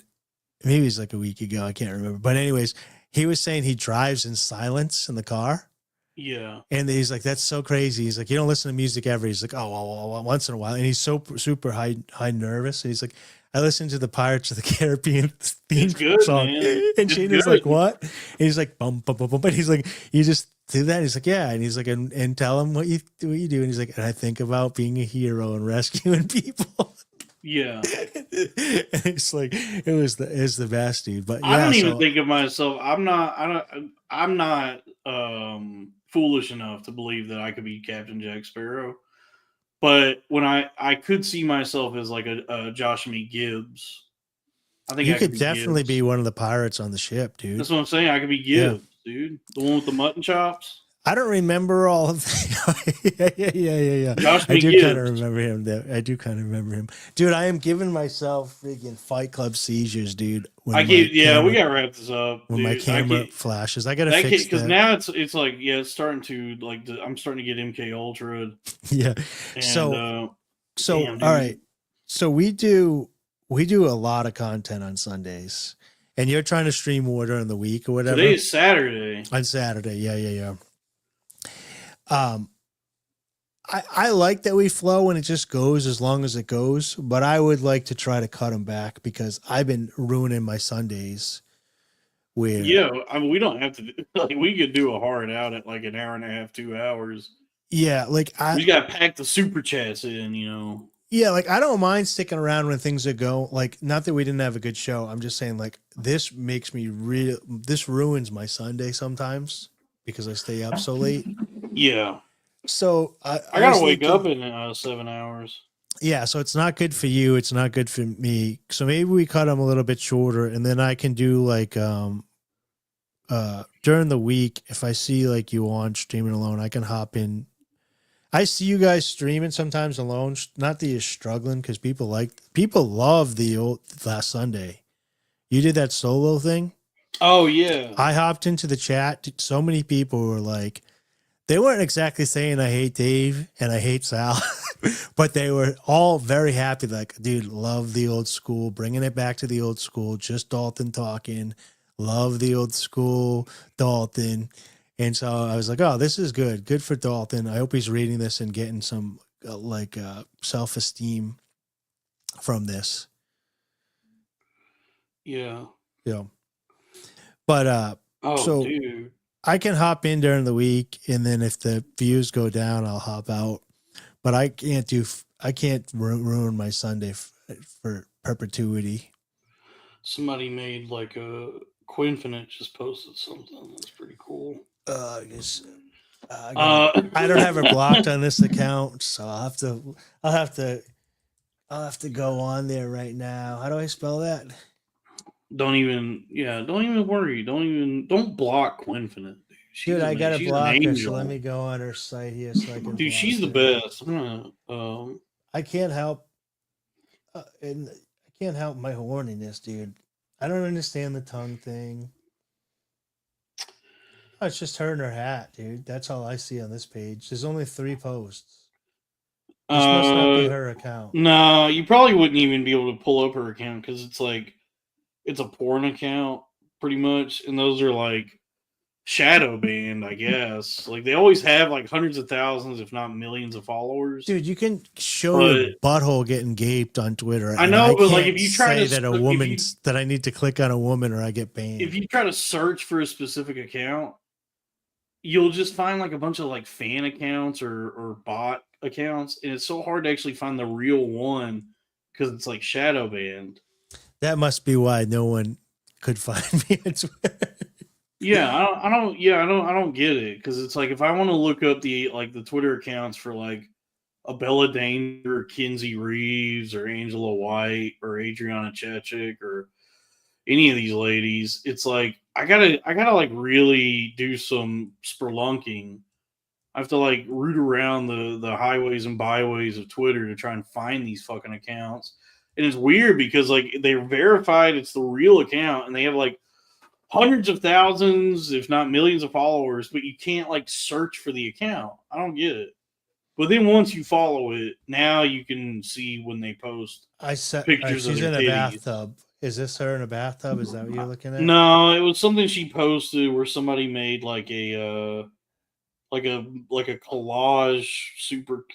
Speaker 1: maybe it was like a week ago. I can't remember. But anyways, he was saying he drives in silence in the car.
Speaker 2: Yeah.
Speaker 1: And he's like, that's so crazy. He's like, you don't listen to music ever. He's like, oh, well, once in a while. And he's so super high nervous. And he's like, I listen to the Pirates of the Caribbean theme song. Man. And Shane is like, what? And he's like, bum, bum, bum, bum. But he's like, you just do that? And he's like, yeah. And he's like, and tell him what you do. And he's like, and I think about being a hero and rescuing people.
Speaker 2: Yeah,
Speaker 1: it's like it's the best, dude. But yeah,
Speaker 2: I don't even think of myself. I'm not foolish enough to believe that I could be Captain Jack Sparrow. But when I could see myself as like a Josh M. Gibbs. I think
Speaker 1: you could definitely be one of the pirates on the ship, dude.
Speaker 2: That's what I'm saying. I could be Gibbs, dude. The one with the mutton chops.
Speaker 1: I don't remember all of that. Yeah. I do kind of remember him. I do kind of remember him. Dude, I am giving myself freaking Fight Club seizures, dude.
Speaker 2: We gotta wrap this up.
Speaker 1: When my camera flashes. I gotta fix that.
Speaker 2: Because now it's like, it's starting to, like, I'm starting to get MK Ultra.
Speaker 1: Yeah.
Speaker 2: And,
Speaker 1: so damn, all right. So we do a lot of content on Sundays. And you're trying to stream more during the week or whatever.
Speaker 2: Today is Saturday.
Speaker 1: On Saturday, yeah. I like that we flow and it just goes as long as it goes, but I would like to try to cut them back because I've been ruining my Sundays. Where
Speaker 2: I mean, we don't have to like we could do a hard out at like an hour and a half, 2 hours.
Speaker 1: Yeah, like
Speaker 2: we got to pack the super chats in, you know.
Speaker 1: Yeah, like I don't mind sticking around when things are going. Like, not that we didn't have a good show. I'm just saying, like, this makes me this ruins my Sunday sometimes because I stay up so late.
Speaker 2: Yeah.
Speaker 1: So
Speaker 2: I gotta wake up in 7 hours.
Speaker 1: Yeah, so it's not good for you. It's not good for me. So maybe we cut them a little bit shorter, and then I can do like during the week if I see like you on streaming alone, I can hop in. I see you guys streaming sometimes alone. Not that you're struggling because people love the old last Sunday. You did that solo thing.
Speaker 2: Oh yeah.
Speaker 1: I hopped into the chat. So many people were like, they weren't exactly saying I hate Dave and I hate Sal, but they were all very happy. Like, dude, love the old school, bringing it back to the old school. Just Dalton talking. Love the old school, Dalton. And so I was like, oh, this is good. Good for Dalton. I hope he's reading this and getting some self-esteem from this.
Speaker 2: Yeah.
Speaker 1: Yeah. But
Speaker 2: dude.
Speaker 1: I can hop in during the week, and then if the views go down, I'll hop out. But I can't ruin my Sunday for perpetuity.
Speaker 2: Somebody made like a Quinfinite just posted something that's pretty cool.
Speaker 1: I don't have it blocked on this account, so I'll have to go on there right now. How do I spell that?
Speaker 2: Don't even worry. Don't block Quinfinite.
Speaker 1: Dude, I got to
Speaker 2: she's
Speaker 1: block
Speaker 2: an
Speaker 1: her.
Speaker 2: angel.
Speaker 1: So let me go on her site here so I can.
Speaker 2: Dude, she's the
Speaker 1: block her.
Speaker 2: best. I'm gonna,
Speaker 1: I can't help, and I can't help my horniness, dude. I don't understand the tongue thing. Oh, it's just her and her hat, dude. That's all I see on this page. There's only 3 posts. This must not be her account.
Speaker 2: No, you probably wouldn't even be able to pull up her account because it's like it's a porn account pretty much, and those are like shadow banned, I guess. Like they always have like hundreds of thousands, if not millions, of followers.
Speaker 1: Dude, you can show your butthole getting gaped on Twitter.
Speaker 2: I know, but like
Speaker 1: can't
Speaker 2: if you try
Speaker 1: say
Speaker 2: to
Speaker 1: that a woman's that I need to click on a woman or I get banned.
Speaker 2: If you try to search for a specific account, you'll just find like a bunch of like fan accounts or bot accounts, and it's so hard to actually find the real one because it's like shadow banned.
Speaker 1: That must be why no one could find me on Twitter.
Speaker 2: Yeah, I don't get it because it's like if I want to look up the Twitter accounts for like a Bella Danger, Kinsey Reeves, or Angela White, or Adriana Chechik, or any of these ladies, it's like I gotta like really do some spelunking. I have to like root around the highways and byways of Twitter to try and find these fucking accounts. And it's weird because like they're verified, it's the real account, and they have like hundreds of thousands, if not millions of followers, but you can't like search for the account. I don't get it. But then once you follow it, now you can see when they post pictures of
Speaker 1: she's
Speaker 2: their
Speaker 1: in a
Speaker 2: titties.
Speaker 1: Bathtub. Is this her in a bathtub? Is that what you're looking at?
Speaker 2: No, it was something she posted where somebody made like a collage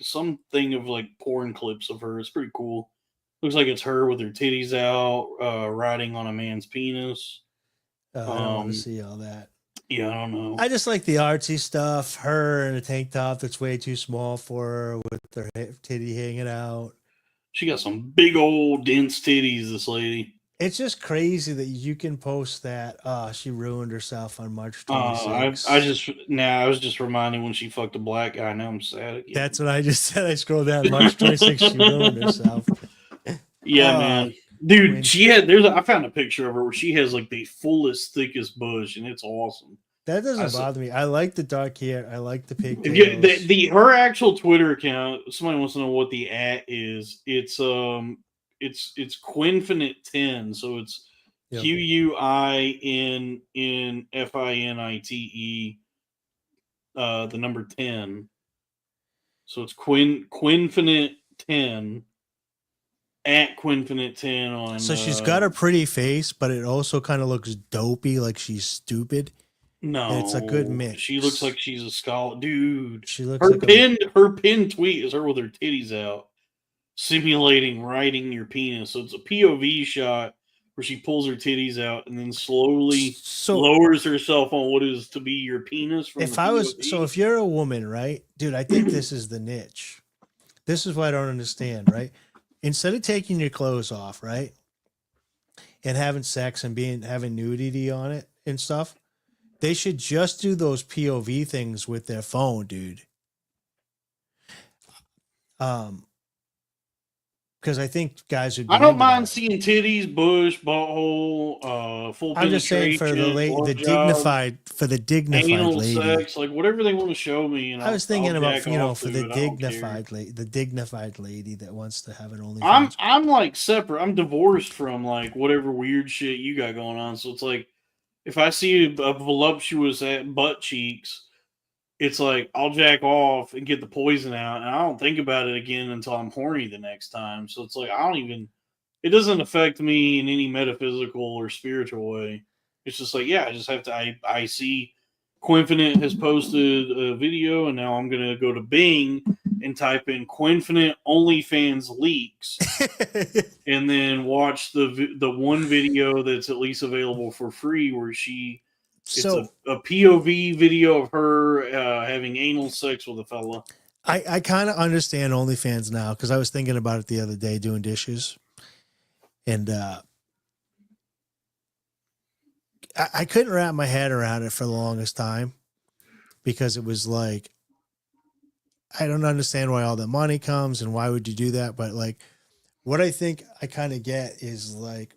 Speaker 2: something of like porn clips of her. It's pretty cool. Looks like it's her with her titties out, riding on a man's penis.
Speaker 1: I don't want to see all that.
Speaker 2: Yeah, I don't know.
Speaker 1: I just like the artsy stuff. Her in a tank top that's way too small for her with her titty hanging out.
Speaker 2: She got some big old dense titties, this lady.
Speaker 1: It's just crazy that you can post that. She ruined herself on March 26th.
Speaker 2: I was just reminded when she fucked a black guy. Now I'm sad again.
Speaker 1: That's what I just said. I scrolled down March 26th. She ruined herself.
Speaker 2: Yeah, man. Dude, I found a picture of her where she has like the fullest, thickest bush, and it's awesome.
Speaker 1: That doesn't bother me. I like the dark hair. I like the pigtails.
Speaker 2: Her actual Twitter account. Somebody wants to know what the @ is. It's Quinfinite10. So it's QUINFINITE. The number 10. So it's Quinfinite10. At Quinfinite10 on.
Speaker 1: So she's got a pretty face, but it also kind of looks dopey, like she's stupid.
Speaker 2: No,
Speaker 1: and it's a good mix.
Speaker 2: She looks like she's a scholar, dude.
Speaker 1: She looks
Speaker 2: her pinned tweet is her with her titties out, simulating riding your penis. So it's a POV shot where she pulls her titties out and then slowly lowers herself on what is to be your penis.
Speaker 1: If you're a woman, right, dude, I think this is the niche. This is what I don't understand, right? Instead of taking your clothes off, right, and having sex and having nudity on it and stuff, they should just do those POV things with their phone, dude. Because I think guys would.
Speaker 2: I don't mind seeing titties, bush, butthole, full.
Speaker 1: I'm just saying for the dignified
Speaker 2: anal
Speaker 1: lady,
Speaker 2: sex, like whatever they want to show me.
Speaker 1: I was thinking about for the dignified lady that wants to have an
Speaker 2: OnlyFans. I'm like separate. I'm divorced from like whatever weird shit you got going on. So it's like if I see a voluptuous butt cheeks, it's like I'll jack off and get the poison out, and I don't think about it again until I'm horny the next time. So it's like it doesn't affect me in any metaphysical or spiritual way. It's just like, yeah, I just have to, I see Quinfinite has posted a video, and now I'm going to go to Bing and type in Quinfinite OnlyFans leaks and then watch the one video that's at least available for free where it's a POV video of her having anal sex with a fella.
Speaker 1: I kind of understand OnlyFans now because I was thinking about it the other day doing dishes. And I couldn't wrap my head around it for the longest time because it was like, I don't understand why all the money comes and why would you do that? But like, what I think I kind of get is like,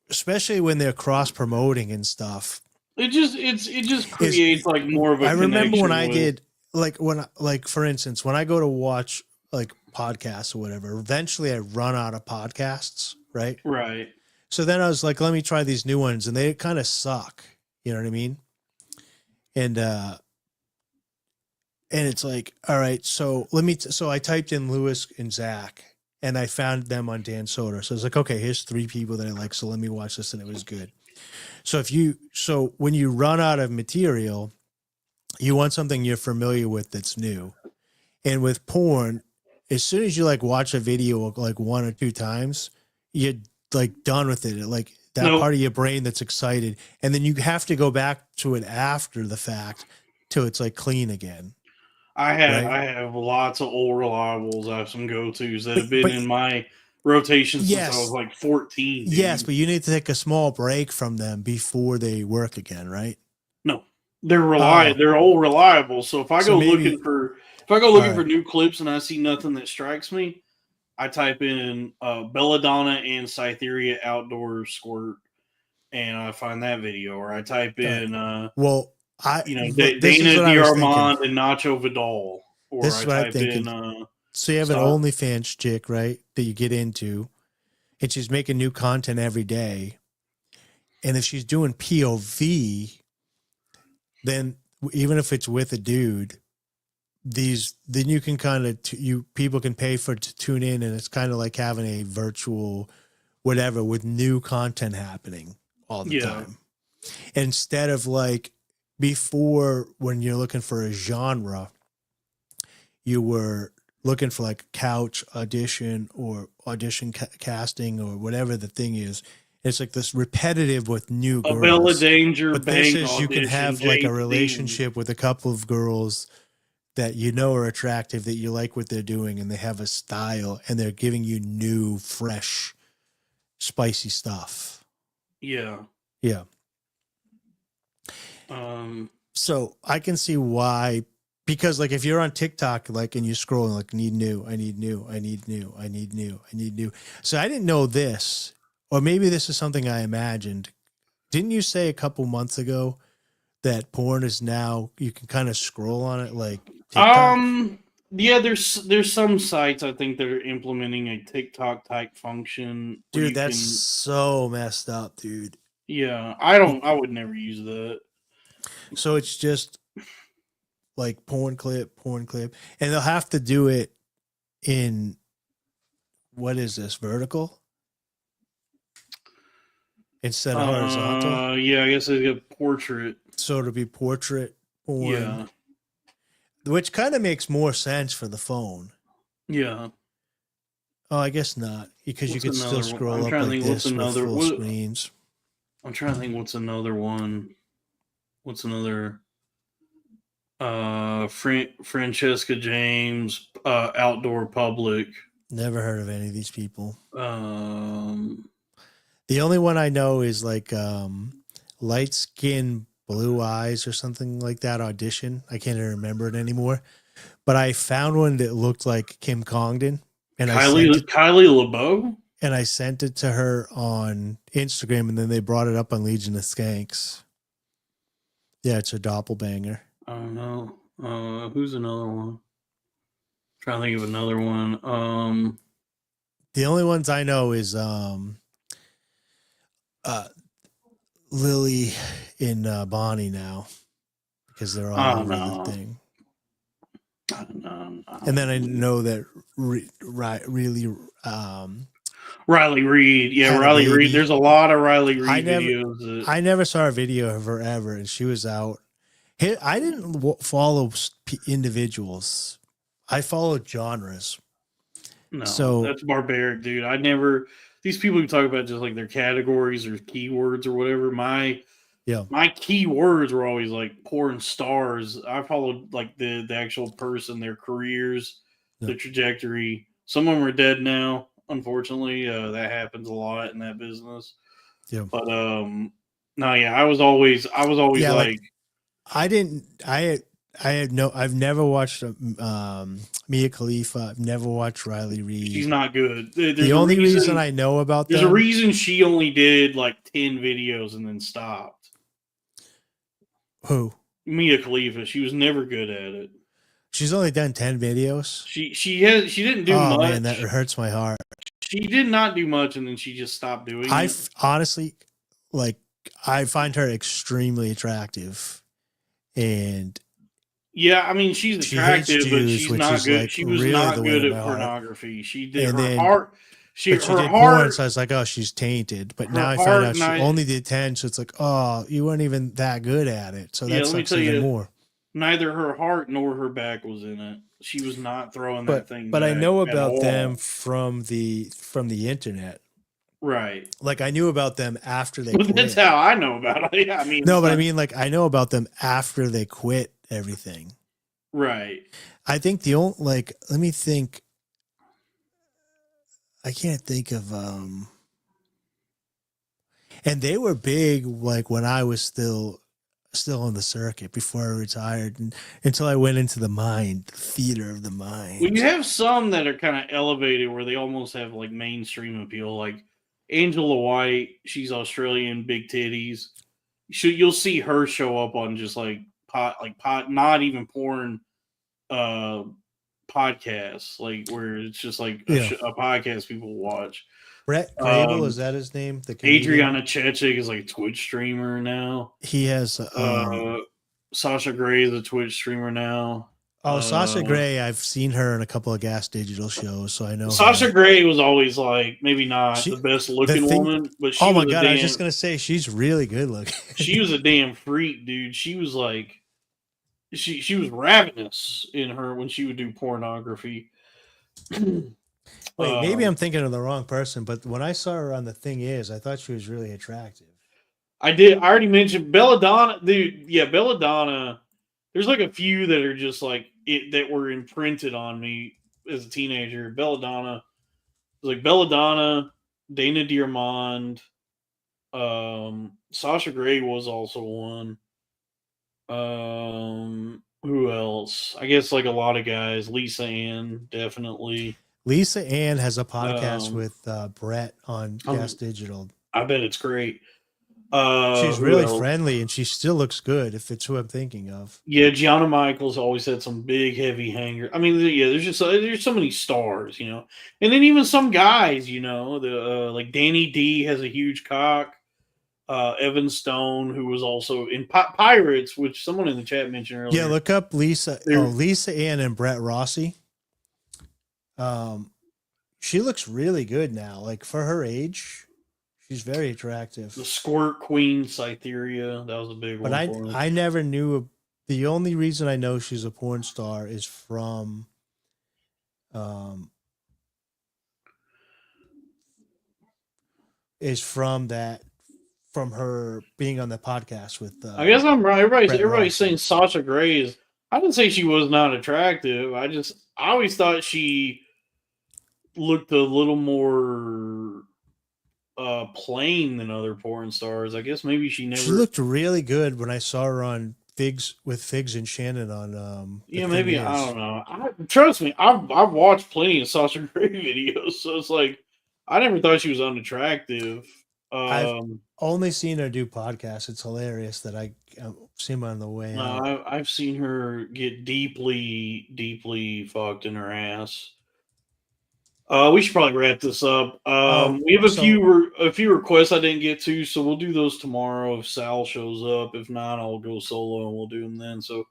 Speaker 1: especially when they're cross promoting and stuff,
Speaker 2: It just creates like more of a
Speaker 1: I remember when I
Speaker 2: with,
Speaker 1: did like for instance, when I go to watch like podcasts or whatever, eventually I run out of podcasts, right?
Speaker 2: Right.
Speaker 1: So then I was like, let me try these new ones, and they kind of suck. You know what I mean? And it's like, all right, so so I typed in Lewis and Zach, and I found them on Dan Soder. So I was like, okay, here's 3 people that I like, so let me watch this, and it was good. So when you run out of material, you want something you're familiar with that's new. And with porn, as soon as you like watch a video like 1 or 2 times, you're like done with it. Like that part of your brain that's excited, and then you have to go back to it after the fact till it's like clean again.
Speaker 2: I have lots of old reliables. I have some go-tos that have been in my rotation since I was like 14. Dude.
Speaker 1: Yes, but you need to take a small break from them before they work again, right?
Speaker 2: No, they're old reliable. So if I go looking for new clips and I see nothing that strikes me, I type in Belladonna and Cytherea outdoor squirt, and I find that video. Or I type in Dana Diarmond and Nacho Vidal. Or
Speaker 1: this is what
Speaker 2: I
Speaker 1: I'm
Speaker 2: type
Speaker 1: thinking. So you have an OnlyFans chick, right, that you get into, and she's making new content every day. And if she's doing POV, then even if it's with a dude, then you can kind of people can pay to tune in, and it's kind of like having a virtual whatever with new content happening all the time. Instead of like before, when you're looking for a genre, you were looking for like couch audition or audition casting or whatever the thing is. It's like this repetitive with new girls.
Speaker 2: Bella Danger,
Speaker 1: but this is you can have like a relationship with a couple of girls that you know are attractive, that you like what they're doing, and they have a style, and they're giving you new, fresh, spicy stuff.
Speaker 2: Yeah.
Speaker 1: Yeah. So I can see why. Because like if you're on TikTok, like, and you're scrolling, like, I need new. So I didn't know this, or maybe this is something I imagined. Didn't you say a couple months ago that porn is now, you can kind of scroll on it like TikTok?
Speaker 2: Yeah, there's some sites I think that are implementing a TikTok type function.
Speaker 1: Dude, that's so messed up, dude.
Speaker 2: Yeah, I would never use that.
Speaker 1: So it's just like porn clip, and they'll have to do it in, what is this, vertical instead of horizontal?
Speaker 2: Yeah, I guess it's a portrait.
Speaker 1: So it'll be portrait porn.
Speaker 2: Yeah.
Speaker 1: Which kind of makes more sense for the phone.
Speaker 2: Yeah.
Speaker 1: Oh, I guess not, because you could still scroll up like this with full screens.
Speaker 2: I'm trying to think what's another one. What's another? Francesca James, Outdoor Public.
Speaker 1: Never heard of any of these people.
Speaker 2: The
Speaker 1: only one I know is like light skin, blue eyes or something like that audition. I can't even remember it anymore. But I found one that looked like Kim Congdon. And
Speaker 2: Kylie LeBeau?
Speaker 1: And I sent it to her on Instagram, and then they brought it up on Legion of Skanks. Yeah, it's a doppelbanger.
Speaker 2: I don't know. Who's another one? I'm trying to think of another one.
Speaker 1: The only ones I know is Lily and Bonnie now, because they're all over the thing.
Speaker 2: I don't know.
Speaker 1: And then I know that
Speaker 2: Riley Reid. Yeah, Riley Reid. There's a lot of Riley Reid videos.
Speaker 1: I never saw a video of her ever, and she was out. I didn't follow individuals. I followed genres.
Speaker 2: No, so that's barbaric, dude. These people who talk about just like their categories or keywords or whatever, my keywords were always like porn stars. I followed like the actual person, their careers, the trajectory. Some of them are dead now, unfortunately. That happens a lot in that business. Yeah. But I was always like
Speaker 1: I've never watched Mia Khalifa. I've never watched Riley Reid.
Speaker 2: She's not good.
Speaker 1: The only reason I know about
Speaker 2: there's a reason she only did like 10 videos and then stopped.
Speaker 1: Who?
Speaker 2: Mia Khalifa. She was never good at it.
Speaker 1: She's only done 10 videos.
Speaker 2: She didn't do much.
Speaker 1: Oh man, that hurts my heart.
Speaker 2: She did not do much, and then she just stopped doing it.
Speaker 1: Honestly, like, I find her extremely attractive, and
Speaker 2: yeah, I mean, she's attractive, but she's not good. Like, she was really not good at pornography. She did and her heart. She did porn,
Speaker 1: so I was like, oh, she's tainted. But now I find out she only did 10, so it's like, oh, you weren't even that good at it. So that sucks even more.
Speaker 2: Neither her heart nor her back was in it. She was not throwing that thing.
Speaker 1: But I know about them from the internet.
Speaker 2: Right.
Speaker 1: Like, I knew about them after they quit.
Speaker 2: That's how I know about it. I mean,
Speaker 1: no, but I mean, like, I know about them after they quit everything.
Speaker 2: Right.
Speaker 1: I think the only, like, let me think. I can't think of, and they were big, like, when I was still on the circuit before I retired, and until I went into the theater of the mind.
Speaker 2: Well, you have some that are kind of elevated where they almost have like mainstream appeal, like Angela White. She's Australian, big titties. You'll see her show up on just like pot, not even porn podcasts, like where it's just like a podcast people watch.
Speaker 1: Brett Grable, is that his name?
Speaker 2: Adriana Chechik is like a Twitch streamer now.
Speaker 1: He has
Speaker 2: Sasha Grey is a Twitch streamer now.
Speaker 1: Oh, Sasha Grey, I've seen her in a couple of Gas Digital shows, so I know
Speaker 2: Sasha Grey was always like maybe not the best looking woman, but she
Speaker 1: my god, I was just gonna say she's really good looking.
Speaker 2: She was a damn freak, dude. She was like she was ravenous in her when she would do pornography.
Speaker 1: Wait, maybe I'm thinking of the wrong person, but when I saw her on The Thing Is, I thought she was really attractive.
Speaker 2: I already mentioned Belladonna, dude. Yeah, Belladonna. There's like a few that are just like that were imprinted on me as a teenager. Belladonna, Dana Diarmond, Sasha Grey was also one. Who else? I guess like a lot of guys. Lisa Ann, definitely.
Speaker 1: Lisa Ann has a podcast with Brett on Gas Digital.
Speaker 2: I bet it's great.
Speaker 1: She's really friendly, and she still looks good, if it's who I'm thinking of.
Speaker 2: Yeah, Gianna Michaels always had some big, heavy hanger. I mean, yeah, there's so many stars, you know. And then even some guys, you know, like Danny D has a huge cock. Evan Stone, who was also in Pirates, which someone in the chat mentioned earlier.
Speaker 1: Yeah, look up Lisa Ann and Brett Rossi. She looks really good now. Like, for her age, she's very attractive.
Speaker 2: The Squirt Queen, Cytherea, that was a big one.
Speaker 1: But I never knew. The only reason I know she's a porn star is from from her being on the podcast with.
Speaker 2: I guess I'm right. Everybody's saying Sasha Grey is. I didn't say she was not attractive. I always thought she looked a little more plain than other porn stars. I guess maybe she looked
Speaker 1: really good when I saw her on Figs and Shannon on
Speaker 2: yeah, maybe I don't know. Trust me, I've watched plenty of Sasha Grey videos, so it's like I never thought she was unattractive.
Speaker 1: I've only seen her do podcasts. It's hilarious that I see him on the way out.
Speaker 2: I've seen her get deeply, deeply fucked in her ass. We should probably wrap this up. We have a few requests I didn't get to, so we'll do those tomorrow if Sal shows up. If not, I'll go solo and we'll do them then. So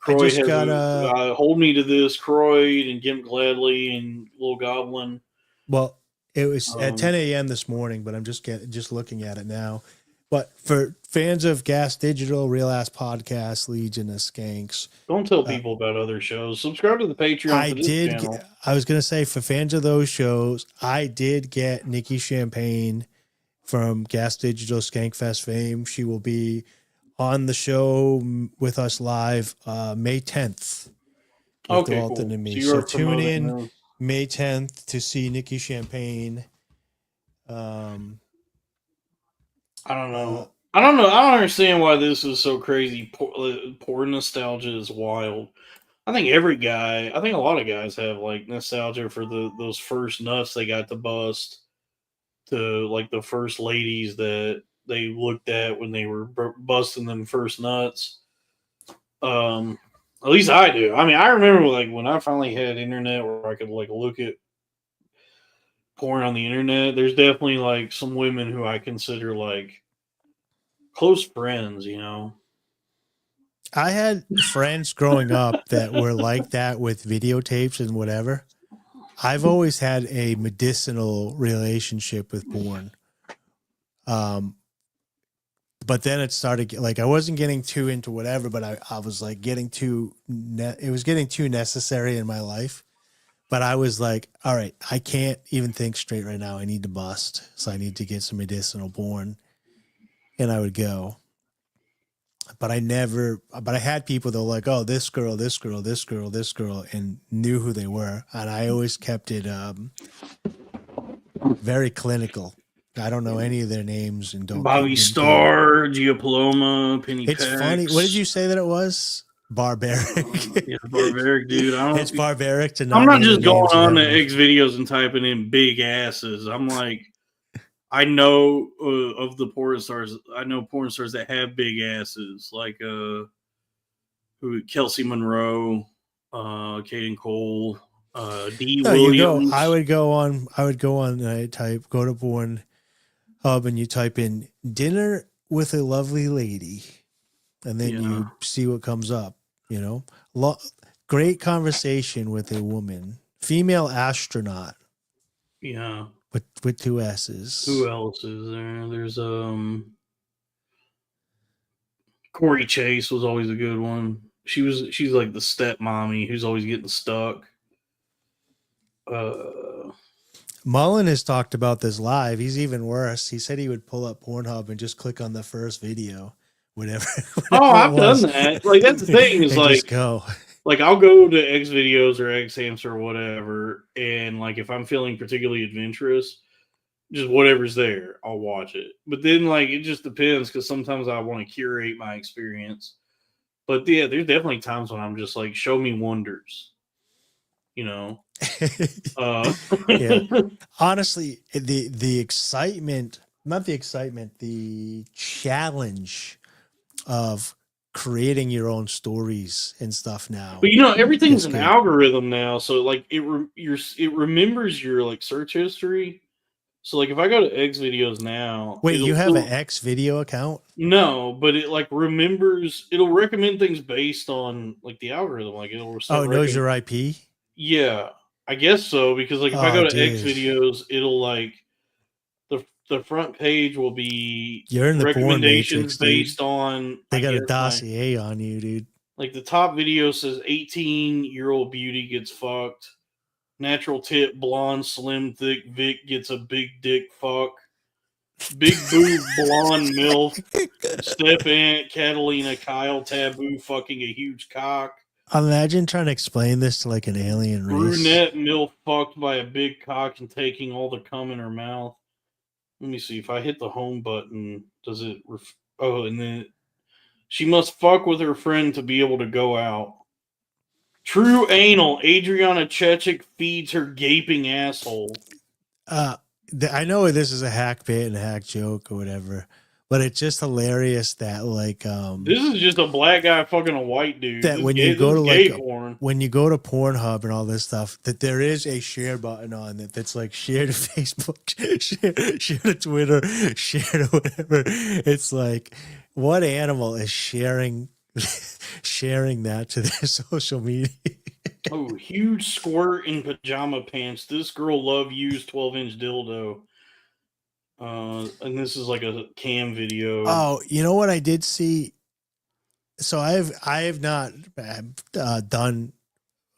Speaker 2: Croy has hold me to this, Croyd and Gimp Gladly and Little Goblin.
Speaker 1: Well, it was at 10 a.m. this morning, but I'm just looking at it now. But for fans of Gas Digital, Real Ass Podcast, Legion of Skanks.
Speaker 2: Don't tell people about other shows. Subscribe to the Patreon for this channel.
Speaker 1: I was going to say, for fans of those shows, I did get Nikki Champagne from Gas Digital Skankfest fame. She will be on the show with us live May 10th. With Dalton and me. So tune in May 10th to see Nikki Champagne.
Speaker 2: I don't know. I don't understand why this is so crazy. Porn nostalgia is wild. I think a lot of guys have like nostalgia for those first nuts they got to bust, to like the first ladies that they looked at when they were busting them first nuts. At least I do. I mean, I remember like when I finally had internet where I could like look at porn on the internet. There's definitely like some women who I consider like close friends. You know.
Speaker 1: I had friends growing up that were like that with videotapes and whatever. I've always had a medicinal relationship with porn. But then it started like I wasn't getting too into whatever, but I was like getting too it was getting too necessary in my life. But I was like, all right, I can't even think straight right now. I need to bust. So I need to get some medicinal porn. And I would go. But I had people that were like, oh, this girl, this girl, this girl, this girl, and knew who they were. And I always kept it very clinical. I don't know any of their names and don't.
Speaker 2: Bobby Starr, Gia Paloma, Penny
Speaker 1: It's
Speaker 2: Pax.
Speaker 1: funny. What did you say that it was? Barbaric.
Speaker 2: Yeah, barbaric, dude.
Speaker 1: It's barbaric to not.
Speaker 2: I'm not just going on to X videos and typing in big asses. I'm like, I know of the porn stars. I know porn stars that have big asses, like Kelsey Monroe, Kaden Cole, D. Williams.
Speaker 1: I would go on. I go to Porn Hub and you type in dinner with a lovely lady, and then you see what comes up. You know, great conversation with a woman, female astronaut.
Speaker 2: Yeah.
Speaker 1: With two S's.
Speaker 2: Who else is there? There's Corey Chase was always a good one. She's like the stepmommy who's always getting stuck.
Speaker 1: Mullen has talked about this live. He's even worse. He said he would pull up Pornhub and just click on the first video, whatever.
Speaker 2: I've done that. Like that's the thing is like
Speaker 1: just go.
Speaker 2: Like I'll go to X videos or X Hamster or whatever, and like if I'm feeling particularly adventurous, just whatever's there, I'll watch it. But then like it just depends because sometimes I want to curate my experience. But yeah, there's definitely times when I'm just like, show me wonders, you know.
Speaker 1: Yeah. Honestly, the excitement, not the excitement, the challenge of creating your own stories and stuff now.
Speaker 2: But you know, everything's an algorithm now, so like it remembers your like search history. So like if I go to X videos now,
Speaker 1: wait, you have an X video account?
Speaker 2: No, but it like remembers. It'll recommend things based on like the algorithm. Like it'll.
Speaker 1: It knows your IP.
Speaker 2: Yeah, I guess so because like if I go to X videos, it'll like the front page will be
Speaker 1: you're in the
Speaker 2: recommendations
Speaker 1: porn matrix,
Speaker 2: based on.
Speaker 1: They got a dossier on you, dude.
Speaker 2: Like the top video says 18-year-old beauty gets fucked. Natural tip, blonde, slim, thick Vic gets a big dick fuck. Big boob, blonde MILF. Step Aunt, Catalina, Kyle, taboo, fucking a huge cock.
Speaker 1: Imagine trying to explain this to like an alien race.
Speaker 2: Brunette MILF fucked by a big cock and taking all the cum in her mouth. Let me see if I hit the home button. Does it? And then she must fuck with her friend to be able to go out. True anal. Adriana Chechik feeds her gaping asshole.
Speaker 1: I know this is a hack bit and a hack joke or whatever, but it's just hilarious that like
Speaker 2: this is just a black guy fucking a white dude.
Speaker 1: That when you go to like when you go to Pornhub and all this stuff, that there is a share button on it that's like share to Facebook, share to Twitter, share to whatever. It's like what animal is sharing that to their social media?
Speaker 2: Oh, huge squirt in pajama pants. This girl love used 12-inch dildo. And this is like a cam video.
Speaker 1: Oh, you know what I did see? So I have not done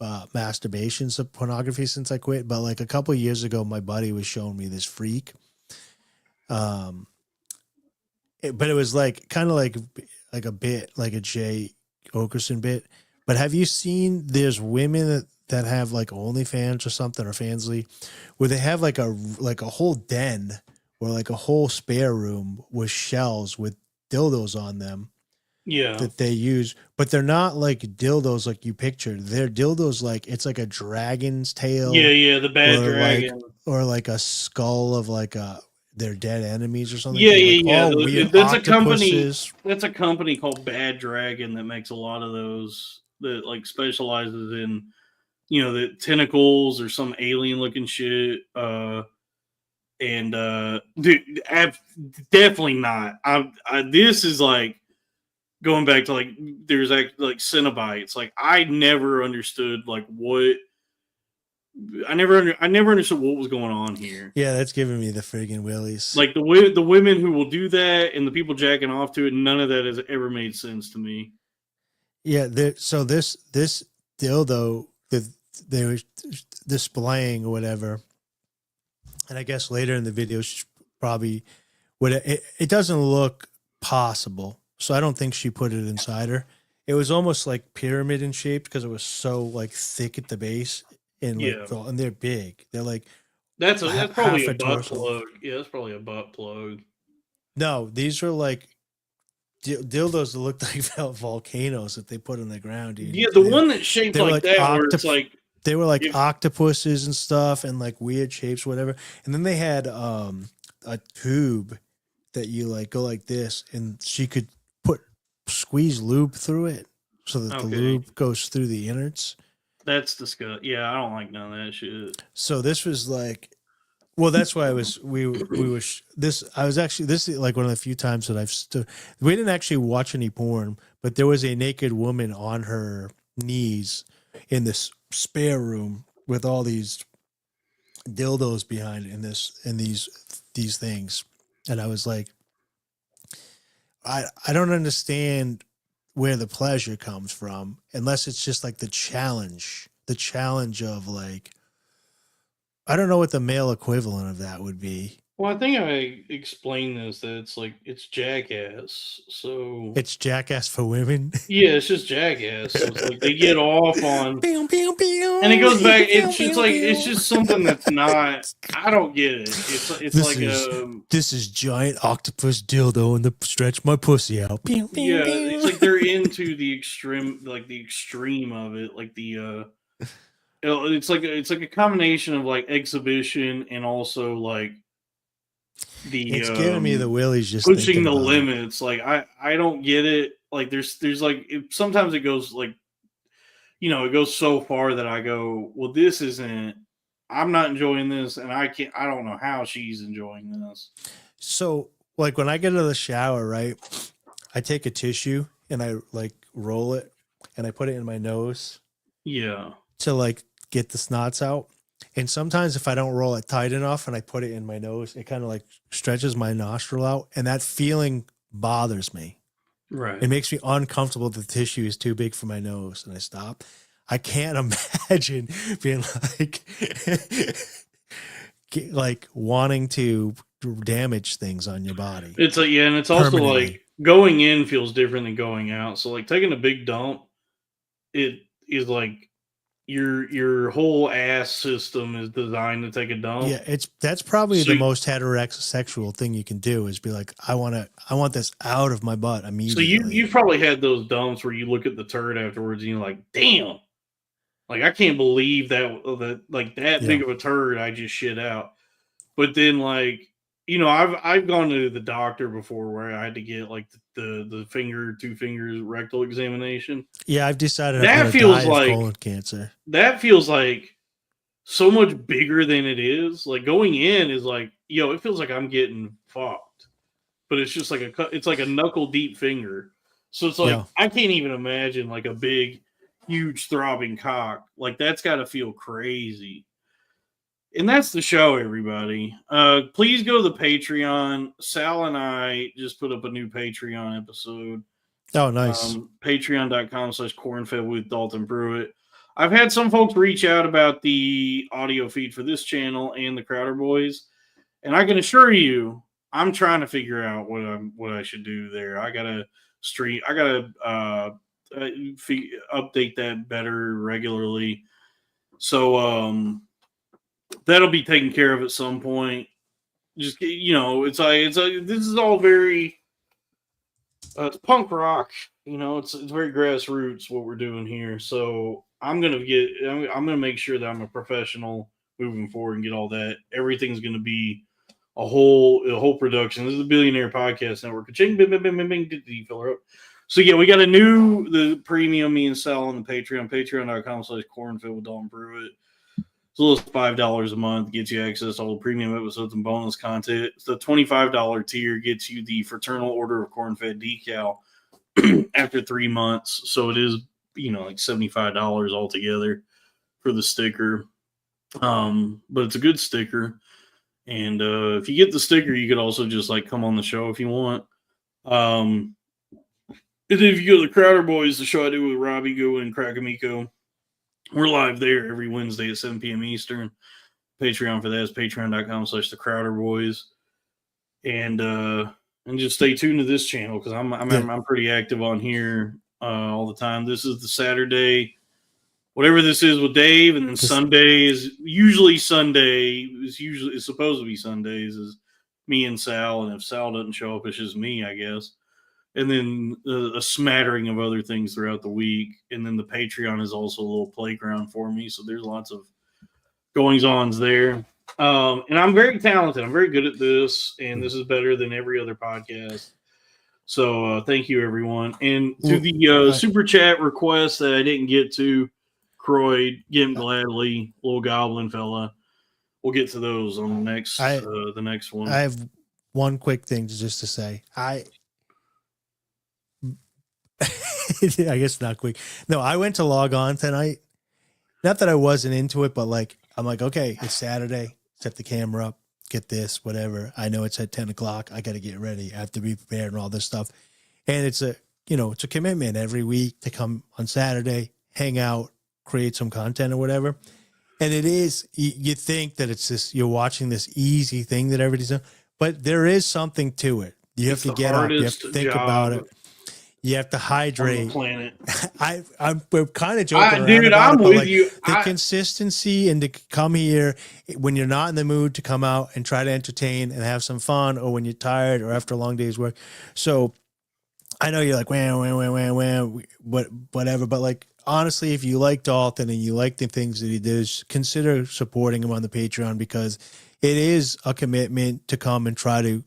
Speaker 1: masturbations of pornography since I quit, but like a couple of years ago, my buddy was showing me this freak. But it was like kind of like a bit, like a Jay Okerson bit. But have you seen there's women that have like OnlyFans or something or Fansly where they have like a whole den or like a whole spare room with shells with dildos on them.
Speaker 2: Yeah.
Speaker 1: That they use, but they're not like dildos like you pictured. They're dildos like it's like a dragon's tail.
Speaker 2: Yeah, the bad dragon.
Speaker 1: or like a skull of like a their dead enemies or something.
Speaker 2: Yeah,
Speaker 1: Like,
Speaker 2: yeah.
Speaker 1: oh, weird
Speaker 2: That's a company.
Speaker 1: octopuses.
Speaker 2: That's a company called Bad Dragon that makes a lot of those. That like specializes in, the tentacles or some alien looking shit. And dude, definitely not. This is like going back to like there's like Cenobites. Like I never understood like what. I never understood what was going on here.
Speaker 1: Yeah, that's giving me the friggin' willies.
Speaker 2: Like the women who will do that and the people jacking off to it, none of that has ever made sense to me.
Speaker 1: Yeah, so this dildo that they were displaying or whatever, and I guess later in the video she probably would. It doesn't look possible, so I don't think she put it inside her. It was almost like pyramid in shape because it was so like thick at the base. And like, and they're big. They're like
Speaker 2: that's probably a butt
Speaker 1: torso.
Speaker 2: plug. Yeah, that's probably a butt plug.
Speaker 1: No, these are like dildos that look like volcanoes that they put on the ground. Dude.
Speaker 2: Yeah, the one that's shaped like that, where it's like
Speaker 1: they were like octopuses and stuff, and like weird shapes, whatever. And then they had a tube that you like go like this, and she could squeeze lube through it so that the lube goes through the innards.
Speaker 2: That's disgusting. Yeah, I don't like none of that shit.
Speaker 1: So this was like, well, that's why we were this. I was actually, this is like one of the few times that I've stood. We didn't actually watch any porn, but there was a naked woman on her knees in this spare room with all these dildos behind it and these things. And I was like, I don't understand where the pleasure comes from, unless it's just like the challenge of like, I don't know what the male equivalent of that would be.
Speaker 2: Well, I think I explained this, that it's Jackass. So
Speaker 1: it's Jackass for women.
Speaker 2: Yeah, it's just Jackass. So it's like they get off on, and it goes back. It's just something that's not. I don't get it.
Speaker 1: This is giant octopus dildo and the stretch my pussy out.
Speaker 2: Yeah, it's like they're into the extreme, like the extreme of it, like the. It's like a combination of like exhibition and also like.
Speaker 1: It's giving me the willies just
Speaker 2: pushing the limits. Like I don't get it. Like there's like sometimes it goes like, it goes so far that I go, well, this isn't. I'm not enjoying this, and I don't know how she's enjoying this.
Speaker 1: So like when I get out of the shower, right, I take a tissue and I like roll it and I put it in my nose.
Speaker 2: Yeah.
Speaker 1: To like get the snots out. And sometimes if I don't roll it tight enough and I put it in my nose, it kind of like stretches my nostril out. And that feeling bothers me.
Speaker 2: Right.
Speaker 1: It makes me uncomfortable. The tissue is too big for my nose and I stop. I can't imagine being like wanting to damage things on your body.
Speaker 2: It's like, yeah. And it's also like going in feels different than going out. So like taking a big dump, it is like, your whole ass system is designed to take a dump.
Speaker 1: Yeah, that's probably the most heterosexual thing you can do is be like, I want this out of my butt immediately.
Speaker 2: So you've probably had those dumps where you look at the turd afterwards and you're like, damn, like I can't believe that like that big of a turd I just shit out. But then like, I've gone to the doctor before where I had to get like the two fingers rectal examination.
Speaker 1: Yeah, I've decided
Speaker 2: that feels like
Speaker 1: colon cancer.
Speaker 2: That feels like so much bigger than it is. Like going in is like, it feels like I'm getting fucked, but it's just like it's like a knuckle deep finger. So it's like I can't even imagine like a big, huge throbbing cock. Like that's got to feel crazy. And that's the show, everybody. Please go to the Patreon. Sal and I just put up a new Patreon episode.
Speaker 1: Oh, nice.
Speaker 2: Patreon.com/cornfed with Dalton Pruitt. I've had some folks reach out about the audio feed for this channel and the Crowder Boys. And I can assure you, I'm trying to figure out what I should do there. I got to stream. I got to update that better regularly. So, that'll be taken care of at some point. Just it's like this is all very it's punk rock. It's very grassroots what we're doing here. So I'm gonna make sure that I'm a professional moving forward and get all that. Everything's gonna be whole production. This is the Billionaire Podcast Network. Ching, bing, bing, bing, bing, bing, did you fill her up? So yeah, we got the premium, me and Sal on the Patreon, patreon.com/cornfed with Dalton Pruitt. It's a little $5 a month, gets you access to all the premium episodes and bonus content. The $25 tier gets you the Fraternal Order of Cornfed decal after 3 months. So it is, like $75 altogether for the sticker. But it's a good sticker. And if you get the sticker, you could also just like come on the show if you want. And if you go to the Crowder Boys, the show I do with Robbie Go and Crackamico, we're live there every Wednesday at 7 p.m. Eastern. Patreon for that is patreon.com/the Crowder Boys. And just stay tuned to this channel because I'm pretty active on here all the time. This is the Saturday, whatever this is with Dave, and then Sunday is usually Sunday. It's supposed to be Sundays is me and Sal, and if Sal doesn't show up, it's just me, I guess. And then a smattering of other things throughout the week. And then the Patreon is also a little playground for me. So there's lots of goings-ons there. And I'm very talented. I'm very good at this. And this is better than every other podcast. So thank you, everyone. And to the super chat request that I didn't get to, Croyd, get him gladly, little goblin fella. We'll get to those on the next one.
Speaker 1: I have one quick thing to say. I guess not quick. No, I went to log on tonight. Not that I wasn't into it, but like I'm like, okay, it's Saturday. Set the camera up, get this, whatever. I know it's at 10 o'clock. I got to get ready. I have to be prepared and all this stuff. And it's a commitment every week to come on Saturday, hang out, create some content or whatever. And it is, you think that it's this, you're watching this easy thing that everybody's doing, but there is something to it. You have to get up, you have to think about it. You have to hydrate.
Speaker 2: On the planet.
Speaker 1: We're kind of joking around
Speaker 2: dude,
Speaker 1: about
Speaker 2: I'm
Speaker 1: it, but
Speaker 2: with
Speaker 1: like
Speaker 2: you.
Speaker 1: The consistency and to come here when you're not in the mood to come out and try to entertain and have some fun, or when you're tired or after a long day's work. So I know you're like, whatever. But like, honestly, if you like Dalton and you like the things that he does, consider supporting him on the Patreon because it is a commitment to come and try to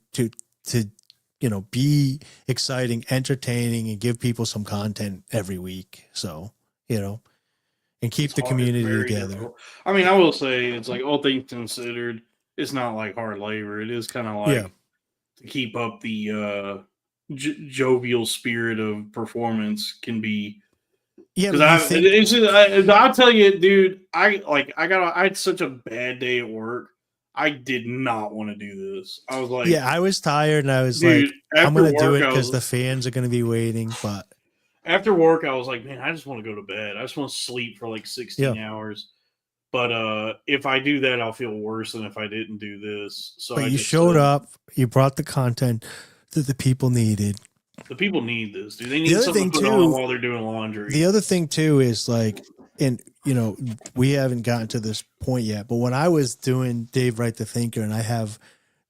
Speaker 1: be exciting, entertaining, and give people some content every week. So, and keep the community together.
Speaker 2: Difficult. I mean, I will say it's like all things considered, it's not like hard labor. It is kind of like to keep up the jovial spirit of performance can be. Yeah, I'll tell you, dude. I had such a bad day at work. I did not want to do this. I was like,
Speaker 1: I was tired and I was like, I'm going to do it because the fans are going to be waiting. But
Speaker 2: after work, I was like, man, I just want to go to bed. I just want to sleep for like 16 hours. But if I do that, I'll feel worse than if I didn't do this. So
Speaker 1: you showed up, you brought the content that the people needed.
Speaker 2: The people need this, dude. They need something to put on while they're doing laundry.
Speaker 1: The other thing too is like, and we haven't gotten to this point yet, but when I was doing Dave Wright the Thinker, and I have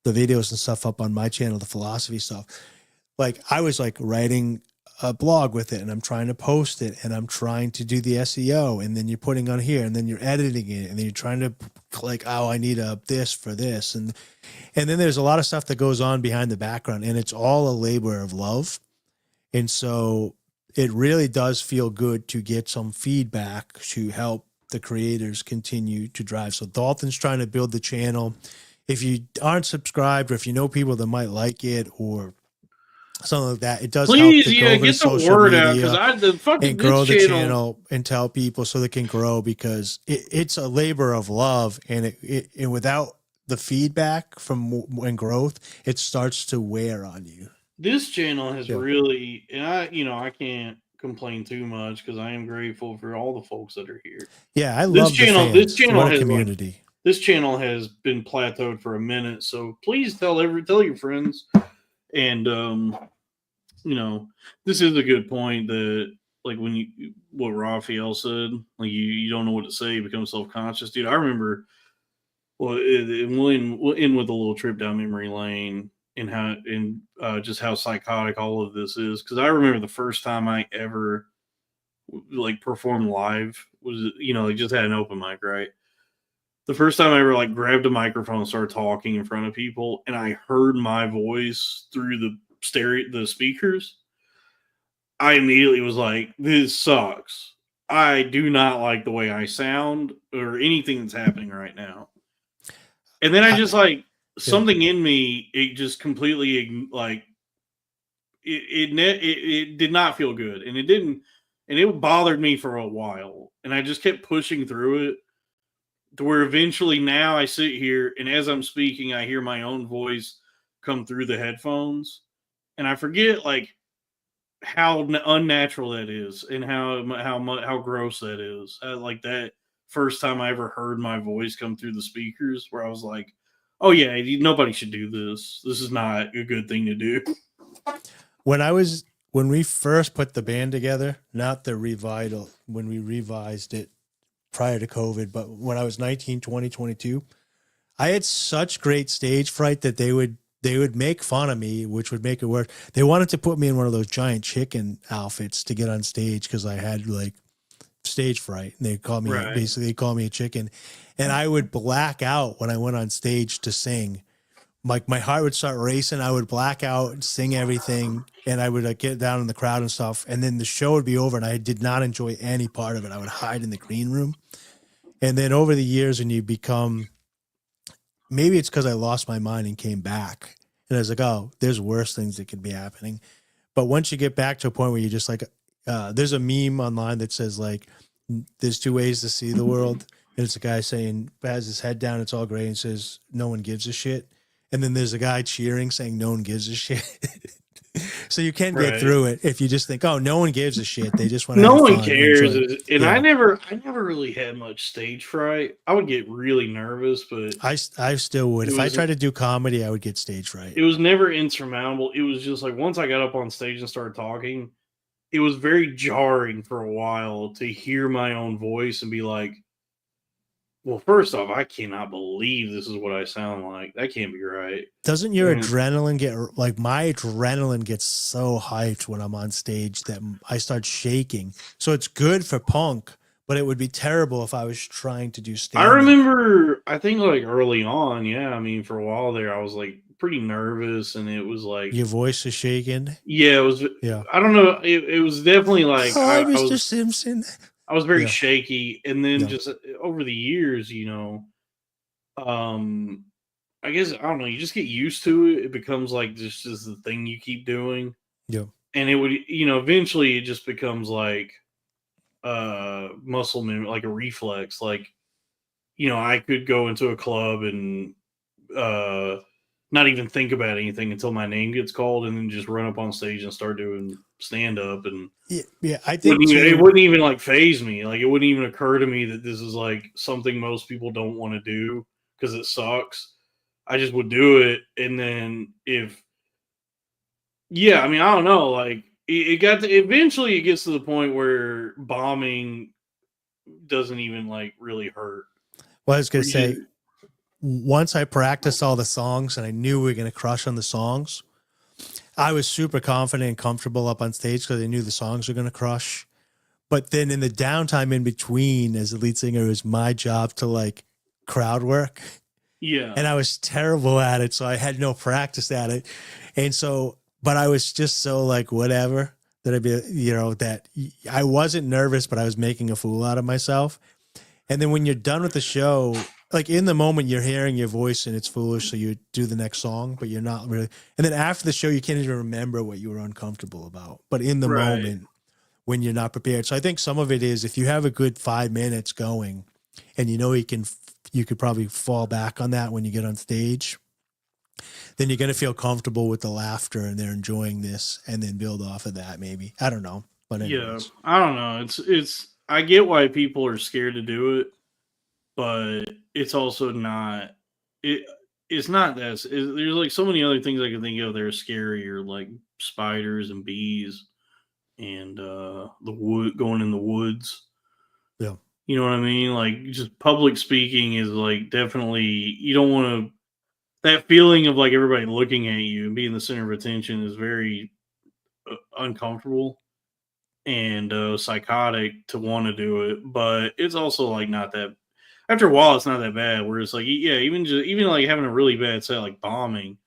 Speaker 1: the videos and stuff up on my channel, the philosophy stuff, like I was like writing a blog with it, and I'm trying to post it, and I'm trying to do the SEO, and then you're putting on here, and then you're editing it, and then you're trying to like, oh, I need a this for this, and then there's a lot of stuff that goes on behind the background, and it's all a labor of love, and so it really does feel good to get some feedback to help the creators continue to drive. So Dalton's trying to build the channel. If you aren't subscribed, or if you know people that might like it or something like that, it does help to go over
Speaker 2: get the word out
Speaker 1: and grow the channel and tell people so they can grow, because it's a labor of love, and and without the feedback from and growth, it starts to wear on you.
Speaker 2: This channel has really, and I can't complain too much because I am grateful for all the folks that are here.
Speaker 1: Yeah, I love this channel has community.
Speaker 2: This channel has been plateaued for a minute, so please tell your friends. And this is a good point that, like, what Raphael said, like you don't know what to say, you become self-conscious, dude. I remember, we'll end with a little trip down memory lane. And just how psychotic all of this is, because I remember the first time I ever like performed live was like just had an open mic, right? the first time I ever like grabbed a microphone and started talking in front of people, and I heard my voice through the speakers, I immediately was like, "This sucks. I do not like the way I sound or anything that's happening right now." And then I just like something in me, it just completely like it did not feel good, and it didn't, and it bothered me for a while, and I just kept pushing through it to where eventually now I sit here, and as I'm speaking, I hear my own voice come through the headphones, and I forget like how unnatural that is, and how gross that is. Like that first time I ever heard my voice come through the speakers, where I was like, "Oh yeah, nobody should do this. This is not a good thing to do."
Speaker 1: When we first put the band together, not the when we revised it prior to COVID, but when I was 19, 20, 22, I had such great stage fright that they would make fun of me, which would make it worse. They wanted to put me in one of those giant chicken outfits to get on stage because I had like stage fright. And they called me they called me a chicken, and I would black out when I went on stage to sing. Like my heart would start racing. I would black out, sing everything, and I would get down in the crowd and stuff. And then the show would be over, and I did not enjoy any part of it. I would hide in the green room. And then over the years, when you become, maybe it's because I lost my mind and came back, and I was like, oh, there's worse things that could be happening. But once you get back to a point where you're just like, there's a meme online that says like, there's two ways to see the world. And it's a guy saying, has his head down, it's all gray, and says, no one gives a shit. And then there's a guy cheering saying no one gives a shit. So you can get through it if you just think, oh, no one gives a shit. They just want to
Speaker 2: no one cares. And I never really had much stage fright. I would get really nervous, but
Speaker 1: I still would. If I tried to do comedy, I would get stage fright.
Speaker 2: It was never insurmountable. It was just like once I got up on stage and started talking, it was very jarring for a while to hear my own voice and be like, well, first off, I cannot believe this is what I sound like. That can't be right.
Speaker 1: Doesn't your adrenaline get, like my adrenaline gets so hyped when I'm on stage that I start shaking. So it's good for punk, but it would be terrible if I was trying to do stand-up.
Speaker 2: I remember, I think like early on, I mean, for a while there, I was like pretty nervous, and it was like...
Speaker 1: Your voice is shaking?
Speaker 2: Yeah, it was... Yeah. I don't know. It was definitely like...
Speaker 1: Hi, Mr. Simpson.
Speaker 2: I was very shaky, and then just over the years, I guess, I don't know, you just get used to it. It becomes like just the thing you keep doing.
Speaker 1: Yeah.
Speaker 2: And it would, eventually it just becomes like muscle memory, like a reflex. Like, I could go into a club and not even think about anything until my name gets called, and then just run up on stage and start doing stand up. And
Speaker 1: I think
Speaker 2: it wouldn't even like phase me. Like, it wouldn't even occur to me that this is like something most people don't want to do because it sucks. I just would do it. And then I mean, I don't know, like eventually it gets to the point where bombing doesn't even like really hurt.
Speaker 1: Well, I was going to say, once I practiced all the songs and I knew we were going to crush on the songs, I was super confident and comfortable up on stage because I knew the songs were going to crush. But then in the downtime in between, as the lead singer, it was my job to like crowd work.
Speaker 2: Yeah.
Speaker 1: And I was terrible at it, so I had no practice at it. And so, but I was just so like whatever that I'd be, that I wasn't nervous, but I was making a fool out of myself. And then when you're done with the show, like in the moment you're hearing your voice and it's foolish, so you do the next song, but you're not really. And then after the show, you can't even remember what you were uncomfortable about. But in the moment when you're not prepared. So I think some of it is if you have a good 5 minutes going and you could probably fall back on that when you get on stage, then you're going to feel comfortable with the laughter and they're enjoying this and then build off of that. Maybe. I don't know. But anyways.
Speaker 2: I don't know. I get why people are scared to do it, but it's also not, it's not that. There's like so many other things I can think of that are scarier, like spiders and bees and the wood, going in the woods.
Speaker 1: Yeah.
Speaker 2: You know what I mean? Like, just public speaking is like definitely, you don't want to, that feeling of like everybody looking at you and being the center of attention is very uncomfortable and psychotic to want to do it. But it's also like not that, after a while, it's not that bad. Where it's like, yeah, even like having a really bad set, like bombing,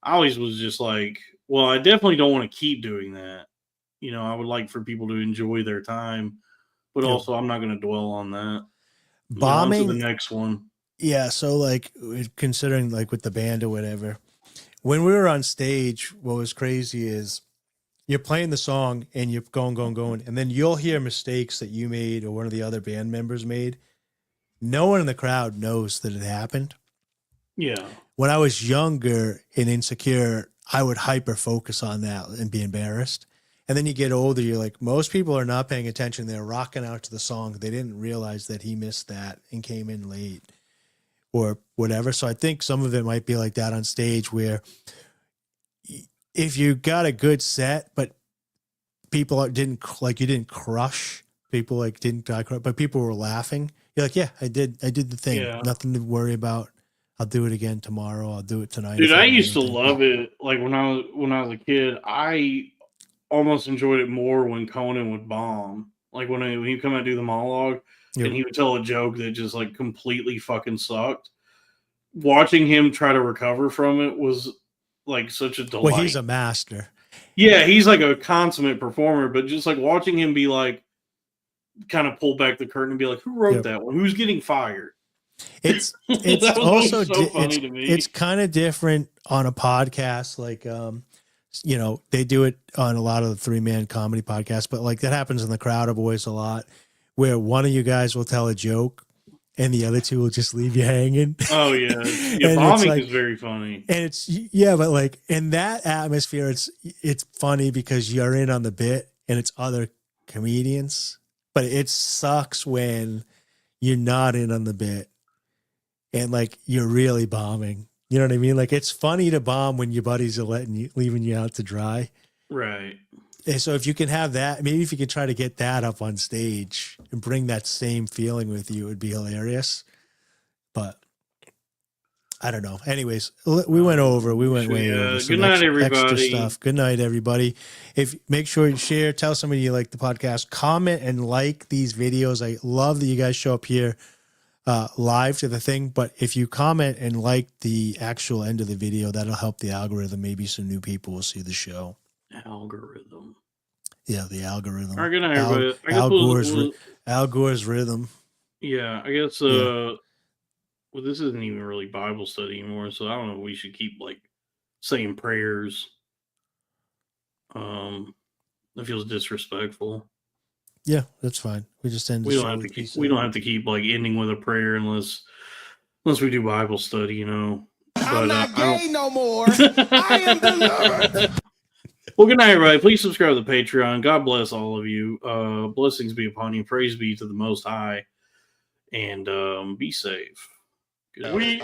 Speaker 2: I always was just like, well, I definitely don't want to keep doing that. You know, I would like for people to enjoy their time, but also I'm not going to dwell on that.
Speaker 1: Bombing,
Speaker 2: on to the next one.
Speaker 1: Yeah, so like considering like with the band or whatever, when we were on stage, what was crazy is you're playing the song and you're going, and then you'll hear mistakes that you made or one of the other band members made. No one in the crowd knows that it happened.
Speaker 2: Yeah.
Speaker 1: When I was younger and insecure, I would hyper focus on that and be embarrassed. And then you get older, you're like, most people are not paying attention. They're rocking out to the song. They didn't realize that he missed that and came in late or whatever. So I think some of it might be like that on stage where if you got a good set, but people didn't crush, people like didn't die, but people were laughing. You're like, yeah, I did the thing. Yeah. Nothing to worry about. I'll do it again tomorrow. I'll do it tonight.
Speaker 2: Dude, I used to love it. Like when I was a kid, I almost enjoyed it more when Conan would bomb. Like when he would come out and do the monologue and he would tell a joke that just like completely fucking sucked. Watching him try to recover from it was like such a delight.
Speaker 1: Well, he's a master.
Speaker 2: Yeah, he's like a consummate performer, but just like watching him be like, kind of pull back the curtain and be like, who wrote that one? Who's getting fired?
Speaker 1: It's also so funny to me. It's kind of different on a podcast. Like, you know, they do it on a lot of the 3-man comedy podcasts, but like that happens in the Crowder Boys a lot, where one of you guys will tell a joke and the other two will just leave you hanging.
Speaker 2: Oh yeah, bombing is very funny.
Speaker 1: And it's but like in that atmosphere, it's funny because you're in on the bit and it's other comedians. But it sucks when you're not in on the bit and like you're really bombing. You know what I mean? Like it's funny to bomb when your buddies are leaving you out to dry.
Speaker 2: Right.
Speaker 1: And so if you can have that, maybe if you could try to get that up on stage and bring that same feeling with you, it would be hilarious. But I don't know. Anyways, we went over. We went way over.
Speaker 2: Good night, everybody.
Speaker 1: Extra stuff. Good night, everybody. Make sure you share. Tell somebody you like the podcast. Comment and like these videos. I love that you guys show up here live to the thing. But if you comment and like the actual end of the video, that'll help the algorithm. Maybe some new people will see the show.
Speaker 2: Algorithm.
Speaker 1: Yeah, the algorithm.
Speaker 2: All right, good night, everybody.
Speaker 1: Al Gore's rhythm.
Speaker 2: Yeah, I guess. Well, this isn't even really Bible study anymore, so I don't know if we should keep like saying prayers. That feels disrespectful.
Speaker 1: Yeah, that's fine. We just end.
Speaker 2: We don't have to keep like ending with a prayer unless we do Bible study, you know.
Speaker 3: I'm not gay no more. I am delivered.
Speaker 2: Well, good night, everybody. Please subscribe to the Patreon. God bless all of you. Blessings be upon you. Praise be to the Most High, and be safe. Good night.